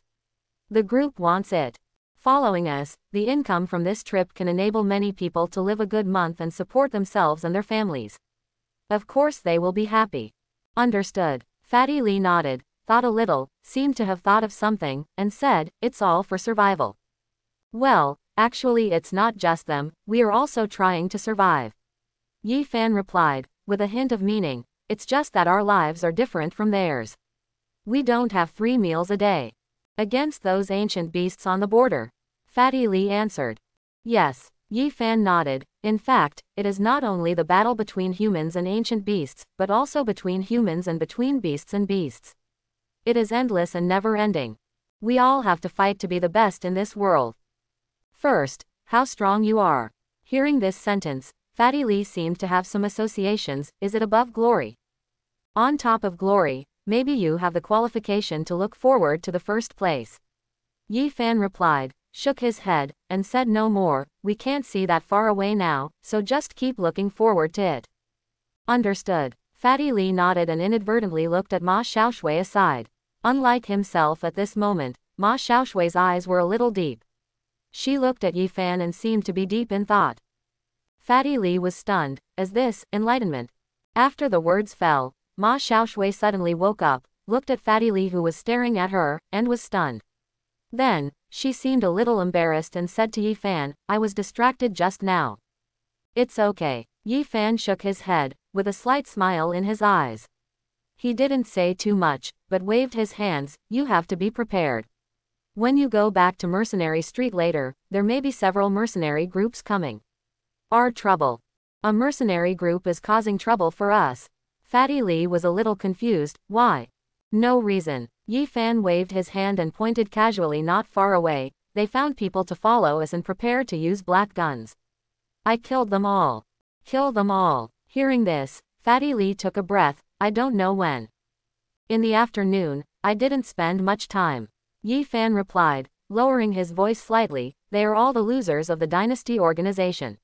The group wants it. Following us, the income from this trip can enable many people to live a good month and support themselves and their families. Of course they will be happy. Understood. Fatty Li nodded, thought a little, seemed to have thought of something, and said, it's all for survival. Well, actually it's not just them, we are also trying to survive. Yi Fan replied, with a hint of meaning, it's just that our lives are different from theirs. We don't have 3 meals a day. Against those ancient beasts on the border. Fatty Li answered. Yes, Yi Fan nodded, in fact, it is not only the battle between humans and ancient beasts, but also between humans and between beasts and beasts. It is endless and never-ending. We all have to fight to be the best in this world. First, how strong you are. Hearing this sentence, Fatty Li seemed to have some associations, is it above glory? On top of glory, maybe you have the qualification to look forward to the first place. Yi Fan replied, shook his head, and said no more, we can't see that far away now, so just keep looking forward to it. Understood. Fatty Li nodded and inadvertently looked at Ma Xiaoshui aside. Unlike himself at this moment, Ma Xiaoshui's eyes were a little deep. She looked at Yi Fan and seemed to be deep in thought. Fatty Li was stunned, as this, enlightenment. After the words fell, Ma Xiaoshui suddenly woke up, looked at Fatty Li who was staring at her, and was stunned. Then, she seemed a little embarrassed and said to Yi Fan, I was distracted just now. It's okay. Yi Fan shook his head, with a slight smile in his eyes. He didn't say too much, but waved his hands. You have to be prepared. When you go back to Mercenary Street later, there may be several mercenary groups coming. Our trouble. A mercenary group is causing trouble for us. Fatty Lee was a little confused. Why? No reason. Yi Fan waved his hand and pointed casually not far away. They found people to follow us and prepared to use black guns. I killed them all. Kill them all. Hearing this, Fatty Lee took a breath. I don't know when. In the afternoon, I didn't spend much time. Yi Fan replied, lowering his voice slightly. They are all the losers of the dynasty organization.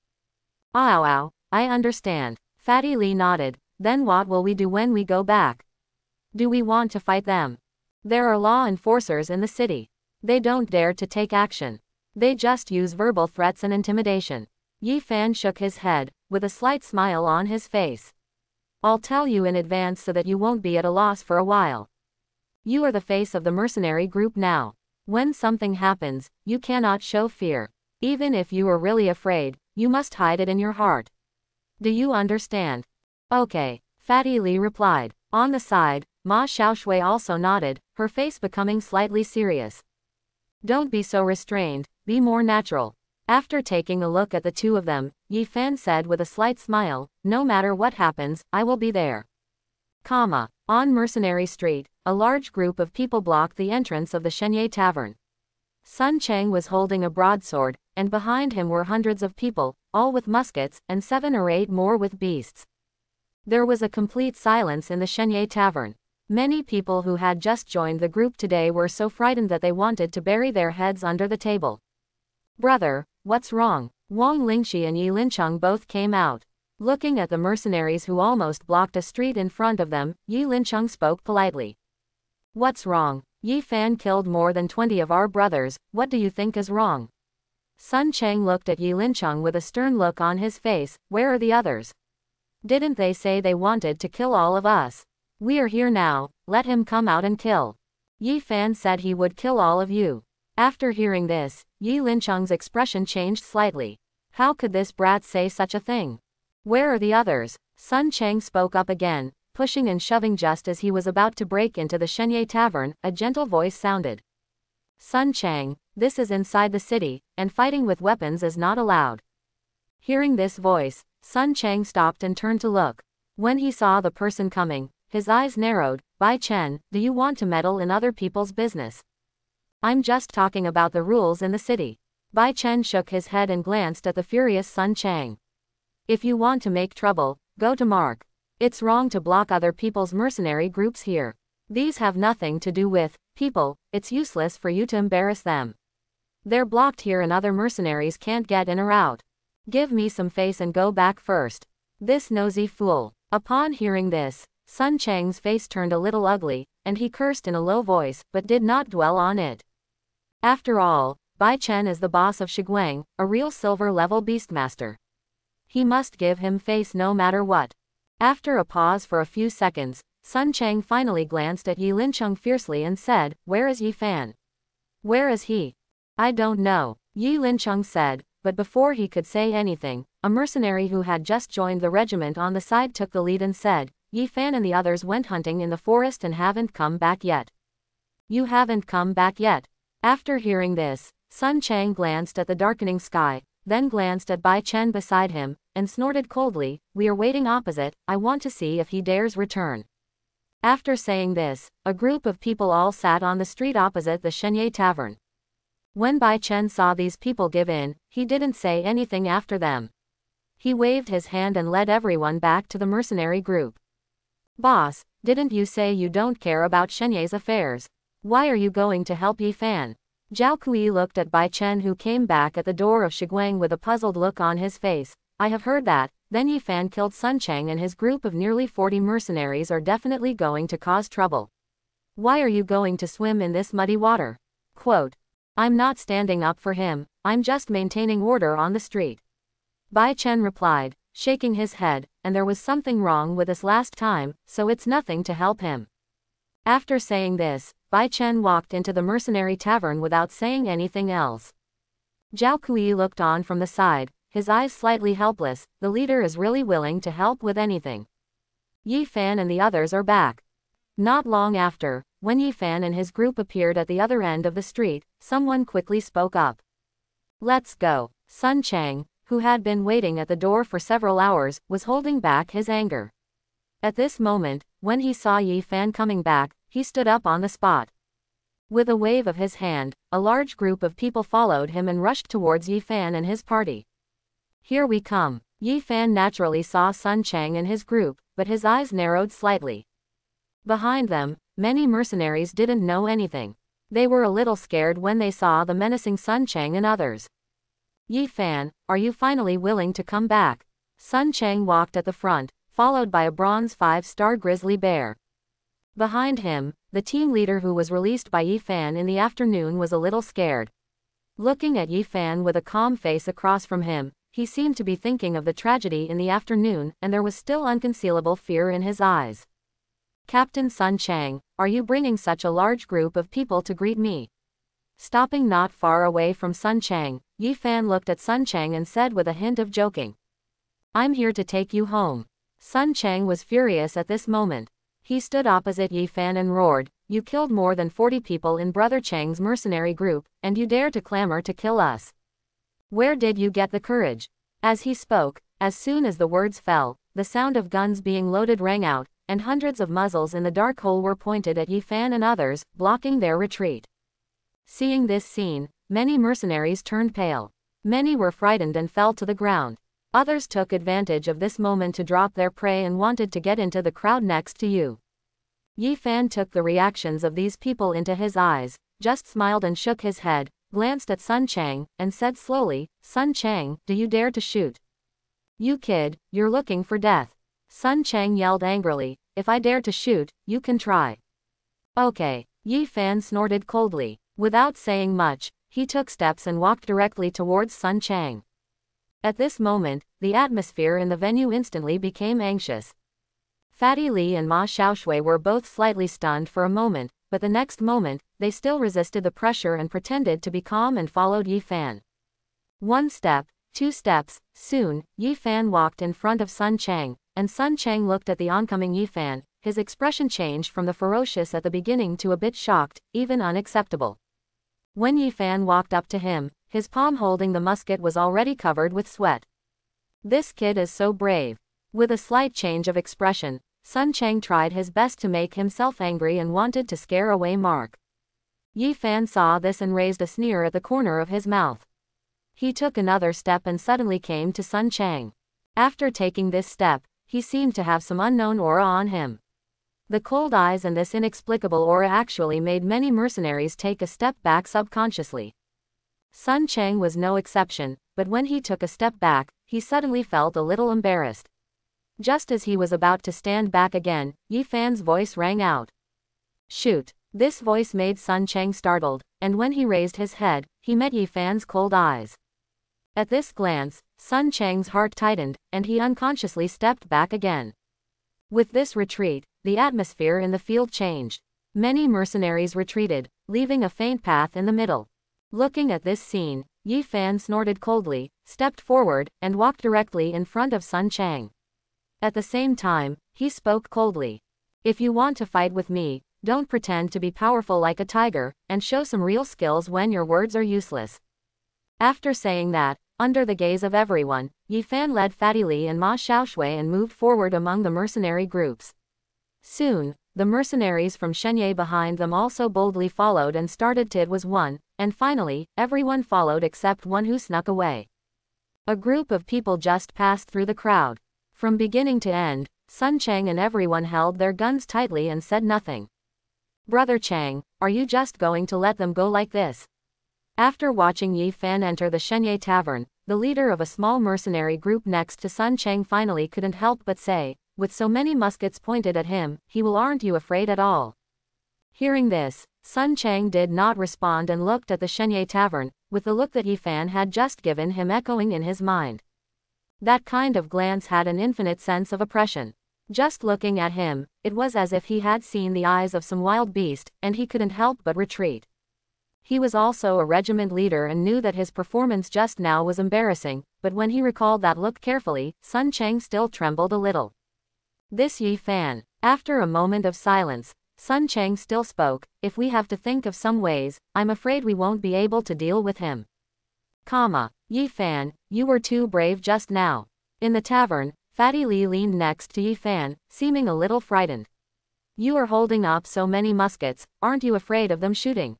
Ow, I understand. Fatty Lee nodded. Then what will we do when we go back? Do we want to fight them? There are law enforcers in the city. They don't dare to take action. They just use verbal threats and intimidation. Yi Fan shook his head, with a slight smile on his face. I'll tell you in advance so that you won't be at a loss for a while. You are the face of the mercenary group now. When something happens, you cannot show fear. Even if you are really afraid, you must hide it in your heart. Do you understand? Okay, Fatty Lee replied. On the side, Ma Xiaoshui also nodded, her face becoming slightly serious. Don't be so restrained, be more natural. After taking a look at the two of them, Yi Fan said with a slight smile, no matter what happens, I will be there. On Mercenary Street, a large group of people blocked the entrance of the Shenye Tavern. Sun Cheng was holding a broadsword, and behind him were hundreds of people, all with muskets, and 7 or 8 more with beasts. There was a complete silence in the Shenye Tavern. Many people who had just joined the group today were so frightened that they wanted to bury their heads under the table. Brother, what's wrong? Wang Lingxi and Yi Lincheng both came out. Looking at the mercenaries who almost blocked a street in front of them, Yi Lincheng spoke politely. What's wrong? Yi Fan killed more than 20 of our brothers, what do you think is wrong? Sun Cheng looked at Yi Lincheng with a stern look on his face. Where are the others? Didn't they say they wanted to kill all of us? We are here now, let him come out and kill. Yi Fan said he would kill all of you. After hearing this, Yi Lincheng's expression changed slightly. How could this brat say such a thing? Where are the others? Sun Cheng spoke up again, pushing and shoving just as he was about to break into the Shenye Tavern. A gentle voice sounded. Sun Cheng, this is inside the city, and fighting with weapons is not allowed. Hearing this voice, Sun Cheng stopped and turned to look. When he saw the person coming, his eyes narrowed. Bai Chen, do you want to meddle in other people's business? I'm just talking about the rules in the city. Bai Chen shook his head and glanced at the furious Sun Cheng. If you want to make trouble, go to Mark. It's wrong to block other people's mercenary groups here. These have nothing to do with people, it's useless for you to embarrass them. They're blocked here and other mercenaries can't get in or out. Give me some face and go back first. This nosy fool. Upon hearing this, Sun Cheng's face turned a little ugly, and he cursed in a low voice, but did not dwell on it. After all, Bai Chen is the boss of Shiguang, a real silver-level beastmaster. He must give him face no matter what. After a pause for a few seconds, Sun Cheng finally glanced at Yi Lincheng fiercely and said, Where is Yi Fan? Where is he? I don't know, Yi Lincheng said, but before he could say anything, a mercenary who had just joined the regiment on the side took the lead and said, Yi Fan and the others went hunting in the forest and haven't come back yet. You haven't come back yet. After hearing this, Sun Cheng glanced at the darkening sky, then glanced at Bai Chen beside him, and snorted coldly, We are waiting opposite, I want to see if he dares return. After saying this, a group of people all sat on the street opposite the Shenye Tavern. When Bai Chen saw these people give in, he didn't say anything after them. He waved his hand and led everyone back to the mercenary group. Boss, didn't you say you don't care about Shenye's affairs? Why are you going to help Yi Fan? Zhao Kui looked at Bai Chen who came back at the door of Shiguang with a puzzled look on his face. I have heard that, then Yi Fan killed Sun Cheng and his group of nearly 40 mercenaries are definitely going to cause trouble. Why are you going to swim in this muddy water? Quote. I'm not standing up for him, I'm just maintaining order on the street. Bai Chen replied, shaking his head, and there was something wrong with us last time, so it's nothing to help him. After saying this, Bai Chen walked into the mercenary tavern without saying anything else. Zhao Kui looked on from the side, his eyes slightly helpless. The leader is really willing to help with anything. Yi Fan and the others are back. Not long after, when Yi Fan and his group appeared at the other end of the street, someone quickly spoke up. Let's go. Sun Chang, who had been waiting at the door for several hours, was holding back his anger. At this moment, when he saw Yi Fan coming back, he stood up on the spot. With a wave of his hand, a large group of people followed him and rushed towards Yi Fan and his party. Here we come. Yi Fan naturally saw Sun Chang and his group, but his eyes narrowed slightly. Behind them, many mercenaries didn't know anything. They were a little scared when they saw the menacing Sun Chang and others. Yi Fan, are you finally willing to come back? Sun Chang walked at the front, followed by a bronze 5-star grizzly bear. Behind him, the team leader who was released by Yi Fan in the afternoon was a little scared. Looking at Yi Fan with a calm face across from him, he seemed to be thinking of the tragedy in the afternoon, and there was still unconcealable fear in his eyes. Captain Sun Chang, are you bringing such a large group of people to greet me? Stopping not far away from Sun Chang, Yi Fan looked at Sun Chang and said with a hint of joking. I'm here to take you home. Sun Chang was furious at this moment. He stood opposite Yi Fan and roared, you killed more than 40 people in Brother Chang's mercenary group, and you dare to clamor to kill us. Where did you get the courage? As he spoke, as soon as the words fell, the sound of guns being loaded rang out, and hundreds of muzzles in the dark hole were pointed at Yi Fan and others, blocking their retreat. Seeing this scene, many mercenaries turned pale. Many were frightened and fell to the ground. Others took advantage of this moment to drop their prey and wanted to get into the crowd next to you. Yi Fan took the reactions of these people into his eyes, just smiled and shook his head, glanced at Sun Chang, and said slowly, Sun Chang, do you dare to shoot? You kid, you're looking for death. Sun Chang yelled angrily, if I dare to shoot, you can try. Okay. Yi Fan snorted coldly. Without saying much, he took steps and walked directly towards Sun Chang. At this moment, the atmosphere in the venue instantly became anxious. Fatty Li and Ma Xiaoshui were both slightly stunned for a moment, but the next moment, they still resisted the pressure and pretended to be calm and followed Yi Fan. 1 step, 2 steps, soon, Yi Fan walked in front of Sun Chang, and Sun Chang looked at the oncoming Yi Fan. His expression changed from the ferocious at the beginning to a bit shocked, even unacceptable. When Yi Fan walked up to him, his palm holding the musket was already covered with sweat. This kid is so brave. With a slight change of expression, Sun Chang tried his best to make himself angry and wanted to scare away Mark. Yi Fan saw this and raised a sneer at the corner of his mouth. He took another step and suddenly came to Sun Chang. After taking this step, he seemed to have some unknown aura on him. The cold eyes and this inexplicable aura actually made many mercenaries take a step back subconsciously. Sun Chang was no exception, but when he took a step back, he suddenly felt a little embarrassed. Just as he was about to stand back again, Yi Fan's voice rang out. Shoot! This voice made Sun Chang startled, and when he raised his head, he met Yi Fan's cold eyes. At this glance, Sun Chang's heart tightened, and he unconsciously stepped back again. With this retreat, the atmosphere in the field changed. Many mercenaries retreated, leaving a faint path in the middle. Looking at this scene, Yi Fan snorted coldly, stepped forward, and walked directly in front of Sun Chang. At the same time, he spoke coldly. If you want to fight with me, don't pretend to be powerful like a tiger, and show some real skills when your words are useless. After saying that, under the gaze of everyone, Yi Fan led Fatty Li and Ma Xiaoshui and moved forward among the mercenary groups. Soon, the mercenaries from Shenye behind them also boldly followed and started to it was one, and finally, everyone followed except one who snuck away. A group of people just passed through the crowd. From beginning to end, Sun Chang and everyone held their guns tightly and said nothing. Brother Chang, are you just going to let them go like this? After watching Yi Fan enter the Shenye tavern, the leader of a small mercenary group next to Sun Chang finally couldn't help but say, with so many muskets pointed at him, aren't you afraid at all? Hearing this, Sun Chang did not respond and looked at the Shenye tavern, with the look that Yi Fan had just given him echoing in his mind. That kind of glance had an infinite sense of oppression. Just looking at him, it was as if he had seen the eyes of some wild beast, and he couldn't help but retreat. He was also a regiment leader and knew that his performance just now was embarrassing, but when he recalled that look carefully, Sun Chang still trembled a little. This Yi Fan. After a moment of silence, Sun Chang still spoke, if we have to think of some ways, I'm afraid we won't be able to deal with him. Yi Fan, you were too brave just now. In the tavern, Fatty Li leaned next to Yi Fan, seeming a little frightened. You are holding up so many muskets, aren't you afraid of them shooting?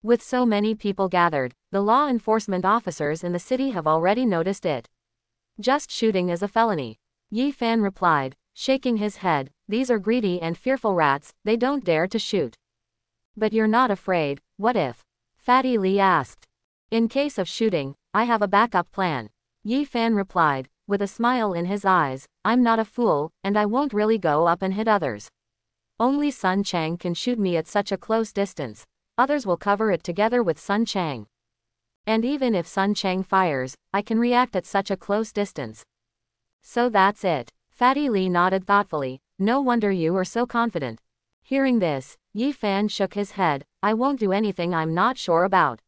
With so many people gathered, the law enforcement officers in the city have already noticed it. Just shooting is a felony. Yi Fan replied, shaking his head, these are greedy and fearful rats, they don't dare to shoot. But you're not afraid, what if? Fatty Li asked. In case of shooting, I have a backup plan. Yi Fan replied, with a smile in his eyes, I'm not a fool, and I won't really go up and hit others. Only Sun Chang can shoot me at such a close distance. Others will cover it together with Sun Chang. And even if Sun Chang fires, I can react at such a close distance. So that's it. Fatty Li nodded thoughtfully, no wonder you are so confident. Hearing this, Yi Fan shook his head, I won't do anything I'm not sure about.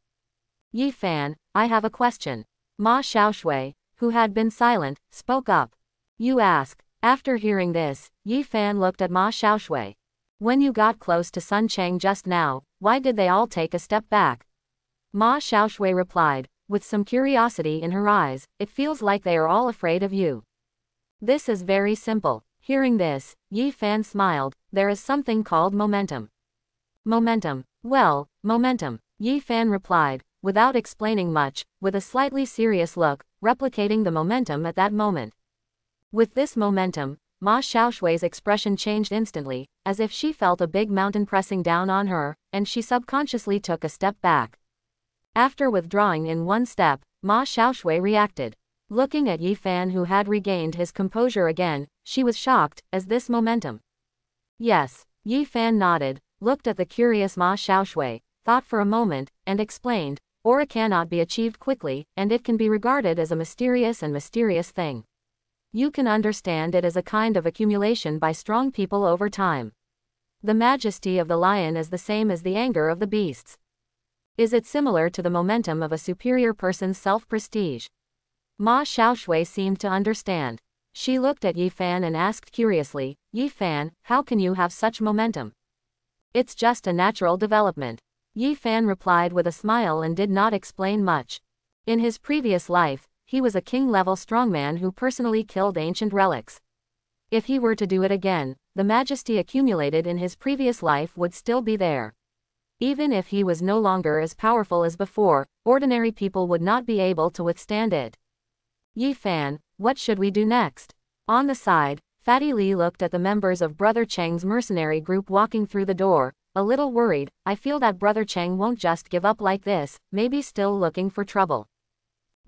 Yi Fan, I have a question. Ma Xiaoshui, who had been silent, spoke up. You ask. After hearing this, Yi Fan looked at Ma Xiaoshui. When you got close to Sun Chang just now, why did they all take a step back? Ma Xiaoshui replied, with some curiosity in her eyes, it feels like they are all afraid of you. This is very simple. Hearing this, Yi Fan smiled, there is something called momentum. Momentum. Well, momentum, Yi Fan replied, without explaining much, with a slightly serious look, replicating the momentum at that moment. With this momentum, Ma Xiaoshui's expression changed instantly, as if she felt a big mountain pressing down on her, and she subconsciously took a step back. After withdrawing in one step, Ma Xiaoshui reacted. Looking at Yi Fan, who had regained his composure again, she was shocked, as this momentum. Yes, Yi Fan nodded, looked at the curious Ma Xiaoshui, thought for a moment, and explained, aura cannot be achieved quickly, and it can be regarded as a mysterious thing. You can understand it as a kind of accumulation by strong people over time. The majesty of the lion is the same as the anger of the beasts. Is it similar to the momentum of a superior person's self-prestige? Ma Xiaoshui seemed to understand. She looked at Yi Fan and asked curiously, Yi Fan, how can you have such momentum? It's just a natural development. Yi Fan replied with a smile and did not explain much. In his previous life, he was a king-level strongman who personally killed ancient relics. If he were to do it again, the majesty accumulated in his previous life would still be there. Even if he was no longer as powerful as before, ordinary people would not be able to withstand it. Yi Fan, what should we do next? On the side, Fatty Li looked at the members of Brother Cheng's mercenary group walking through the door, a little worried. I feel that Brother Cheng won't just give up like this, maybe still looking for trouble.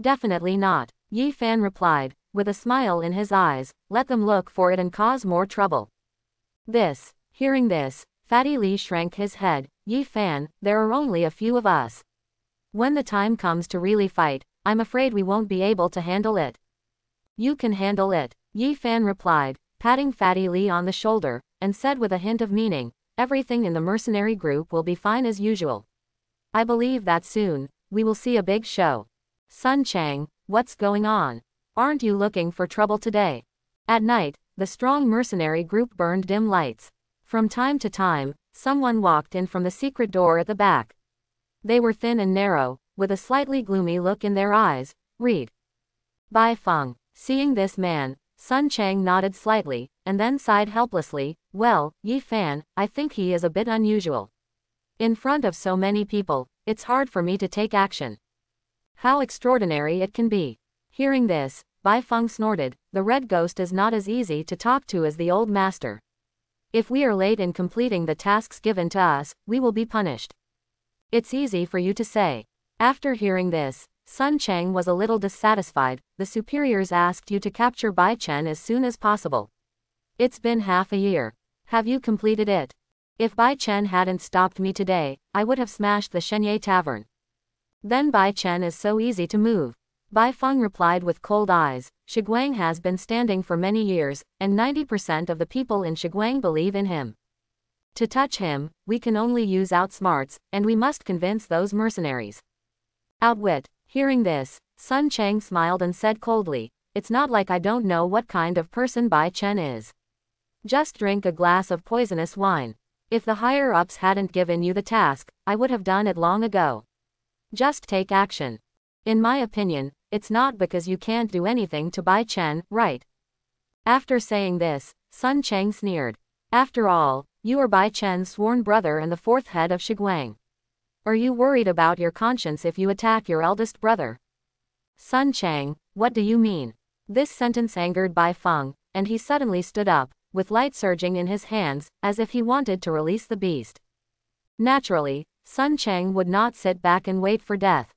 Definitely not, Yi Fan replied, with a smile in his eyes, let them look for it and cause more trouble. Hearing this, Fatty Li shrank his head, Yi Fan, there are only a few of us. When the time comes to really fight, I'm afraid we won't be able to handle it. You can handle it, Yi Fan replied, patting Fatty Li on the shoulder, and said with a hint of meaning, everything in the mercenary group will be fine as usual. I believe that soon, we will see a big show. Sun Chang, what's going on? Aren't you looking for trouble today? At night, the strong mercenary group burned dim lights. From time to time, someone walked in from the secret door at the back. They were thin and narrow, with a slightly gloomy look in their eyes. Read. Bai Feng. Seeing this man, Sun Chang nodded slightly, and then sighed helplessly, well, Yi Fan, I think he is a bit unusual. In front of so many people, it's hard for me to take action. How extraordinary it can be. Hearing this, Bai Feng snorted, the red ghost is not as easy to talk to as the old master. If we are late in completing the tasks given to us, we will be punished. It's easy for you to say. After hearing this, Sun Chang was a little dissatisfied. The superiors asked you to capture Bai Chen as soon as possible. It's been half a year. Have you completed it? If Bai Chen hadn't stopped me today, I would have smashed the Shenye Tavern. Then Bai Chen is so easy to move. Bai Feng replied with cold eyes, Shiguang has been standing for many years, and 90% of the people in Shiguang believe in him. To touch him, we can only use outsmarts, and we must convince those mercenaries. Outwit. Hearing this, Sun Chang smiled and said coldly, it's not like I don't know what kind of person Bai Chen is. Just drink a glass of poisonous wine. If the higher-ups hadn't given you the task, I would have done it long ago. Just take action. In my opinion, it's not because you can't do anything to Bai Chen, right? After saying this, Sun Cheng sneered. After all, you are Bai Chen's sworn brother and the fourth head of Shiguang. Are you worried about your conscience if you attack your eldest brother? Sun Cheng, what do you mean? This sentence angered Bai Feng, and he suddenly stood up, with light surging in his hands, as if he wanted to release the beast. Naturally, Sun Cheng would not sit back and wait for death.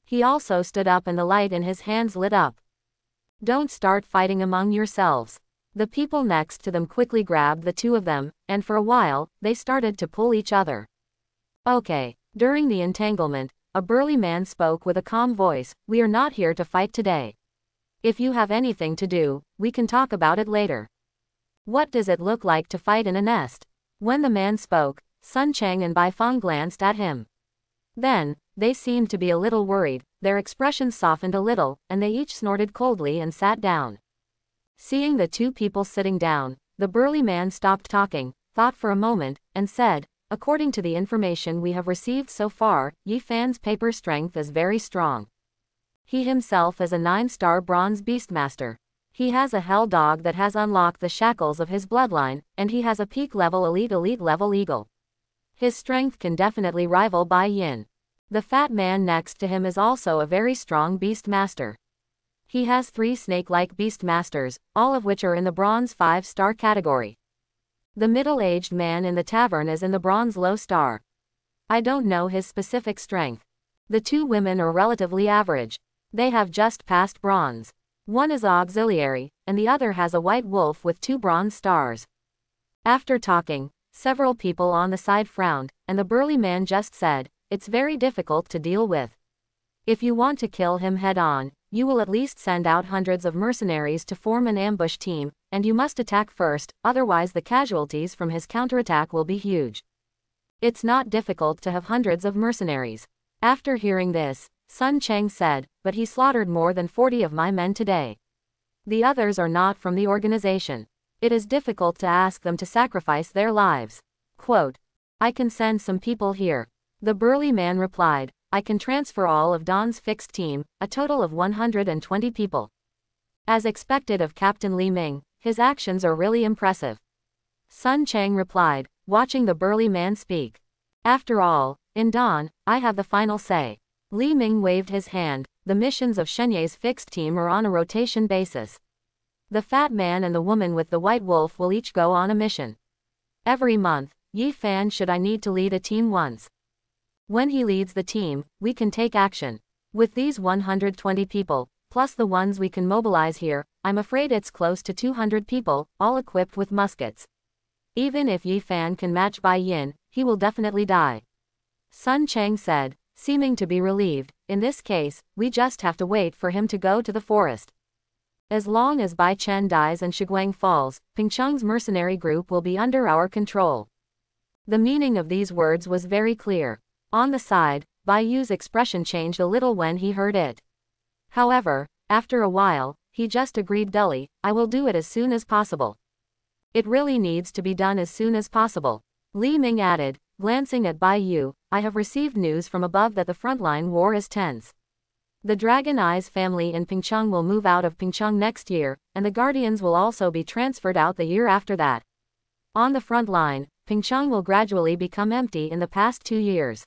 He also stood up and the light in his hands lit up. Don't start fighting among yourselves. The people next to them quickly grabbed the two of them, and for a while, they started to pull each other. Okay. During the entanglement, a burly man spoke with a calm voice, we are not here to fight today. If you have anything to do, we can talk about it later. What does it look like to fight in a nest? When the man spoke, Sun Cheng and Bai Feng glanced at him. Then, they seemed to be a little worried, their expressions softened a little, and they each snorted coldly and sat down. Seeing the two people sitting down, the burly man stopped talking, thought for a moment, and said, according to the information we have received so far, Yi Fan's paper strength is very strong. He himself is a 9-star bronze beastmaster. He has a hell dog that has unlocked the shackles of his bloodline, and he has a peak level elite level eagle. His strength can definitely rival Bai Yin. The fat man next to him is also a very strong beastmaster. He has 3 snake-like beastmasters, all of which are in the bronze 5-star category. The middle-aged man in the tavern is in the bronze low star. I don't know his specific strength. The 2 women are relatively average. They have just passed bronze. One is auxiliary, and the other has a white wolf with 2 bronze stars. After talking, several people on the side frowned, and the burly man just said, it's very difficult to deal with. If you want to kill him head-on, you will at least send out hundreds of mercenaries to form an ambush team, and you must attack first, otherwise the casualties from his counterattack will be huge. It's not difficult to have hundreds of mercenaries. After hearing this, Sun Cheng said, but he slaughtered more than 40 of my men today. The others are not from the organization. It is difficult to ask them to sacrifice their lives. Quote, I can send some people here. The burly man replied, I can transfer all of Don's fixed team, a total of 120 people. As expected of Captain Li Ming, his actions are really impressive. Sun Cheng replied, watching the burly man speak. After all, in Don, I have the final say. Li Ming waved his hand, the missions of Shenye's fixed team are on a rotation basis. The fat man and the woman with the white wolf will each go on a mission. Every month, Yi Fan should I need to lead a team once. When he leads the team, we can take action. With these 120 people, plus the ones we can mobilize here, I'm afraid it's close to 200 people, all equipped with muskets. Even if Yi Fan can match Bai Yin, he will definitely die. Sun Cheng said, seeming to be relieved, in this case, we just have to wait for him to go to the forest. As long as Bai Chen dies and Shiguang falls, Pingcheng's mercenary group will be under our control. The meaning of these words was very clear. On the side, Bai Yu's expression changed a little when he heard it. However, after a while, he just agreed dully, I will do it as soon as possible. It really needs to be done as soon as possible. Li Ming added, glancing at Bai Yu, I have received news from above that the frontline war is tense. The Dragon Eyes family in Pingcheng will move out of Pingcheng next year, and the Guardians will also be transferred out the year after that. On the front line, Pingcheng will gradually become empty in the past 2 years.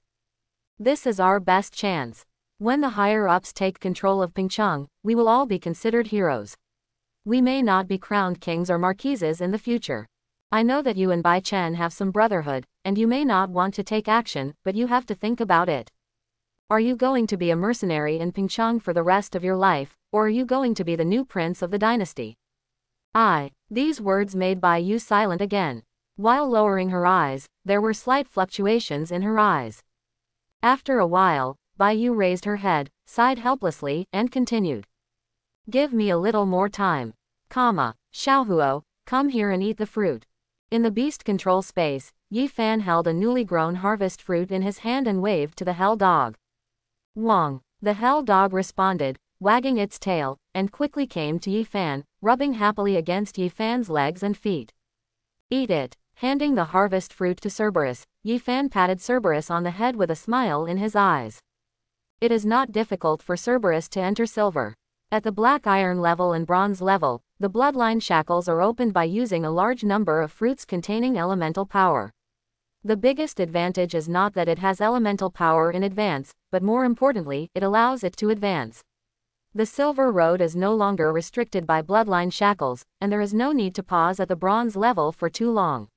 This is our best chance. When the higher-ups take control of Pingcheng, we will all be considered heroes. We may not be crowned kings or marquises in the future. I know that you and Bai Chen have some brotherhood, and you may not want to take action, but you have to think about it. Are you going to be a mercenary in Pingcheng for the rest of your life, or are you going to be the new prince of the dynasty? These words made Bai Yu silent again. While lowering her eyes, there were slight fluctuations in her eyes. After a while, Bai Yu raised her head, sighed helplessly, and continued. Give me a little more time. Xiaohuo, come here and eat the fruit. In the beast control space, Yi Fan held a newly grown harvest fruit in his hand and waved to the hell dog. Wong. The hell dog responded, wagging its tail, and quickly came to Yi Fan, rubbing happily against Yi Fan's legs and feet. Eat it. Handing the harvest fruit to Cerberus, Yi Fan patted Cerberus on the head with a smile in his eyes. It is not difficult for Cerberus to enter silver. At the black iron level and bronze level, the bloodline shackles are opened by using a large number of fruits containing elemental power. The biggest advantage is not that it has elemental power in advance, but more importantly, it allows it to advance. The silver road is no longer restricted by bloodline shackles, and there is no need to pause at the bronze level for too long.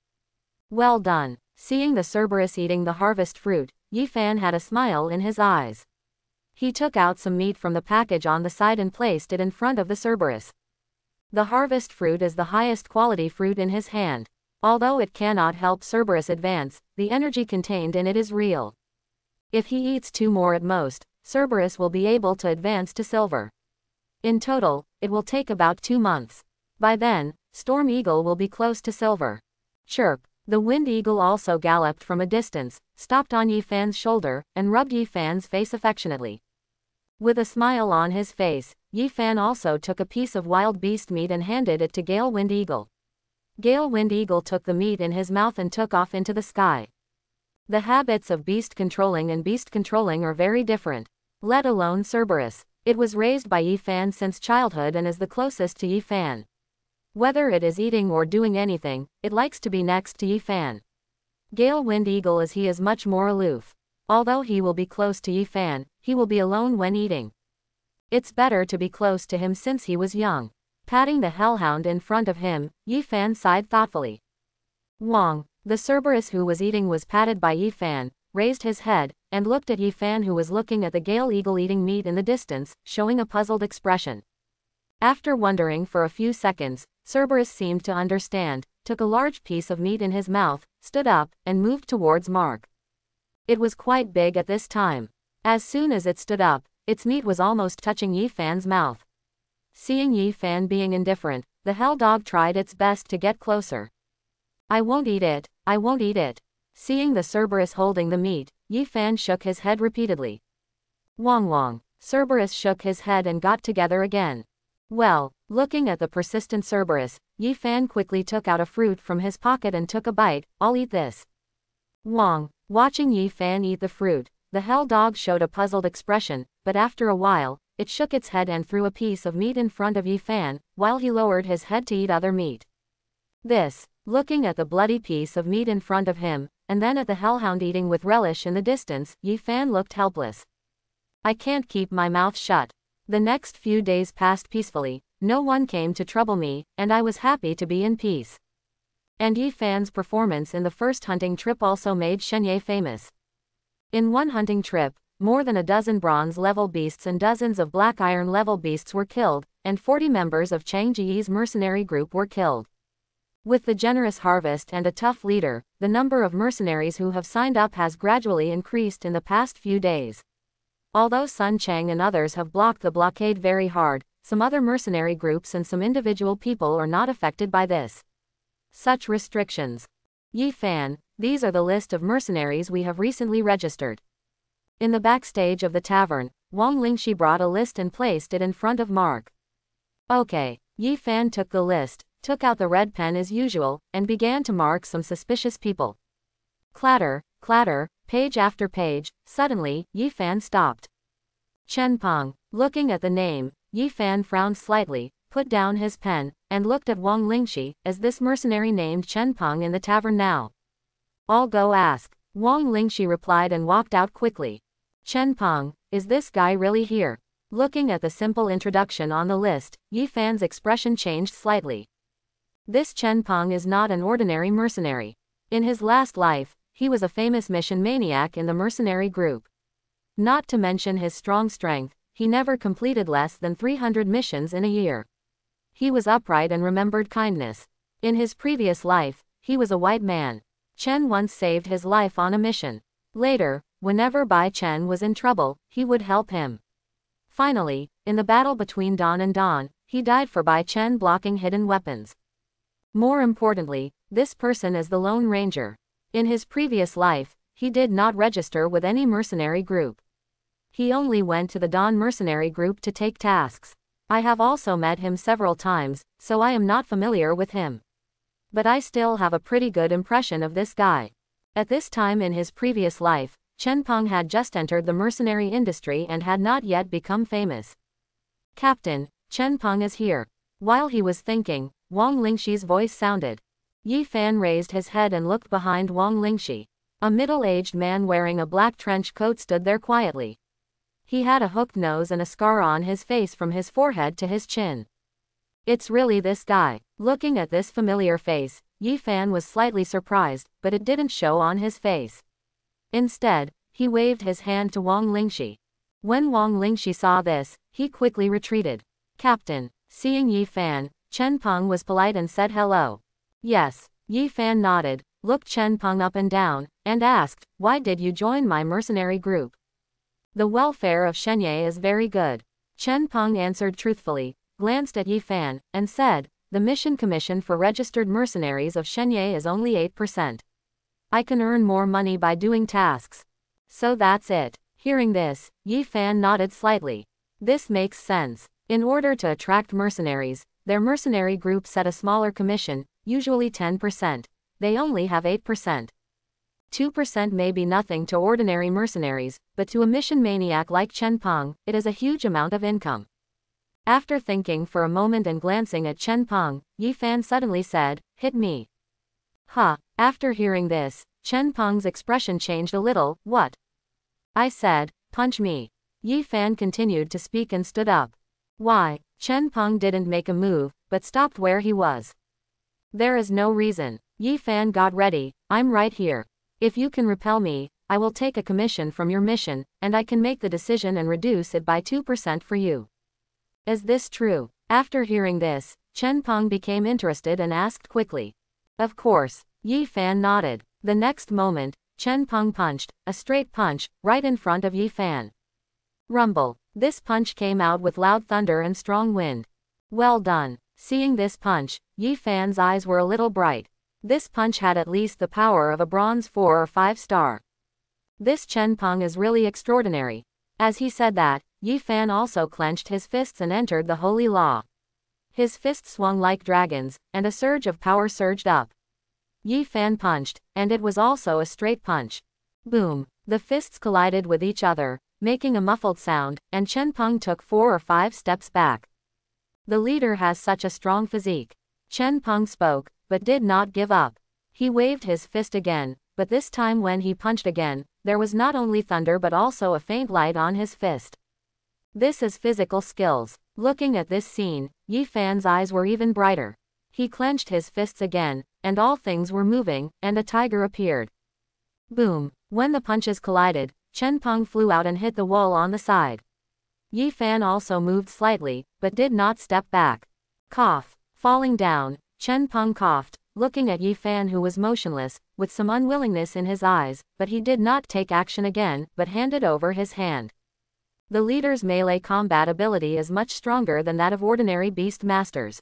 Well done. Seeing the Cerberus eating the harvest fruit, Yi Fan had a smile in his eyes. He took out some meat from the package on the side and placed it in front of the Cerberus. The harvest fruit is the highest quality fruit in his hand. Although it cannot help Cerberus advance, the energy contained in it is real. If he eats 2 more at most, Cerberus will be able to advance to silver. In total, it will take about 2 months. By then, Storm Eagle will be close to silver. Chirp. The Wind Eagle also galloped from a distance, stopped on Yi Fan's shoulder, and rubbed Yi Fan's face affectionately. With a smile on his face, Yi Fan also took a piece of wild beast meat and handed it to Gale Wind Eagle. Gale Wind Eagle took the meat in his mouth and took off into the sky. The habits of beast controlling and beast controlling are very different. Let alone Cerberus. It was raised by Yi Fan since childhood and is the closest to Yi Fan. Whether it is eating or doing anything, it likes to be next to Yi Fan. Gale Wind Eagle as he is much more aloof. Although he will be close to Yi Fan, he will be alone when eating. It's better to be close to him since he was young. Patting the hellhound in front of him, Yi Fan sighed thoughtfully. Wong, the Cerberus who was eating was patted by Yi Fan, raised his head, and looked at Yi Fan who was looking at the Gale Eagle eating meat in the distance, showing a puzzled expression. After wondering for a few seconds, Cerberus seemed to understand, took a large piece of meat in his mouth, stood up, and moved towards Mark. It was quite big at this time. As soon as it stood up, its meat was almost touching Yi Fan's mouth. Seeing Yi Fan being indifferent, the hell dog tried its best to get closer. I won't eat it, I won't eat it. Seeing the Cerberus holding the meat, Yi Fan shook his head repeatedly. Wong Wong. Cerberus shook his head and got together again. Well, looking at the persistent Cerberus, Yi Fan quickly took out a fruit from his pocket and took a bite. I'll eat this. Wong. Watching Yi Fan eat the fruit, the hell dog showed a puzzled expression, but after a while, it shook its head and threw a piece of meat in front of Yi Fan, while he lowered his head to eat other meat. This, looking at the bloody piece of meat in front of him, and then at the hellhound eating with relish in the distance, Yi Fan looked helpless. I can't keep my mouth shut. The next few days passed peacefully, no one came to trouble me, and I was happy to be in peace. And Yi Fan's performance in the first hunting trip also made Shenye famous. In one hunting trip, more than a dozen bronze-level beasts and dozens of black iron-level beasts were killed, and 40 members of Chang Ji's mercenary group were killed. With the generous harvest and a tough leader, the number of mercenaries who have signed up has gradually increased in the past few days. Although Sun Chang and others have blocked the blockade very hard, some other mercenary groups and some individual people are not affected by this. Such restrictions. Yi Fan, these are the list of mercenaries we have recently registered. In the backstage of the tavern, Wang Lingxi brought a list and placed it in front of Mark. Okay, Yi Fan took the list, took out the red pen as usual, and began to mark some suspicious people. Clatter, clatter, page after page. Suddenly, Yi Fan stopped. Chen Peng. Looking at the name, Yi Fan frowned slightly, put down his pen, and looked at Wang Lingxi. Is this mercenary named Chen Peng in the tavern now? I'll go ask. Wang Lingxi replied and walked out quickly. Chen Peng, is this guy really here? Looking at the simple introduction on the list, Yi Fan's expression changed slightly. This Chen Peng is not an ordinary mercenary. In his last life, he was a famous mission maniac in the mercenary group. Not to mention his strong strength, he never completed less than 300 missions in a year. He was upright and remembered kindness. In his previous life, he was a white man. Chen once saved his life on a mission. Later, whenever Bai Chen was in trouble, he would help him. Finally, in the battle between Dawn and Dawn, he died for Bai Chen blocking hidden weapons. More importantly, this person is the Lone Ranger. In his previous life, he did not register with any mercenary group. He only went to the Dawn mercenary group to take tasks. I have also met him several times, so I am not familiar with him. But I still have a pretty good impression of this guy. At this time in his previous life, Chen Peng had just entered the mercenary industry and had not yet become famous. Captain, Chen Peng is here. While he was thinking, Wang Lingxi's voice sounded. Yi Fan raised his head and looked behind Wang Lingxi. A middle-aged man wearing a black trench coat stood there quietly. He had a hooked nose and a scar on his face from his forehead to his chin. It's really this guy. Looking at this familiar face, Yi Fan was slightly surprised, but it didn't show on his face. Instead, he waved his hand to Wang Lingxi. When Wang Lingxi saw this, he quickly retreated. Captain, seeing Yi Fan, Chen Peng was polite and said hello. Yes, Yi Fan nodded, looked Chen Peng up and down, and asked, why did you join my mercenary group? The welfare of Shenye is very good. Chen Peng answered truthfully, glanced at Yi Fan, and said, the mission commission for registered mercenaries of Shenye is only 8%. I can earn more money by doing tasks. So that's it. Hearing this, Yi Fan nodded slightly. This makes sense. In order to attract mercenaries, their mercenary group set a smaller commission, usually 10%. They only have 8%. 2% may be nothing to ordinary mercenaries, but to a mission maniac like Chen Peng, it is a huge amount of income. After thinking for a moment and glancing at Chen Peng, Yi Fan suddenly said, hit me. Huh. After hearing this, Chen Peng's expression changed a little. What? I said, punch me. Yi Fan continued to speak and stood up. Why? Chen Peng didn't make a move, but stopped where he was. There is no reason. Yi Fan got ready. I'm right here. If you can repel me, I will take a commission from your mission, and I can make the decision and reduce it by 2% for you. Is this true? After hearing this, Chen Peng became interested and asked quickly. Of course. Yi Fan nodded. The next moment, Chen Peng punched, a straight punch, right in front of Yi Fan. Rumble. This punch came out with loud thunder and strong wind. Well done. Seeing this punch, Yi Fan's eyes were a little bright. This punch had at least the power of a bronze 4 or 5 star. This Chen Peng is really extraordinary. As he said that, Yi Fan also clenched his fists and entered the holy law. His fists swung like dragons, and a surge of power surged up. Yi Fan punched, and it was also a straight punch. Boom! The fists collided with each other, making a muffled sound, and Chen Peng took 4 or 5 steps back. The leader has such a strong physique. Chen Peng spoke, but did not give up. He waved his fist again, but this time when he punched again, there was not only thunder but also a faint light on his fist. This is physical skills. Looking at this scene, Yi Fan's eyes were even brighter. He clenched his fists again, and all things were moving, and a tiger appeared. Boom! When the punches collided, Chen Peng flew out and hit the wall on the side. Yi Fan also moved slightly, but did not step back. Cough. Falling down, Chen Peng coughed, looking at Yi Fan who was motionless, with some unwillingness in his eyes, but he did not take action again, but handed over his hand. The leader's melee combat ability is much stronger than that of ordinary beast masters.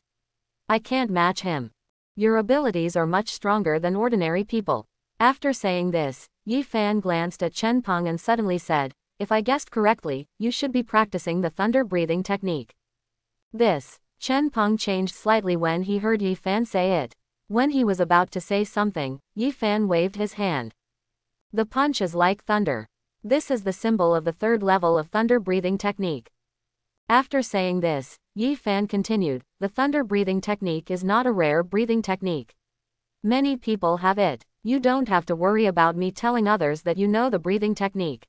I can't match him. Your abilities are much stronger than ordinary people. After saying this, Yi Fan glanced at Chen Peng and suddenly said, if I guessed correctly, you should be practicing the thunder breathing technique. This. Chen Peng changed slightly when he heard Yi Fan say it. When he was about to say something, Yi Fan waved his hand. The punch is like thunder. This is the symbol of the 3rd level of thunder breathing technique. After saying this, Yi Fan continued, the thunder breathing technique is not a rare breathing technique. Many people have it. You don't have to worry about me telling others that you know the breathing technique.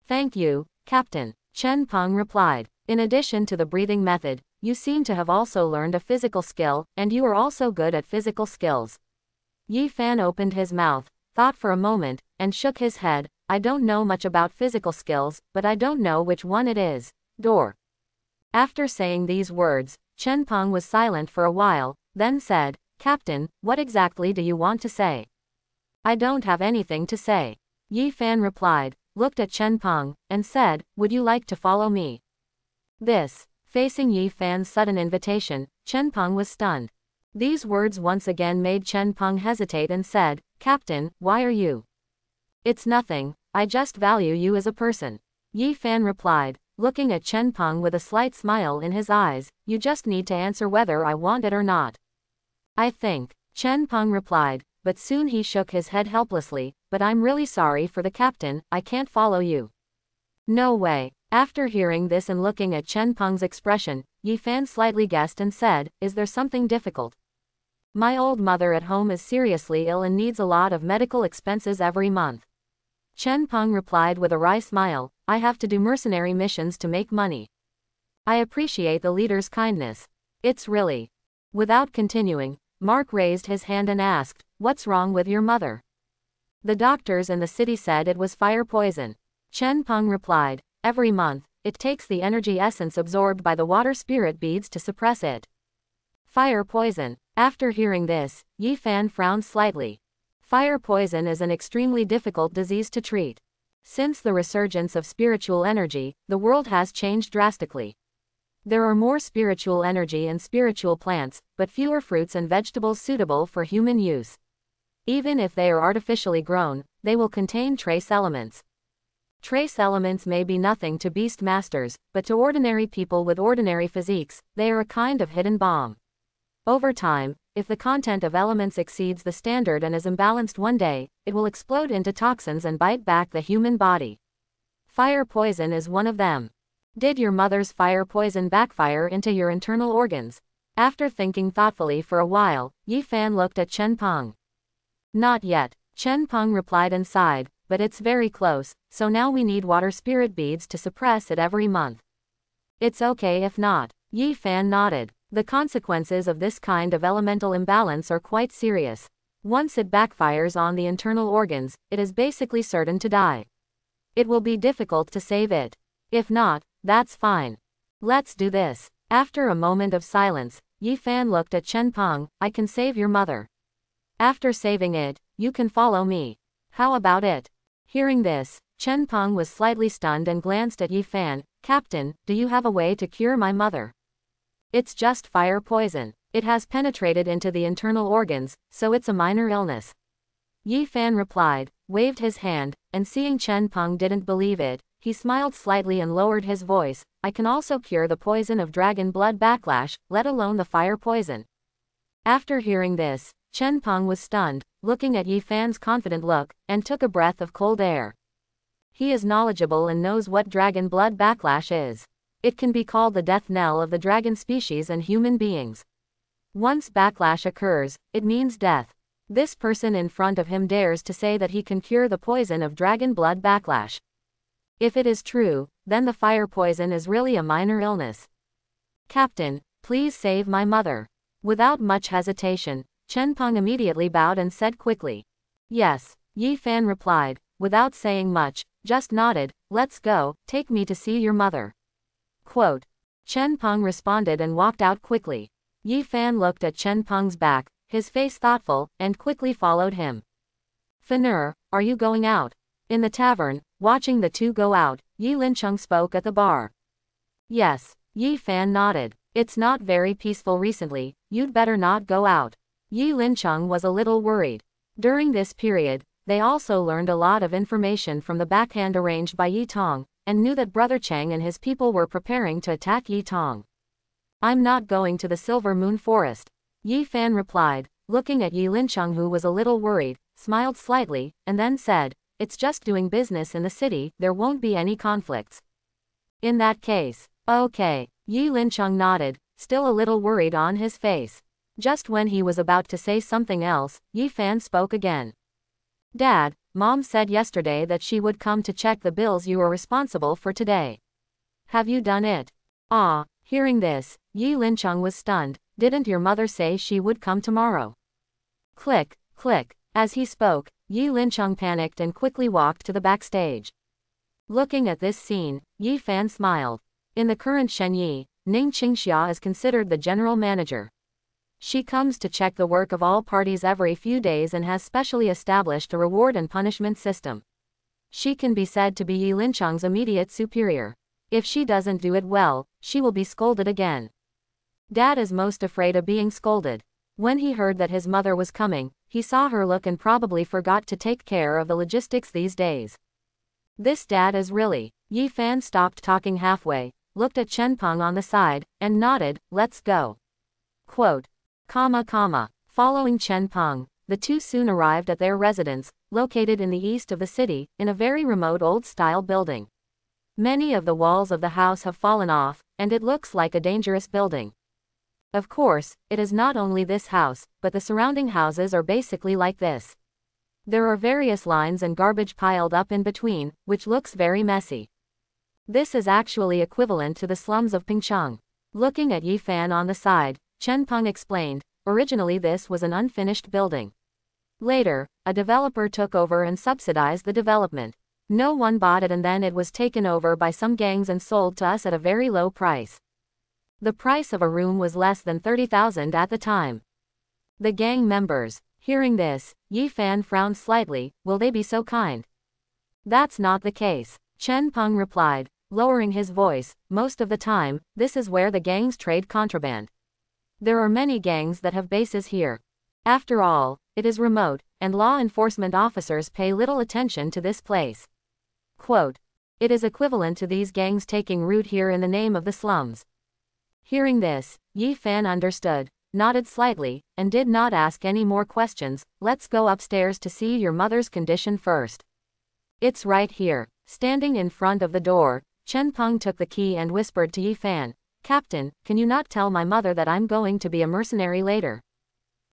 Thank you, Captain, Chen Peng replied. In addition to the breathing method, you seem to have also learned a physical skill, and you are also good at physical skills. Yi Fan opened his mouth, thought for a moment, and shook his head. I don't know much about physical skills, but I don't know which one it is. Door. After saying these words, Chen Peng was silent for a while, then said, Captain, what exactly do you want to say? I don't have anything to say. Yi Fan replied, looked at Chen Peng, and said, would you like to follow me? This. Facing Yi Fan's sudden invitation, Chen Peng was stunned. These words once again made Chen Peng hesitate and said, Captain, why are you? It's nothing, I just value you as a person. Yi Fan replied, looking at Chen Peng with a slight smile in his eyes, you just need to answer whether I want it or not. I think. Chen Peng replied, but soon he shook his head helplessly, but I'm really sorry for the captain, I can't follow you. No way. After hearing this and looking at Chen Peng's expression, Yi Fan slightly guessed and said, is there something difficult? My old mother at home is seriously ill and needs a lot of medical expenses every month. Chen Peng replied with a wry smile, I have to do mercenary missions to make money. I appreciate the leader's kindness. It's really. Without continuing, Mark raised his hand and asked, what's wrong with your mother? The doctors in the city said it was fire poison. Chen Peng replied, every month, it takes the energy essence absorbed by the water spirit beads to suppress it. Fire poison. After hearing this, Yi Fan frowned slightly. Fire poison is an extremely difficult disease to treat. Since the resurgence of spiritual energy, the world has changed drastically. There are more spiritual energy and spiritual plants, but fewer fruits and vegetables suitable for human use. Even if they are artificially grown, they will contain trace elements. Trace elements may be nothing to beast masters, but to ordinary people with ordinary physiques, they are a kind of hidden bomb. Over time, if the content of elements exceeds the standard and is imbalanced one day, it will explode into toxins and bite back the human body. Fire poison is one of them. Did your mother's fire poison backfire into your internal organs? After thinking thoughtfully for a while, Yi Fan looked at Chen Peng. Not yet, Chen Peng replied and sighed, but it's very close, so now we need water spirit beads to suppress it every month. It's okay if not. Yi Fan nodded. The consequences of this kind of elemental imbalance are quite serious. Once it backfires on the internal organs, it is basically certain to die. It will be difficult to save it. If not, that's fine. Let's do this. After a moment of silence, Yi Fan looked at Chen Peng, I can save your mother. After saving it, you can follow me. How about it? Hearing this, Chen Peng was slightly stunned and glanced at Yi Fan, Captain, do you have a way to cure my mother? It's just fire poison. It has penetrated into the internal organs, so it's a minor illness. Yi Fan replied, waved his hand, and seeing Chen Peng didn't believe it, he smiled slightly and lowered his voice, I can also cure the poison of dragon blood backlash, let alone the fire poison. After hearing this, Chen Peng was stunned, looking at Yi Fan's confident look, and took a breath of cold air. He is knowledgeable and knows what dragon blood backlash is. It can be called the death knell of the dragon species and human beings. Once backlash occurs, it means death. This person in front of him dares to say that he can cure the poison of dragon blood backlash. If it is true, then the fire poison is really a minor illness. Captain, please save my mother. Without much hesitation, Chen Peng immediately bowed and said quickly. Yes, Yi Fan replied, without saying much, just nodded, let's go, take me to see your mother. Quote. Chen Peng responded and walked out quickly. Yi Fan looked at Chen Peng's back, his face thoughtful, and quickly followed him. Fanur, are you going out? In the tavern, watching the two go out, Yi Lincheng spoke at the bar. Yes, Yi Fan nodded. It's not very peaceful recently, you'd better not go out. Yi Lincheng was a little worried. During this period, they also learned a lot of information from the backhand arranged by Yi Tong, and knew that Brother Cheng and his people were preparing to attack Yi Tong. I'm not going to the Silver Moon Forest. Yi Fan replied, looking at Yi Lincheng who was a little worried, smiled slightly, and then said, it's just doing business in the city, there won't be any conflicts. In that case, okay. Yi Lincheng nodded, still a little worried on his face. Just when he was about to say something else, Yi Fan spoke again. Dad, Mom said yesterday that she would come to check the bills you are responsible for today. Have you done it? Ah, hearing this, Yi Lincheng was stunned, didn't your mother say she would come tomorrow? Click, click. As he spoke, Yi Lincheng panicked and quickly walked to the backstage. Looking at this scene, Yi Fan smiled. In the current Shenyi, Ning Qingxia is considered the general manager. She comes to check the work of all parties every few days and has specially established a reward and punishment system. She can be said to be Yi Lincheng's immediate superior. If she doesn't do it well, she will be scolded again. Dad is most afraid of being scolded. When he heard that his mother was coming, he saw her look and probably forgot to take care of the logistics these days. This dad is really. Yi Fan stopped talking halfway, looked at Chen Peng on the side, and nodded, let's go. Quote. Following Following Chen Peng, the two soon arrived at their residence, located in the east of the city, in a very remote old-style building. Many of the walls of the house have fallen off, and it looks like a dangerous building. Of course, it is not only this house, but the surrounding houses are basically like this. There are various lines and garbage piled up in between, which looks very messy. This is actually equivalent to the slums of Pingcheng. Looking at Yi Fan on the side, Chen Peng explained, originally this was an unfinished building. Later, a developer took over and subsidized the development. No one bought it and then it was taken over by some gangs and sold to us at a very low price. The price of a room was less than 30,000 at the time. The gang members, hearing this, Yi Fan frowned slightly. Will they be so kind? That's not the case, Chen Peng replied, lowering his voice. Most of the time, this is where the gangs trade contraband. There are many gangs that have bases here. After all, it is remote, and law enforcement officers pay little attention to this place. Quote, it is equivalent to these gangs taking root here in the name of the slums. Hearing this, Yi Fan understood, nodded slightly, and did not ask any more questions. Let's go upstairs to see your mother's condition first. It's right here. Standing in front of the door, Chen Peng took the key and whispered to Yi Fan, Captain, can you not tell my mother that I'm going to be a mercenary later?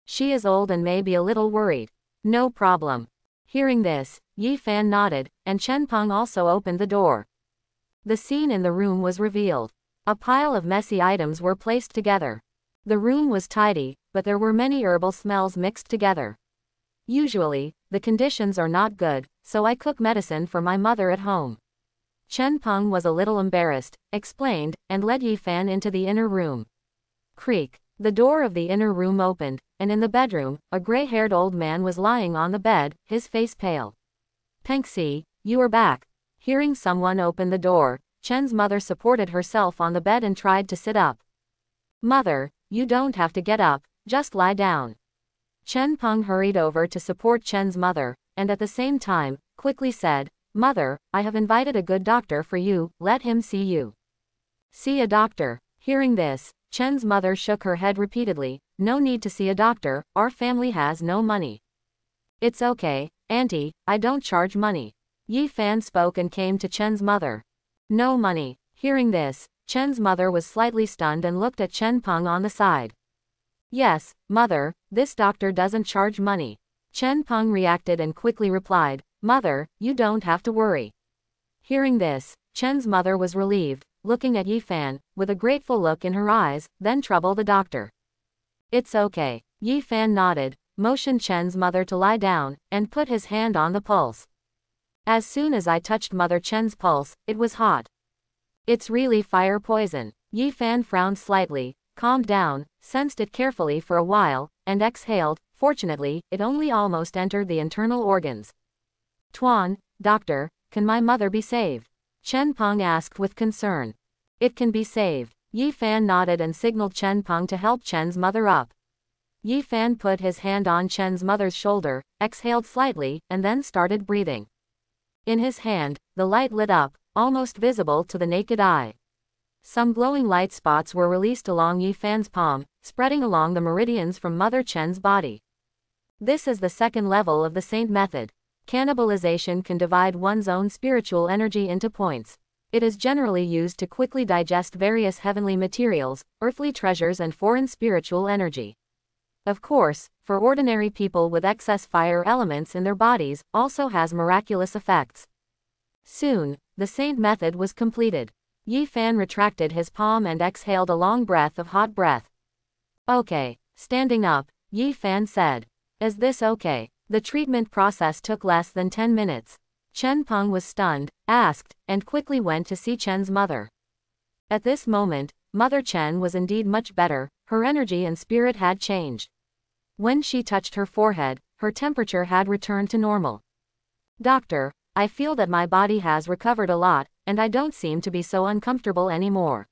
She is old and may be a little worried. No problem. Hearing this, Yi Fan nodded, and Chen Peng also opened the door. The scene in the room was revealed. A pile of messy items were placed together. The room was tidy, but there were many herbal smells mixed together. Usually, the conditions are not good, so I cook medicine for my mother at home. Chen Peng was a little embarrassed, explained, and led Yi Fan into the inner room. Creak. The door of the inner room opened, and in the bedroom, a gray-haired old man was lying on the bed, his face pale. Pengxi, you are back. Hearing someone open the door, Chen's mother supported herself on the bed and tried to sit up. Mother, you don't have to get up, just lie down. Chen Peng hurried over to support Chen's mother, and at the same time, quickly said, Mother, I have invited a good doctor for you, let him see you. See a doctor. Hearing this, Chen's mother shook her head repeatedly, no need to see a doctor, our family has no money. It's okay, Auntie, I don't charge money. Yi Fan spoke and came to Chen's mother. No money. Hearing this, Chen's mother was slightly stunned and looked at Chen Peng on the side. Yes, mother, this doctor doesn't charge money. Chen Peng reacted and quickly replied, Mother, you don't have to worry. Hearing this, Chen's mother was relieved, looking at Yi Fan, with a grateful look in her eyes, then trouble the doctor. It's okay. Yi Fan nodded, motioned Chen's mother to lie down, and put his hand on the pulse. As soon as I touched Mother Chen's pulse, it was hot. It's really fire poison. Yi Fan frowned slightly, calmed down, sensed it carefully for a while, and exhaled. Fortunately, it only almost entered the internal organs. Tuan, doctor, can my mother be saved? Chen Peng asked with concern. It can be saved. Yi Fan nodded and signaled Chen Peng to help Chen's mother up. Yi Fan put his hand on Chen's mother's shoulder, exhaled slightly, and then started breathing. In his hand, the light lit up, almost visible to the naked eye. Some glowing light spots were released along Yi Fan's palm, spreading along the meridians from Mother Chen's body. This is the second level of the Saint method. Cannibalization can divide one's own spiritual energy into points. It is generally used to quickly digest various heavenly materials, earthly treasures and foreign spiritual energy. Of course, for ordinary people with excess fire elements in their bodies, also has miraculous effects. Soon, the Saint method was completed. Yi Fan retracted his palm and exhaled a long breath of hot breath. Okay. Standing up, Yi Fan said. Is this okay? The treatment process took less than 10 minutes. Chen Peng was stunned, asked, and quickly went to see Chen's mother. At this moment, Mother Chen was indeed much better, her energy and spirit had changed. When she touched her forehead, her temperature had returned to normal. Doctor, I feel that my body has recovered a lot, and I don't seem to be so uncomfortable anymore.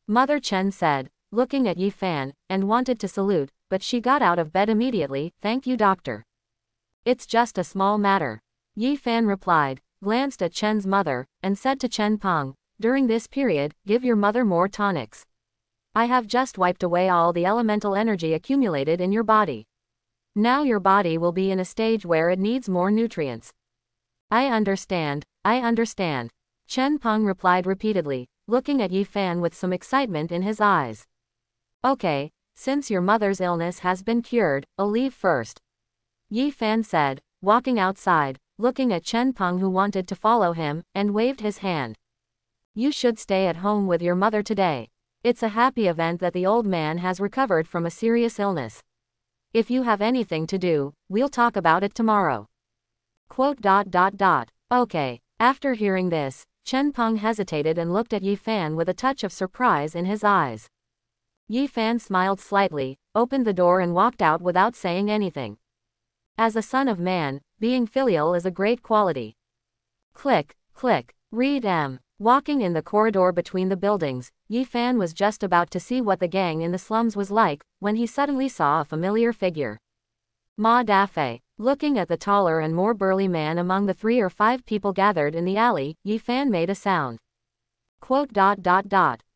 Mother Chen said, looking at Yi Fan, and wanted to salute, but she got out of bed immediately. Thank you, doctor. It's just a small matter. Yi Fan replied, glanced at Chen's mother, and said to Chen Peng, during this period, give your mother more tonics. I have just wiped away all the elemental energy accumulated in your body. Now your body will be in a stage where it needs more nutrients. I understand, I understand. Chen Peng replied repeatedly, looking at Yi Fan with some excitement in his eyes. Okay, since your mother's illness has been cured, I'll leave first. Yi Fan said, walking outside, looking at Chen Peng who wanted to follow him, and waved his hand. You should stay at home with your mother today. It's a happy event that the old man has recovered from a serious illness. If you have anything to do, we'll talk about it tomorrow. Okay. After hearing this, Chen Peng hesitated and looked at Yi Fan with a touch of surprise in his eyes. Yi Fan smiled slightly, opened the door and walked out without saying anything. As a son of man, being filial is a great quality. Click, click, read M. Walking in the corridor between the buildings, Yi Fan was just about to see what the gang in the slums was like, when he suddenly saw a familiar figure. Ma Dafei. Looking at the taller and more burly man among the 3 or 5 people gathered in the alley, Yi Fan made a sound.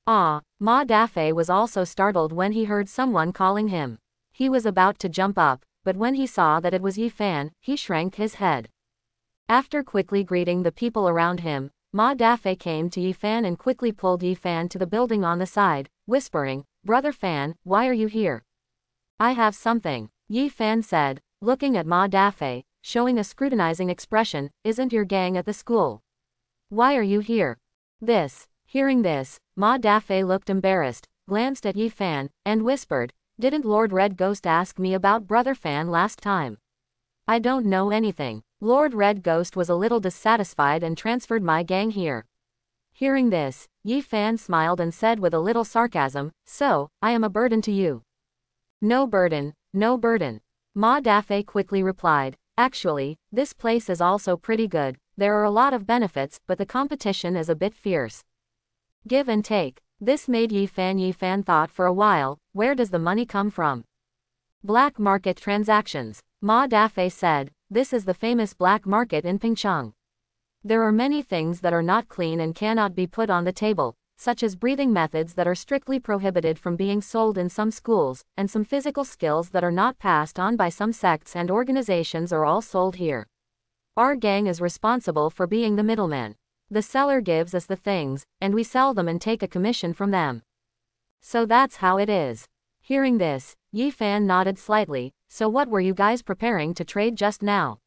Ah, Ma Dafei was also startled when he heard someone calling him. He was about to jump up, but when he saw that it was Yi Fan, he shrank his head. After quickly greeting the people around him, Ma Dafei came to Yi Fan and quickly pulled Yi Fan to the building on the side, whispering, Brother Fan, why are you here? I have something, Yi Fan said, looking at Ma Dafei, showing a scrutinizing expression. Isn't your gang at the school? Why are you here? Hearing this, Ma Dafei looked embarrassed, glanced at Yi Fan, and whispered, Didn't Lord Red Ghost ask me about Brother Fan last time? I don't know anything. Lord Red Ghost was a little dissatisfied and transferred my gang here. Hearing this, Yi Fan smiled and said with a little sarcasm, So, I am a burden to you. No burden, no burden. Ma Dafei quickly replied, Actually, this place is also pretty good, there are a lot of benefits, but the competition is a bit fierce. Give and take. This made Yi Fan thought for a while, where does the money come from? Black market transactions. Ma Dafei said, This is the famous black market in Pingcheng. There are many things that are not clean and cannot be put on the table, such as breathing methods that are strictly prohibited from being sold in some schools, and some physical skills that are not passed on by some sects and organizations are all sold here. Our gang is responsible for being the middleman. The seller gives us the things, and we sell them and take a commission from them. So that's how it is. Hearing this, Yi Fan nodded slightly. So what were you guys preparing to trade just now?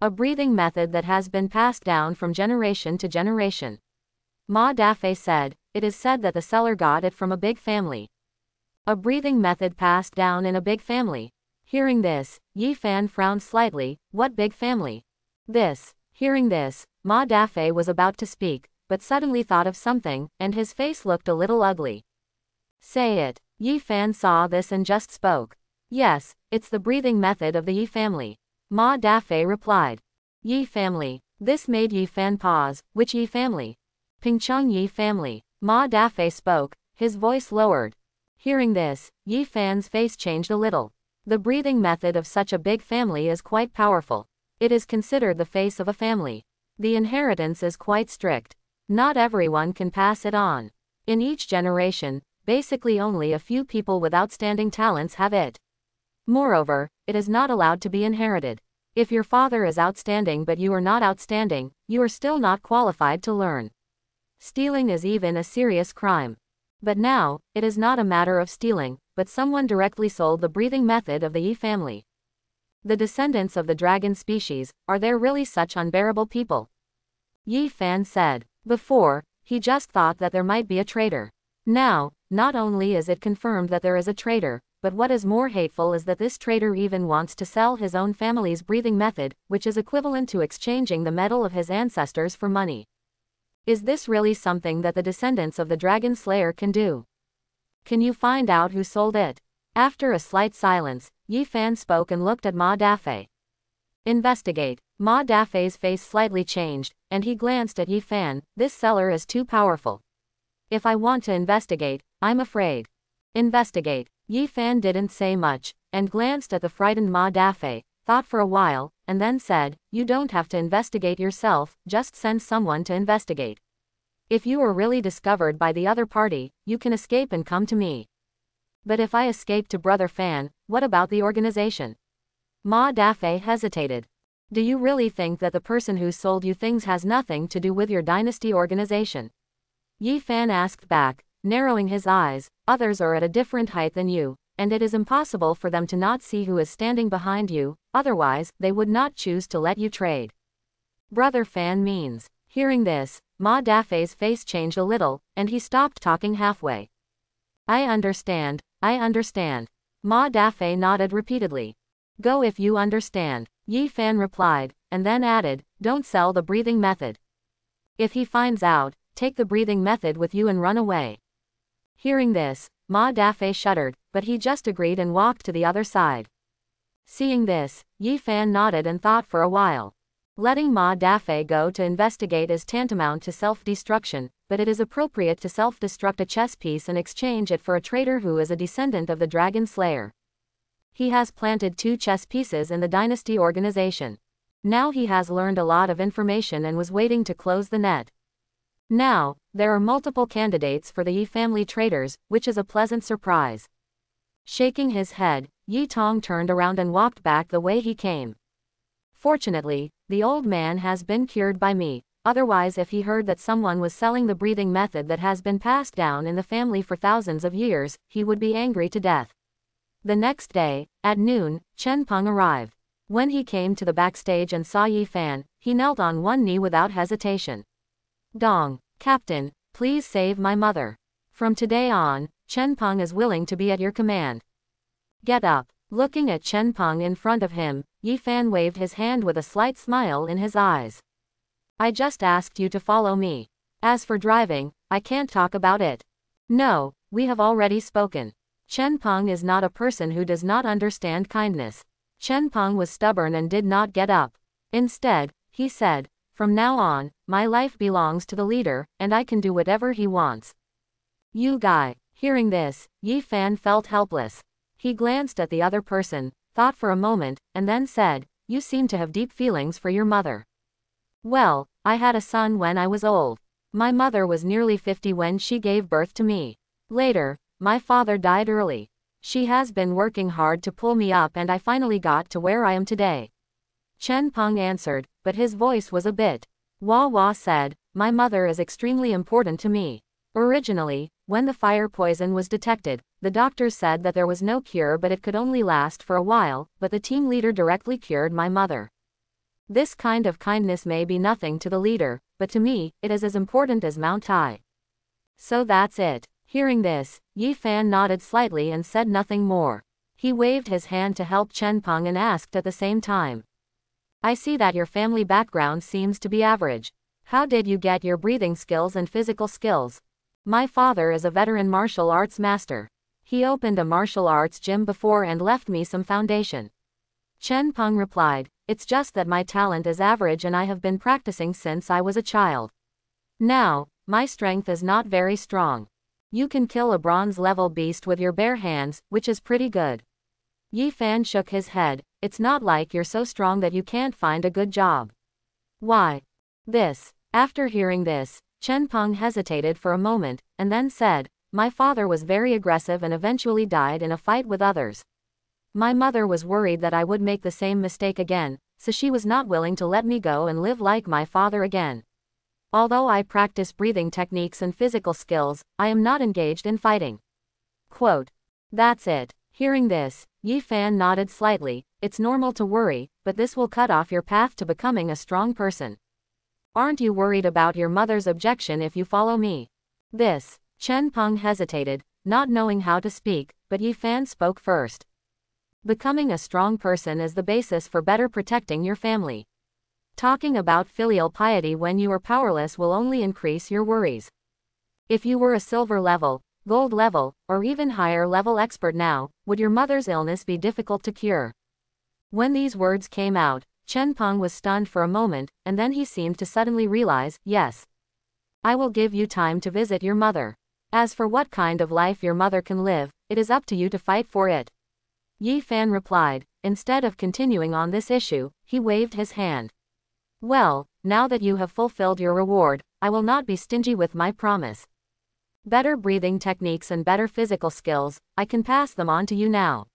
A breathing method that has been passed down from generation to generation. Ma Dafei said, It is said that the seller got it from a big family. A breathing method passed down in a big family. Hearing this, Yi Fan frowned slightly. What big family? Hearing this, Ma Dafei was about to speak, but suddenly thought of something, and his face looked a little ugly. Say it. Yi Fan saw this and just spoke. Yes, it's the breathing method of the Yi family. Ma Dafei replied. Yi family. This made Yi Fan pause. Which Yi family? Pingcheng Yi family. Ma Dafei spoke, his voice lowered. Hearing this, Yi Fan's face changed a little. The breathing method of such a big family is quite powerful. It is considered the face of a family. The inheritance is quite strict. Not everyone can pass it on. In each generation, basically only a few people with outstanding talents have it. Moreover, it is not allowed to be inherited. If your father is outstanding but you are not outstanding, you are still not qualified to learn. Stealing is even a serious crime. But now, it is not a matter of stealing, but someone directly sold the breathing method of the Yi family. The descendants of the dragon species, are there really such unbearable people? Yi Fan said. Before, he just thought that there might be a traitor. Now, not only is it confirmed that there is a traitor, but what is more hateful is that this traitor even wants to sell his own family's breathing method, which is equivalent to exchanging the metal of his ancestors for money. Is this really something that the descendants of the Dragon Slayer can do? Can you find out who sold it? After a slight silence, Yi Fan spoke and looked at Ma Dafei. Investigate. Ma Dafei's face slightly changed, and he glanced at Yi Fan. This seller is too powerful. If I want to investigate, I'm afraid. Investigate. Yi Fan didn't say much, and glanced at the frightened Ma Dafei, thought for a while, and then said, You don't have to investigate yourself, just send someone to investigate. If you are really discovered by the other party, you can escape and come to me. But if I escape to Brother Fan, what about the organization? Ma Dafei hesitated. Do you really think that the person who sold you things has nothing to do with your dynasty organization? Yi Fan asked back, narrowing his eyes. Others are at a different height than you, and it is impossible for them to not see who is standing behind you, otherwise, they would not choose to let you trade. Brother Fan means. Hearing this, Ma Dafei's face changed a little, and he stopped talking halfway. I understand, I understand. Ma Dafei nodded repeatedly. Go if you understand, Yi Fan replied, and then added, don't sell the breathing method. If he finds out, take the breathing method with you and run away. Hearing this, Ma Dafei shuddered, but he just agreed and walked to the other side. Seeing this, Yi Fan nodded and thought for a while. Letting Ma Dafei go to investigate is tantamount to self-destruction, but it is appropriate to self-destruct a chess piece and exchange it for a traitor who is a descendant of the Dragon Slayer. He has planted 2 chess pieces in the dynasty organization. Now he has learned a lot of information and was waiting to close the net. Now, there are multiple candidates for the Yi family traitors, which is a pleasant surprise. Shaking his head, Yi Tong turned around and walked back the way he came. Fortunately, the old man has been cured by me, otherwise if he heard that someone was selling the breathing method that has been passed down in the family for thousands of years, he would be angry to death. The next day, at noon, Chen Peng arrived. When he came to the backstage and saw Yi Fan, he knelt on one knee without hesitation. Dong, Captain, please save my mother. From today on, Chen Peng is willing to be at your command. Get up. Looking at Chen Peng in front of him, Yi Fan waved his hand with a slight smile in his eyes. I just asked you to follow me. As for driving, I can't talk about it. No, we have already spoken. Chen Peng is not a person who does not understand kindness. Chen Peng was stubborn and did not get up. Instead, he said, from now on, my life belongs to the leader, and I can do whatever he wants. You guy. Hearing this, Yi Fan felt helpless. He glanced at the other person, thought for a moment, and then said, you seem to have deep feelings for your mother. Well, I had a son when I was old. My mother was nearly 50 when she gave birth to me. Later, my father died early. She has been working hard to pull me up and I finally got to where I am today. Chen Peng answered, but his voice was a bit. Wah said, my mother is extremely important to me. Originally, when the fire poison was detected, the doctors said that there was no cure but it could only last for a while, but the team leader directly cured my mother. This kind of kindness may be nothing to the leader, but to me, it is as important as Mount Tai. So that's it. Hearing this, Yi Fan nodded slightly and said nothing more. He waved his hand to help Chen Peng and asked at the same time. I see that your family background seems to be average. How did you get your breathing skills and physical skills? My father is a veteran martial arts master. He opened a martial arts gym before and left me some foundation. Chen Peng replied, it's just that my talent is average and I have been practicing since I was a child. Now, my strength is not very strong. You can kill a bronze-level beast with your bare hands, which is pretty good. Yi Fan shook his head, it's not like you're so strong that you can't find a good job. Why? This. After hearing this, Chen Peng hesitated for a moment, and then said, my father was very aggressive and eventually died in a fight with others. My mother was worried that I would make the same mistake again, so she was not willing to let me go and live like my father again. Although I practice breathing techniques and physical skills, I am not engaged in fighting. Quote. That's it. Hearing this, Yi Fan nodded slightly, it's normal to worry, but this will cut off your path to becoming a strong person. Aren't you worried about your mother's objection if you follow me? This. Chen Peng hesitated, not knowing how to speak, but Yi Fan spoke first. Becoming a strong person is the basis for better protecting your family. Talking about filial piety when you are powerless will only increase your worries. If you were a silver level, gold level, or even higher level expert now, would your mother's illness be difficult to cure? When these words came out, Chen Peng was stunned for a moment, and then he seemed to suddenly realize, yes. I will give you time to visit your mother. As for what kind of life your mother can live, it is up to you to fight for it. Yi Fan replied. Instead of continuing on this issue, he waved his hand. Well, now that you have fulfilled your reward, I will not be stingy with my promise. Better breathing techniques and better physical skills, I can pass them on to you now.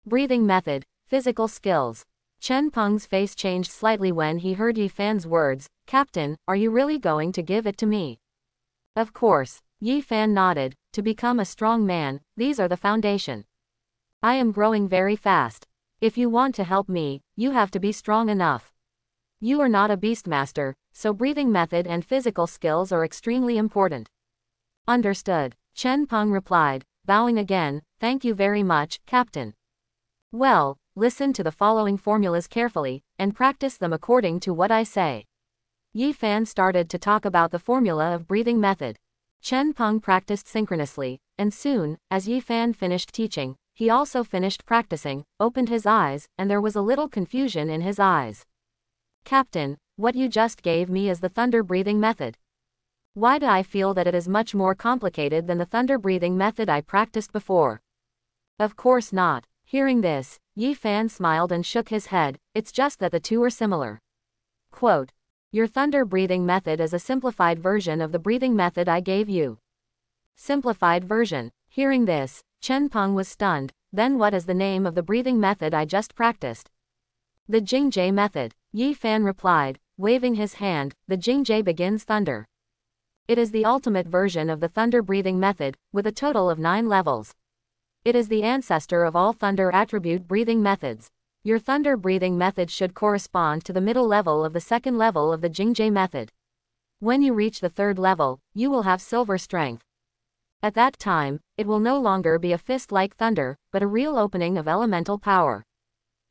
Breathing method, Physical skills. Chen Peng's face changed slightly when he heard Yi Fan's words. Captain, are you really going to give it to me? Of course. Yi Fan nodded. To become a strong man, these are the foundation. I am growing very fast. If you want to help me, you have to be strong enough. You are not a beastmaster, so breathing method and physical skills are extremely important. Understood. Chen Peng replied, bowing again. Thank you very much, Captain. Well, listen to the following formulas carefully, and practice them according to what I say. Yi Fan started to talk about the formula of breathing method. Chen Peng practiced synchronously, and soon, as Yi Fan finished teaching, he also finished practicing, opened his eyes, and there was a little confusion in his eyes. Captain, what you just gave me is the thunder breathing method. Why do I feel that it is much more complicated than the thunder breathing method I practiced before? Of course not. Hearing this, Yi Fan smiled and shook his head. It's just that the two are similar. Quote, your thunder breathing method is a simplified version of the breathing method I gave you. Simplified version. Hearing this, Chen Peng was stunned. Then what is the name of the breathing method I just practiced? The Jingzhe method. Yi Fan replied, waving his hand. The Jingzhe begins thunder. It is the ultimate version of the thunder breathing method, with a total of 9 levels. It is the ancestor of all thunder attribute breathing methods. Your thunder breathing method should correspond to the middle level of the second level of the Jingzhe method. When you reach the third level, you will have silver strength. At that time, it will no longer be a fist-like thunder, but a real opening of elemental power.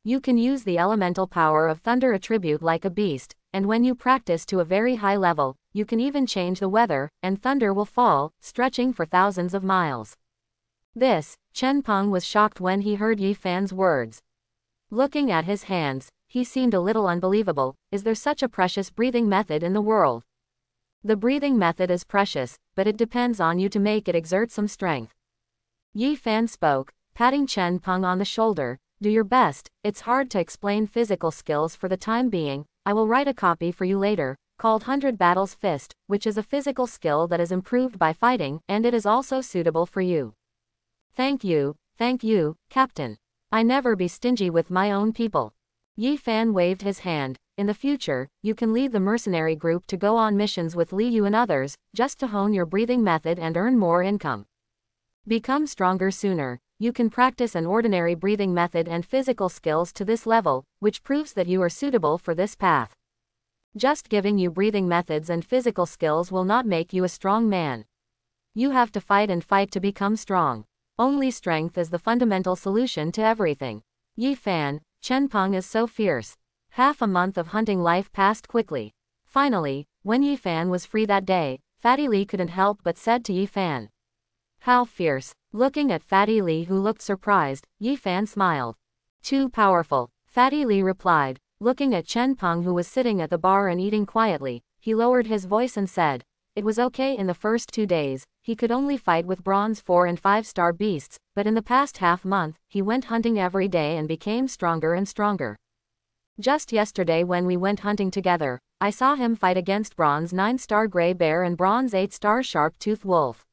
You can use the elemental power of thunder attribute like a beast, and when you practice to a very high level, you can even change the weather, and thunder will fall, stretching for thousands of miles. This, Chen Peng was shocked when he heard Yi Fan's words. Looking at his hands, he seemed a little unbelievable. Is there such a precious breathing method in the world? The breathing method is precious, but it depends on you to make it exert some strength. Yi Fan spoke, patting Chen Peng on the shoulder. Do your best. It's hard to explain physical skills for the time being. I will write a copy for you later, called 100 Battles Fist, which is a physical skill that is improved by fighting, and it is also suitable for you. Thank you, Captain. I never be stingy with my own people. Yi Fan waved his hand. In the future, you can lead the mercenary group to go on missions with Li Yu and others, just to hone your breathing method and earn more income. Become stronger sooner. You can practice an ordinary breathing method and physical skills to this level, which proves that you are suitable for this path. Just giving you breathing methods and physical skills will not make you a strong man. You have to fight and fight to become strong. Only strength is the fundamental solution to everything. Yi Fan, Chen Peng is so fierce. Half a month of hunting life passed quickly. Finally, when Yi Fan was free that day, Fatty Li couldn't help but said to Yi Fan, how fierce. Looking at Fatty Li who looked surprised, Yi Fan smiled. Too powerful. Fatty Li replied. Looking at Chen Peng who was sitting at the bar and eating quietly, he lowered his voice and said, it was okay in the first 2 days, he could only fight with bronze 4 and 5-star beasts, but in the past half-month, he went hunting every day and became stronger and stronger. Just yesterday when we went hunting together, I saw him fight against bronze 9-star gray bear and bronze 8-star sharp-toothed wolf.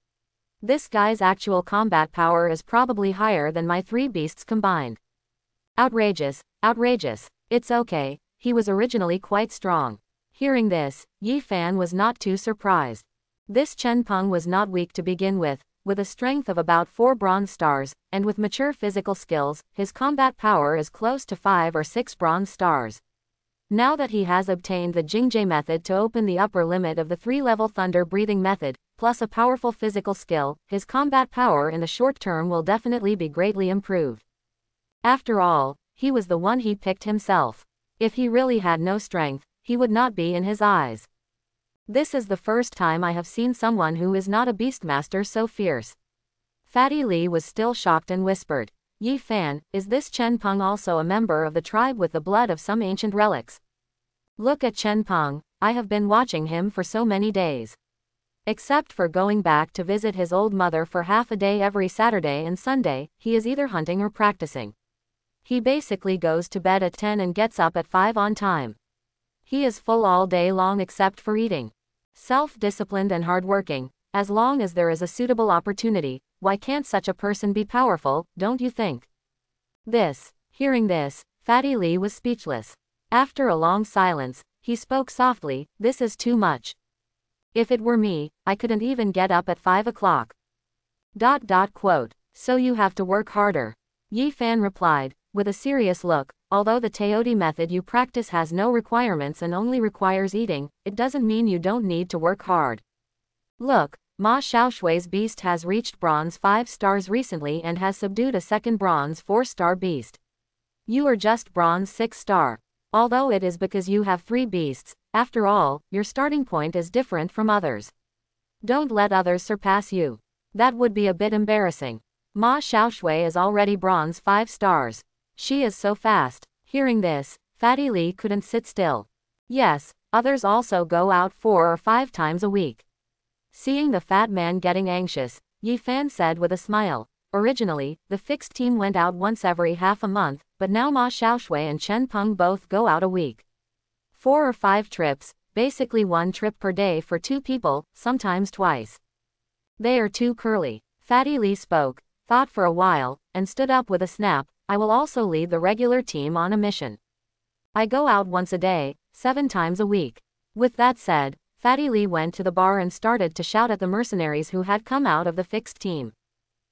This guy's actual combat power is probably higher than my 3 beasts combined. Outrageous, outrageous. It's okay, he was originally quite strong. Hearing this, Yi Fan was not too surprised. This Chen Peng was not weak to begin with a strength of about 4 bronze stars, and with mature physical skills, his combat power is close to 5 or 6 bronze stars. Now that he has obtained the Jingzhe method to open the upper limit of the 3-level thunder breathing method, plus a powerful physical skill, his combat power in the short term will definitely be greatly improved. After all, he was the one he picked himself. If he really had no strength, he would not be in his eyes. This is the first time I have seen someone who is not a beastmaster so fierce. Fatty Li was still shocked and whispered, Yi Fan, is this Chen Peng also a member of the tribe with the blood of some ancient relics? Look at Chen Peng, I have been watching him for so many days. Except for going back to visit his old mother for half a day every Saturday and Sunday, he is either hunting or practicing. He basically goes to bed at 10 and gets up at 5 on time. He is full all day long except for eating. Self-disciplined and hardworking. As long as there is a suitable opportunity, why can't such a person be powerful, don't you think? This, Hearing this, Fatty Lee was speechless. After a long silence, he spoke softly, "This is too much. If it were me, I couldn't even get up at 5 o'clock. Quote. So you have to work harder. Yi Fan replied, with a serious look, although the Teodi method you practice has no requirements and only requires eating, it doesn't mean you don't need to work hard. Look, Ma Xiaoshui's beast has reached bronze 5 stars recently and has subdued a second bronze 4-star beast. You are just bronze 6 star. Although it is because you have 3 beasts, after all, your starting point is different from others. Don't let others surpass you. That would be a bit embarrassing. Ma Xiaoshui is already bronze 5 stars. She is so fast." Hearing this, Fatty Lee couldn't sit still. Yes, others also go out 4 or 5 times a week. Seeing the fat man getting anxious, Yi Fan said with a smile, "Originally, the fixed team went out once every half a month, but now Ma Xiaoshui and Chen Peng both go out a week. 4 or 5 trips, basically 1 trip per day for 2 people, sometimes twice. They are too curly." Fatty Lee spoke, thought for a while, and stood up with a snap, "I will also lead the regular team on a mission. I go out once a day, 7 times a week." With that said, Fatty Lee went to the bar and started to shout at the mercenaries who had come out of the fixed team.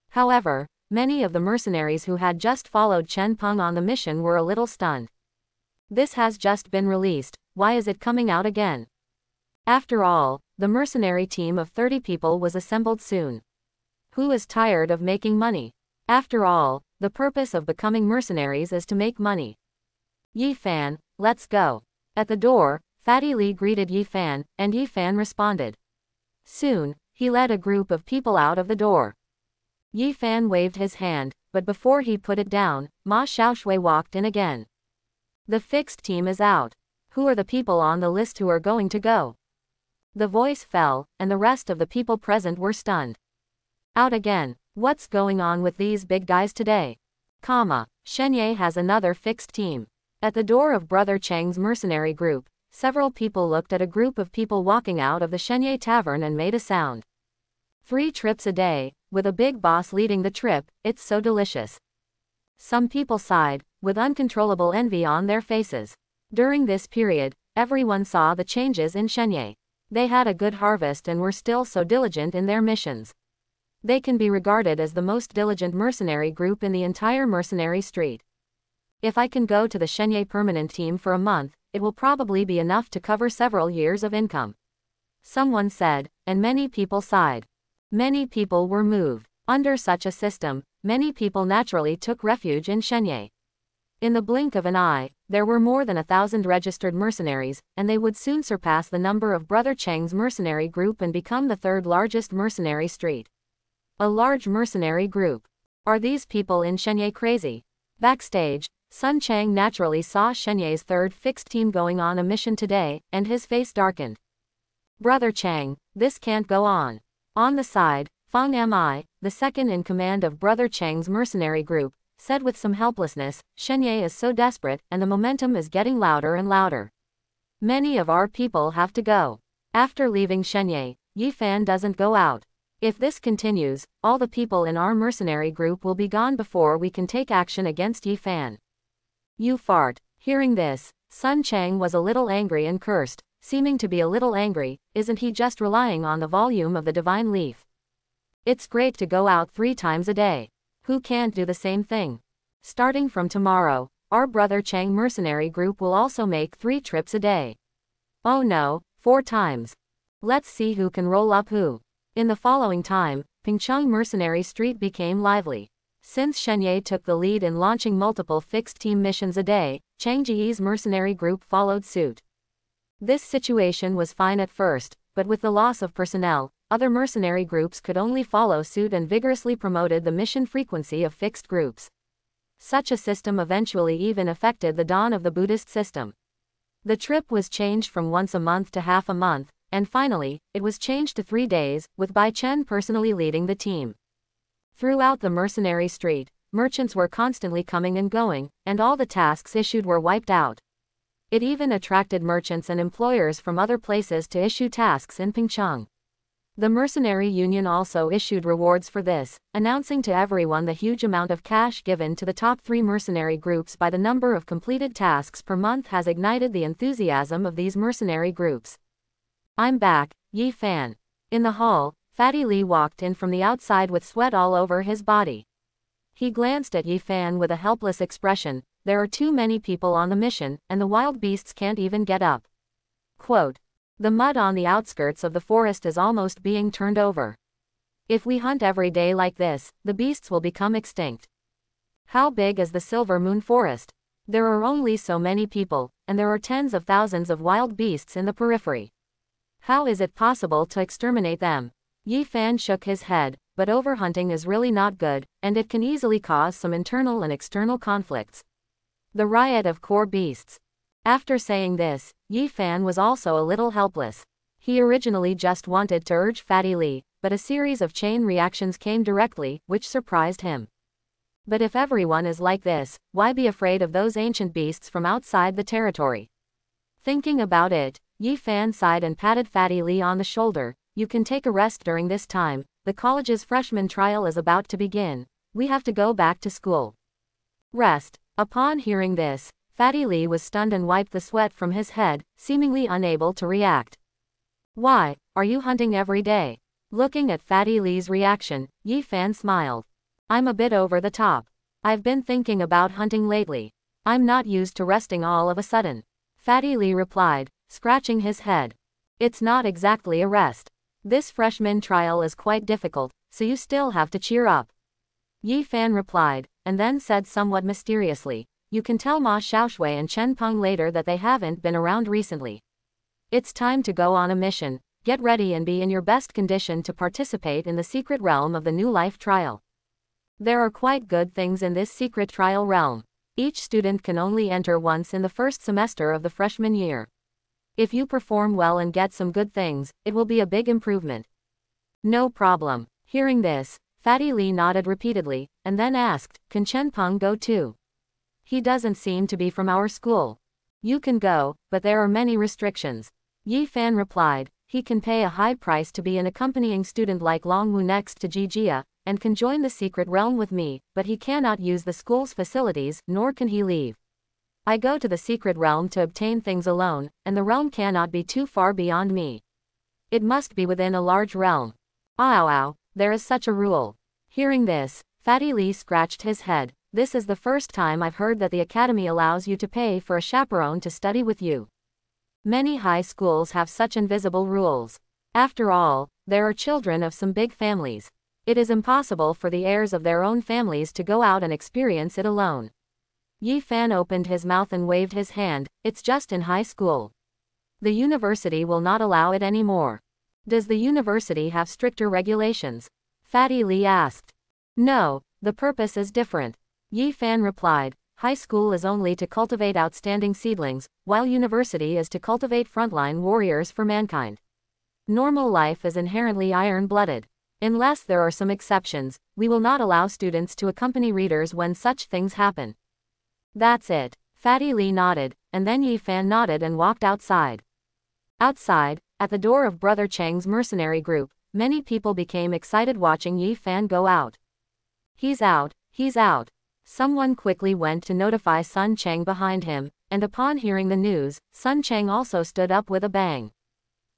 However, many of the mercenaries who had just followed Chen Peng on the mission were a little stunned. "This has just been released, why is it coming out again?" After all, the mercenary team of 30 people was assembled soon. Who is tired of making money? After all, the purpose of becoming mercenaries is to make money. "Yi Fan, let's go." At the door, Fatty Lee greeted Yi Fan, and Yi Fan responded. Soon, he led a group of people out of the door. Yi Fan waved his hand, but before he put it down, Ma Xiaoshui walked in again. "The fixed team is out. Who are the people on the list who are going to go?" The voice fell, and the rest of the people present were stunned. "Out again. What's going on with these big guys today? Shenye has another fixed team." At the door of Brother Cheng's mercenary group, several people looked at a group of people walking out of the Shenye tavern and made a sound. 3 trips a day, with a big boss leading the trip, it's so delicious. Some people sighed, with uncontrollable envy on their faces. During this period, everyone saw the changes in Shenye. They had a good harvest and were still so diligent in their missions. They can be regarded as the most diligent mercenary group in the entire mercenary street. If I can go to the Shenye permanent team for a month, it will probably be enough to cover several years of income. Someone said, and many people sighed. Many people were moved. Under such a system, many people naturally took refuge in Shenye. In the blink of an eye, there were more than 1,000 registered mercenaries, and they would soon surpass the number of Brother Cheng's mercenary group and become the 3rd largest mercenary street. A large mercenary group. Are these people in Shenye crazy? Backstage, Sun Chang naturally saw Shenye's 3rd fixed team going on a mission today, and his face darkened. "Brother Chang, this can't go on." On the side, Feng Mi, the second in command of Brother Cheng's mercenary group, said with some helplessness, "Shenye is so desperate, and the momentum is getting louder and louder. Many of our people have to go." After leaving Shenye, Yi Fan doesn't go out. "If this continues, all the people in our mercenary group will be gone before we can take action against Yi Fan." "You fart." Hearing this, Sun Chang was a little angry and cursed, seeming to be a little angry, "Isn't he just relying on the volume of the divine leaf? It's great to go out 3 times a day. Who can't do the same thing? Starting from tomorrow, our Brother Chang mercenary group will also make 3 trips a day. Oh no, 4 times. Let's see who can roll up who." In the following time, Pingcheng mercenary street became lively. Since Shenye took the lead in launching multiple fixed-team missions a day, Changji's mercenary group followed suit. This situation was fine at first, but with the loss of personnel, other mercenary groups could only follow suit and vigorously promoted the mission frequency of fixed groups. Such a system eventually even affected the dawn of the Buddhist system. The trip was changed from once a month to half a month, and finally, it was changed to 3 days, with Bai Chen personally leading the team. Throughout the mercenary street, merchants were constantly coming and going, and all the tasks issued were wiped out. It even attracted merchants and employers from other places to issue tasks in Pingcheng. The mercenary union also issued rewards for this, announcing to everyone the huge amount of cash given to the top 3 mercenary groups by the number of completed tasks per month has ignited the enthusiasm of these mercenary groups. I'm back, Yi Fan. In the hall, Fatty Lee walked in from the outside with sweat all over his body. He glanced at Yi Fan with a helpless expression. There are too many people on the mission, and the wild beasts can't even get up. Quote, the mud on the outskirts of the forest is almost being turned over. If we hunt every day like this, the beasts will become extinct. How big is the Silver Moon Forest? There are only so many people, and there are tens of thousands of wild beasts in the periphery. How is it possible to exterminate them? Yi Fan shook his head, but overhunting is really not good, and it can easily cause some internal and external conflicts. The riot of core beasts. After saying this, Yi Fan was also a little helpless. He originally just wanted to urge Fatty Lee, but a series of chain reactions came directly, which surprised him. But if everyone is like this, why be afraid of those ancient beasts from outside the territory? Thinking about it, Yi Fan sighed and patted Fatty Lee on the shoulder. You can take a rest during this time. The college's freshman trial is about to begin. We have to go back to school. Rest. Upon hearing this, Fatty Lee was stunned and wiped the sweat from his head, seemingly unable to react. Why, are you hunting every day? Looking at Fatty Lee's reaction, Yi Fan smiled. I'm a bit over the top. I've been thinking about hunting lately. I'm not used to resting all of a sudden. Fatty Lee replied, scratching his head. It's not exactly a rest. This freshman trial is quite difficult, so you still have to cheer up. Yi Fan replied, and then said somewhat mysteriously, you can tell Ma Xiaoshui and Chen Peng later that they haven't been around recently. It's time to go on a mission. Get ready and be in your best condition to participate in the secret realm of the New Life trial. There are quite good things in this secret trial realm. Each student can only enter once in the first semester of the freshman year. If you perform well and get some good things, it will be a big improvement. No problem. Hearing this, Fatty Lee nodded repeatedly, and then asked, can Chen Peng go too? He doesn't seem to be from our school. You can go, but there are many restrictions. Yi Fan replied, he can pay a high price to be an accompanying student like Long Wu next to Jijia, and can join the secret realm with me, but he cannot use the school's facilities, nor can he leave. I go to the secret realm to obtain things alone, and the realm cannot be too far beyond me. It must be within a large realm. Ow, there is such a rule. Hearing this, Fatty Lee scratched his head. This is the first time I've heard that the academy allows you to pay for a chaperone to study with you. Many high schools have such invisible rules. After all, there are children of some big families. It is impossible for the heirs of their own families to go out and experience it alone. Yi Fan opened his mouth and waved his hand. It's just in high school. The university will not allow it anymore. Does the university have stricter regulations? Fatty Lee asked. No, the purpose is different. Yi Fan replied, high school is only to cultivate outstanding seedlings, while university is to cultivate frontline warriors for mankind. Normal life is inherently iron-blooded. Unless there are some exceptions, we will not allow students to accompany readers when such things happen. That's it. Fatty Lee nodded, and then Yi Fan nodded and walked outside. Outside, at the door of Brother Cheng's mercenary group, many people became excited watching Yi Fan go out. He's out, he's out. Someone quickly went to notify Sun Cheng behind him, and upon hearing the news, Sun Cheng also stood up with a bang.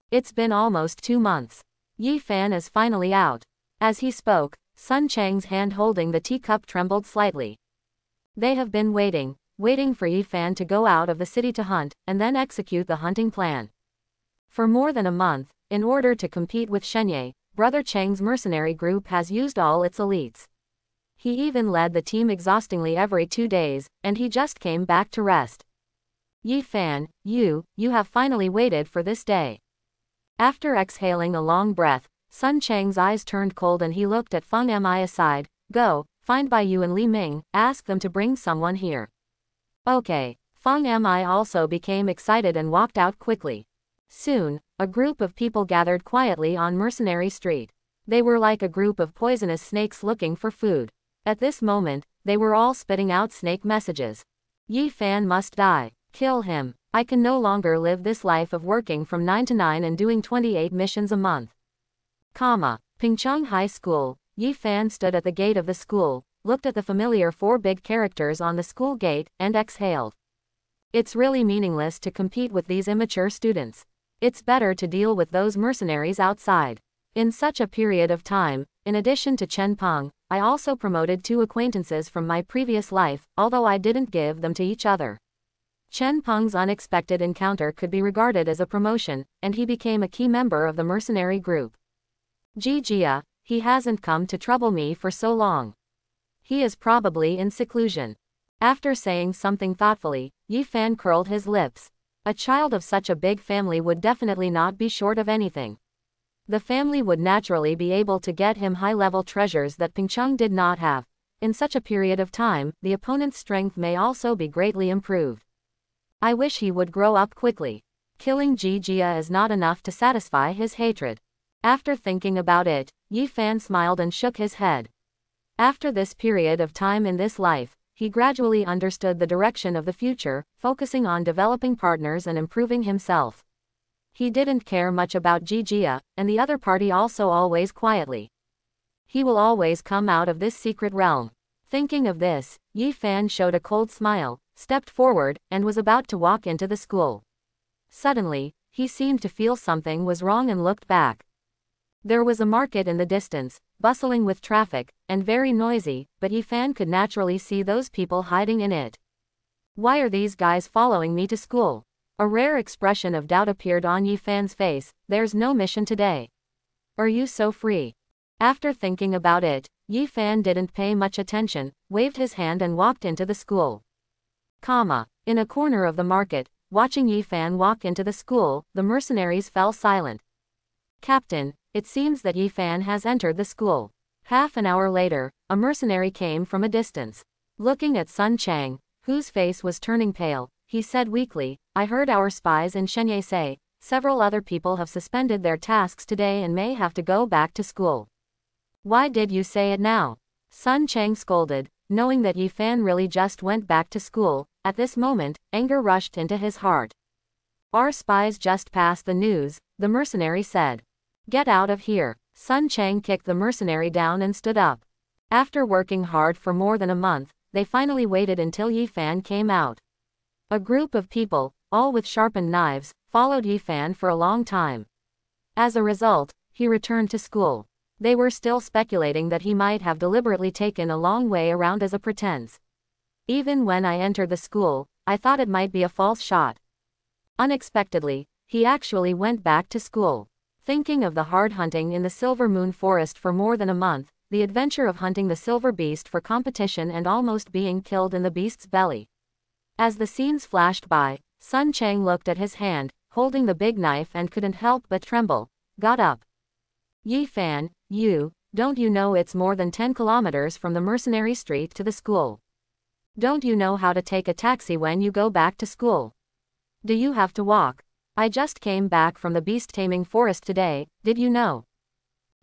It's been almost 2 months. Yi Fan is finally out. As he spoke, Sun Cheng's hand holding the teacup trembled slightly. They have been waiting for Yi Fan to go out of the city to hunt, and then execute the hunting plan. For more than a month, in order to compete with Shenye, Brother Cheng's mercenary group has used all its elites. He even led the team exhaustingly every 2 days, and he just came back to rest. Yi Fan, you have finally waited for this day. After exhaling a long breath, Sun Cheng's eyes turned cold and he looked at Feng Mi aside. Go, find Bai Yu and Li Ming, ask them to bring someone here. Okay. Feng Mi also became excited and walked out quickly. Soon, a group of people gathered quietly on Mercenary Street. They were like a group of poisonous snakes looking for food. At this moment, they were all spitting out snake messages. Yi Fan must die. Kill him. I can no longer live this life of working from 9 to 9 and doing 28 missions a month. Pingcheng High School. Yi Fan stood at the gate of the school, looked at the familiar four big characters on the school gate, and exhaled. It's really meaningless to compete with these immature students. It's better to deal with those mercenaries outside. In such a period of time, in addition to Chen Peng, I also promoted two acquaintances from my previous life, although I didn't give them to each other. Chen Peng's unexpected encounter could be regarded as a promotion, and he became a key member of the mercenary group. Jia, he hasn't come to trouble me for so long. He is probably in seclusion. After saying something thoughtfully, Yi Fan curled his lips. A child of such a big family would definitely not be short of anything. The family would naturally be able to get him high-level treasures that Pingcheng did not have. In such a period of time, the opponent's strength may also be greatly improved. I wish he would grow up quickly. Killing Jia is not enough to satisfy his hatred. After thinking about it, Yi Fan smiled and shook his head. After this period of time in this life, he gradually understood the direction of the future, focusing on developing partners and improving himself. He didn't care much about Jia, and the other party also always quietly. He will always come out of this secret realm. Thinking of this, Yi Fan showed a cold smile, stepped forward, and was about to walk into the school. Suddenly, he seemed to feel something was wrong and looked back. There was a market in the distance, bustling with traffic, and very noisy, but Yi Fan could naturally see those people hiding in it. Why are these guys following me to school? A rare expression of doubt appeared on Yi Fan's face. There's no mission today. Are you so free? After thinking about it, Yi Fan didn't pay much attention, waved his hand and walked into the school. In a corner of the market, watching Yi Fan walk into the school, the mercenaries fell silent. Captain, it seems that Yi Fan has entered the school. Half an hour later, a mercenary came from a distance. Looking at Sun Chang, whose face was turning pale, he said weakly, I heard our spies in Shenyang say, several other people have suspended their tasks today and may have to go back to school. Why did you say it now? Sun Chang scolded, knowing that Yi Fan really just went back to school. At this moment, anger rushed into his heart. Our spies just passed the news, the mercenary said. Get out of here. Sun Chang kicked the mercenary down and stood up. After working hard for more than a month, they finally waited until Yi Fan came out. A group of people, all with sharpened knives, followed Yi Fan for a long time. As a result, he returned to school. They were still speculating that he might have deliberately taken a long way around as a pretense. Even when I entered the school, I thought it might be a false shot. Unexpectedly, he actually went back to school. Thinking of the hard hunting in the Silver Moon Forest for more than a month, the adventure of hunting the silver beast for competition and almost being killed in the beast's belly. As the scenes flashed by, Sun Chang looked at his hand, holding the big knife and couldn't help but tremble. Got up. Yi Fan, don't you know it's more than 10 kilometers from the mercenary street to the school? Don't you know how to take a taxi when you go back to school? Do you have to walk? I just came back from the beast-taming forest today, did you know?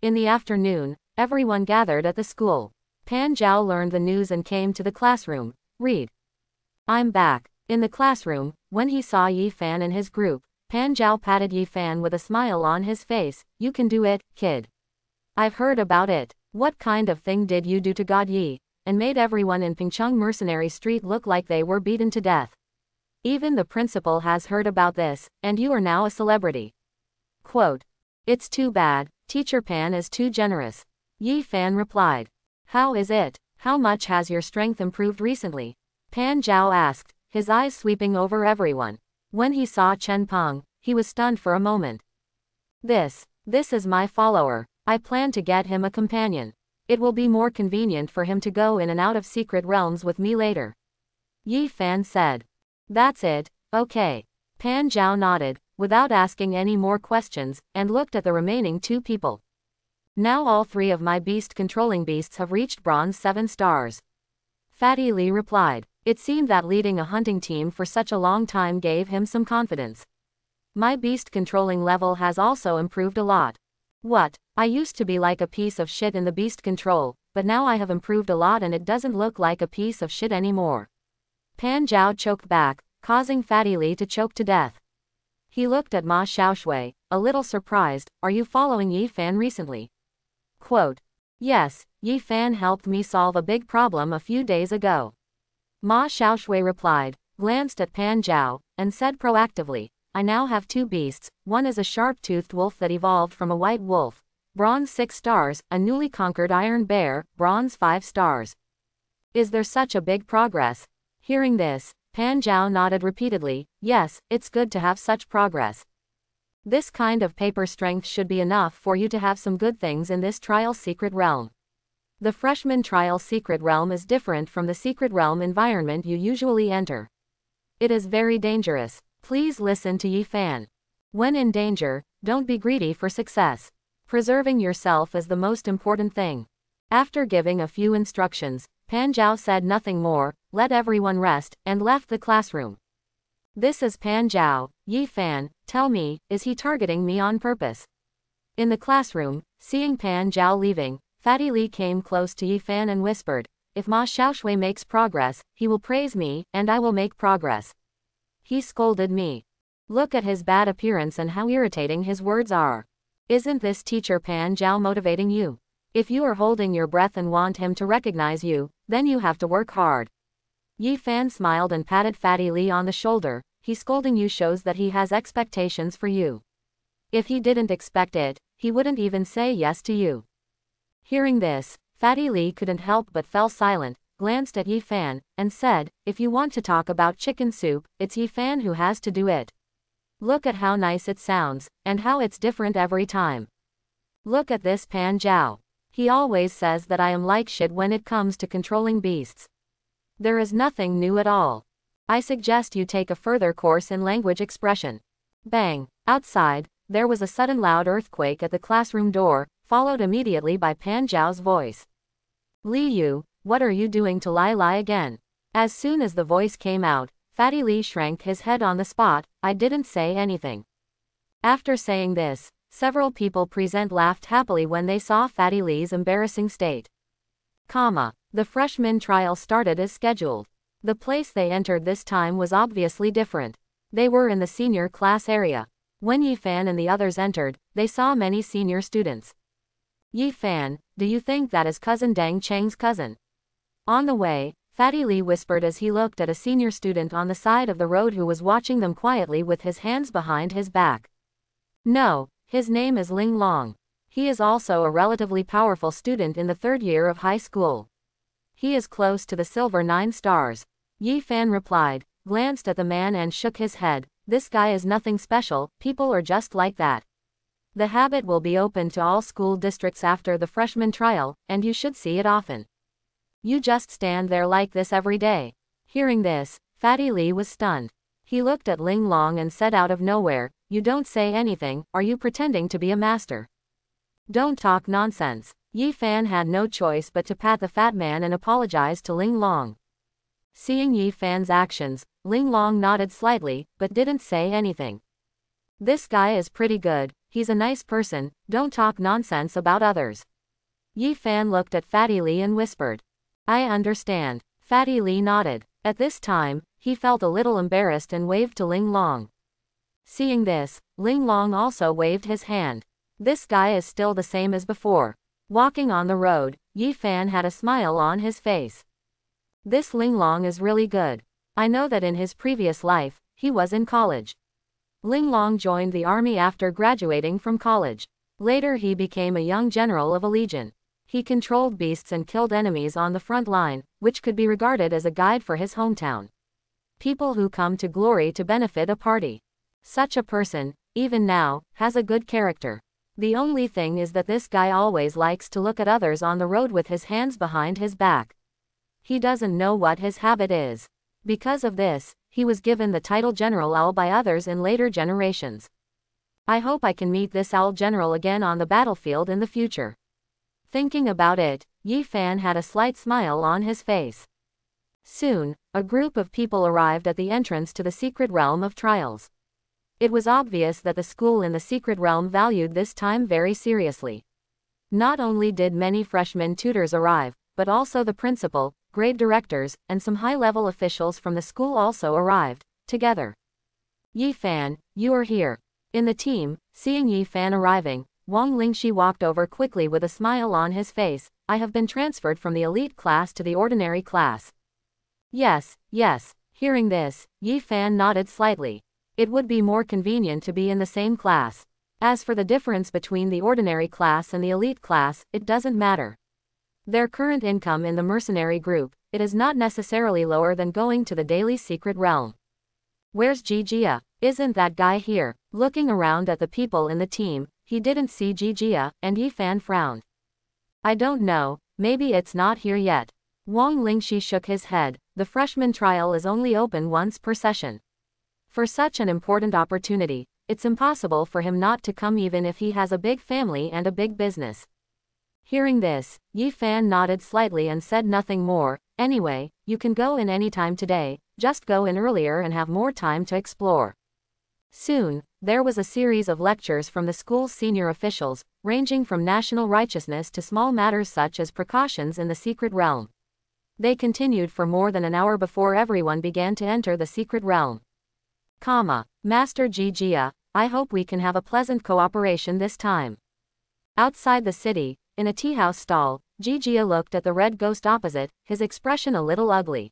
In the afternoon, everyone gathered at the school. Pan Zhao learned the news and came to the classroom. Read. I'm back. In the classroom, when he saw Yi Fan and his group, Pan Zhao patted Yi Fan with a smile on his face. You can do it, kid. I've heard about it. What kind of thing did you do to God Yi, and made everyone in Pingcheng Mercenary Street look like they were beaten to death? Even the principal has heard about this, and you are now a celebrity. Quote. It's too bad, Teacher Pan is too generous. Yi Fan replied. How is it? How much has your strength improved recently? Pan Zhao asked, his eyes sweeping over everyone. When he saw Chen Peng, he was stunned for a moment. This is my follower. I plan to get him a companion. It will be more convenient for him to go in and out of secret realms with me later. Yi Fan said. That's it, okay. Pan Zhao nodded, without asking any more questions, and looked at the remaining two people. Now all three of my beast-controlling beasts have reached bronze 7 stars. Fatty Li replied. It seemed that leading a hunting team for such a long time gave him some confidence. My beast-controlling level has also improved a lot. What? I used to be like a piece of shit in the beast control, but now I have improved a lot and it doesn't look like a piece of shit anymore. Pan Zhao choked back, causing Fatty Li to choke to death. He looked at Ma Xiaoshui, a little surprised, "Are you following Yi Fan recently?" Quote, "Yes, Yi Fan helped me solve a big problem a few days ago." Ma Xiaoshui replied, glanced at Pan Zhao, and said proactively, "I now have two beasts, one is a sharp-toothed wolf that evolved from a white wolf, bronze 6 stars, a newly conquered iron bear, bronze 5 stars. Is there such a big progress?" Hearing this, Pan Zhao nodded repeatedly, "Yes, it's good to have such progress. This kind of paper strength should be enough for you to have some good things in this trial secret realm. The freshman trial secret realm is different from the secret realm environment you usually enter. It is very dangerous. Please listen to Yi Fan. When in danger, don't be greedy for success. Preserving yourself is the most important thing." After giving a few instructions, Pan Zhao said nothing more, let everyone rest, and left the classroom. "This is Pan Zhao, Yi Fan, tell me, is he targeting me on purpose?" In the classroom, seeing Pan Zhao leaving, Fatty Li came close to Yi Fan and whispered, "If Ma Xiaoshui makes progress, he will praise me, and I will make progress. He scolded me. Look at his bad appearance and how irritating his words are. Isn't this teacher Pan Zhao motivating you? If you are holding your breath and want him to recognize you, then you have to work hard." Yi Fan smiled and patted Fatty Li on the shoulder, "He scolding you shows that he has expectations for you. If he didn't expect it, he wouldn't even say yes to you." Hearing this, Fatty Li couldn't help but fell silent, glanced at Yi Fan, and said, "If you want to talk about chicken soup, it's Yi Fan who has to do it. Look at how nice it sounds, and how it's different every time. Look at this Pan Zhao. He always says that I am like shit when it comes to controlling beasts. There is nothing new at all. I suggest you take a further course in language expression." Bang! Outside, there was a sudden loud earthquake at the classroom door, followed immediately by Pan Zhao's voice. "Li Yu, what are you doing to Lai again?" As soon as the voice came out, Fatty Li shrank his head on the spot, "I didn't say anything." After saying this, several people present laughed happily when they saw Fatty Li's embarrassing state. The freshman trial started as scheduled. The place they entered this time was obviously different. They were in the senior class area. When Yi Fan and the others entered, they saw many senior students. "Yi Fan, do you think that is cousin Deng Cheng's cousin?" On the way, Fatty Li whispered as he looked at a senior student on the side of the road who was watching them quietly with his hands behind his back. "No, his name is Ling Long. He is also a relatively powerful student in the 3rd year of high school. He is close to the silver 9 stars. Yi Fan replied, glanced at the man and shook his head, "This guy is nothing special, people are just like that. The habit will be open to all school districts after the freshman trial, and you should see it often. You just stand there like this every day." Hearing this, Fatty Li was stunned. He looked at Ling Long and said out of nowhere, "You don't say anything, are you pretending to be a master? Don't talk nonsense." Yi Fan had no choice but to pat the fat man and apologize to Ling Long. Seeing Yi Fan's actions, Ling Long nodded slightly, but didn't say anything. "This guy is pretty good, he's a nice person, don't talk nonsense about others." Yi Fan looked at Fatty Li and whispered, "I understand." Fatty Li nodded. At this time, he felt a little embarrassed and waved to Ling Long. Seeing this, Ling Long also waved his hand. This guy is still the same as before. Walking on the road, Yi Fan had a smile on his face. "This Ling Long is really good. I know that in his previous life, he was in college." Ling Long joined the army after graduating from college. Later he became a young general of a legion. He controlled beasts and killed enemies on the front line, which could be regarded as a guide for his hometown. People who come to glory to benefit a party. Such a person, even now, has a good character. The only thing is that this guy always likes to look at others on the road with his hands behind his back. He doesn't know what his habit is. Because of this, he was given the title General Owl by others in later generations. I hope I can meet this Owl General again on the battlefield in the future. Thinking about it, Yi Fan had a slight smile on his face. Soon, a group of people arrived at the entrance to the secret realm of trials. It was obvious that the school in the secret realm valued this time very seriously. Not only did many freshman tutors arrive, but also the principal, grade directors, and some high-level officials from the school also arrived, together. "Yi Fan, you are here. In the team, seeing Yi Fan arriving, Wang Lingxi walked over quickly with a smile on his face. I have been transferred from the elite class to the ordinary class. Yes, yes. Hearing this, Yi Fan nodded slightly. It would be more convenient to be in the same class. As for the difference between the ordinary class and the elite class, it doesn't matter. Their current income in the mercenary group, it is not necessarily lower than going to the daily secret realm. Where's Jijia? Isn't that guy here? Looking around at the people in the team, he didn't see Jijia, and Yi Fan frowned. I don't know, maybe it's not here yet. Wang Lingxi shook his head. The freshman trial is only open once per session. For such an important opportunity, it's impossible for him not to come even if he has a big family and a big business. Hearing this, Yi Fan nodded slightly and said nothing more. Anyway, you can go in any time today, just go in earlier and have more time to explore. Soon, there was a series of lectures from the school's senior officials, ranging from national righteousness to small matters such as precautions in the secret realm. They continued for more than an hour before everyone began to enter the secret realm. Master Jijia, I hope we can have a pleasant cooperation this time. Outside the city, in a tea house stall, Jijia looked at the red ghost opposite, his expression a little ugly.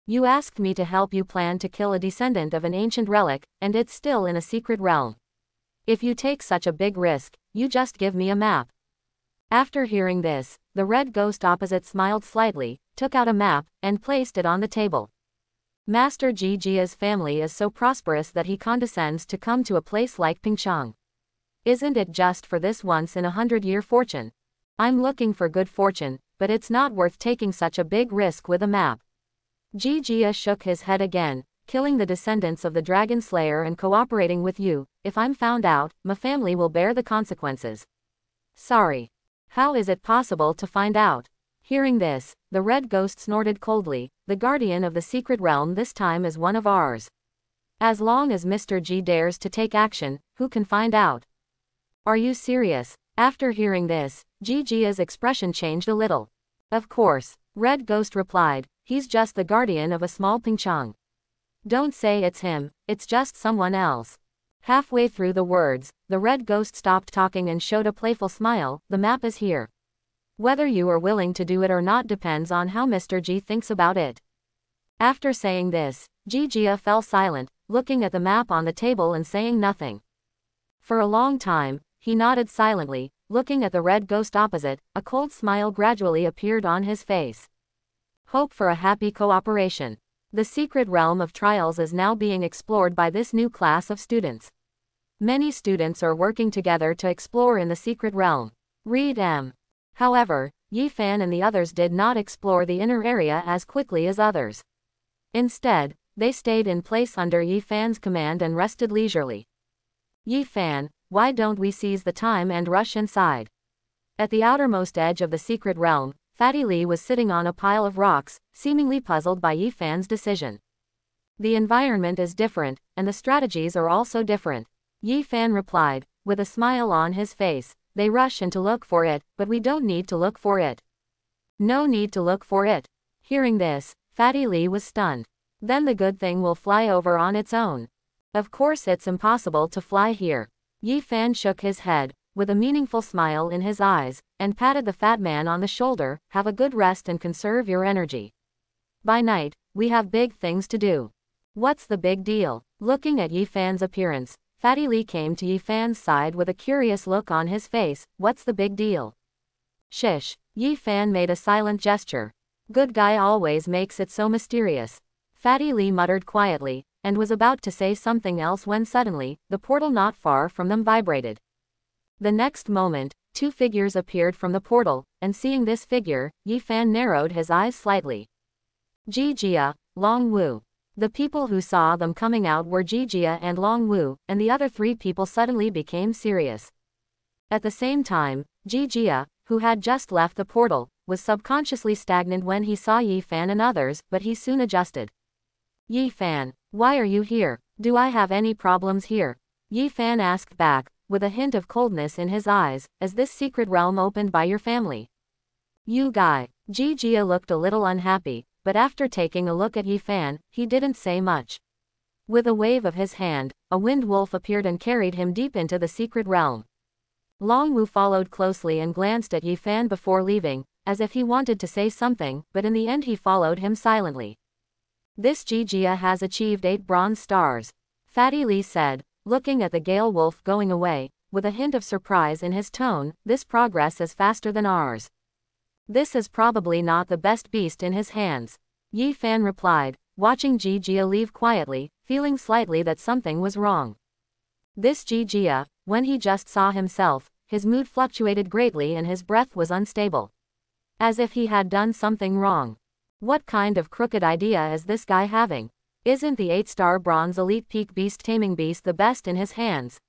You asked me to help you plan to kill a descendant of an ancient relic, and it's still in a secret realm. If you take such a big risk, you just give me a map. After hearing this, the red ghost opposite smiled slightly, took out a map, and placed it on the table. Master Jijia's family is so prosperous that he condescends to come to a place like Pingchang. Isn't it just for this once-in-a-100-year fortune? I'm looking for good fortune, but it's not worth taking such a big risk with a map. Jijia shook his head again. Killing the descendants of the Dragon Slayer and cooperating with you, if I'm found out, my family will bear the consequences. Sorry. How is it possible to find out? Hearing this, the red ghost snorted coldly. The guardian of the secret realm this time is one of ours. As long as Mr. G dares to take action, who can find out? Are you serious? After hearing this, Jijia's expression changed a little. Of course, red ghost replied, he's just the guardian of a small Pingchang. Don't say it's him, it's just someone else. Halfway through the words, the red ghost stopped talking and showed a playful smile. The map is here. Whether you are willing to do it or not depends on how Mr. G thinks about it. After saying this, Jijia fell silent, looking at the map on the table and saying nothing. For a long time, he nodded silently, looking at the red ghost opposite. A cold smile gradually appeared on his face. Hope for a happy cooperation. The secret realm of trials is now being explored by this new class of students. Many students are working together to explore in the secret realm. Read M. However, Yi Fan and the others did not explore the inner area as quickly as others. Instead, they stayed in place under Yi Fan's command and rested leisurely. Yi Fan, why don't we seize the time and rush inside? At the outermost edge of the secret realm, Fatty Li was sitting on a pile of rocks, seemingly puzzled by Yi Fan's decision. The environment is different, and the strategies are also different. Yi Fan replied, with a smile on his face. They rush in to look for it, but we don't need to look for it. No need to look for it. Hearing this, Fatty Li was stunned. Then the good thing will fly over on its own. Of course it's impossible to fly here. Yi Fan shook his head, with a meaningful smile in his eyes, and patted the fat man on the shoulder. Have a good rest and conserve your energy. By night, we have big things to do. What's the big deal? Looking at Yi Fan's appearance, Fatty Li came to Yi Fan's side with a curious look on his face. What's the big deal? Shish. Yi Fan made a silent gesture. Good guy always makes it so mysterious. Fatty Li muttered quietly, and was about to say something else when suddenly, the portal not far from them vibrated. The next moment, two figures appeared from the portal, and seeing this figure, Yi Fan narrowed his eyes slightly. Jijia, Long Wu. The people who saw them coming out were Jijia and Long Wu, and the other three people suddenly became serious. At the same time, Jijia, who had just left the portal, was subconsciously stagnant when he saw Yi Fan and others, but he soon adjusted. Yi Fan, why are you here? Do I have any problems here? Yi Fan asked back, with a hint of coldness in his eyes. Is this secret realm opened by your family? You guy. Jijia looked a little unhappy, but after taking a look at Yi Fan, he didn't say much. With a wave of his hand, a wind wolf appeared and carried him deep into the secret realm. Long Wu followed closely and glanced at Yi Fan before leaving, as if he wanted to say something, but in the end he followed him silently. This Jijia has achieved 8 bronze stars, Fatty Li said, looking at the Gale Wolf going away, with a hint of surprise in his tone. This progress is faster than ours. This is probably not the best beast in his hands, Yi Fan replied, watching Jijia leave quietly, feeling slightly that something was wrong. This Jijia, when he just saw himself, his mood fluctuated greatly and his breath was unstable. As if he had done something wrong. What kind of crooked idea is this guy having? Isn't the 8-star bronze elite peak beast taming beast the best in his hands?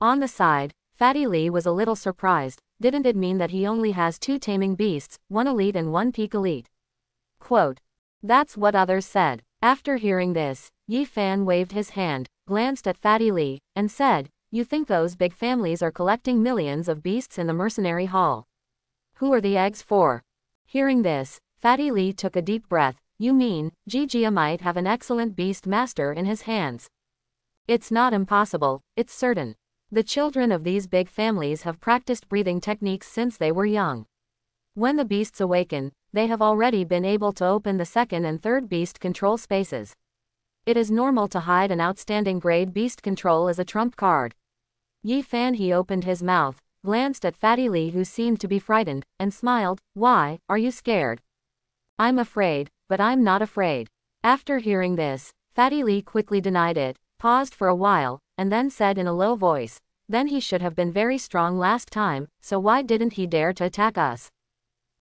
On the side, Fatty Li was a little surprised. Didn't it mean that he only has 2 taming beasts, 1 elite and 1 peak elite? Quote. That's what others said. After hearing this, Yi Fan waved his hand, glanced at Fatty Li, and said, you think those big families are collecting millions of beasts in the mercenary hall? Who are the eggs for? Hearing this, Fatty Li took a deep breath. You mean, Jijia might have an excellent beast master in his hands? It's not impossible, it's certain. The children of these big families have practiced breathing techniques since they were young. When the beasts awaken, they have already been able to open the 2nd and 3rd beast control spaces. It is normal to hide an outstanding grade beast control as a trump card. Yi Fan he opened his mouth, glanced at Fatty Li who seemed to be frightened, and smiled. Why, are you scared? I'm afraid, but I'm not afraid. After hearing this, Fatty Li quickly denied it, paused for a while, and then said in a low voice, then he should have been very strong last time, so why didn't he dare to attack us?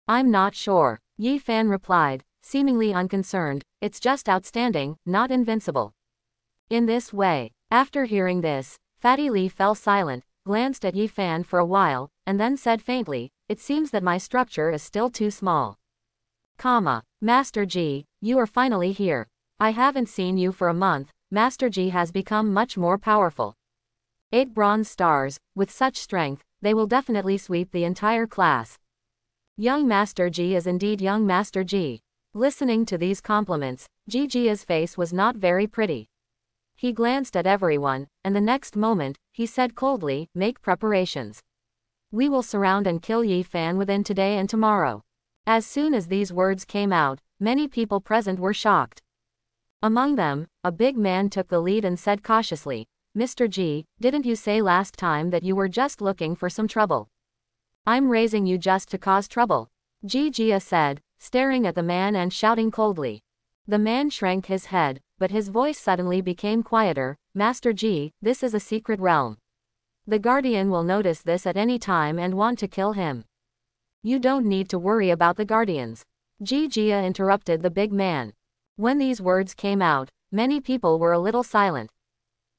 I'm not sure, Yi Fan replied, seemingly unconcerned. It's just outstanding, not invincible. In this way, after hearing this, Fatty Li fell silent, glanced at Yi Fan for a while, and then said faintly, it seems that my structure is still too small. Master Ji, you are finally here. I haven't seen you for a month. Master Ji has become much more powerful. 8 bronze stars, with such strength, they will definitely sweep the entire class. Young Master Ji is indeed young Master Ji. Listening to these compliments, Jijia's face was not very pretty. He glanced at everyone, and the next moment, he said coldly, make preparations. We will surround and kill Yi Fan within today and tomorrow. As soon as these words came out, many people present were shocked. Among them, a big man took the lead and said cautiously, Mr. Ji, didn't you say last time that you were just looking for some trouble? I'm raising you just to cause trouble, Jijia said, staring at the man and shouting coldly. The man shrank his head, but his voice suddenly became quieter. Master Ji, this is a secret realm. The Guardian will notice this at any time and want to kill him. You don't need to worry about the Guardians, Jijia interrupted the big man. When these words came out, many people were a little silent.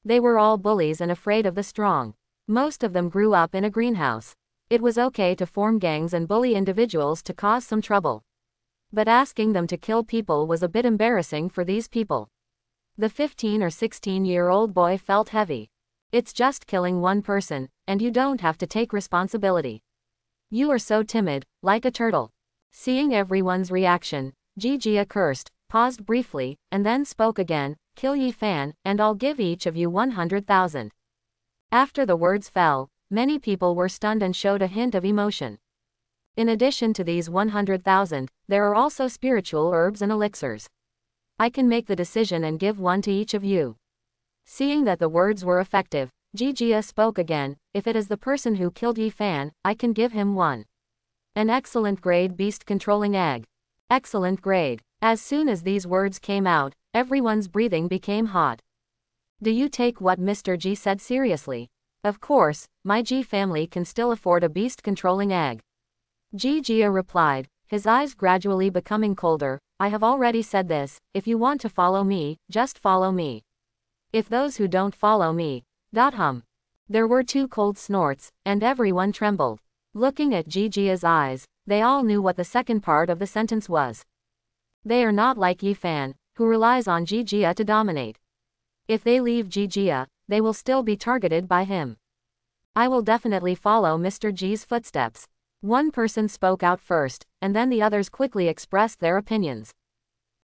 They were all bullies and afraid of the strong. Most of them grew up in a greenhouse. It was okay to form gangs and bully individuals to cause some trouble. But asking them to kill people was a bit embarrassing for these people. The 15 or 16-year-old boy felt heavy. It's just killing one person, and you don't have to take responsibility. You are so timid, like a turtle. Seeing everyone's reaction, Jijia cursed, paused briefly, and then spoke again, kill Yi Fan, and I'll give each of you 100,000. After the words fell, many people were stunned and showed a hint of emotion. In addition to these 100,000, there are also spiritual herbs and elixirs. I can make the decision and give one to each of you. Seeing that the words were effective, Jijia spoke again, if it is the person who killed Yi Fan, I can give him one. An excellent grade beast controlling egg. Excellent grade. As soon as these words came out, everyone's breathing became hot. Do you take what Mr. Ji said seriously? Of course, my Ji family can still afford a beast controlling egg. Jijia replied, his eyes gradually becoming colder. I have already said this, if you want to follow me, just follow me. If those who don't follow me, hum. There were 2 cold snorts, and everyone trembled. Looking at Jijia's eyes, they all knew what the second part of the sentence was. They are not like Yi Fan, who relies on Jijia to dominate. If they leave Jijia, they will still be targeted by him. I will definitely follow Mr. Ji's footsteps. One person spoke out first, and then the others quickly expressed their opinions.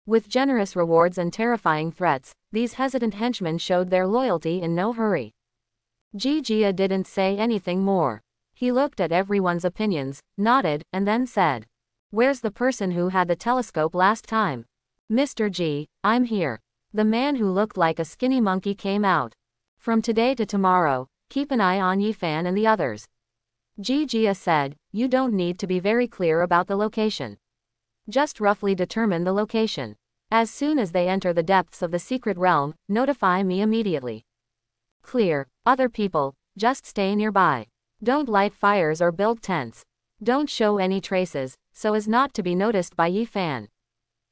With generous rewards and terrifying threats, these hesitant henchmen showed their loyalty in no hurry. Jijia didn't say anything more. He looked at everyone's opinions, nodded, and then said, "Where's the person who had the telescope last time?" "Mr. G, I'm here." The man who looked like a skinny monkey came out. "From today to tomorrow, keep an eye on Yifan and the others." Jijia said, "You don't need to be very clear about the location. Just roughly determine the location. As soon as they enter the depths of the secret realm, notify me immediately." "Clear." "Other people, just stay nearby. Don't light fires or build tents. Don't show any traces, so as not to be noticed by Yifan."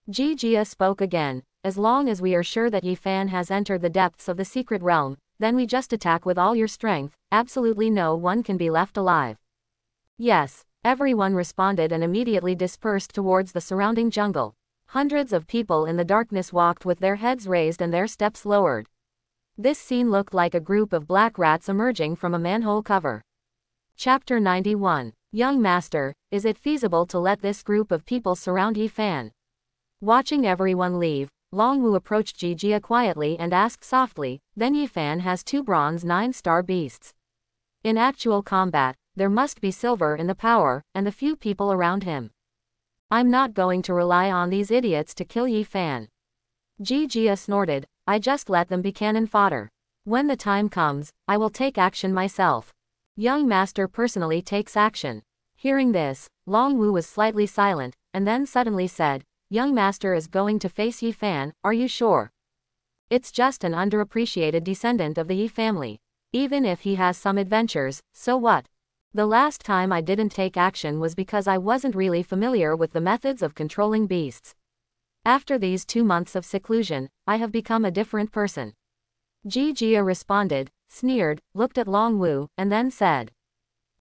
Jijia spoke again, "As long as we are sure that Yifan has entered the depths of the secret realm, then we just attack with all your strength, absolutely no one can be left alive." "Yes." Everyone responded and immediately dispersed towards the surrounding jungle. Hundreds of people in the darkness walked with their heads raised and their steps lowered. This scene looked like a group of black rats emerging from a manhole cover. Chapter 91. Young Master, is it feasible to let this group of people surround Yifan? Watching everyone leave, Longwu approached Jijia quietly and asked softly, "Then Yifan has 2 bronze 9-star beasts. In actual combat, there must be silver in the power, and the few people around him. I'm not going to rely on these idiots to kill Yifan." Jijia snorted, "I just let them be cannon fodder. When the time comes, I will take action myself." Young Master personally takes action. Hearing this, Longwu was slightly silent, and then suddenly said, "Young Master is going to face Yifan, are you sure? It's just an underappreciated descendant of the Yi family. Even if he has some adventures, so what? The last time I didn't take action was because I wasn't really familiar with the methods of controlling beasts. After these 2 months of seclusion, I have become a different person." Jijia responded, sneered, looked at Longwu, and then said,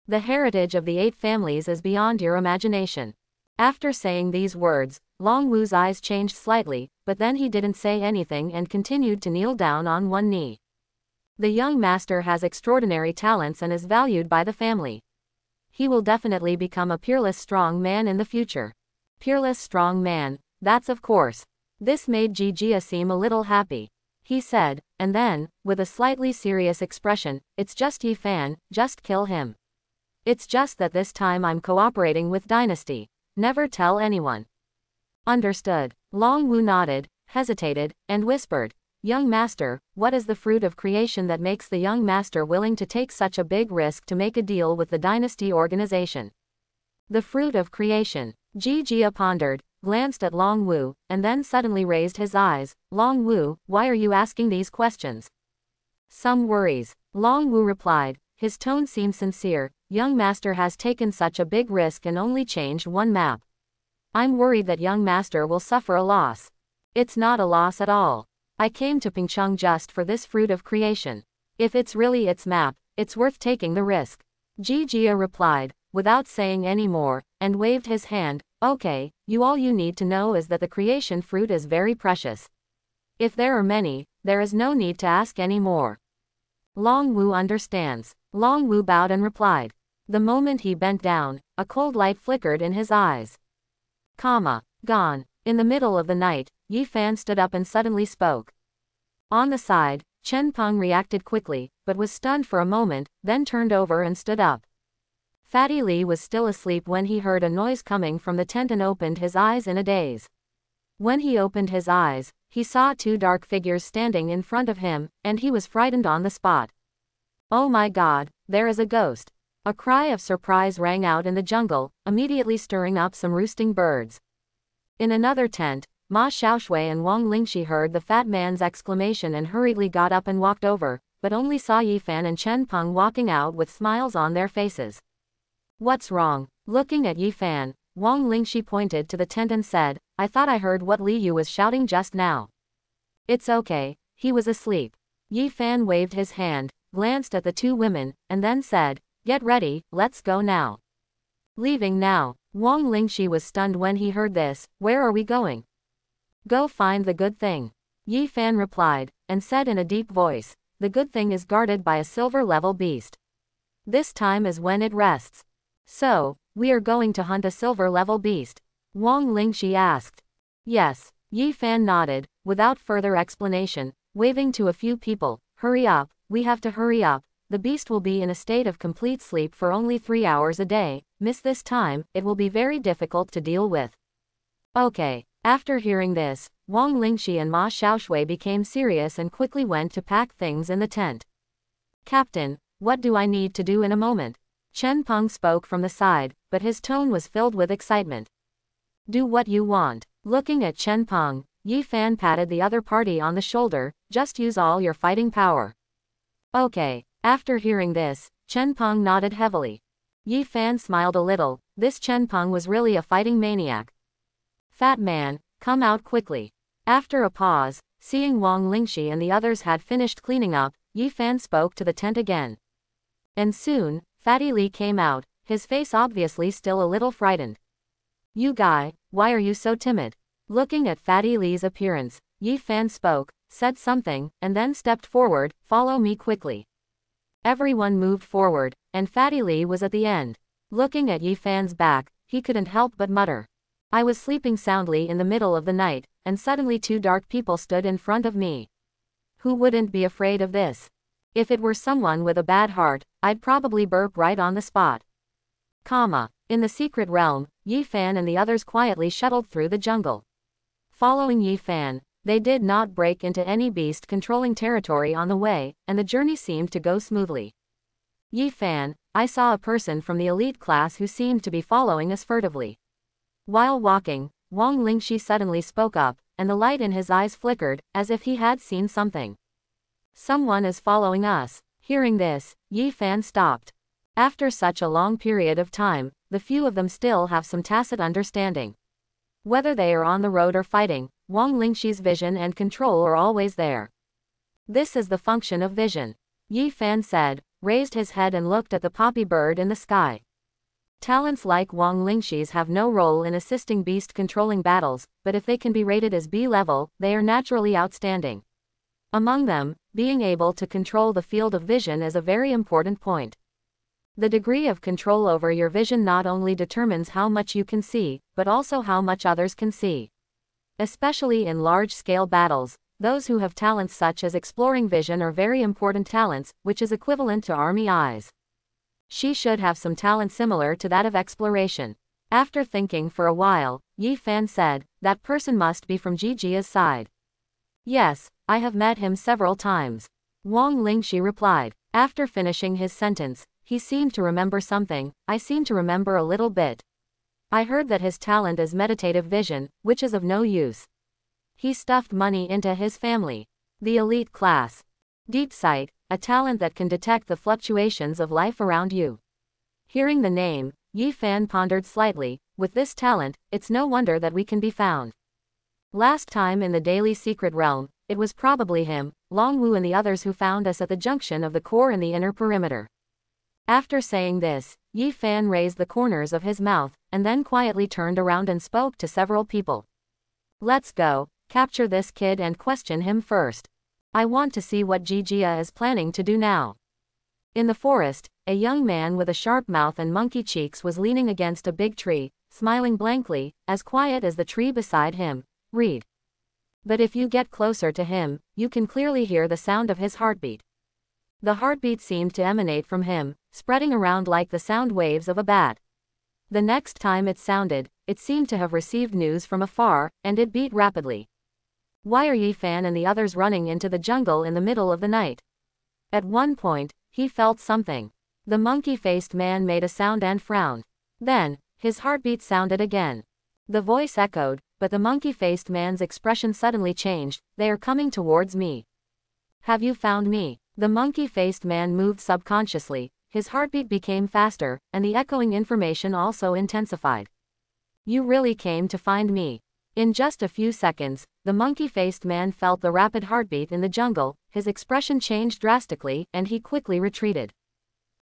"The heritage of the 8 families is beyond your imagination." After saying these words, Longwu's eyes changed slightly, but then he didn't say anything and continued to kneel down on one knee. "The young master has extraordinary talents and is valued by the family. He will definitely become a peerless strong man in the future." Peerless strong man, that's of course. This made Jijia seem a little happy. He said, and then, with a slightly serious expression, "It's just Yifan, just kill him. It's just that this time I'm cooperating with Dynasty. Never tell anyone." "Understood." Longwu nodded, hesitated, and whispered, "Young Master, what is the fruit of creation that makes the young master willing to take such a big risk to make a deal with the Dynasty organization?" "The fruit of creation." Jijia pondered, glanced at Longwu, and then suddenly raised his eyes. "Longwu, why are you asking these questions?" "Some worries." Longwu replied, his tone seemed sincere. "Young master has taken such a big risk and only changed one map. I'm worried that young master will suffer a loss." "It's not a loss at all. I came to Pingcheng just for this fruit of creation. If it's really its map, it's worth taking the risk." Jijia replied, without saying any more, and waved his hand. "Okay, all you need to know is that the creation fruit is very precious. If there are many, there is no need to ask any more." "Longwu understands." Longwu bowed and replied. The moment he bent down, a cold light flickered in his eyes. Gone. In the middle of the night, Yifan stood up and suddenly spoke. On the side, Chen Peng reacted quickly, but was stunned for a moment, then turned over and stood up. Fatty Li was still asleep when he heard a noise coming from the tent and opened his eyes in a daze. When he opened his eyes, he saw 2 dark figures standing in front of him, and he was frightened on the spot. "Oh my God, there is a ghost." A cry of surprise rang out in the jungle, immediately stirring up some roosting birds. In another tent, Ma Xiaoshui and Wang Lingxi heard the fat man's exclamation and hurriedly got up and walked over, but only saw Yifan and Chen Peng walking out with smiles on their faces. "What's wrong?" Looking at Yifan, Wang Lingxi pointed to the tent and said, "I thought I heard what Li Yu was shouting just now." "It's okay, he was asleep." Yifan waved his hand, glanced at the 2 women, and then said, "Get ready, let's go now." "Leaving now?" Wang Lingxi was stunned when he heard this. "Where are we going?" "Go find the good thing." Yifan replied, and said in a deep voice, "The good thing is guarded by a silver-level beast. This time is when it rests." "So, we are going to hunt a silver-level beast?" Wang Lingxi asked. "Yes." Yi Fan nodded, without further explanation, waving to a few people. Hurry up, we have to hurry up. The beast will be in a state of complete sleep for only 3 hours a day. Miss this time, it will be very difficult to deal with. Okay. After hearing this, Wang Lingxi and Ma Xiaoshui became serious and quickly went to pack things in the tent. Captain, what do I need to do in a moment? Chen Peng spoke from the side, but his tone was filled with excitement. Do what you want. Looking at Chen Peng, Yi Fan patted the other party on the shoulder. Just use all your fighting power. Okay. After hearing this, Chen Peng nodded heavily. Yi Fan smiled a little. This Chen Peng was really a fighting maniac. Fat man, come out quickly. After a pause, seeing Wang Lingxi and the others had finished cleaning up, Yi Fan spoke to the tent again. And soon, Fatty Li came out, his face obviously still a little frightened. You guy, why are you so timid? Looking at Fatty Li's appearance, Yi Fan spoke, said something, and then stepped forward. Follow me quickly. Everyone moved forward, and Fatty Li was at the end. Looking at Yi Fan's back, he couldn't help but mutter. I was sleeping soundly in the middle of the night, and suddenly 2 dark people stood in front of me. Who wouldn't be afraid of this? If it were someone with a bad heart, I'd probably burp right on the spot. In the secret realm, Yi Fan and the others quietly shuttled through the jungle. Following Yi Fan, they did not break into any beast-controlling territory on the way, and the journey seemed to go smoothly. Yi Fan, I saw a person from the elite class who seemed to be following us furtively. While walking, Wang Lingxi suddenly spoke up, and the light in his eyes flickered, as if he had seen something. Someone is following us. Hearing this, Yi Fan stopped. After such a long period of time, the few of them still have some tacit understanding. Whether they are on the road or fighting, Wang Lingxi's vision and control are always there. This is the function of vision. Yi Fan said, raised his head and looked at the poppy bird in the sky. Talents like Wang Lingxi's have no role in assisting beast-controlling battles, but if they can be rated as B-level, they are naturally outstanding. Among them, being able to control the field of vision is a very important point. The degree of control over your vision not only determines how much you can see, but also how much others can see. Especially in large-scale battles, those who have talents such as exploring vision are very important talents, which is equivalent to army eyes. She should have some talent similar to that of exploration. After thinking for a while, Yi Fan said, that person must be from Jijia's side. Yes, I have met him several times. Wang Lingxi replied. After finishing his sentence, he seemed to remember something. I seem to remember a little bit. I heard that his talent is meditative vision, which is of no use. He stuffed money into his family. The elite class. Deep sight, a talent that can detect the fluctuations of life around you. Hearing the name, Yi Fan pondered slightly. With this talent, it's no wonder that we can be found. Last time in the daily secret realm, it was probably him, Long Wu and the others who found us at the junction of the core and the inner perimeter. After saying this, Yi Fan raised the corners of his mouth, and then quietly turned around and spoke to several people. Let's go, capture this kid and question him first. I want to see what Jijia is planning to do now. In the forest, a young man with a sharp mouth and monkey cheeks was leaning against a big tree, smiling blankly, as quiet as the tree beside him. Read. But if you get closer to him, you can clearly hear the sound of his heartbeat. The heartbeat seemed to emanate from him, spreading around like the sound waves of a bat. The next time it sounded, it seemed to have received news from afar, and it beat rapidly. Why are Yi Fan and the others running into the jungle in the middle of the night? At one point, he felt something. The monkey-faced man made a sound and frowned. Then, his heartbeat sounded again. The voice echoed, but the monkey-faced man's expression suddenly changed. They are coming towards me. Have you found me? The monkey-faced man moved subconsciously, his heartbeat became faster, and the echoing information also intensified. You really came to find me. In just a few seconds, the monkey-faced man felt the rapid heartbeat in the jungle, his expression changed drastically, and he quickly retreated.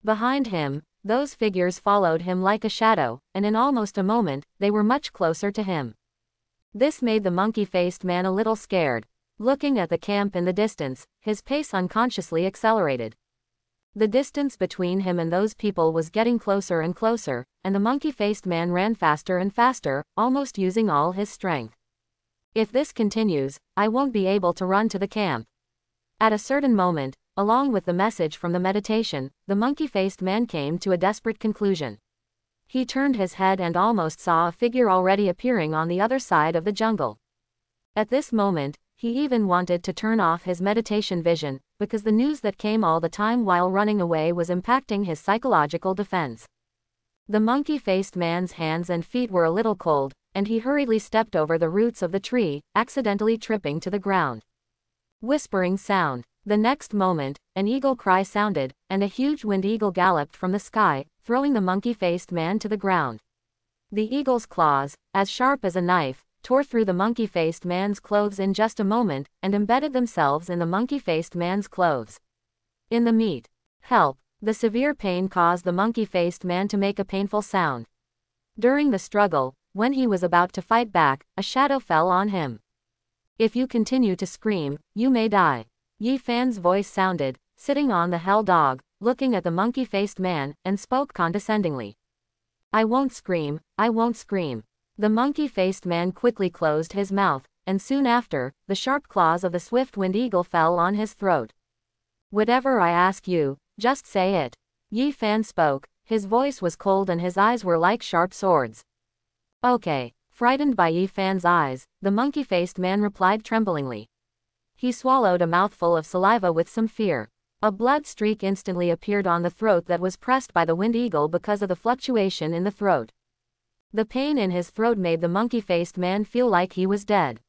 Behind him, those figures followed him like a shadow, and in almost a moment, they were much closer to him. This made the monkey-faced man a little scared. Looking at the camp in the distance, his pace unconsciously accelerated. The distance between him and those people was getting closer and closer, and the monkey-faced man ran faster and faster, almost using all his strength. If this continues, I won't be able to run to the camp. At a certain moment, along with the message from the meditation, the monkey-faced man came to a desperate conclusion. He turned his head and almost saw a figure already appearing on the other side of the jungle. At this moment, he even wanted to turn off his meditation vision, because the news that came all the time while running away was impacting his psychological defense. The monkey-faced man's hands and feet were a little cold, and he hurriedly stepped over the roots of the tree, accidentally tripping to the ground. Whispering sound. The next moment, an eagle cry sounded, and a huge wind eagle galloped from the sky, throwing the monkey-faced man to the ground. The eagle's claws, as sharp as a knife, tore through the monkey-faced man's clothes in just a moment, and embedded themselves in the monkey-faced man's clothes. In the meat. Help! The severe pain caused the monkey-faced man to make a painful sound. During the struggle, when he was about to fight back, a shadow fell on him. If you continue to scream, you may die. Yi Fan's voice sounded, sitting on the hell dog, looking at the monkey-faced man, and spoke condescendingly. I won't scream, I won't scream. The monkey-faced man quickly closed his mouth, and soon after, the sharp claws of the swift-winged eagle fell on his throat. Whatever I ask you, just say it. Yi Fan spoke, his voice was cold and his eyes were like sharp swords. Okay. Frightened by Yi Fan's eyes, the monkey-faced man replied tremblingly. He swallowed a mouthful of saliva with some fear. A blood streak instantly appeared on the throat that was pressed by the wind eagle because of the fluctuation in the throat. The pain in his throat made the monkey-faced man feel like he was dead.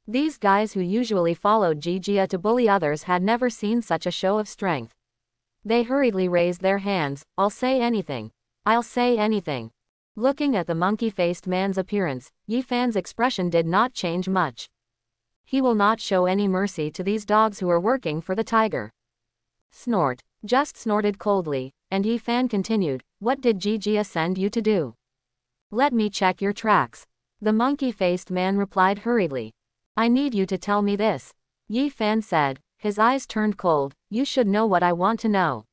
These guys who usually followed Jijia to bully others had never seen such a show of strength. They hurriedly raised their hands. I'll say anything. I'll say anything. Looking at the monkey-faced man's appearance, Yi Fan's expression did not change much. He will not show any mercy to these dogs who are working for the tiger. Snort. Just snorted coldly, and Yi Fan continued, what did Jijia send you to do? Let me check your tracks. The monkey-faced man replied hurriedly. I need you to tell me this. Yi Fan said, his eyes turned cold, you should know what I want to know.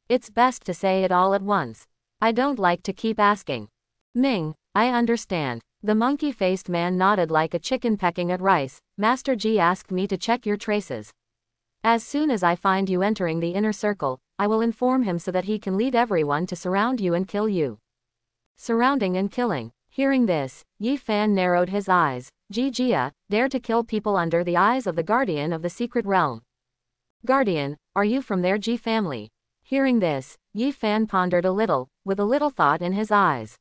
It's best to say it all at once. I don't like to keep asking. Ming, I understand. The monkey-faced man nodded like a chicken pecking at rice. Master Ji asked me to check your traces. As soon as I find you entering the inner circle, I will inform him so that he can lead everyone to surround you and kill you. Surrounding and killing. Hearing this, Yi Fan narrowed his eyes. Jijia, dare to kill people under the eyes of the guardian of the secret realm. Guardian, are you from their Ji family? Hearing this, Yi Fan pondered a little, with a little thought in his eyes.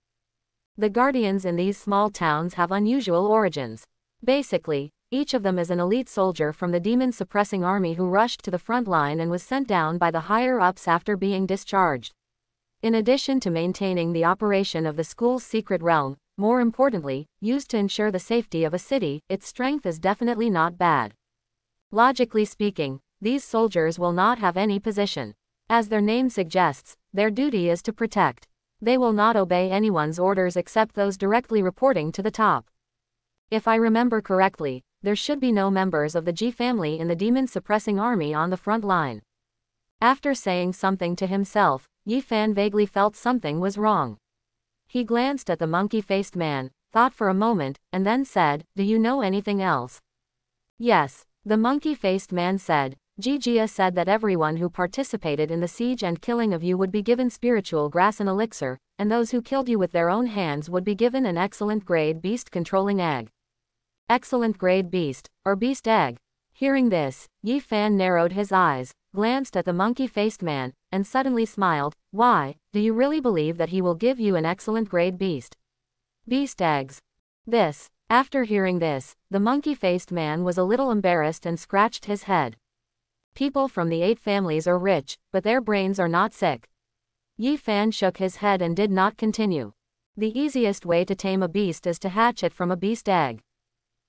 The guardians in these small towns have unusual origins. Basically, each of them is an elite soldier from the demon-suppressing army who rushed to the front line and was sent down by the higher-ups after being discharged. In addition to maintaining the operation of the school's secret realm, more importantly, used to ensure the safety of a city, its strength is definitely not bad. Logically speaking, these soldiers will not have any position. As their name suggests, their duty is to protect. They will not obey anyone's orders except those directly reporting to the top. If I remember correctly, there should be no members of the Ji family in the demon-suppressing army on the front line. After saying something to himself, Yi Fan vaguely felt something was wrong. He glanced at the monkey-faced man, thought for a moment, and then said, do you know anything else? Yes, the monkey-faced man said. Jijia said that everyone who participated in the siege and killing of you would be given spiritual grass and elixir, and those who killed you with their own hands would be given an excellent grade beast-controlling egg. Excellent grade beast, or beast egg. Hearing this, Yi Fan narrowed his eyes, glanced at the monkey-faced man, and suddenly smiled. Why, do you really believe that he will give you an excellent grade beast? Beast eggs. After hearing this, the monkey-faced man was a little embarrassed and scratched his head. People from the 8 families are rich, but their brains are not sick. Yi Fan shook his head and did not continue. The easiest way to tame a beast is to hatch it from a beast egg.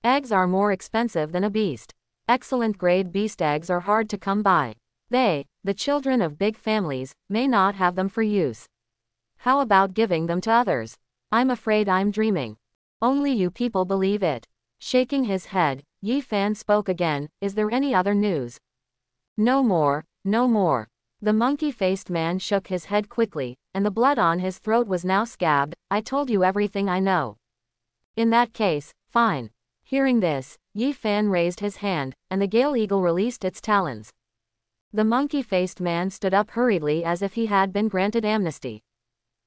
Eggs are more expensive than a beast. Excellent grade beast eggs are hard to come by. They, the children of big families, may not have them for use. How about giving them to others? I'm afraid I'm dreaming. Only you people believe it. Shaking his head, Yi Fan spoke again, is there any other news? No more, no more. The monkey-faced man shook his head quickly, and the blood on his throat was now scabbed. I told you everything I know. In that case, fine. Hearing this, Yi Fan raised his hand, and the Gale Eagle released its talons. The monkey-faced man stood up hurriedly as if he had been granted amnesty.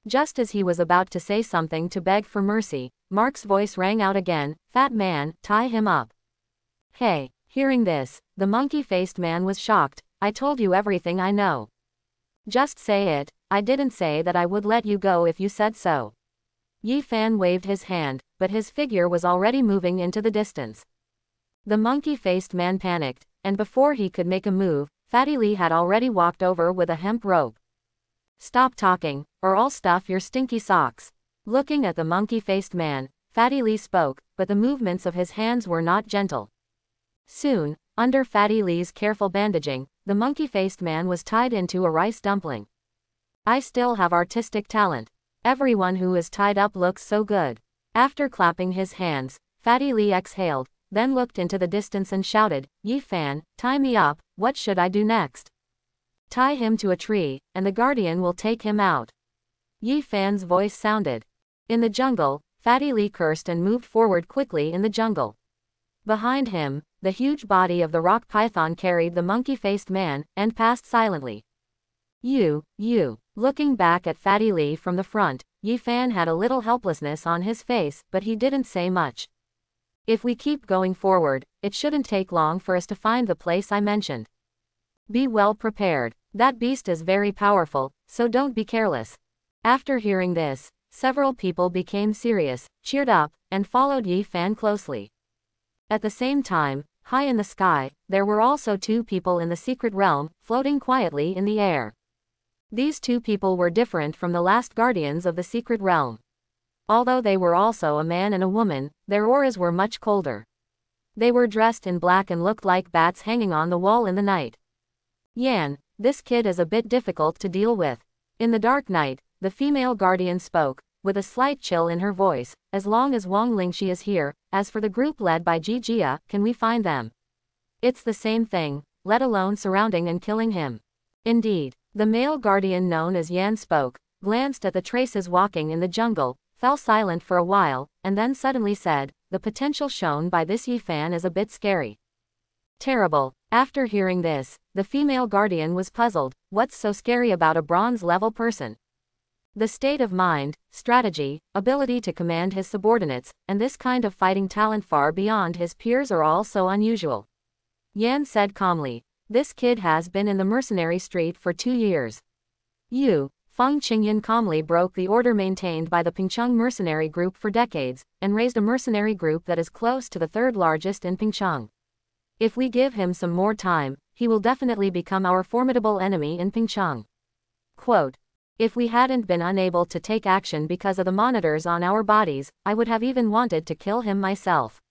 Just as he was about to say something to beg for mercy, Mark's voice rang out again, "Fat man, tie him up." Hey! Hearing this, the monkey-faced man was shocked. "I told you everything I know. Just say it. I didn't say that I would let you go if you said so." Yi Fan waved his hand, but his figure was already moving into the distance. The monkey-faced man panicked, and before he could make a move, Fatty Lee had already walked over with a hemp rope. "Stop talking, or I'll stuff your stinky socks." Looking at the monkey-faced man, Fatty Lee spoke, but the movements of his hands were not gentle. Soon, under Fatty Lee's careful bandaging, the monkey-faced man was tied into a rice dumpling. "I still have artistic talent. Everyone who is tied up looks so good." After clapping his hands, Fatty Lee exhaled, then looked into the distance and shouted, "Yi Fan, tie me up, what should I do next?" "Tie him to a tree, and the guardian will take him out." Yi Fan's voice sounded. In the jungle, Fatty Lee cursed and moved forward quickly in the jungle. Behind him, the huge body of the rock python carried the monkey-faced man, and passed silently. You. Looking back at Fatty Lee from the front, Yi Fan had a little helplessness on his face, but he didn't say much. "If we keep going forward, it shouldn't take long for us to find the place I mentioned. Be well prepared. That beast is very powerful, so don't be careless." After hearing this, several people became serious, cheered up, and followed Yi Fan closely. At the same time, high in the sky, there were also two people in the secret realm, floating quietly in the air. These two people were different from the last guardians of the secret realm. Although they were also a man and a woman, their auras were much colder. They were dressed in black and looked like bats hanging on the wall in the night. "Yan, this kid is a bit difficult to deal with." In the dark night, the female guardian spoke, with a slight chill in her voice, "As long as Wang Lingxi is here, as for the group led by Ji Jia, can we find them? It's the same thing, let alone surrounding and killing him." Indeed, the male guardian known as Yan spoke, glanced at the traces walking in the jungle, fell silent for a while, and then suddenly said, "The potential shown by this Yi Fan is a bit scary." Terrible. After hearing this, the female guardian was puzzled. What's so scary about a bronze-level person? The state of mind, strategy, ability to command his subordinates, and this kind of fighting talent far beyond his peers are all so unusual. Yan said calmly, "This kid has been in the mercenary street for 2 years. Feng Qingyan calmly broke the order maintained by the Pingcheng mercenary group for decades, and raised a mercenary group that is close to the third largest in Pingcheng. If we give him some more time, he will definitely become our formidable enemy in Pingcheng." Quote, "If we hadn't been unable to take action because of the monitors on our bodies, I would have even wanted to kill him myself."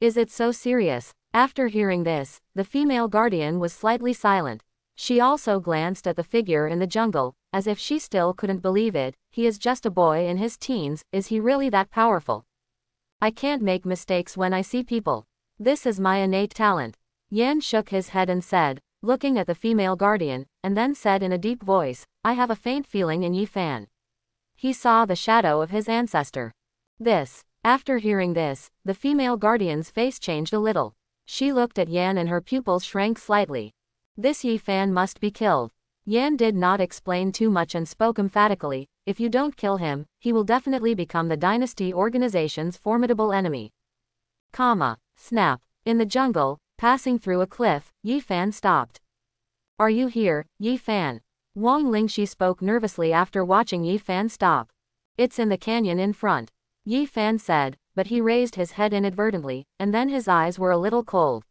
Is it so serious? After hearing this, the female guardian was slightly silent. She also glanced at the figure in the jungle, as if she still couldn't believe it. He is just a boy in his teens, is he really that powerful? I can't make mistakes when I see people. This is my innate talent. Yan shook his head and said, looking at the female guardian, and then said in a deep voice, "I have a faint feeling in Yi Fan. He saw the shadow of his ancestor." After hearing this, the female guardian's face changed a little. She looked at Yan and her pupils shrank slightly. "This Yi Fan must be killed." Yan did not explain too much and spoke emphatically, "If you don't kill him, he will definitely become the dynasty organization's formidable enemy." Snap. In the jungle, passing through a cliff, Yi Fan stopped. "Are you here, Yi Fan?" Wang Lingxi spoke nervously after watching Yi Fan stop. "It's in the canyon in front," Yi Fan said, but he raised his head inadvertently, and then his eyes were a little cold.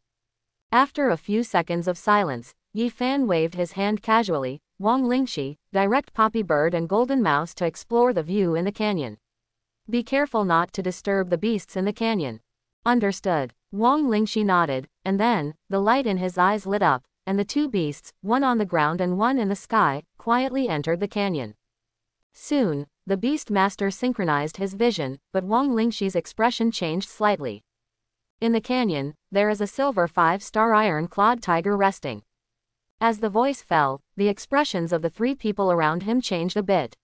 After a few seconds of silence, Yi Fan waved his hand casually, "Wang Lingxi, direct Poppy Bird and Golden Mouse to explore the view in the canyon. Be careful not to disturb the beasts in the canyon." "Understood." Wang Lingxi nodded, and then, the light in his eyes lit up, and the two beasts, one on the ground and one in the sky, quietly entered the canyon. Soon, the beast master synchronized his vision, but Wang Lingxi's expression changed slightly. In the canyon, there is a silver 5-star iron-clawed tiger resting. As the voice fell, the expressions of the three people around him changed a bit.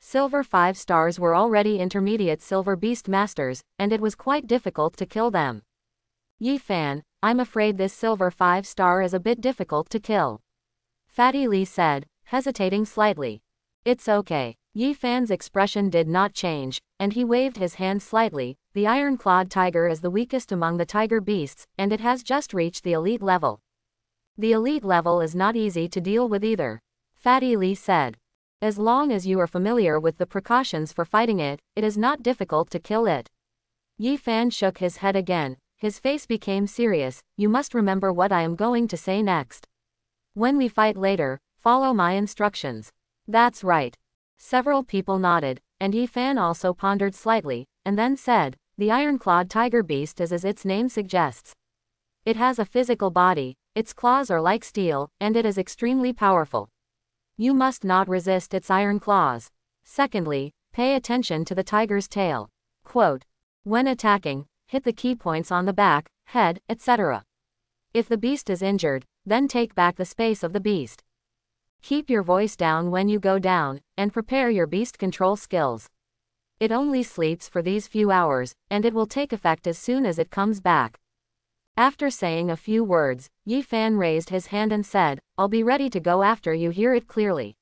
Silver 5 stars were already intermediate silver beast masters, and it was quite difficult to kill them. Yi Fan, I'm afraid this silver 5 star is a bit difficult to kill. Fatty Li said, hesitating slightly. It's okay. Yi Fan's expression did not change, and he waved his hand slightly. The iron-clawed tiger is the weakest among the tiger beasts, and it has just reached the elite level. The elite level is not easy to deal with either. Fatty Li said. As long as you are familiar with the precautions for fighting it, it is not difficult to kill it. Yi Fan shook his head again. His face became serious. You must remember what I am going to say next. When we fight later, follow my instructions. That's right. Several people nodded, and Yi Fan also pondered slightly, and then said, the iron-clawed tiger beast is as its name suggests. It has a physical body, its claws are like steel, and it is extremely powerful. You must not resist its iron claws. Secondly, pay attention to the tiger's tail. Quote, when attacking, hit the key points on the back, head, etc. If the beast is injured, then take back the space of the beast. Keep your voice down when you go down, and prepare your beast control skills. It only sleeps for these few hours, and it will take effect as soon as it comes back. After saying a few words, Yi Fan raised his hand and said, I'll be ready to go after you hear it clearly.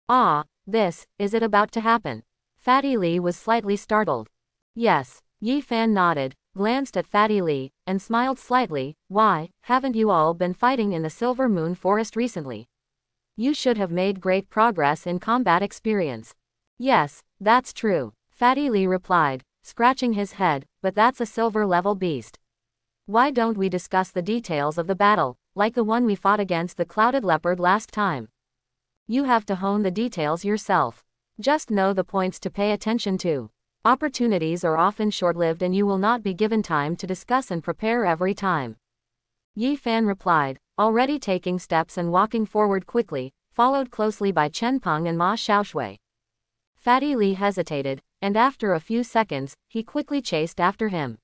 Ah, is it about to happen? Fatty Li was slightly startled. Yes. Yi Fan nodded, glanced at Fatty Li, and smiled slightly. Why, haven't you all been fighting in the Silver Moon Forest recently? You should have made great progress in combat experience. Yes, that's true. Fatty Li replied, scratching his head, but that's a silver-level beast. Why don't we discuss the details of the battle, like the one we fought against the clouded leopard last time? You have to hone the details yourself. Just know the points to pay attention to. Opportunities are often short-lived and you will not be given time to discuss and prepare every time. Yi Fan replied, already taking steps and walking forward quickly, followed closely by Chen Peng and Ma Xiaoshui. Fatty Li hesitated, and after a few seconds, he quickly chased after him.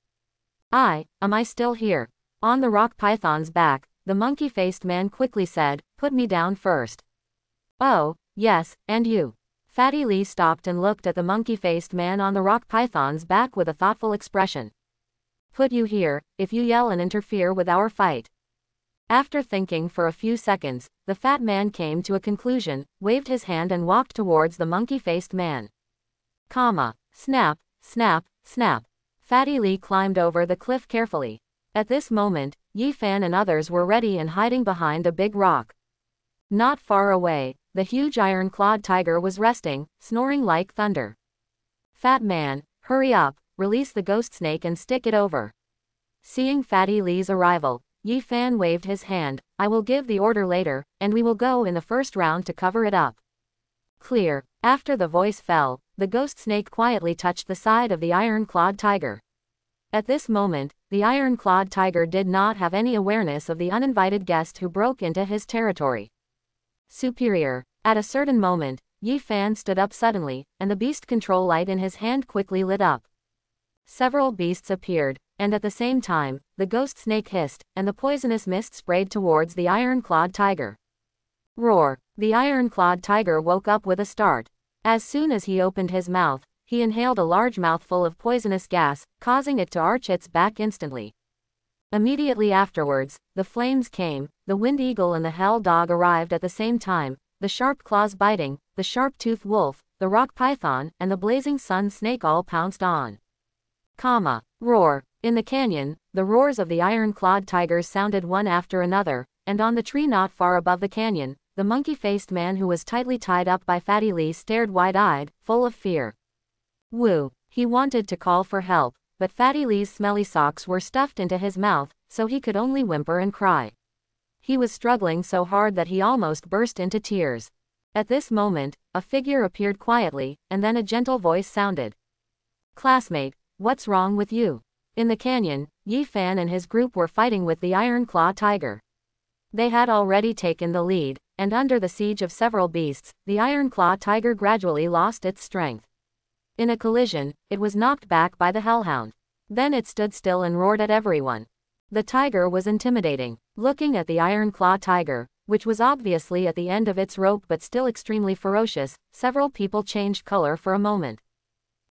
Am I still here? On the rock python's back, the monkey-faced man quickly said, put me down first. Oh, yes, and you? Fatty Li stopped and looked at the monkey-faced man on the rock python's back with a thoughtful expression. Put you here, if you yell and interfere with our fight. After thinking for a few seconds, the fat man came to a conclusion, waved his hand and walked towards the monkey-faced man. Snap, snap, snap. Fatty Li climbed over the cliff carefully. At this moment, Yi Fan and others were ready and hiding behind a big rock. Not far away, the huge iron-clawed tiger was resting, snoring like thunder. Fat man, hurry up, release the ghost snake and stick it over. Seeing Fatty Li's arrival, Yi Fan waved his hand, I will give the order later, and we will go in the first round to cover it up. Clear. After the voice fell, the ghost snake quietly touched the side of the iron-clawed tiger. At this moment, the iron-clawed tiger did not have any awareness of the uninvited guest who broke into his territory. Superior. At a certain moment, Yi Fan stood up suddenly, and the beast control light in his hand quickly lit up. Several beasts appeared, and at the same time, the ghost snake hissed, and the poisonous mist sprayed towards the iron-clawed tiger. Roar! The iron-clawed tiger woke up with a start. As soon as he opened his mouth, he inhaled a large mouthful of poisonous gas, causing it to arch its back instantly. Immediately afterwards, the flames came, the wind eagle and the hell dog arrived at the same time, the sharp claws biting, the sharp-toothed wolf, the rock python, and the blazing sun snake all pounced on. Roar! In the canyon, the roars of the iron-clawed tigers sounded one after another, and on the tree not far above the canyon, the monkey-faced man who was tightly tied up by Fatty Li stared wide-eyed, full of fear. Woo! He wanted to call for help, but Fatty Li's smelly socks were stuffed into his mouth, so he could only whimper and cry. He was struggling so hard that he almost burst into tears. At this moment, a figure appeared quietly, and then a gentle voice sounded. Classmate, what's wrong with you? In the canyon, Yi Fan and his group were fighting with the iron-claw tiger. They had already taken the lead, and under the siege of several beasts, the iron-claw tiger gradually lost its strength. In a collision, it was knocked back by the hellhound. Then it stood still and roared at everyone. The tiger was intimidating. Looking at the iron-claw tiger, which was obviously at the end of its rope but still extremely ferocious. Several people changed color for a moment.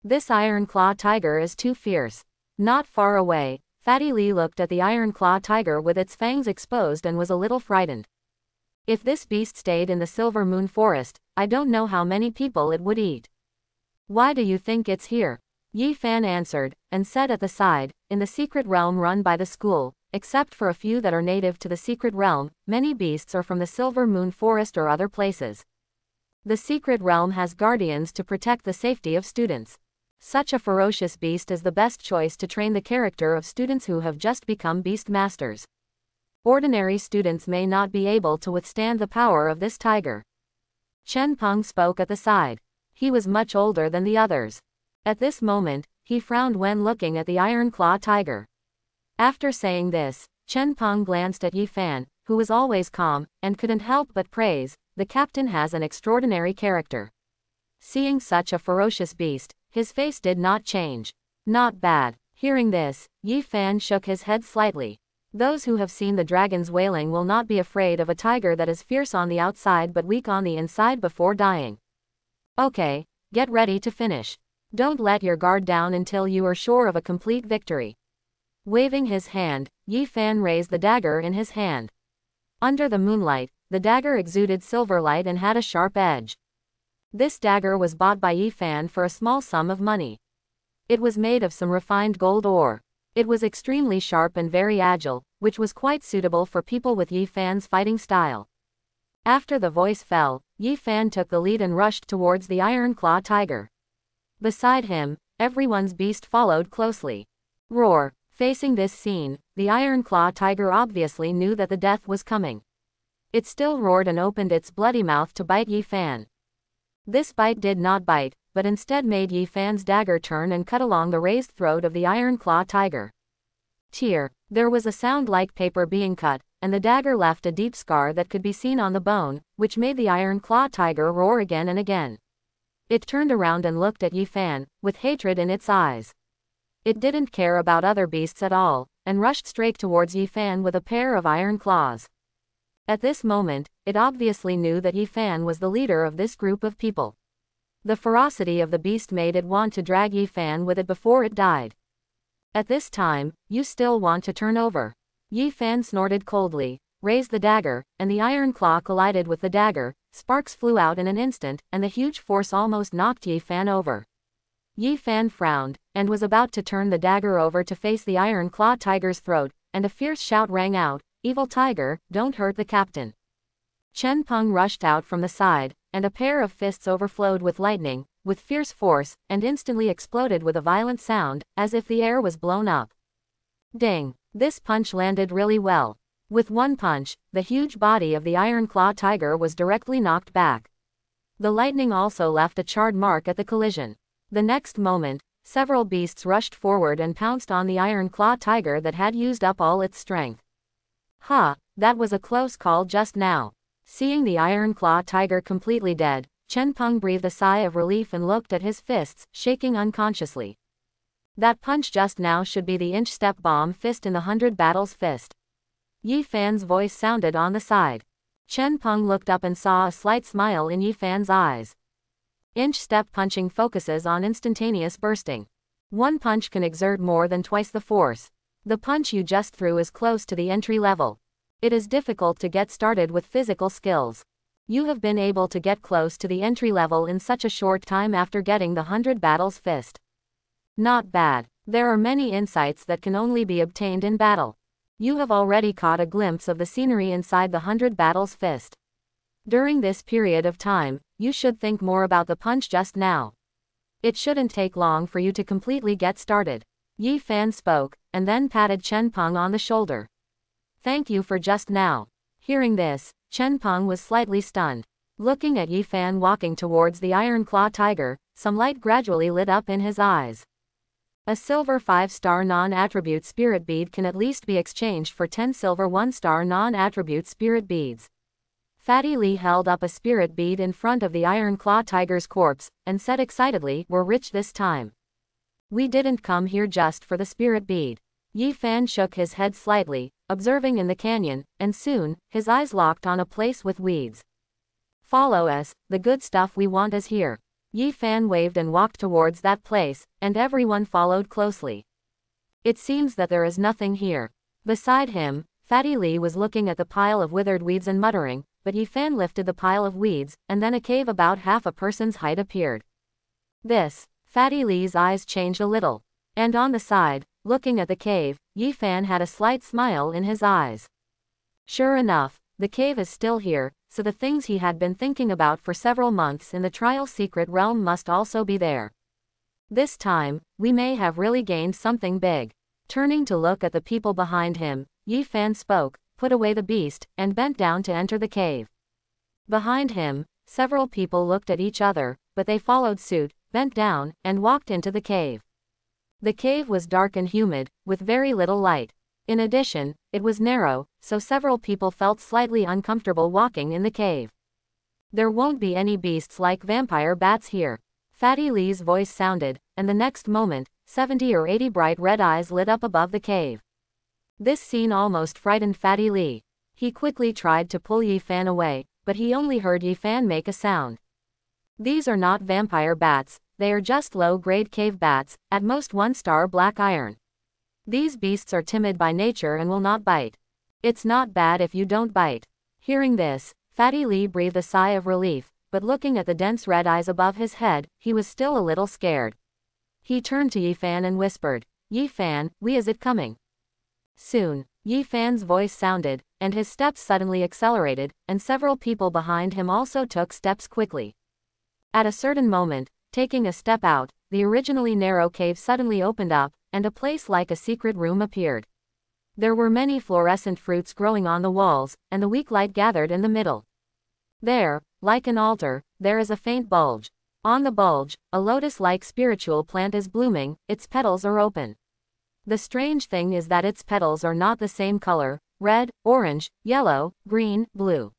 This iron claw tiger is too fierce. Not far away, Fatty Lee looked at the iron claw tiger with its fangs exposed and was a little frightened. If this beast stayed in the Silver Moon Forest, I don't know how many people it would eat. Why do you think it's here? Yi Fan answered, and said at the side, in the secret realm run by the school, except for a few that are native to the secret realm, many beasts are from the Silver Moon Forest or other places. The secret realm has guardians to protect the safety of students. Such a ferocious beast is the best choice to train the character of students who have just become beast masters. Ordinary students may not be able to withstand the power of this tiger. Chen Peng spoke at the side. He was much older than the others. At this moment, he frowned when looking at the iron claw tiger. After saying this, Chen Peng glanced at Yi Fan, who was always calm, and couldn't help but praise, the captain has an extraordinary character. Seeing such a ferocious beast, his face did not change. Not bad. Hearing this, Yi Fan shook his head slightly. Those who have seen the dragons wailing will not be afraid of a tiger that is fierce on the outside but weak on the inside before dying. Okay, get ready to finish. Don't let your guard down until you are sure of a complete victory. Waving his hand, Yi Fan raised the dagger in his hand. Under the moonlight, the dagger exuded silver light and had a sharp edge. This dagger was bought by Yi Fan for a small sum of money. It was made of some refined gold ore. It was extremely sharp and very agile, which was quite suitable for people with Yi Fan's fighting style. After the voice fell, Yi Fan took the lead and rushed towards the iron claw tiger. Beside him, everyone's beast followed closely. Roar! Facing this scene, the iron claw tiger obviously knew that the death was coming. It still roared and opened its bloody mouth to bite Yi Fan. This bite did not bite, but instead made Yi Fan's dagger turn and cut along the raised throat of the iron claw tiger. Tear! There was a sound like paper being cut, and the dagger left a deep scar that could be seen on the bone, which made the iron claw tiger roar again and again. It turned around and looked at Yi Fan, with hatred in its eyes. It didn't care about other beasts at all, and rushed straight towards Yi Fan with a pair of iron claws. At this moment, it obviously knew that Yi Fan was the leader of this group of people. The ferocity of the beast made it want to drag Yi Fan with it before it died. At this time, you still want to turn over? Yi Fan snorted coldly, raised the dagger, and the iron claw collided with the dagger. Sparks flew out in an instant, and the huge force almost knocked Yi Fan over. Yi Fan frowned, and was about to turn the dagger over to face the iron claw tiger's throat, and a fierce shout rang out, "Evil tiger, don't hurt the captain." Chen Peng rushed out from the side, and a pair of fists overflowed with lightning, with fierce force, and instantly exploded with a violent sound, as if the air was blown up. Ding! This punch landed really well. With one punch, the huge body of the iron claw tiger was directly knocked back. The lightning also left a charred mark at the collision. The next moment, several beasts rushed forward and pounced on the iron claw tiger that had used up all its strength. Ha! That was a close call just now. Seeing the iron claw tiger completely dead, Chen Peng breathed a sigh of relief and looked at his fists, shaking unconsciously. That punch just now should be the inch-step bomb fist in the 100 battles fist. Yi Fan's voice sounded on the side. Chen Peng looked up and saw a slight smile in Yi Fan's eyes. Inch-step punching focuses on instantaneous bursting. One punch can exert more than twice the force. The punch you just threw is close to the entry level. It is difficult to get started with physical skills. You have been able to get close to the entry level in such a short time after getting the 100 battles fist. Not bad. There are many insights that can only be obtained in battle. You have already caught a glimpse of the scenery inside the 100 battles fist. During this period of time, you should think more about the punch just now. It shouldn't take long for you to completely get started. Yi Fan spoke, and then patted Chen Peng on the shoulder. Thank you for just now. Hearing this, Chen Peng was slightly stunned. Looking at Yi Fan walking towards the iron claw tiger, some light gradually lit up in his eyes. A silver 5-star non-attribute spirit bead can at least be exchanged for 10 silver 1-star non-attribute spirit beads. Fatty Lee held up a spirit bead in front of the iron claw tiger's corpse, and said excitedly, "We're rich this time. We didn't come here just for the spirit bead." Yi Fan shook his head slightly. observing in the canyon, and soon, his eyes locked on a place with weeds. Follow us, the good stuff we want is here. Yi Fan waved and walked towards that place, and everyone followed closely. It seems that there is nothing here. Beside him, Fatty Lee was looking at the pile of withered weeds and muttering, but Yi Fan lifted the pile of weeds, and then a cave about half a person's height appeared. Fatty Lee's eyes changed a little. And on the side, looking at the cave, Yi Fan had a slight smile in his eyes. Sure enough, the cave is still here, so the things he had been thinking about for several months in the trial secret realm must also be there. This time, we may have really gained something big. Turning to look at the people behind him, Yi Fan spoke, put away the beast, and bent down to enter the cave. Behind him, several people looked at each other, but they followed suit, bent down, and walked into the cave. The cave was dark and humid, with very little light. In addition, it was narrow, so several people felt slightly uncomfortable walking in the cave. There won't be any beasts like vampire bats here. Fatty Lee's voice sounded, and the next moment, 70 or 80 bright red eyes lit up above the cave. This scene almost frightened Fatty Lee. He quickly tried to pull Yi Fan away, but he only heard Yi Fan make a sound. These are not vampire bats, they are just low-grade cave bats, at most 1-star black iron. These beasts are timid by nature and will not bite. It's not bad if you don't bite. Hearing this, Fatty Lee breathed a sigh of relief, but looking at the dense red eyes above his head, he was still a little scared. He turned to Yi Fan and whispered, "Yi Fan, is it coming?" Soon, Yi Fan's voice sounded, and his steps suddenly accelerated, and several people behind him also took steps quickly. At a certain moment, taking a step out, the originally narrow cave suddenly opened up, and a place like a secret room appeared. There were many fluorescent fruits growing on the walls, and the weak light gathered in the middle. There, like an altar, there is a faint bulge. On the bulge, a lotus-like spiritual plant is blooming, its petals are open. The strange thing is that its petals are not the same color: red, orange, yellow, green, blue,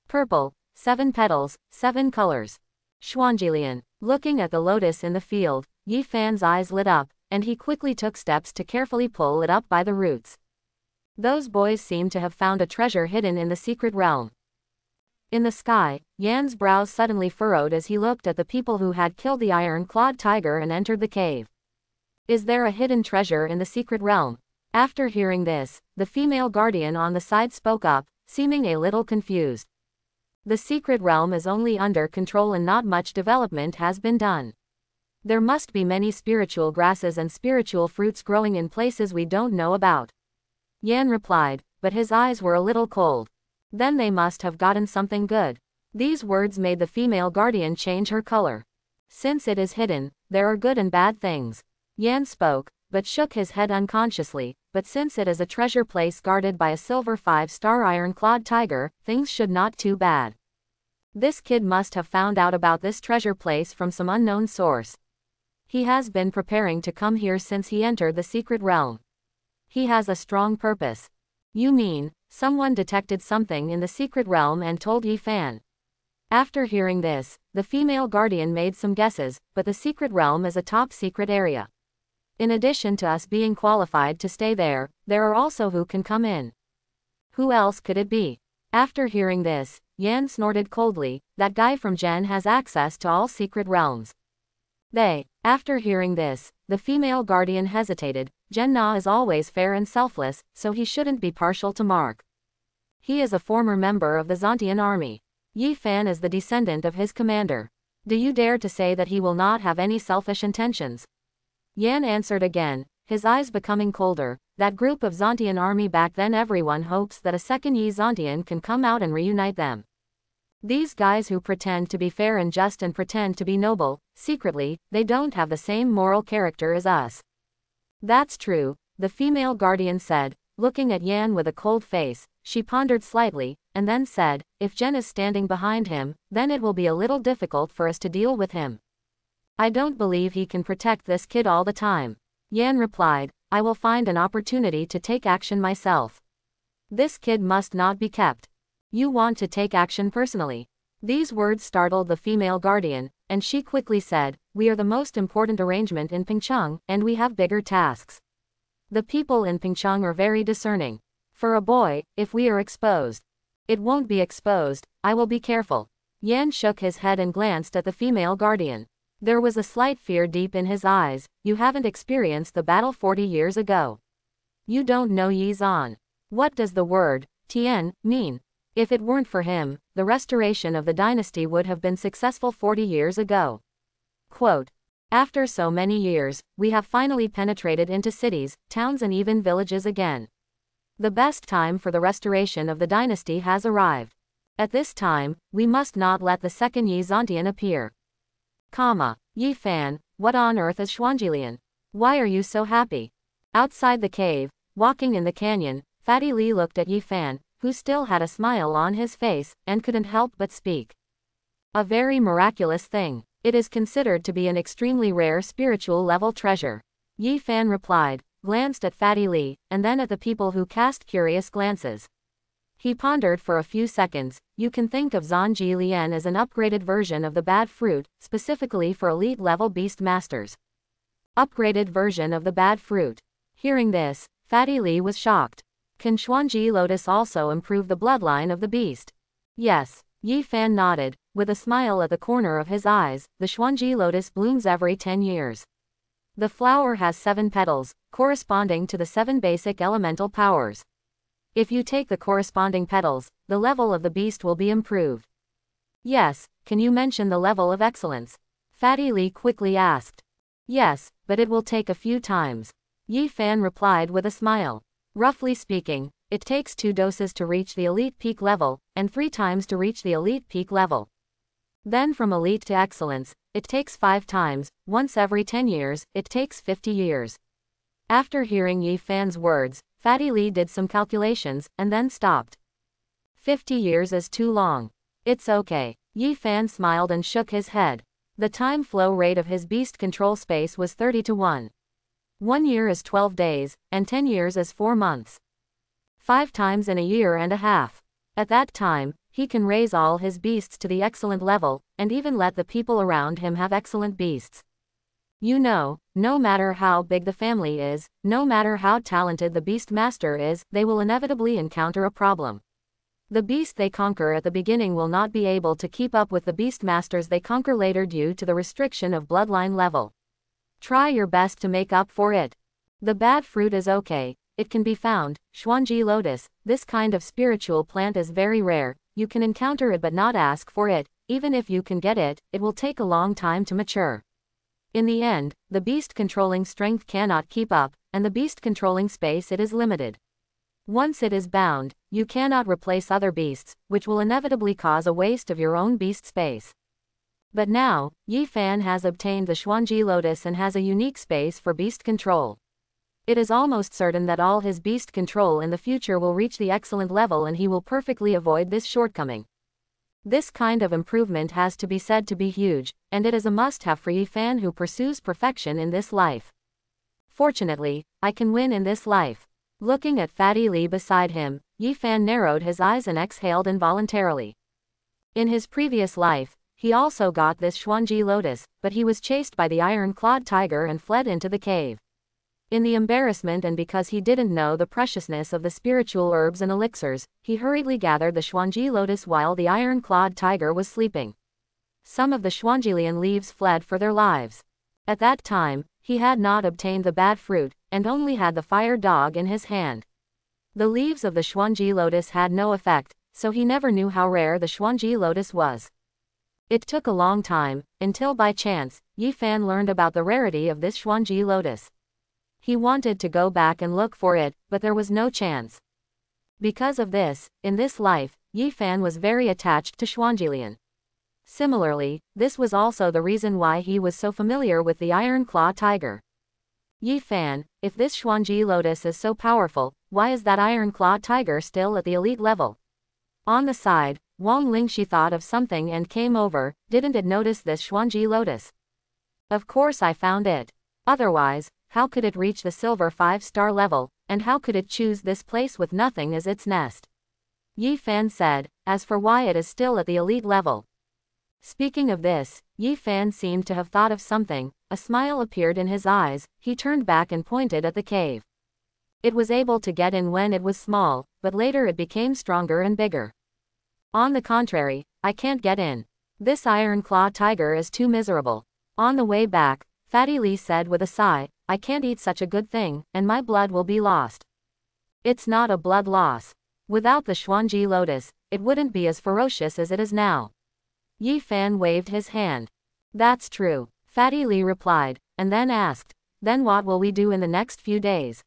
purple. 7 petals, 7 colors. Schwangelian. Looking at the lotus in the field, Yi Fan's eyes lit up, and he quickly took steps to carefully pull it up by the roots. Those boys seemed to have found a treasure hidden in the secret realm. In the sky, Yan's brows suddenly furrowed as he looked at the people who had killed the iron-clawed tiger and entered the cave. Is there a hidden treasure in the secret realm? After hearing this, the female guardian on the side spoke up, seeming a little confused. The secret realm is only under control and not much development has been done. There must be many spiritual grasses and spiritual fruits growing in places we don't know about. Yan replied, but his eyes were a little cold. Then they must have gotten something good. These words made the female guardian change her color. Since it is hidden, there are good and bad things. Yan spoke, but shook his head unconsciously, but since it is a treasure place guarded by a silver 5-star iron-clawed tiger, things should not too bad. This kid must have found out about this treasure place from some unknown source. He has been preparing to come here since he entered the secret realm. He has a strong purpose. You mean, someone detected something in the secret realm and told Yi Fan? After hearing this, the female guardian made some guesses, but the secret realm is a top secret area. In addition to us being qualified to stay there, there are also who can come in. Who else could it be? After hearing this, Yan snorted coldly, that guy from Jen has access to all secret realms. After hearing this, the female guardian hesitated. Jen Na is always fair and selfless, so he shouldn't be partial to Mark. He is a former member of the Zontian army. Yi Fan is the descendant of his commander. Do you dare to say that he will not have any selfish intentions? Yan answered again, his eyes becoming colder. That group of Zontian army back then, everyone hopes that a second Yi Zontian can come out and reunite them. These guys who pretend to be fair and just and pretend to be noble, secretly, they don't have the same moral character as us. That's true, the female guardian said, looking at Yan with a cold face. She pondered slightly, and then said, if Jen is standing behind him, then it will be a little difficult for us to deal with him. I don't believe he can protect this kid all the time. Yan replied, I will find an opportunity to take action myself. This kid must not be kept. You want to take action personally. These words startled the female guardian, and she quickly said, we are the most important arrangement in Pingcheng, and we have bigger tasks. The people in Pingcheng are very discerning. For a boy, if we are exposed. It won't be exposed, I will be careful. Yan shook his head and glanced at the female guardian. There was a slight fear deep in his eyes. You haven't experienced the battle 40 years ago. You don't know Yi Zan. What does the word, Tian, mean? If it weren't for him, the restoration of the dynasty would have been successful 40 years ago. Quote, after so many years, we have finally penetrated into cities, towns and even villages again. The best time for the restoration of the dynasty has arrived. At this time, we must not let the second Yi Zantian appear. Yi Fan, what on earth is Xuanjilian? Why are you so happy? Outside the cave, walking in the canyon, Fatty Li looked at Yi Fan, who still had a smile on his face, and couldn't help but speak. A very miraculous thing. It is considered to be an extremely rare spiritual level treasure. Yi Fan replied, glanced at Fatty Li, and then at the people who cast curious glances. He pondered for a few seconds. You can think of Zanji Lian as an upgraded version of the bad fruit, specifically for elite level beast masters. Upgraded version of the bad fruit. Hearing this, Fatty Li was shocked. Can Xuanji Lotus also improve the bloodline of the beast? Yes. Yi Fan nodded, with a smile at the corner of his eyes. The Xuanji Lotus blooms every 10 years. The flower has 7 petals, corresponding to the 7 basic elemental powers. If you take the corresponding petals, the level of the beast will be improved. Yes, can you mention the level of excellence? Fatty Li quickly asked. Yes, but it will take a few times. Yi Fan replied with a smile. Roughly speaking, it takes 2 doses to reach the elite peak level, and 3 times to reach the elite peak level. Then from elite to excellence, it takes 5 times, once every 10 years, it takes 50 years. After hearing Yi Fan's words, Fatty Li did some calculations, and then stopped. 50 years is too long. It's okay. Yi Fan smiled and shook his head. The time flow rate of his beast control space was 30 to 1. 1 year is 12 days, and 10 years is 4 months. 5 times in a year and a half. At that time, he can raise all his beasts to the excellent level, and even let the people around him have excellent beasts. You know, no matter how big the family is, no matter how talented the beast master is, they will inevitably encounter a problem. The beast they conquer at the beginning will not be able to keep up with the beast masters they conquer later due to the restriction of bloodline level. Try your best to make up for it. The bad fruit is okay. It can be found. Xuanji Lotus, this kind of spiritual plant is very rare. You can encounter it but not ask for it. Even if you can get it, it will take a long time to mature. In the end, the beast controlling strength cannot keep up, and the beast controlling space it is limited. Once it is bound, you cannot replace other beasts, which will inevitably cause a waste of your own beast space. But now, Yi Fan has obtained the Xuanji Lotus and has a unique space for beast control. It is almost certain that all his beast control in the future will reach the excellent level and he will perfectly avoid this shortcoming. This kind of improvement has to be said to be huge, and it is a must-have for Yi Fan who pursues perfection in this life. Fortunately, I can win in this life. Looking at Fatty Li beside him, Yi Fan narrowed his eyes and exhaled involuntarily. In his previous life, he also got this Xuanji Lotus, but he was chased by the iron-clawed tiger and fled into the cave. In the embarrassment and because he didn't know the preciousness of the spiritual herbs and elixirs, he hurriedly gathered the Xuanji Lotus while the iron-clawed tiger was sleeping. Some of the Xuanjilian leaves fled for their lives. At that time, he had not obtained the bad fruit, and only had the fire dog in his hand. The leaves of the Xuanji Lotus had no effect, so he never knew how rare the Xuanji Lotus was. It took a long time, until by chance, Yi Fan learned about the rarity of this Xuanji Lotus. He wanted to go back and look for it, but there was no chance. Because of this, in this life, Yi Fan was very attached to Xuanjilian. Similarly, this was also the reason why he was so familiar with the Iron Claw Tiger. Yi Fan, if this Xuanji Lotus is so powerful, why is that Iron Claw Tiger still at the elite level? On the side, Wang Lingxi thought of something and came over. Didn't it notice this Xuanji Lotus? Of course I found it. Otherwise, how could it reach the silver 5-star level, and how could it choose this place with nothing as its nest? Yi Fan said, as for why it is still at the elite level. Speaking of this, Yi Fan seemed to have thought of something. A smile appeared in his eyes. He turned back and pointed at the cave. It was able to get in when it was small, but later it became stronger and bigger. On the contrary, I can't get in. This iron claw tiger is too miserable. On the way back, Fatty Lee said with a sigh, I can't eat such a good thing, and my blood will be lost. It's not a blood loss. Without the Xuanji lotus, it wouldn't be as ferocious as it is now. Yi Fan waved his hand. That's true, Fatty Lee replied, and then asked, then what will we do in the next few days?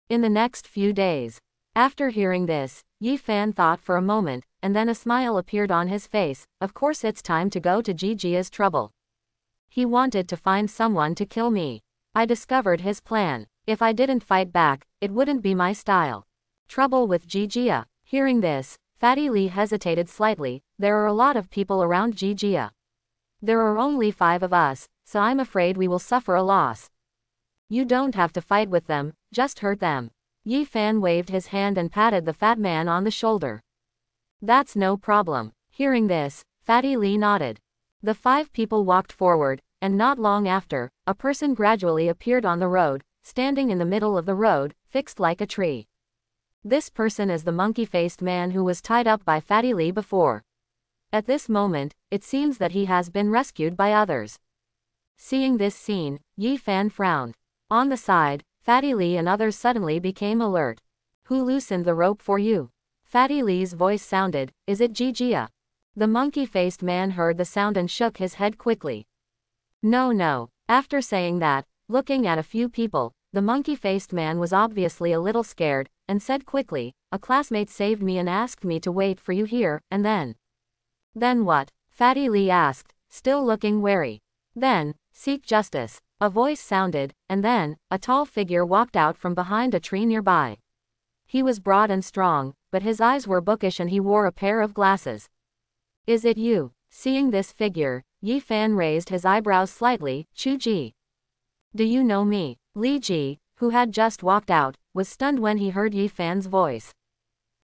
In the next few days. After hearing this, Yi Fan thought for a moment, and then a smile appeared on his face. Of course it's time to go to Jijia's trouble. He wanted to find someone to kill me. I discovered his plan. If I didn't fight back, it wouldn't be my style. Trouble with Jijia. Hearing this, Fatty Lee hesitated slightly. There are a lot of people around Jijia. There are only 5 of us, so I'm afraid we will suffer a loss. You don't have to fight with them, just hurt them. Yi Fan waved his hand and patted the fat man on the shoulder. That's no problem. Hearing this, Fatty Lee nodded. The 5 people walked forward, and not long after, a person gradually appeared on the road, standing in the middle of the road, fixed like a tree. This person is the monkey-faced man who was tied up by Fatty Lee before. At this moment, it seems that he has been rescued by others. Seeing this scene, Yi Fan frowned. On the side, Fatty Lee and others suddenly became alert. Who loosened the rope for you? Fatty Lee's voice sounded, is it Jijia? The monkey-faced man heard the sound and shook his head quickly. No. After saying that, looking at a few people, the monkey-faced man was obviously a little scared, and said quickly, a classmate saved me and asked me to wait for you here, and then. Then what? Fatty Lee asked, still looking wary. Then, seek justice. A voice sounded, and then, a tall figure walked out from behind a tree nearby. He was broad and strong, but his eyes were bookish and he wore a pair of glasses. Is it you? Seeing this figure, Yi Fan raised his eyebrows slightly. Chu Ji. Do you know me? Li Ji, who had just walked out, was stunned when he heard Yi Fan's voice.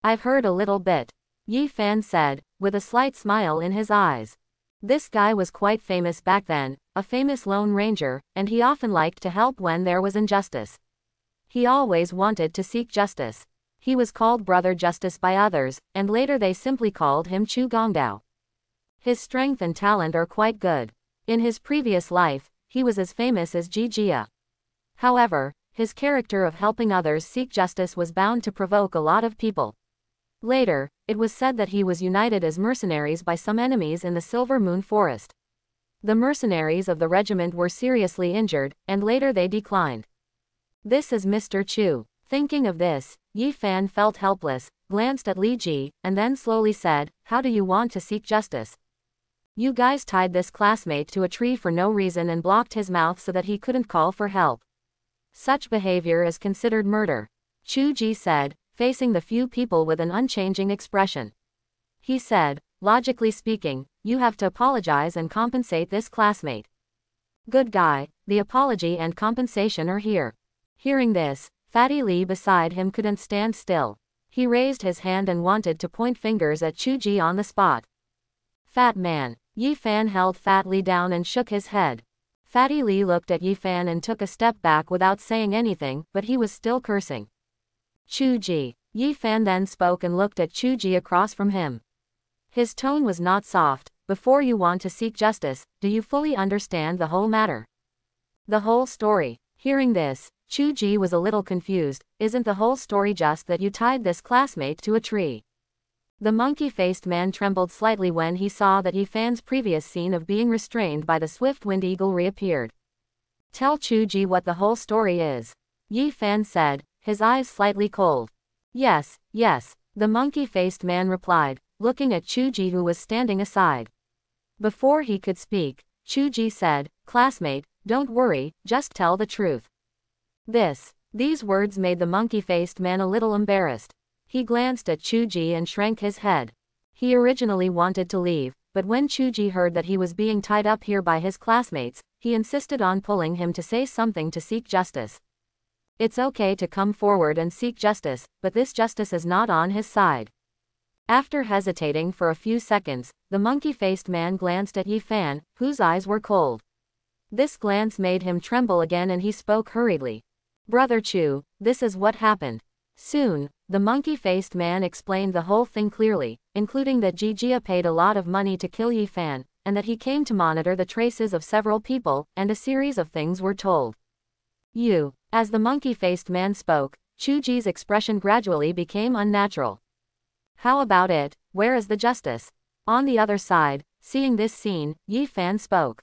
I've heard a little bit, Yi Fan said, with a slight smile in his eyes. This guy was quite famous back then, a famous lone ranger, and he often liked to help when there was injustice. He always wanted to seek justice. He was called Brother Justice by others, and later they simply called him Chu Gongdao. His strength and talent are quite good. In his previous life, he was as famous as Jijia. However, his character of helping others seek justice was bound to provoke a lot of people. Later, it was said that he was united as mercenaries by some enemies in the Silver Moon Forest. The mercenaries of the regiment were seriously injured, and later they declined. This is Mr. Chu. Thinking of this, Yi Fan felt helpless, glanced at Li Ji, and then slowly said, how do you want to seek justice? You guys tied this classmate to a tree for no reason and blocked his mouth so that he couldn't call for help. Such behavior is considered murder. Chu Ji said, facing the few people with an unchanging expression. He said, logically speaking, you have to apologize and compensate this classmate. Good guy, the apology and compensation are here. Hearing this, Fatty Lee beside him couldn't stand still. He raised his hand and wanted to point fingers at Chu Ji on the spot. Fat man. Yi Fan held Fat Lee down and shook his head. Fatty Lee looked at Yi Fan and took a step back without saying anything, but he was still cursing. Chu Ji. Yi Fan then spoke and looked at Chu Ji across from him. His tone was not soft. Before you want to seek justice, do you fully understand the whole matter? The whole story. Hearing this, Chu Ji was a little confused. Isn't the whole story just that you tied this classmate to a tree? The monkey-faced man trembled slightly when he saw that Yi Fan's previous scene of being restrained by the swift-wind eagle reappeared. Tell Chu Ji what the whole story is. Yi Fan said, his eyes slightly cold. Yes, the monkey-faced man replied, looking at Chu Ji who was standing aside. Before he could speak, Chu Ji said, classmate, don't worry, just tell the truth. These words made the monkey-faced man a little embarrassed. He glanced at Chu Ji and shrank his head. He originally wanted to leave, but when Chu Ji heard that he was being tied up here by his classmates, he insisted on pulling him to say something to seek justice. It's okay to come forward and seek justice, but this justice is not on his side. After hesitating for a few seconds, the monkey-faced man glanced at Yi Fan, whose eyes were cold. This glance made him tremble again and he spoke hurriedly. Brother Chu, this is what happened. Soon, the monkey-faced man explained the whole thing clearly, including that Jijia paid a lot of money to kill Yi Fan, and that he came to monitor the traces of several people, and a series of things were told. As the monkey-faced man spoke, Chu Ji's expression gradually became unnatural. How about it? Where is the justice? On the other side, seeing this scene, Yi Fan spoke.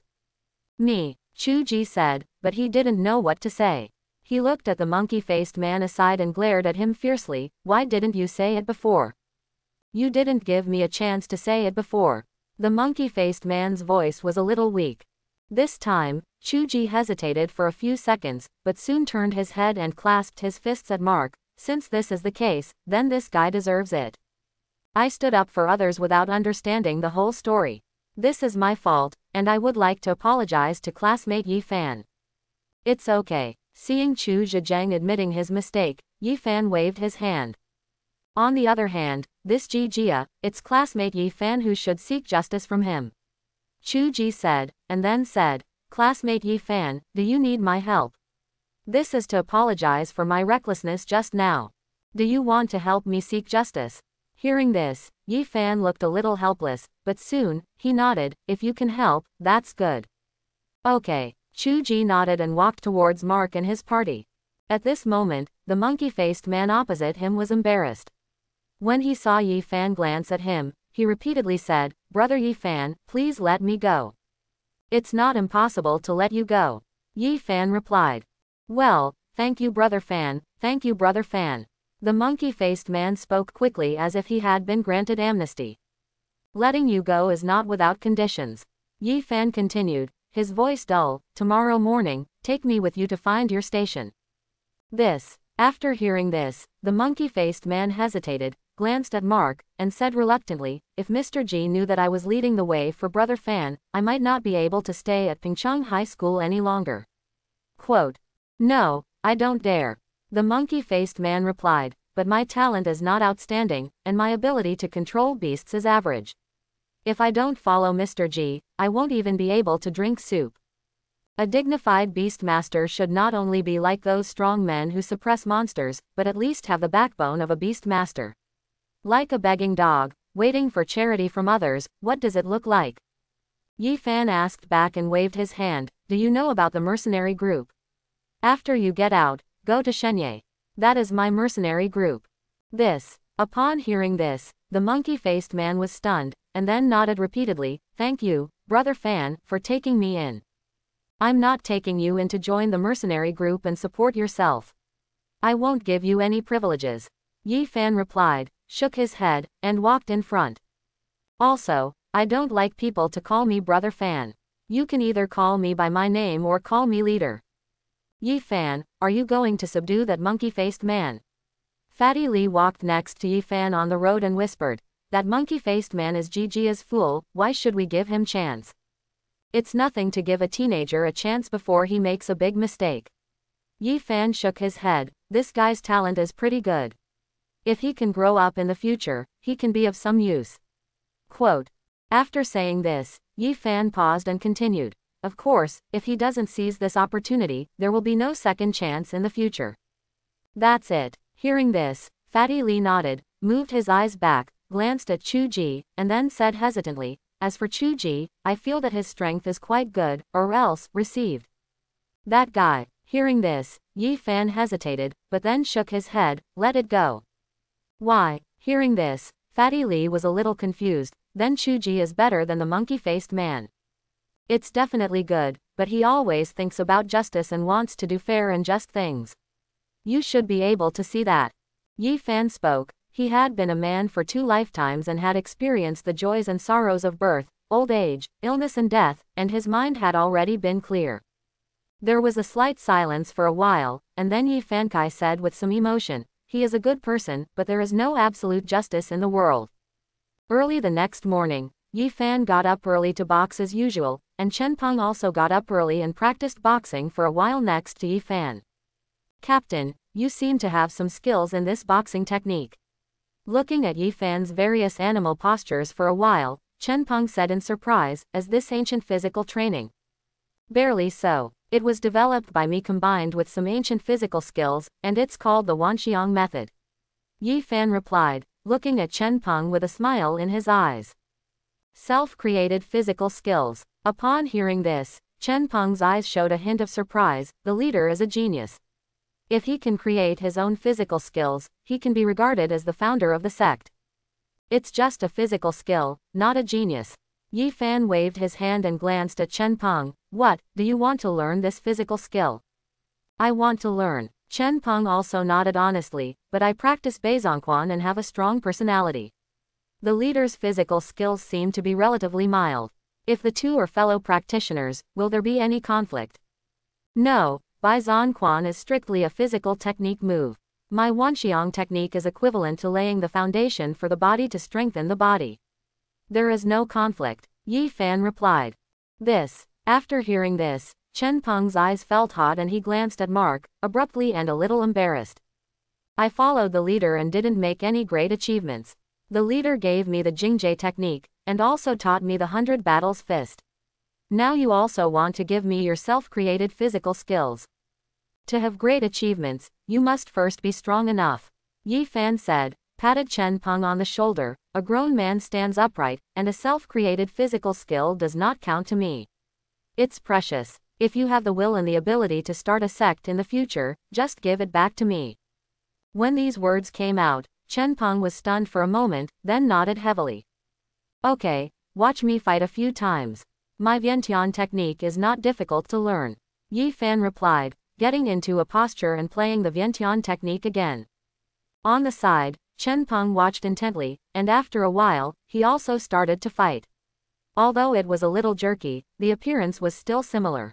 Me, Chu Ji said, but he didn't know what to say. He looked at the monkey-faced man aside and glared at him fiercely. Why didn't you say it before? You didn't give me a chance to say it before. The monkey-faced man's voice was a little weak. This time, Chu Ji hesitated for a few seconds, but soon turned his head and clasped his fists at Mark. Since this is the case, then this guy deserves it. I stood up for others without understanding the whole story. This is my fault, and I would like to apologize to classmate Yi Fan. It's okay. Seeing Chu Zhejiang admitting his mistake, Yi Fan waved his hand. On the other hand, this Jijia, it's classmate Yi Fan who should seek justice from him. Chu Ji said, and then said, Classmate Yi Fan, do you need my help? This is to apologize for my recklessness just now. Do you want to help me seek justice? Hearing this, Yi Fan looked a little helpless, but soon, he nodded. If you can help, that's good. Okay. Chu Ji nodded and walked towards Mark and his party. At this moment, the monkey-faced man opposite him was embarrassed. When he saw Yi Fan glance at him, he repeatedly said, Brother Yi Fan, please let me go. It's not impossible to let you go. Yi Fan replied. Well, thank you Brother Fan, thank you Brother Fan. The monkey-faced man spoke quickly as if he had been granted amnesty. Letting you go is not without conditions. Yi Fan continued, his voice dull. Tomorrow morning, take me with you to find your station. After hearing this, the monkey-faced man hesitated, glanced at Mark, and said reluctantly, if Mr. Ji knew that I was leading the way for Brother Fan, I might not be able to stay at Pingcheng High School any longer. Quote, No, I don't dare. The monkey-faced man replied, but my talent is not outstanding, and my ability to control beasts is average. If I don't follow Mr. Ji, I won't even be able to drink soup. A dignified beast master should not only be like those strong men who suppress monsters, but at least have the backbone of a beast master. Like a begging dog, waiting for charity from others, what does it look like? Yi Fan asked back and waved his hand, do you know about the mercenary group? After you get out, go to Shenye. That is my mercenary group. Upon hearing this, the monkey-faced man was stunned, and then nodded repeatedly, thank you, Brother Fan, for taking me in. I'm not taking you in to join the mercenary group and support yourself. I won't give you any privileges. Yi Fan replied, shook his head, and walked in front. Also, I don't like people to call me Brother Fan. You can either call me by my name or call me leader. Yi Fan, are you going to subdue that monkey-faced man? Fatty Lee walked next to Yi Fan on the road and whispered, that monkey-faced man is Jijia's fool, why should we give him chance? It's nothing to give a teenager a chance before he makes a big mistake. Yi Fan shook his head, this guy's talent is pretty good. If he can grow up in the future, he can be of some use. Quote. After saying this, Yi Fan paused and continued, of course, if he doesn't seize this opportunity, there will be no second chance in the future. That's it. Hearing this, Fatty Lee nodded, moved his eyes back, glanced at Chu Ji, and then said hesitantly, as for Chu Ji, I feel that his strength is quite good, or else, received. That guy. Hearing this, Yi Fan hesitated, but then shook his head, let it go. Why? Hearing this, Fatty Lee was a little confused, then Chu Ji is better than the monkey-faced man. It's definitely good, but he always thinks about justice and wants to do fair and just things. You should be able to see that. Yi Fan spoke, he had been a man for 2 lifetimes and had experienced the joys and sorrows of birth, old age, illness and death, and his mind had already been clear. There was a slight silence for a while, and then Yi Fan Kai said with some emotion, he is a good person, but there is no absolute justice in the world. Early the next morning, Yi Fan got up early to box as usual, and Chen Peng also got up early and practiced boxing for a while next to Yi Fan. Captain, you seem to have some skills in this boxing technique. Looking at Yi Fan's various animal postures for a while, Chen Peng said in surprise, is this ancient physical training? Barely so. It was developed by me combined with some ancient physical skills, and it's called the Wanxiang method. Yi Fan replied, looking at Chen Peng with a smile in his eyes. Self-created physical skills. Upon hearing this, Chen Peng's eyes showed a hint of surprise. The leader is a genius. If he can create his own physical skills, he can be regarded as the founder of the sect. It's just a physical skill, not a genius. Yi Fan waved his hand and glanced at Chen Peng. What, do you want to learn this physical skill? I want to learn. Chen Peng also nodded honestly, but I practice Beizongquan and have a strong personality. The leader's physical skills seem to be relatively mild. If the two are fellow practitioners, will there be any conflict? No, Beizongquan is strictly a physical technique move. My Wanxiang technique is equivalent to laying the foundation for the body to strengthen the body. There is no conflict, Yi Fan replied. After hearing this, Chen Peng's eyes felt hot and he glanced at Mark, abruptly and a little embarrassed. I followed the leader and didn't make any great achievements. The leader gave me the Jingjie technique, and also taught me the 100 battles fist. Now you also want to give me your self-created physical skills. To have great achievements, you must first be strong enough. Yi Fan said, patted Chen Peng on the shoulder. A grown man stands upright, and a self-created physical skill does not count to me. It's precious. If you have the will and the ability to start a sect in the future, just give it back to me. When these words came out, Chen Peng was stunned for a moment, then nodded heavily. Okay, watch me fight a few times. My Vientiane technique is not difficult to learn. Yi Fan replied, getting into a posture and playing the Vientiane technique again. On the side, Chen Peng watched intently, and after a while, he also started to fight. Although it was a little jerky, the appearance was still similar.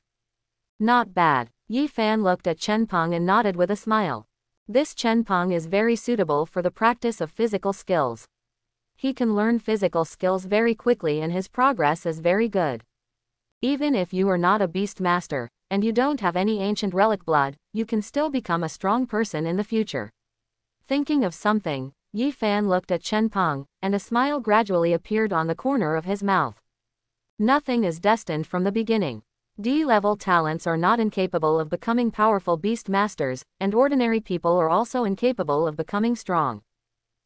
Not bad. Yi Fan looked at Chen Peng and nodded with a smile. This Chen Peng is very suitable for the practice of physical skills. He can learn physical skills very quickly and his progress is very good. Even if you are not a beast master, and you don't have any ancient relic blood, you can still become a strong person in the future. Thinking of something, Yi Fan looked at Chen Peng, and a smile gradually appeared on the corner of his mouth. Nothing is destined from the beginning. D-level talents are not incapable of becoming powerful beast masters, and ordinary people are also incapable of becoming strong.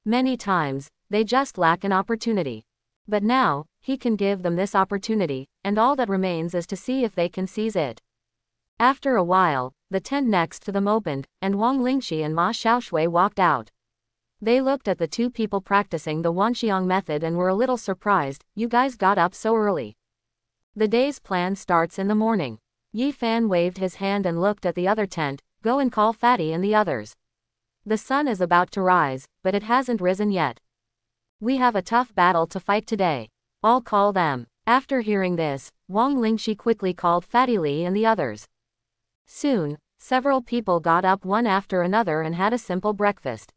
Many times, they just lack an opportunity. But now, he can give them this opportunity, and all that remains is to see if they can seize it. After a while, the tent next to them opened, and Wang Lingxi and Ma Xiaoshui walked out. They looked at the two people practicing the Wanxiang method and were a little surprised. You guys got up so early. The day's plan starts in the morning. Yi Fan waved his hand and looked at the other tent. Go and call Fatty and the others. The sun is about to rise, but it hasn't risen yet. We have a tough battle to fight today. I'll call them. After hearing this, Wang Lingxi quickly called Fatty Li and the others. Soon, several people got up one after another and had a simple breakfast.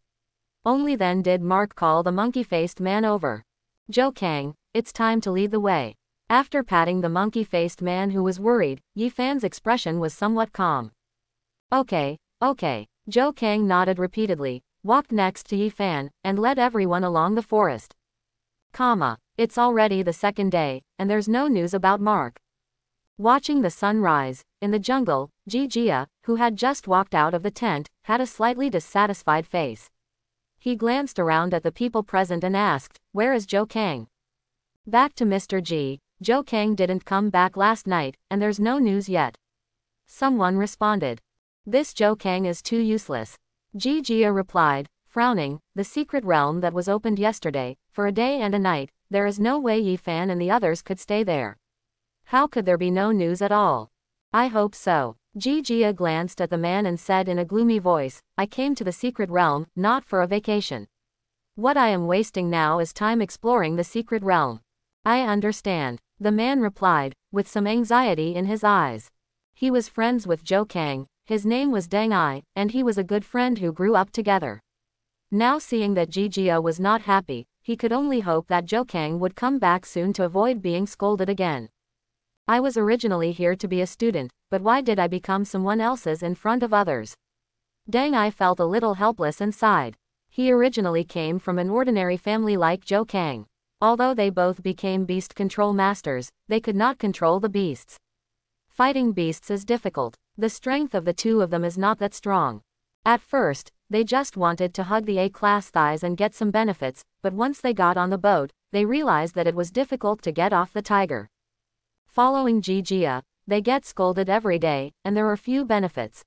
Only then did Mark call the monkey-faced man over. Zhou Kang, it's time to lead the way. After patting the monkey-faced man who was worried, Yi Fan's expression was somewhat calm. Okay. Zhou Kang nodded repeatedly, walked next to Yi Fan, and led everyone along the forest. It's already the second day, and there's no news about Mark. Watching the sun rise, in the jungle, Jia, who had just walked out of the tent, had a slightly dissatisfied face. He glanced around at the people present and asked, where is Zhou Kang? Back to Mr. G. Zhou Kang didn't come back last night, and there's no news yet. Someone responded. This Zhou Kang is too useless. Jia replied, frowning, the secret realm that was opened yesterday, for a day and a night, there is no way Yi Fan and the others could stay there. How could there be no news at all? I hope so. Jia glanced at the man and said in a gloomy voice, I came to the secret realm, not for a vacation. What I am wasting now is time exploring the secret realm. I understand. The man replied, with some anxiety in his eyes. He was friends with Zhou Kang, his name was Deng Ai, and he was a good friend who grew up together. Now seeing that Jia was not happy, he could only hope that Zhou Kang would come back soon to avoid being scolded again. I was originally here to be a student, but why did I become someone else's in front of others? Deng Ai felt a little helpless and sighed. He originally came from an ordinary family like Zhou Kang. Although they both became beast control masters, they could not control the beasts. Fighting beasts is difficult. The strength of the two of them is not that strong. At first, they just wanted to hug the A-class thighs and get some benefits, but once they got on the boat, they realized that it was difficult to get off the tiger. Following Jijia, they get scolded every day, and there are few benefits.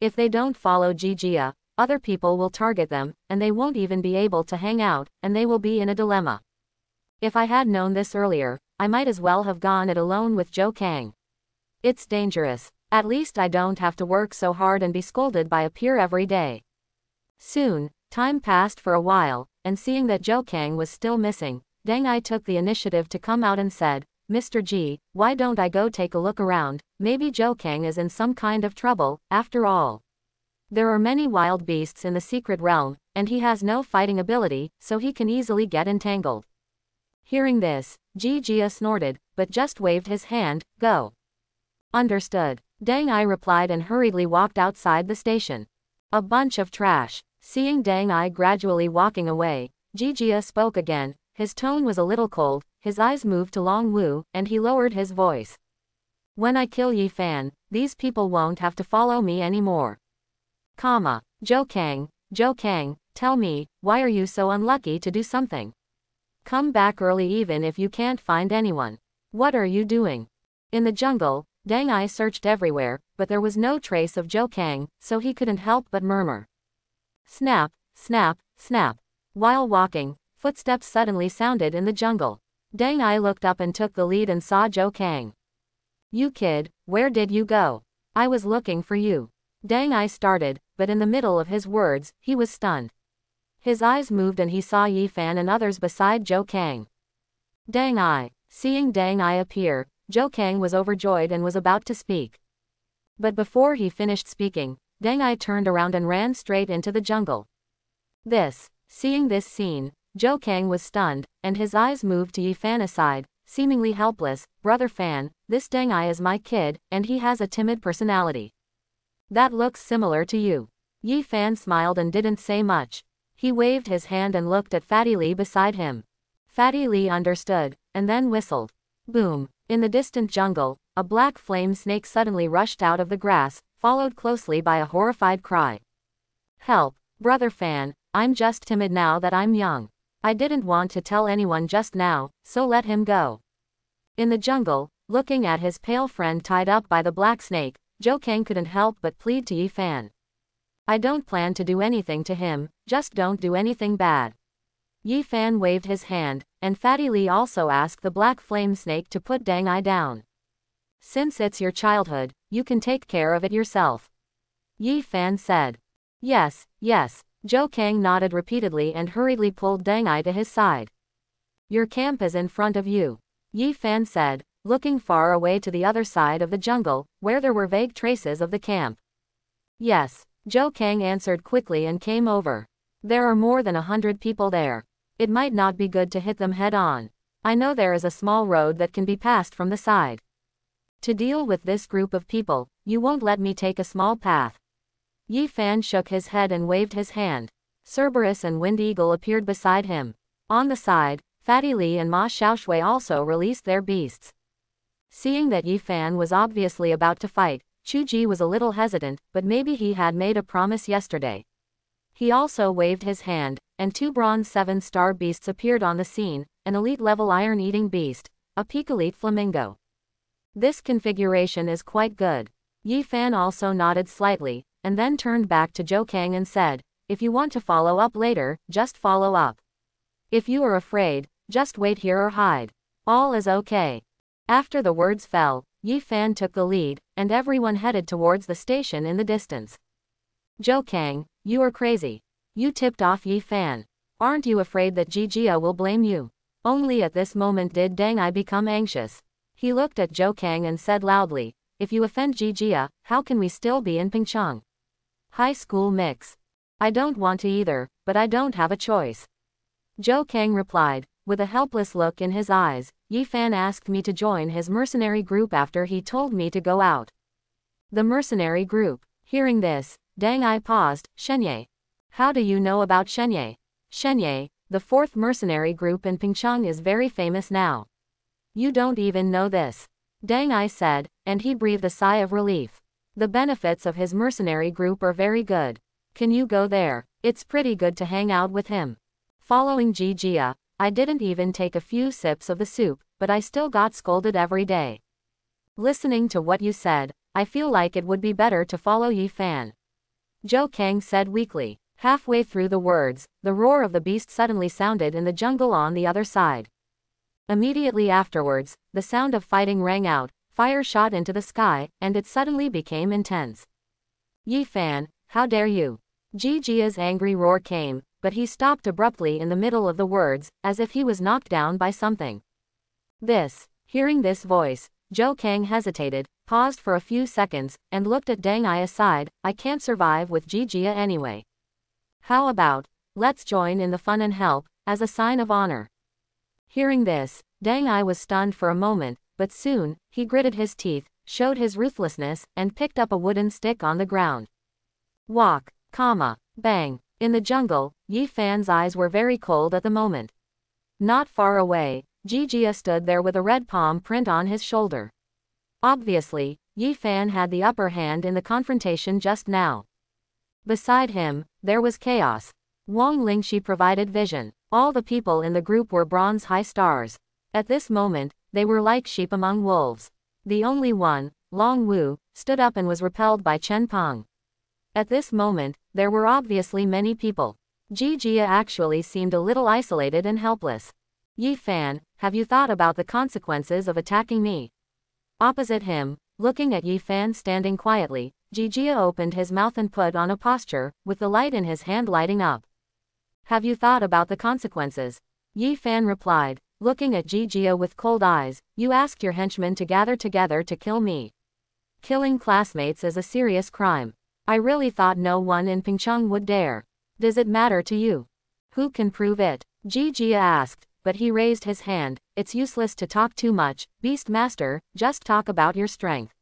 If they don't follow Jijia, other people will target them, and they won't even be able to hang out, and they will be in a dilemma. If I had known this earlier, I might as well have gone it alone with Zhou Kang. It's dangerous. At least I don't have to work so hard and be scolded by a peer every day. Soon, time passed for a while, and seeing that Zhou Kang was still missing, Deng Ai took the initiative to come out and said, "Mr. Ji, why don't I go take a look around? Maybe Zhou Kang is in some kind of trouble, after all. There are many wild beasts in the secret realm, and he has no fighting ability, so he can easily get entangled." Hearing this, Jijia snorted, but just waved his hand, "Go." Understood. Deng Ai replied and hurriedly walked outside the station. A bunch of trash. Seeing Deng Ai gradually walking away, Jijia spoke again. His tone was a little cold, his eyes moved to Long Wu, and he lowered his voice. "When I kill Yi Fan, these people won't have to follow me anymore. Zhou Kang, tell me, why are you so unlucky to do something? Come back early even if you can't find anyone. What are you doing?" In the jungle, Deng Ai searched everywhere, but there was no trace of Zhou Kang, so he couldn't help but murmur. Snap, snap, snap. While walking, footsteps suddenly sounded in the jungle. Deng Ai looked up and took the lead and saw Zhou Kang. "You kid, where did you go? I was looking for you." Deng Ai started, but in the middle of his words, he was stunned. His eyes moved and he saw Yi Fan and others beside Zhou Kang. Deng Ai. Seeing Deng Ai appear, Zhou Kang was overjoyed and was about to speak. But before he finished speaking, Deng Ai turned around and ran straight into the jungle. Seeing this scene, Zhou Kang was stunned, and his eyes moved to Yi Fan aside, seemingly helpless. "Brother Fan, this Deng Ai is my kid, and he has a timid personality. That looks similar to you." Yi Fan smiled and didn't say much. He waved his hand and looked at Fatty Li beside him. Fatty Li understood, and then whistled. Boom! In the distant jungle, a black flame snake suddenly rushed out of the grass, followed closely by a horrified cry. "Help, Brother Fan, I'm just timid now that I'm young. I didn't want to tell anyone just now, so let him go." In the jungle, looking at his pale friend tied up by the black snake, Zhou Kang couldn't help but plead to Yi Fan. "I don't plan to do anything to him, just don't do anything bad." Yi Fan waved his hand, and Fatty Li also asked the black flame snake to put Deng Ai down. "Since it's your childhood, you can take care of it yourself," Yi Fan said. Yes. Zhou Kang nodded repeatedly and hurriedly pulled Deng Ai to his side. "Your camp is in front of you," Yi Fan said, looking far away to the other side of the jungle, where there were vague traces of the camp. "Yes," Zhou Kang answered quickly and came over. "There are more than 100 people there. It might not be good to hit them head on. I know there is a small road that can be passed from the side. To deal with this group of people, you won't let me take a small path." Yi Fan shook his head and waved his hand. Cerberus and Wind Eagle appeared beside him. On the side, Fatty Li and Ma Xiaoshui also released their beasts. Seeing that Yi Fan was obviously about to fight, Chu Ji was a little hesitant, but maybe he had made a promise yesterday. He also waved his hand, and 2 bronze 7-star beasts appeared on the scene, an elite-level iron-eating beast, a peak elite flamingo. This configuration is quite good. Yi Fan also nodded slightly, and then turned back to Zhou Kang and said, "If you want to follow up later, just follow up. If you are afraid, just wait here or hide. All is okay." After the words fell, Yi Fan took the lead, and everyone headed towards the station in the distance. "Zhou Kang, you are crazy. You tipped off Yi Fan. Aren't you afraid that Jijia will blame you?" Only at this moment did Deng Ai become anxious. He looked at Zhou Kang and said loudly, "If you offend Jijia, how can we still be in Pingcheng? High school mix. I don't want to either, but I don't have a choice." Zhou Kang replied, with a helpless look in his eyes, "Yi Fan asked me to join his mercenary group after he told me to go out." The mercenary group. Hearing this, Deng Ai paused. "Shenye. How do you know about Shenye?" "Shenye, the 4th mercenary group in Pingcheng, is very famous now." "You don't even know this?" Dang, I said, and he breathed a sigh of relief. The benefits of his mercenary group are very good. Can you go there? It's pretty good to hang out with him. Following Jijia, I didn't even take a few sips of the soup, but I still got scolded every day. Listening to what you said, I feel like it would be better to follow Yi Fan. Zhou Kang said weakly. Halfway through the words, the roar of the beast suddenly sounded in the jungle on the other side. Immediately afterwards, the sound of fighting rang out, fire shot into the sky, and it suddenly became intense. Yi Fan, how dare you? Jijia's angry roar came, but he stopped abruptly in the middle of the words, as if he was knocked down by something. Hearing this voice, Zhou Kang hesitated, paused for a few seconds, and looked at Deng Ai aside. I can't survive with Jijia anyway. How about, let's join in the fun and help, as a sign of honor. Hearing this, Deng Ai was stunned for a moment, but soon, he gritted his teeth, showed his ruthlessness, and picked up a wooden stick on the ground. Walk, bang. In the jungle, Yi Fan's eyes were very cold at the moment. Not far away, Jijia stood there with a red palm print on his shoulder. Obviously, Yi Fan had the upper hand in the confrontation just now. Beside him, there was chaos. Wang Lingxi provided vision. All the people in the group were bronze high stars. At this moment, they were like sheep among wolves. The only one, Long Wu, stood up and was repelled by Chen Peng. At this moment, there were obviously many people. Jijia actually seemed a little isolated and helpless. Yi Fan, have you thought about the consequences of attacking me? Opposite him, looking at Yi Fan standing quietly, Jijia opened his mouth and put on a posture, with the light in his hand lighting up. Have you thought about the consequences? Yi Fan replied, looking at Jijia with cold eyes. You asked your henchmen to gather together to kill me. Killing classmates is a serious crime. I really thought no one in Pingcheng would dare. Does it matter to you? Who can prove it? Jijia asked, but he raised his hand. It's useless to talk too much, Beast Master, just talk about your strength.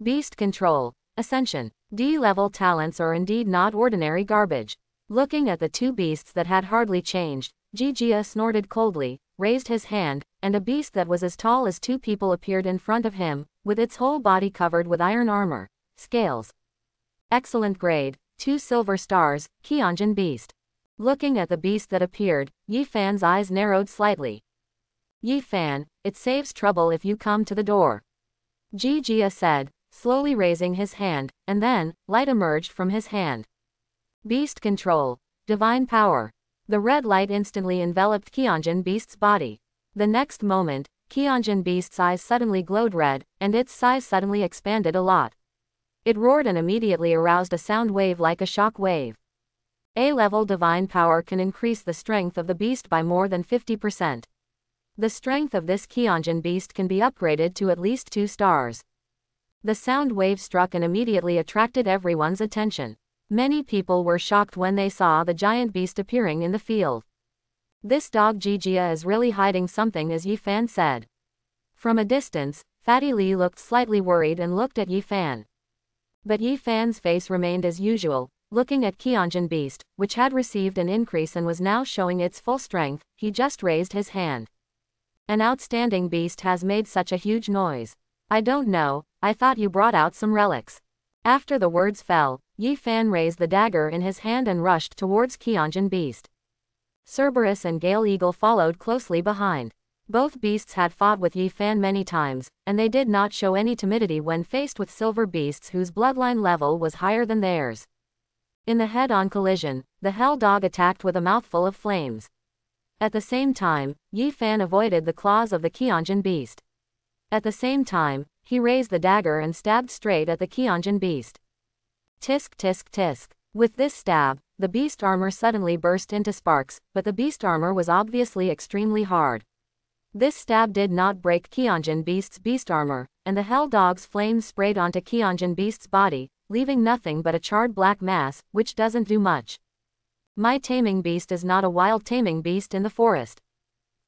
Beast Control. Ascension. D-level talents are indeed not ordinary garbage. Looking at the two beasts that had hardly changed, Jijia snorted coldly, raised his hand, and a beast that was as tall as two people appeared in front of him, with its whole body covered with iron armor. Scales. Excellent grade, 2 silver stars, Qianjin beast. Looking at the beast that appeared, Yi Fan's eyes narrowed slightly. Yi Fan, it saves trouble if you come to the door. Jijia said, slowly raising his hand, and then, light emerged from his hand. Beast Control. Divine Power. The red light instantly enveloped Qianjin beast's body. The next moment, Qianjin beast's eyes suddenly glowed red, and its size suddenly expanded a lot. It roared and immediately aroused a sound wave like a shock wave. A-level divine power can increase the strength of the beast by more than 50%. The strength of this Qianjin beast can be upgraded to at least 2 stars. The sound wave struck and immediately attracted everyone's attention. Many people were shocked when they saw the giant beast appearing in the field. This dog Jijia is really hiding something, as Yi Fan said. From a distance, Fatty Li looked slightly worried and looked at Yi Fan. But Yi Fan's face remained as usual, looking at Qianjin beast, which had received an increase and was now showing its full strength. He just raised his hand. An outstanding beast has made such a huge noise. I don't know, I thought you brought out some relics. After the words fell, Yi Fan raised the dagger in his hand and rushed towards Qianjin beast. Cerberus and Gale Eagle followed closely behind. Both beasts had fought with Yi Fan many times, and they did not show any timidity when faced with silver beasts whose bloodline level was higher than theirs. In the head-on collision, the Hell Dog attacked with a mouthful of flames. At the same time, Yi Fan avoided the claws of the Qianjin beast. At the same time, he raised the dagger and stabbed straight at the Qianjin beast. Tisk tisk tisk. With this stab, the beast armor suddenly burst into sparks, but the beast armor was obviously extremely hard. This stab did not break Qianjin beast's beast armor, and the Hell Dog's flames sprayed onto Qianjin beast's body, leaving nothing but a charred black mass, which doesn't do much. My taming beast is not a wild taming beast in the forest.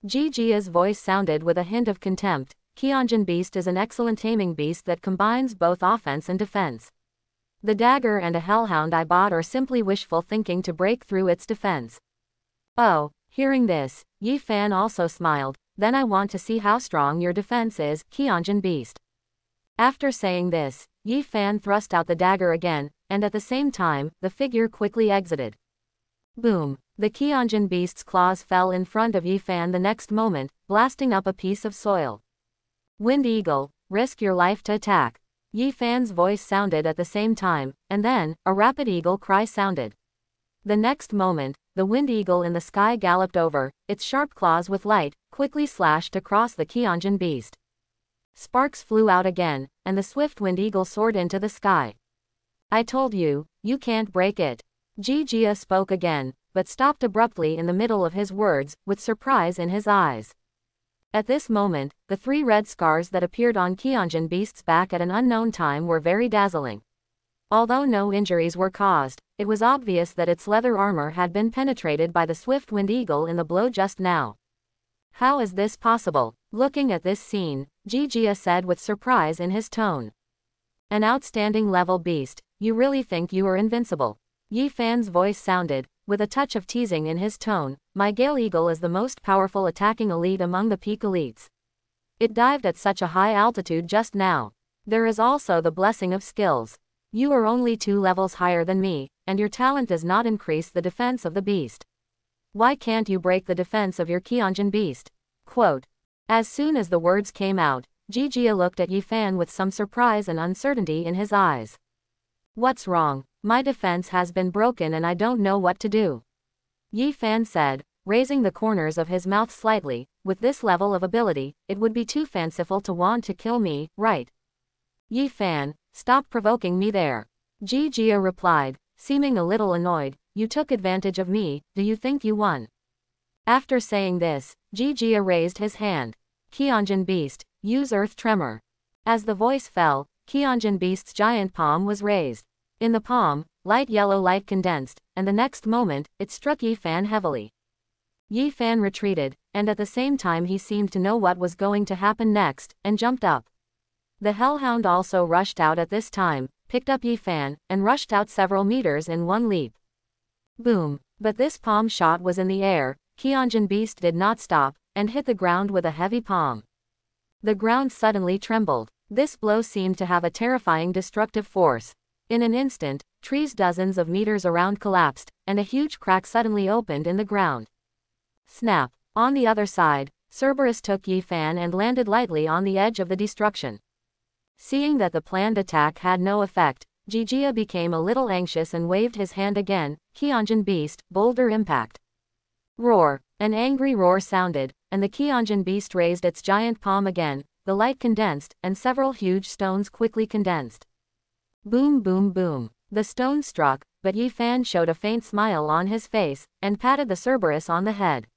Jijia's voice sounded with a hint of contempt. Qianjin beast is an excellent taming beast that combines both offense and defense. The dagger and a hellhound I bought are simply wishful thinking to break through its defense. Oh, hearing this, Yi Fan also smiled, then I want to see how strong your defense is, Kyonjin Beast. After saying this, Yi Fan thrust out the dagger again, and at the same time, the figure quickly exited. Boom! The Kyonjin Beast's claws fell in front of Yi Fan the next moment, blasting up a piece of soil. Wind Eagle, risk your life to attack. Yi Fan's voice sounded at the same time, and then, a rapid eagle cry sounded. The next moment, the Wind Eagle in the sky galloped over, its sharp claws with light, quickly slashed across the Kyonjin Beast. Sparks flew out again, and the swift Wind Eagle soared into the sky. I told you, you can't break it. Jia spoke again, but stopped abruptly in the middle of his words, with surprise in his eyes. At this moment, the 3 red scars that appeared on Kyonjin Beast's back at an unknown time were very dazzling. Although no injuries were caused, it was obvious that its leather armor had been penetrated by the swift Wind Eagle in the blow just now. How is this possible? Looking at this scene, Jia said with surprise in his tone. An outstanding level beast, you really think you are invincible? Yi Fan's voice sounded, with a touch of teasing in his tone. My Gale Eagle is the most powerful attacking elite among the peak elites. It dived at such a high altitude just now. There is also the blessing of skills. You are only 2 levels higher than me, and your talent does not increase the defense of the beast. Why can't you break the defense of your Kyonjin Beast? Quote. As soon as the words came out, Jia looked at Yi Fan with some surprise and uncertainty in his eyes. What's wrong? My defense has been broken and I don't know what to do. Yi Fan said, raising the corners of his mouth slightly. With this level of ability, it would be too fanciful to want to kill me, right? Yi Fan, stop provoking me there. Jia replied, seeming a little annoyed. You took advantage of me, do you think you won? After saying this, Jia raised his hand. Kyonjin Beast, use Earth Tremor. As the voice fell, Kyonjin Beast's giant palm was raised. In the palm, light yellow light condensed, and the next moment, it struck Yi Fan heavily. Yi Fan retreated, and at the same time he seemed to know what was going to happen next, and jumped up. The Hellhound also rushed out at this time, picked up Yi Fan, and rushed out several meters in one leap. Boom! But this palm shot was in the air. Kyonjin Beast did not stop, and hit the ground with a heavy palm. The ground suddenly trembled. This blow seemed to have a terrifying destructive force. In an instant, trees dozens of meters around collapsed, and a huge crack suddenly opened in the ground. Snap! On the other side, Cerberus took Yi Fan and landed lightly on the edge of the destruction. Seeing that the planned attack had no effect, Jia became a little anxious and waved his hand again. Kyonjin Beast, boulder impact. Roar! An angry roar sounded, and the Kyonjin Beast raised its giant palm again. The light condensed, and several huge stones quickly condensed. Boom boom boom. The stones struck, but Yi Fan showed a faint smile on his face, and patted the Cerberus on the head.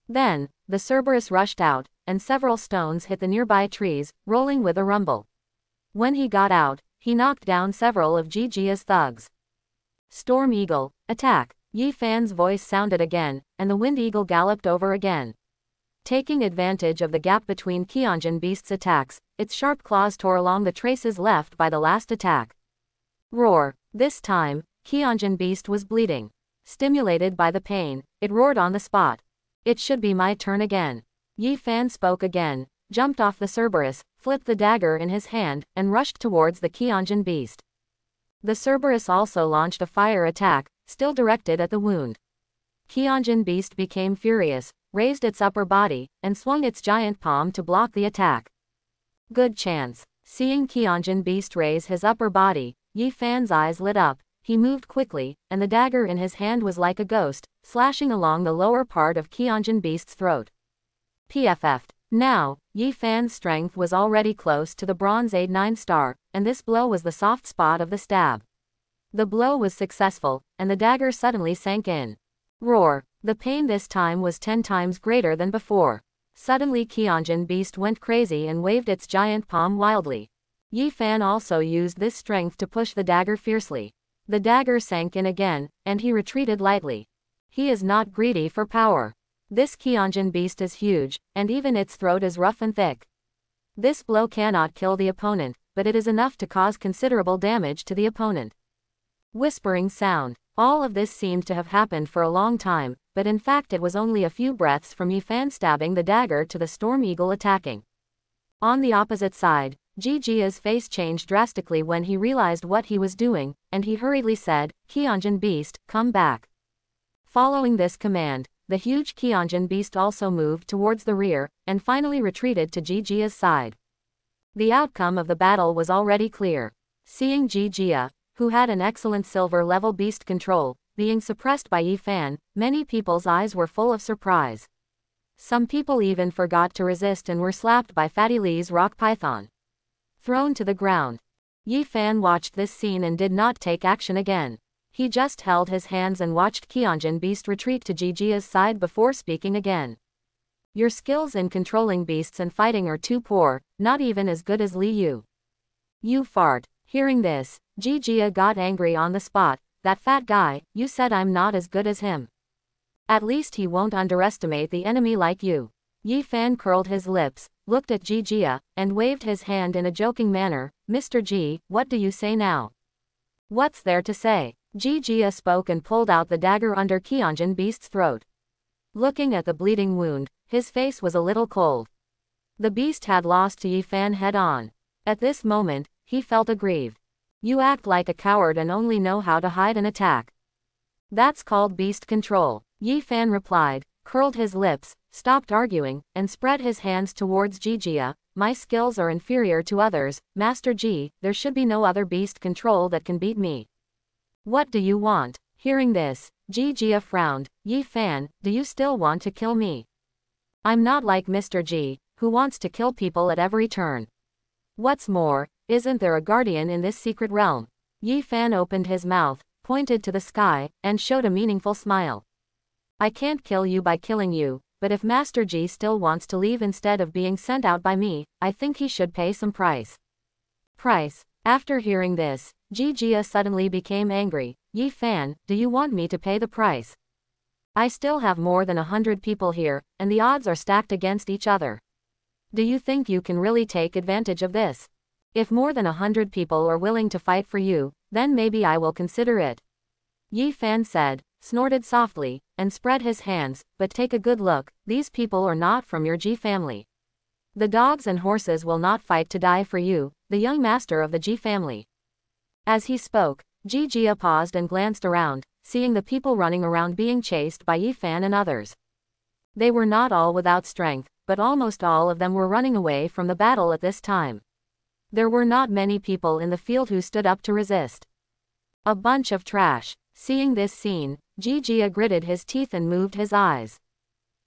Then, the Cerberus rushed out, and several stones hit the nearby trees, rolling with a rumble. When he got out, he knocked down several of Jia's thugs. Storm Eagle, attack! Yi Fan's voice sounded again, and the Wind Eagle galloped over again. Taking advantage of the gap between Kyonjin Beast's attacks, its sharp claws tore along the traces left by the last attack. Roar! This time, Kyonjin Beast was bleeding. Stimulated by the pain, it roared on the spot. It should be my turn again. Yi Fan spoke again, jumped off the Cerberus, flipped the dagger in his hand, and rushed towards the Kyonjin Beast. The Cerberus also launched a fire attack, still directed at the wound. Kyonjin Beast became furious, raised its upper body, and swung its giant palm to block the attack. Good chance. Seeing Kyonjin Beast raise his upper body, Yi Fan's eyes lit up. He moved quickly, and the dagger in his hand was like a ghost, slashing along the lower part of Kyonjin Beast's throat. PFF'd. Now, Yi Fan's strength was already close to the Bronze Age 9-star, and this blow was the soft spot of the stab. The blow was successful, and the dagger suddenly sank in. Roar! The pain this time was 10 times greater than before. Suddenly Kyonjin Beast went crazy and waved its giant palm wildly. Yi Fan also used this strength to push the dagger fiercely. The dagger sank in again, and he retreated lightly. He is not greedy for power. This Kyonjin Beast is huge, and even its throat is rough and thick. This blow cannot kill the opponent, but it is enough to cause considerable damage to the opponent. Whispering sound. All of this seemed to have happened for a long time, but in fact it was only a few breaths from Yi Fan stabbing the dagger to the Storm Eagle attacking. On the opposite side, Jijia's face changed drastically when he realized what he was doing, and he hurriedly said, Kyonjin beast, come back. Following this command, the huge Kyonjin beast also moved towards the rear, and finally retreated to Jijia's side. The outcome of the battle was already clear. Seeing Jijia, who had an excellent silver-level beast control, being suppressed by Yi Fan, many people's eyes were full of surprise. Some people even forgot to resist and were slapped by Fatty Lee's rock python. Thrown to the ground. Yi Fan watched this scene and did not take action again. He just held his hands and watched Kyonjin beast retreat to Jijia's side before speaking again. Your skills in controlling beasts and fighting are too poor, not even as good as Li Yu. You fart. Hearing this, Jijia got angry on the spot. That fat guy, you said I'm not as good as him. At least he won't underestimate the enemy like you. Yi Fan curled his lips, looked at Jijia, and waved his hand in a joking manner. Mr. Ji, what do you say now? What's there to say? Jijia spoke and pulled out the dagger under Kyonjin beast's throat. Looking at the bleeding wound, his face was a little cold. The beast had lost to Yi Fan head on. At this moment, he felt aggrieved. You act like a coward and only know how to hide and attack. That's called beast control. Yi Fan replied, curled his lips, stopped arguing, and spread his hands towards Jijia. My skills are inferior to others, Master Ji, there should be no other beast control that can beat me. What do you want? Hearing this, Jijia frowned. Yi Fan, do you still want to kill me? I'm not like Mr. Ji, who wants to kill people at every turn. What's more, isn't there a guardian in this secret realm? Yi Fan opened his mouth, pointed to the sky, and showed a meaningful smile. I can't kill you by killing you, but if Master Ji still wants to leave instead of being sent out by me, I think he should pay some price. Price? After hearing this, Jijia suddenly became angry. Yi Fan, do you want me to pay the price? I still have more than 100 people here, and the odds are stacked against each other. Do you think you can really take advantage of this? If more than 100 people are willing to fight for you, then maybe I will consider it. Yi Fan said, snorted softly, and spread his hands, but take a good look, these people are not from your Ji family. The dogs and horses will not fight to die for you, the young master of the Ji family. As he spoke, Jijia paused and glanced around, seeing the people running around being chased by Yi Fan and others. They were not all without strength, but almost all of them were running away from the battle at this time. There were not many people in the field who stood up to resist. A bunch of trash. Seeing this scene, Jijia gritted his teeth and moved his eyes.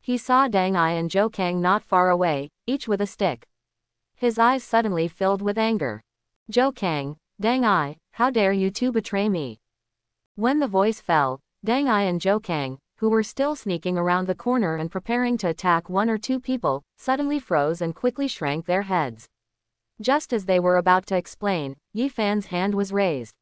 He saw Dang Ai and Zhou Kang not far away, each with a stick. His eyes suddenly filled with anger. Zhou Kang, Dang Ai, how dare you two betray me? When the voice fell, Dang Ai and Zhou Kang, who were still sneaking around the corner and preparing to attack one or two people, suddenly froze and quickly shrank their heads. Just as they were about to explain, Yi Fan's hand was raised.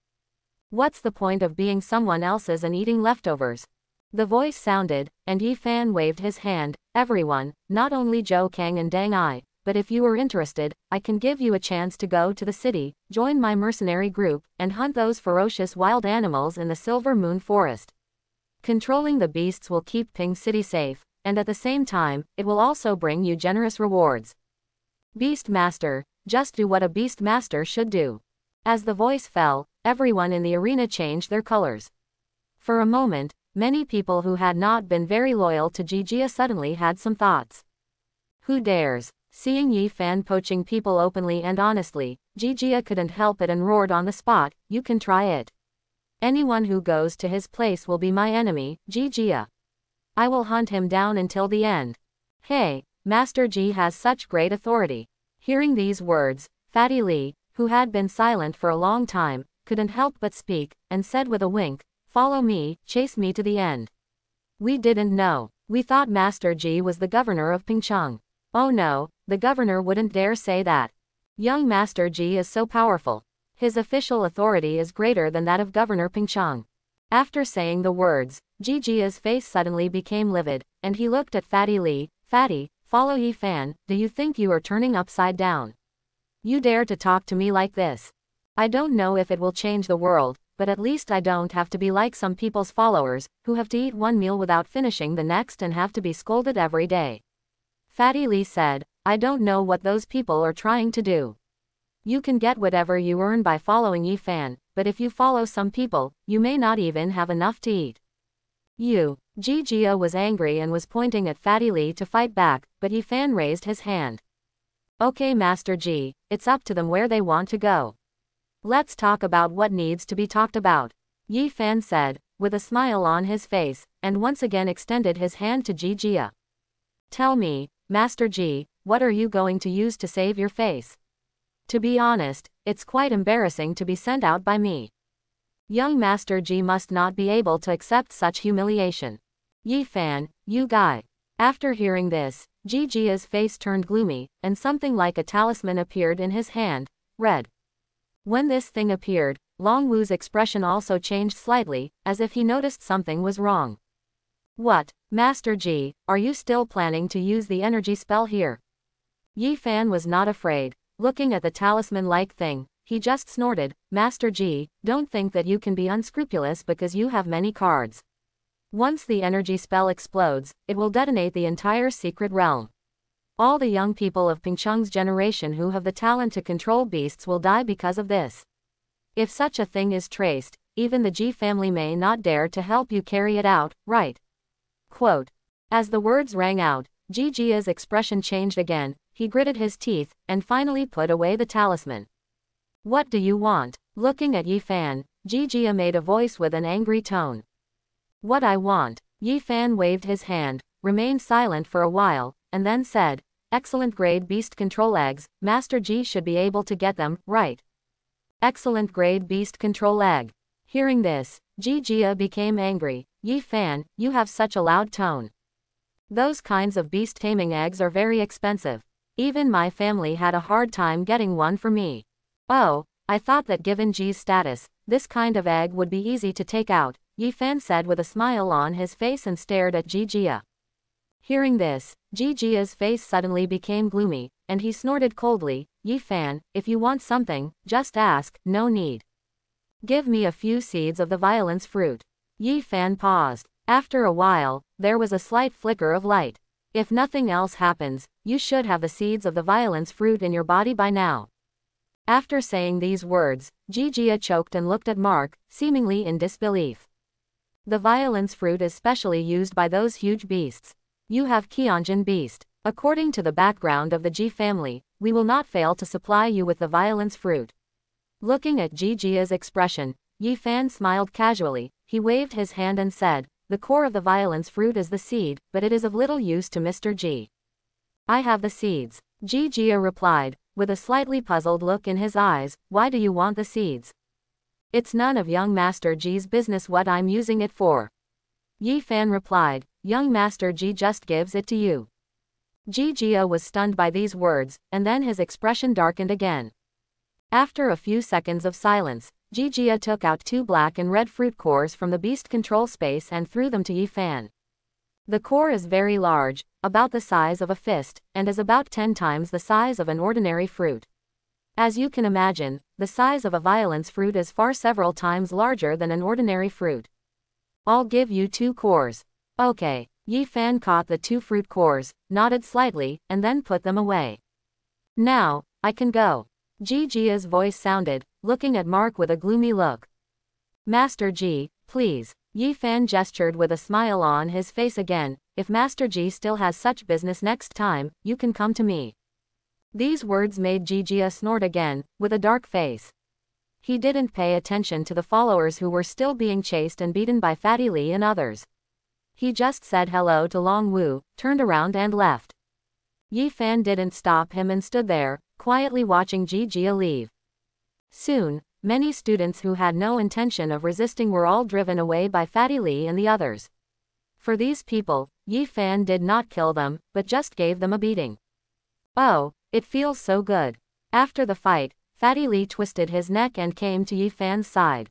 What's the point of being someone else's and eating leftovers? The voice sounded, and Yi Fan waved his hand. Everyone, not only Zhou Kang and Dang Ai, but if you are interested, I can give you a chance to go to the city, join my mercenary group, and hunt those ferocious wild animals in the Silver Moon Forest. Controlling the beasts will keep Ping City safe, and at the same time, it will also bring you generous rewards. Beast Master, just do what a Beast Master should do. As the voice fell, everyone in the arena changed their colors. For a moment, many people who had not been very loyal to Jijia suddenly had some thoughts. Who dares? Seeing Yi Fan poaching people openly and honestly, Jijia couldn't help it and roared on the spot, you can try it. Anyone who goes to his place will be my enemy, Jijia. I will hunt him down until the end. Hey, Master Ji has such great authority. Hearing these words, Fatty Lee, who had been silent for a long time, couldn't help but speak, and said with a wink, follow me, chase me to the end. We didn't know. We thought Master Ji was the governor of Pingcheng. Oh no, the governor wouldn't dare say that. Young Master Ji is so powerful. His official authority is greater than that of Governor Pingcheng. After saying the words, Jijia's face suddenly became livid, and he looked at Fatty Lee. Fatty, follow Yi Fan, do you think you are turning upside down? You dare to talk to me like this? I don't know if it will change the world, but at least I don't have to be like some people's followers, who have to eat one meal without finishing the next and have to be scolded every day. Fatty Lee said, I don't know what those people are trying to do. You can get whatever you earn by following Yi Fan, but if you follow some people, you may not even have enough to eat. Ji Jia was angry and was pointing at Fatty Lee to fight back, but Yi Fan raised his hand. Okay, Master Ji, it's up to them where they want to go. Let's talk about what needs to be talked about, Yi Fan said, with a smile on his face, and once again extended his hand to Ji Jia. Tell me, Master Ji, what are you going to use to save your face? To be honest, it's quite embarrassing to be sent out by me. Young Master Ji must not be able to accept such humiliation. Yi Fan, you guy. After hearing this, Ji Jia's face turned gloomy, and something like a talisman appeared in his hand, red. When this thing appeared, Long Wu's expression also changed slightly, as if he noticed something was wrong. What, Master Ji, are you still planning to use the energy spell here? Yi Fan was not afraid. Looking at the talisman-like thing, he just snorted, Master Ji, don't think that you can be unscrupulous because you have many cards. Once the energy spell explodes, it will detonate the entire secret realm. All the young people of Pingcheng's generation who have the talent to control beasts will die because of this. If such a thing is traced, even the Ji family may not dare to help you carry it out, right? Quote. As the words rang out, Ji Jia's expression changed again, he gritted his teeth, and finally put away the talisman. What do you want? Looking at Yi Fan, Ji Jia made a voice with an angry tone. What I want. Yi Fan waved his hand, remained silent for a while, and then said, excellent grade beast control eggs, Master Ji should be able to get them, right? Excellent grade beast control egg. Hearing this, Ji Jia became angry. Yi Fan, you have such a loud tone. Those kinds of beast taming eggs are very expensive. Even my family had a hard time getting one for me. Oh, I thought that given Ji's status, this kind of egg would be easy to take out, Yi Fan said with a smile on his face and stared at Ji Jia. Hearing this, Ji Jia's face suddenly became gloomy, and he snorted coldly, Yi Fan, if you want something, just ask, no need. Give me a few seeds of the violence fruit. Yi Fan paused. After a while, there was a slight flicker of light. If nothing else happens, you should have the seeds of the violence fruit in your body by now. After saying these words, Ji Jia choked and looked at Mark, seemingly in disbelief. The violence fruit is specially used by those huge beasts. You have Qianjin beast. According to the background of the Ji family, we will not fail to supply you with the violence fruit. Looking at Ji Jia's expression, Yi Fan smiled casually, he waved his hand and said, the core of the violence fruit is the seed, but it is of little use to Mr. Ji. I have the seeds. Ji Jia replied, with a slightly puzzled look in his eyes, why do you want the seeds? It's none of young Master Ji's business what I'm using it for. Yi Fan replied, young Master Ji just gives it to you. Ji Jia was stunned by these words, and then his expression darkened again. After a few seconds of silence, Ji Jia took out 2 black and red fruit cores from the beast control space and threw them to Yi Fan. The core is very large, about the size of a fist, and is about 10 times the size of an ordinary fruit. As you can imagine, the size of a violence fruit is far several times larger than an ordinary fruit. I'll give you 2 cores. Okay. Yi Fan caught the 2 fruit cores, nodded slightly, and then put them away. Now, I can go. Ji Jia's voice sounded, looking at Mark with a gloomy look. Master Ji, please. Yi Fan gestured with a smile on his face again, if Master Ji still has such business next time, you can come to me. These words made Ji Jia snort again, with a dark face. He didn't pay attention to the followers who were still being chased and beaten by Fatty Lee and others. He just said hello to Long Wu, turned around and left. Yi Fan didn't stop him and stood there, quietly watching Ji Jia leave. Soon, many students who had no intention of resisting were all driven away by Fatty Lee and the others. For these people, Yi Fan did not kill them, but just gave them a beating. Oh, it feels so good. After the fight, Fatty Lee twisted his neck and came to Yi Fan's side.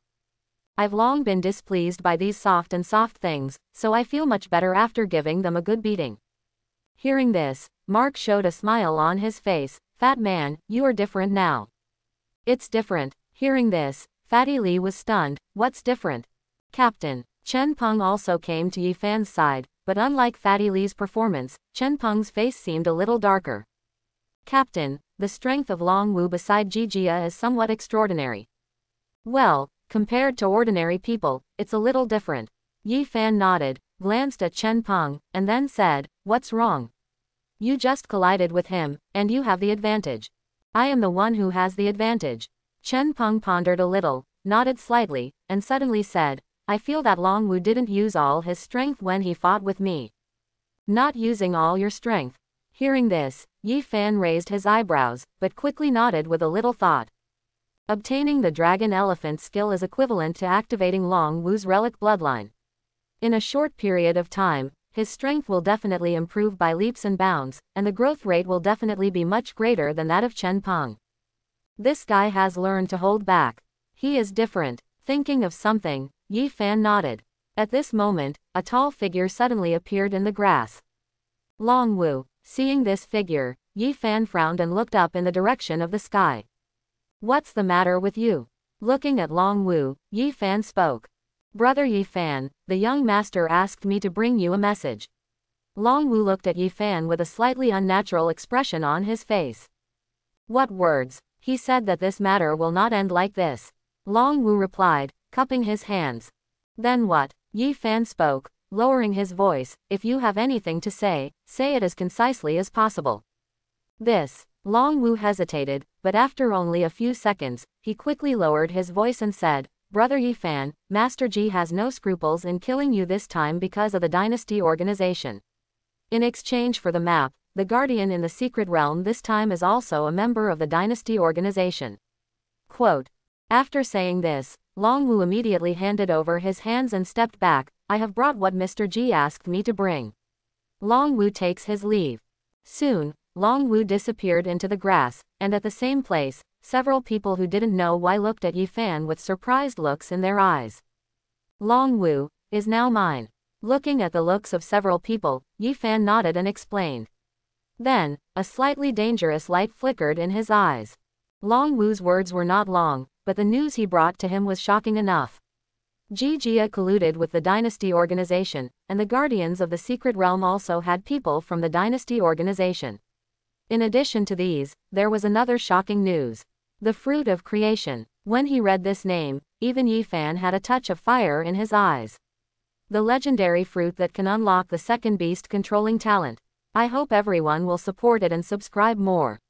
I've long been displeased by these soft things, so I feel much better after giving them a good beating. Hearing this, Mark showed a smile on his face. Fat man, you are different now. It's different. Hearing this, Fatty Li was stunned. What's different? Captain. Chen Peng also came to Yi Fan's side, but unlike Fatty Li's performance, Chen Peng's face seemed a little darker. Captain, the strength of Long Wu beside Ji Jia is somewhat extraordinary. Well, compared to ordinary people, it's a little different. Yi Fan nodded, glanced at Chen Peng, and then said, what's wrong? You just collided with him, and you have the advantage. I am the one who has the advantage. Chen Peng pondered a little, nodded slightly, and suddenly said, I feel that Long Wu didn't use all his strength when he fought with me. Not using all your strength. Hearing this, Yi Fan raised his eyebrows, but quickly nodded with a little thought. Obtaining the dragon elephant skill is equivalent to activating Long Wu's relic bloodline. In a short period of time, his strength will definitely improve by leaps and bounds, and the growth rate will definitely be much greater than that of Chen Peng. This guy has learned to hold back. He is different. Thinking of something, Yi Fan nodded. At this moment, a tall figure suddenly appeared in the grass. Long Wu. Seeing this figure, Yi Fan frowned and looked up in the direction of the sky. What's the matter with you? Looking at Long Wu, Yi Fan spoke. Brother Yi Fan, the young master asked me to bring you a message. Long Wu looked at Yi Fan with a slightly unnatural expression on his face. What words? He said that this matter will not end like this. Long Wu replied, cupping his hands. Then what? Yi Fan spoke, lowering his voice, if you have anything to say it as concisely as possible. This. Long Wu hesitated, but after only a few seconds, he quickly lowered his voice and said, Brother Yi Fan, Master Ji has no scruples in killing you this time because of the dynasty organization. In exchange for the map, the guardian in the secret realm this time is also a member of the dynasty organization. Quote. After saying this, Long Wu immediately handed over his hands and stepped back. I have brought what Mr. Ji asked me to bring. Long Wu takes his leave. Soon, Long Wu disappeared into the grass, and at the same place, several people who didn't know why looked at Yi Fan with surprised looks in their eyes. Long Wu is now mine. Looking at the looks of several people, Yi Fan nodded and explained. Then, a slightly dangerous light flickered in his eyes. Long Wu's words were not long, but the news he brought to him was shocking enough. Ji Jia colluded with the dynasty organization, and the guardians of the secret realm also had people from the dynasty organization. In addition to these, there was another shocking news. The fruit of creation. When he read this name, even Yi Fan had a touch of fire in his eyes. The legendary fruit that can unlock the second beast controlling talent. I hope everyone will support it and subscribe more.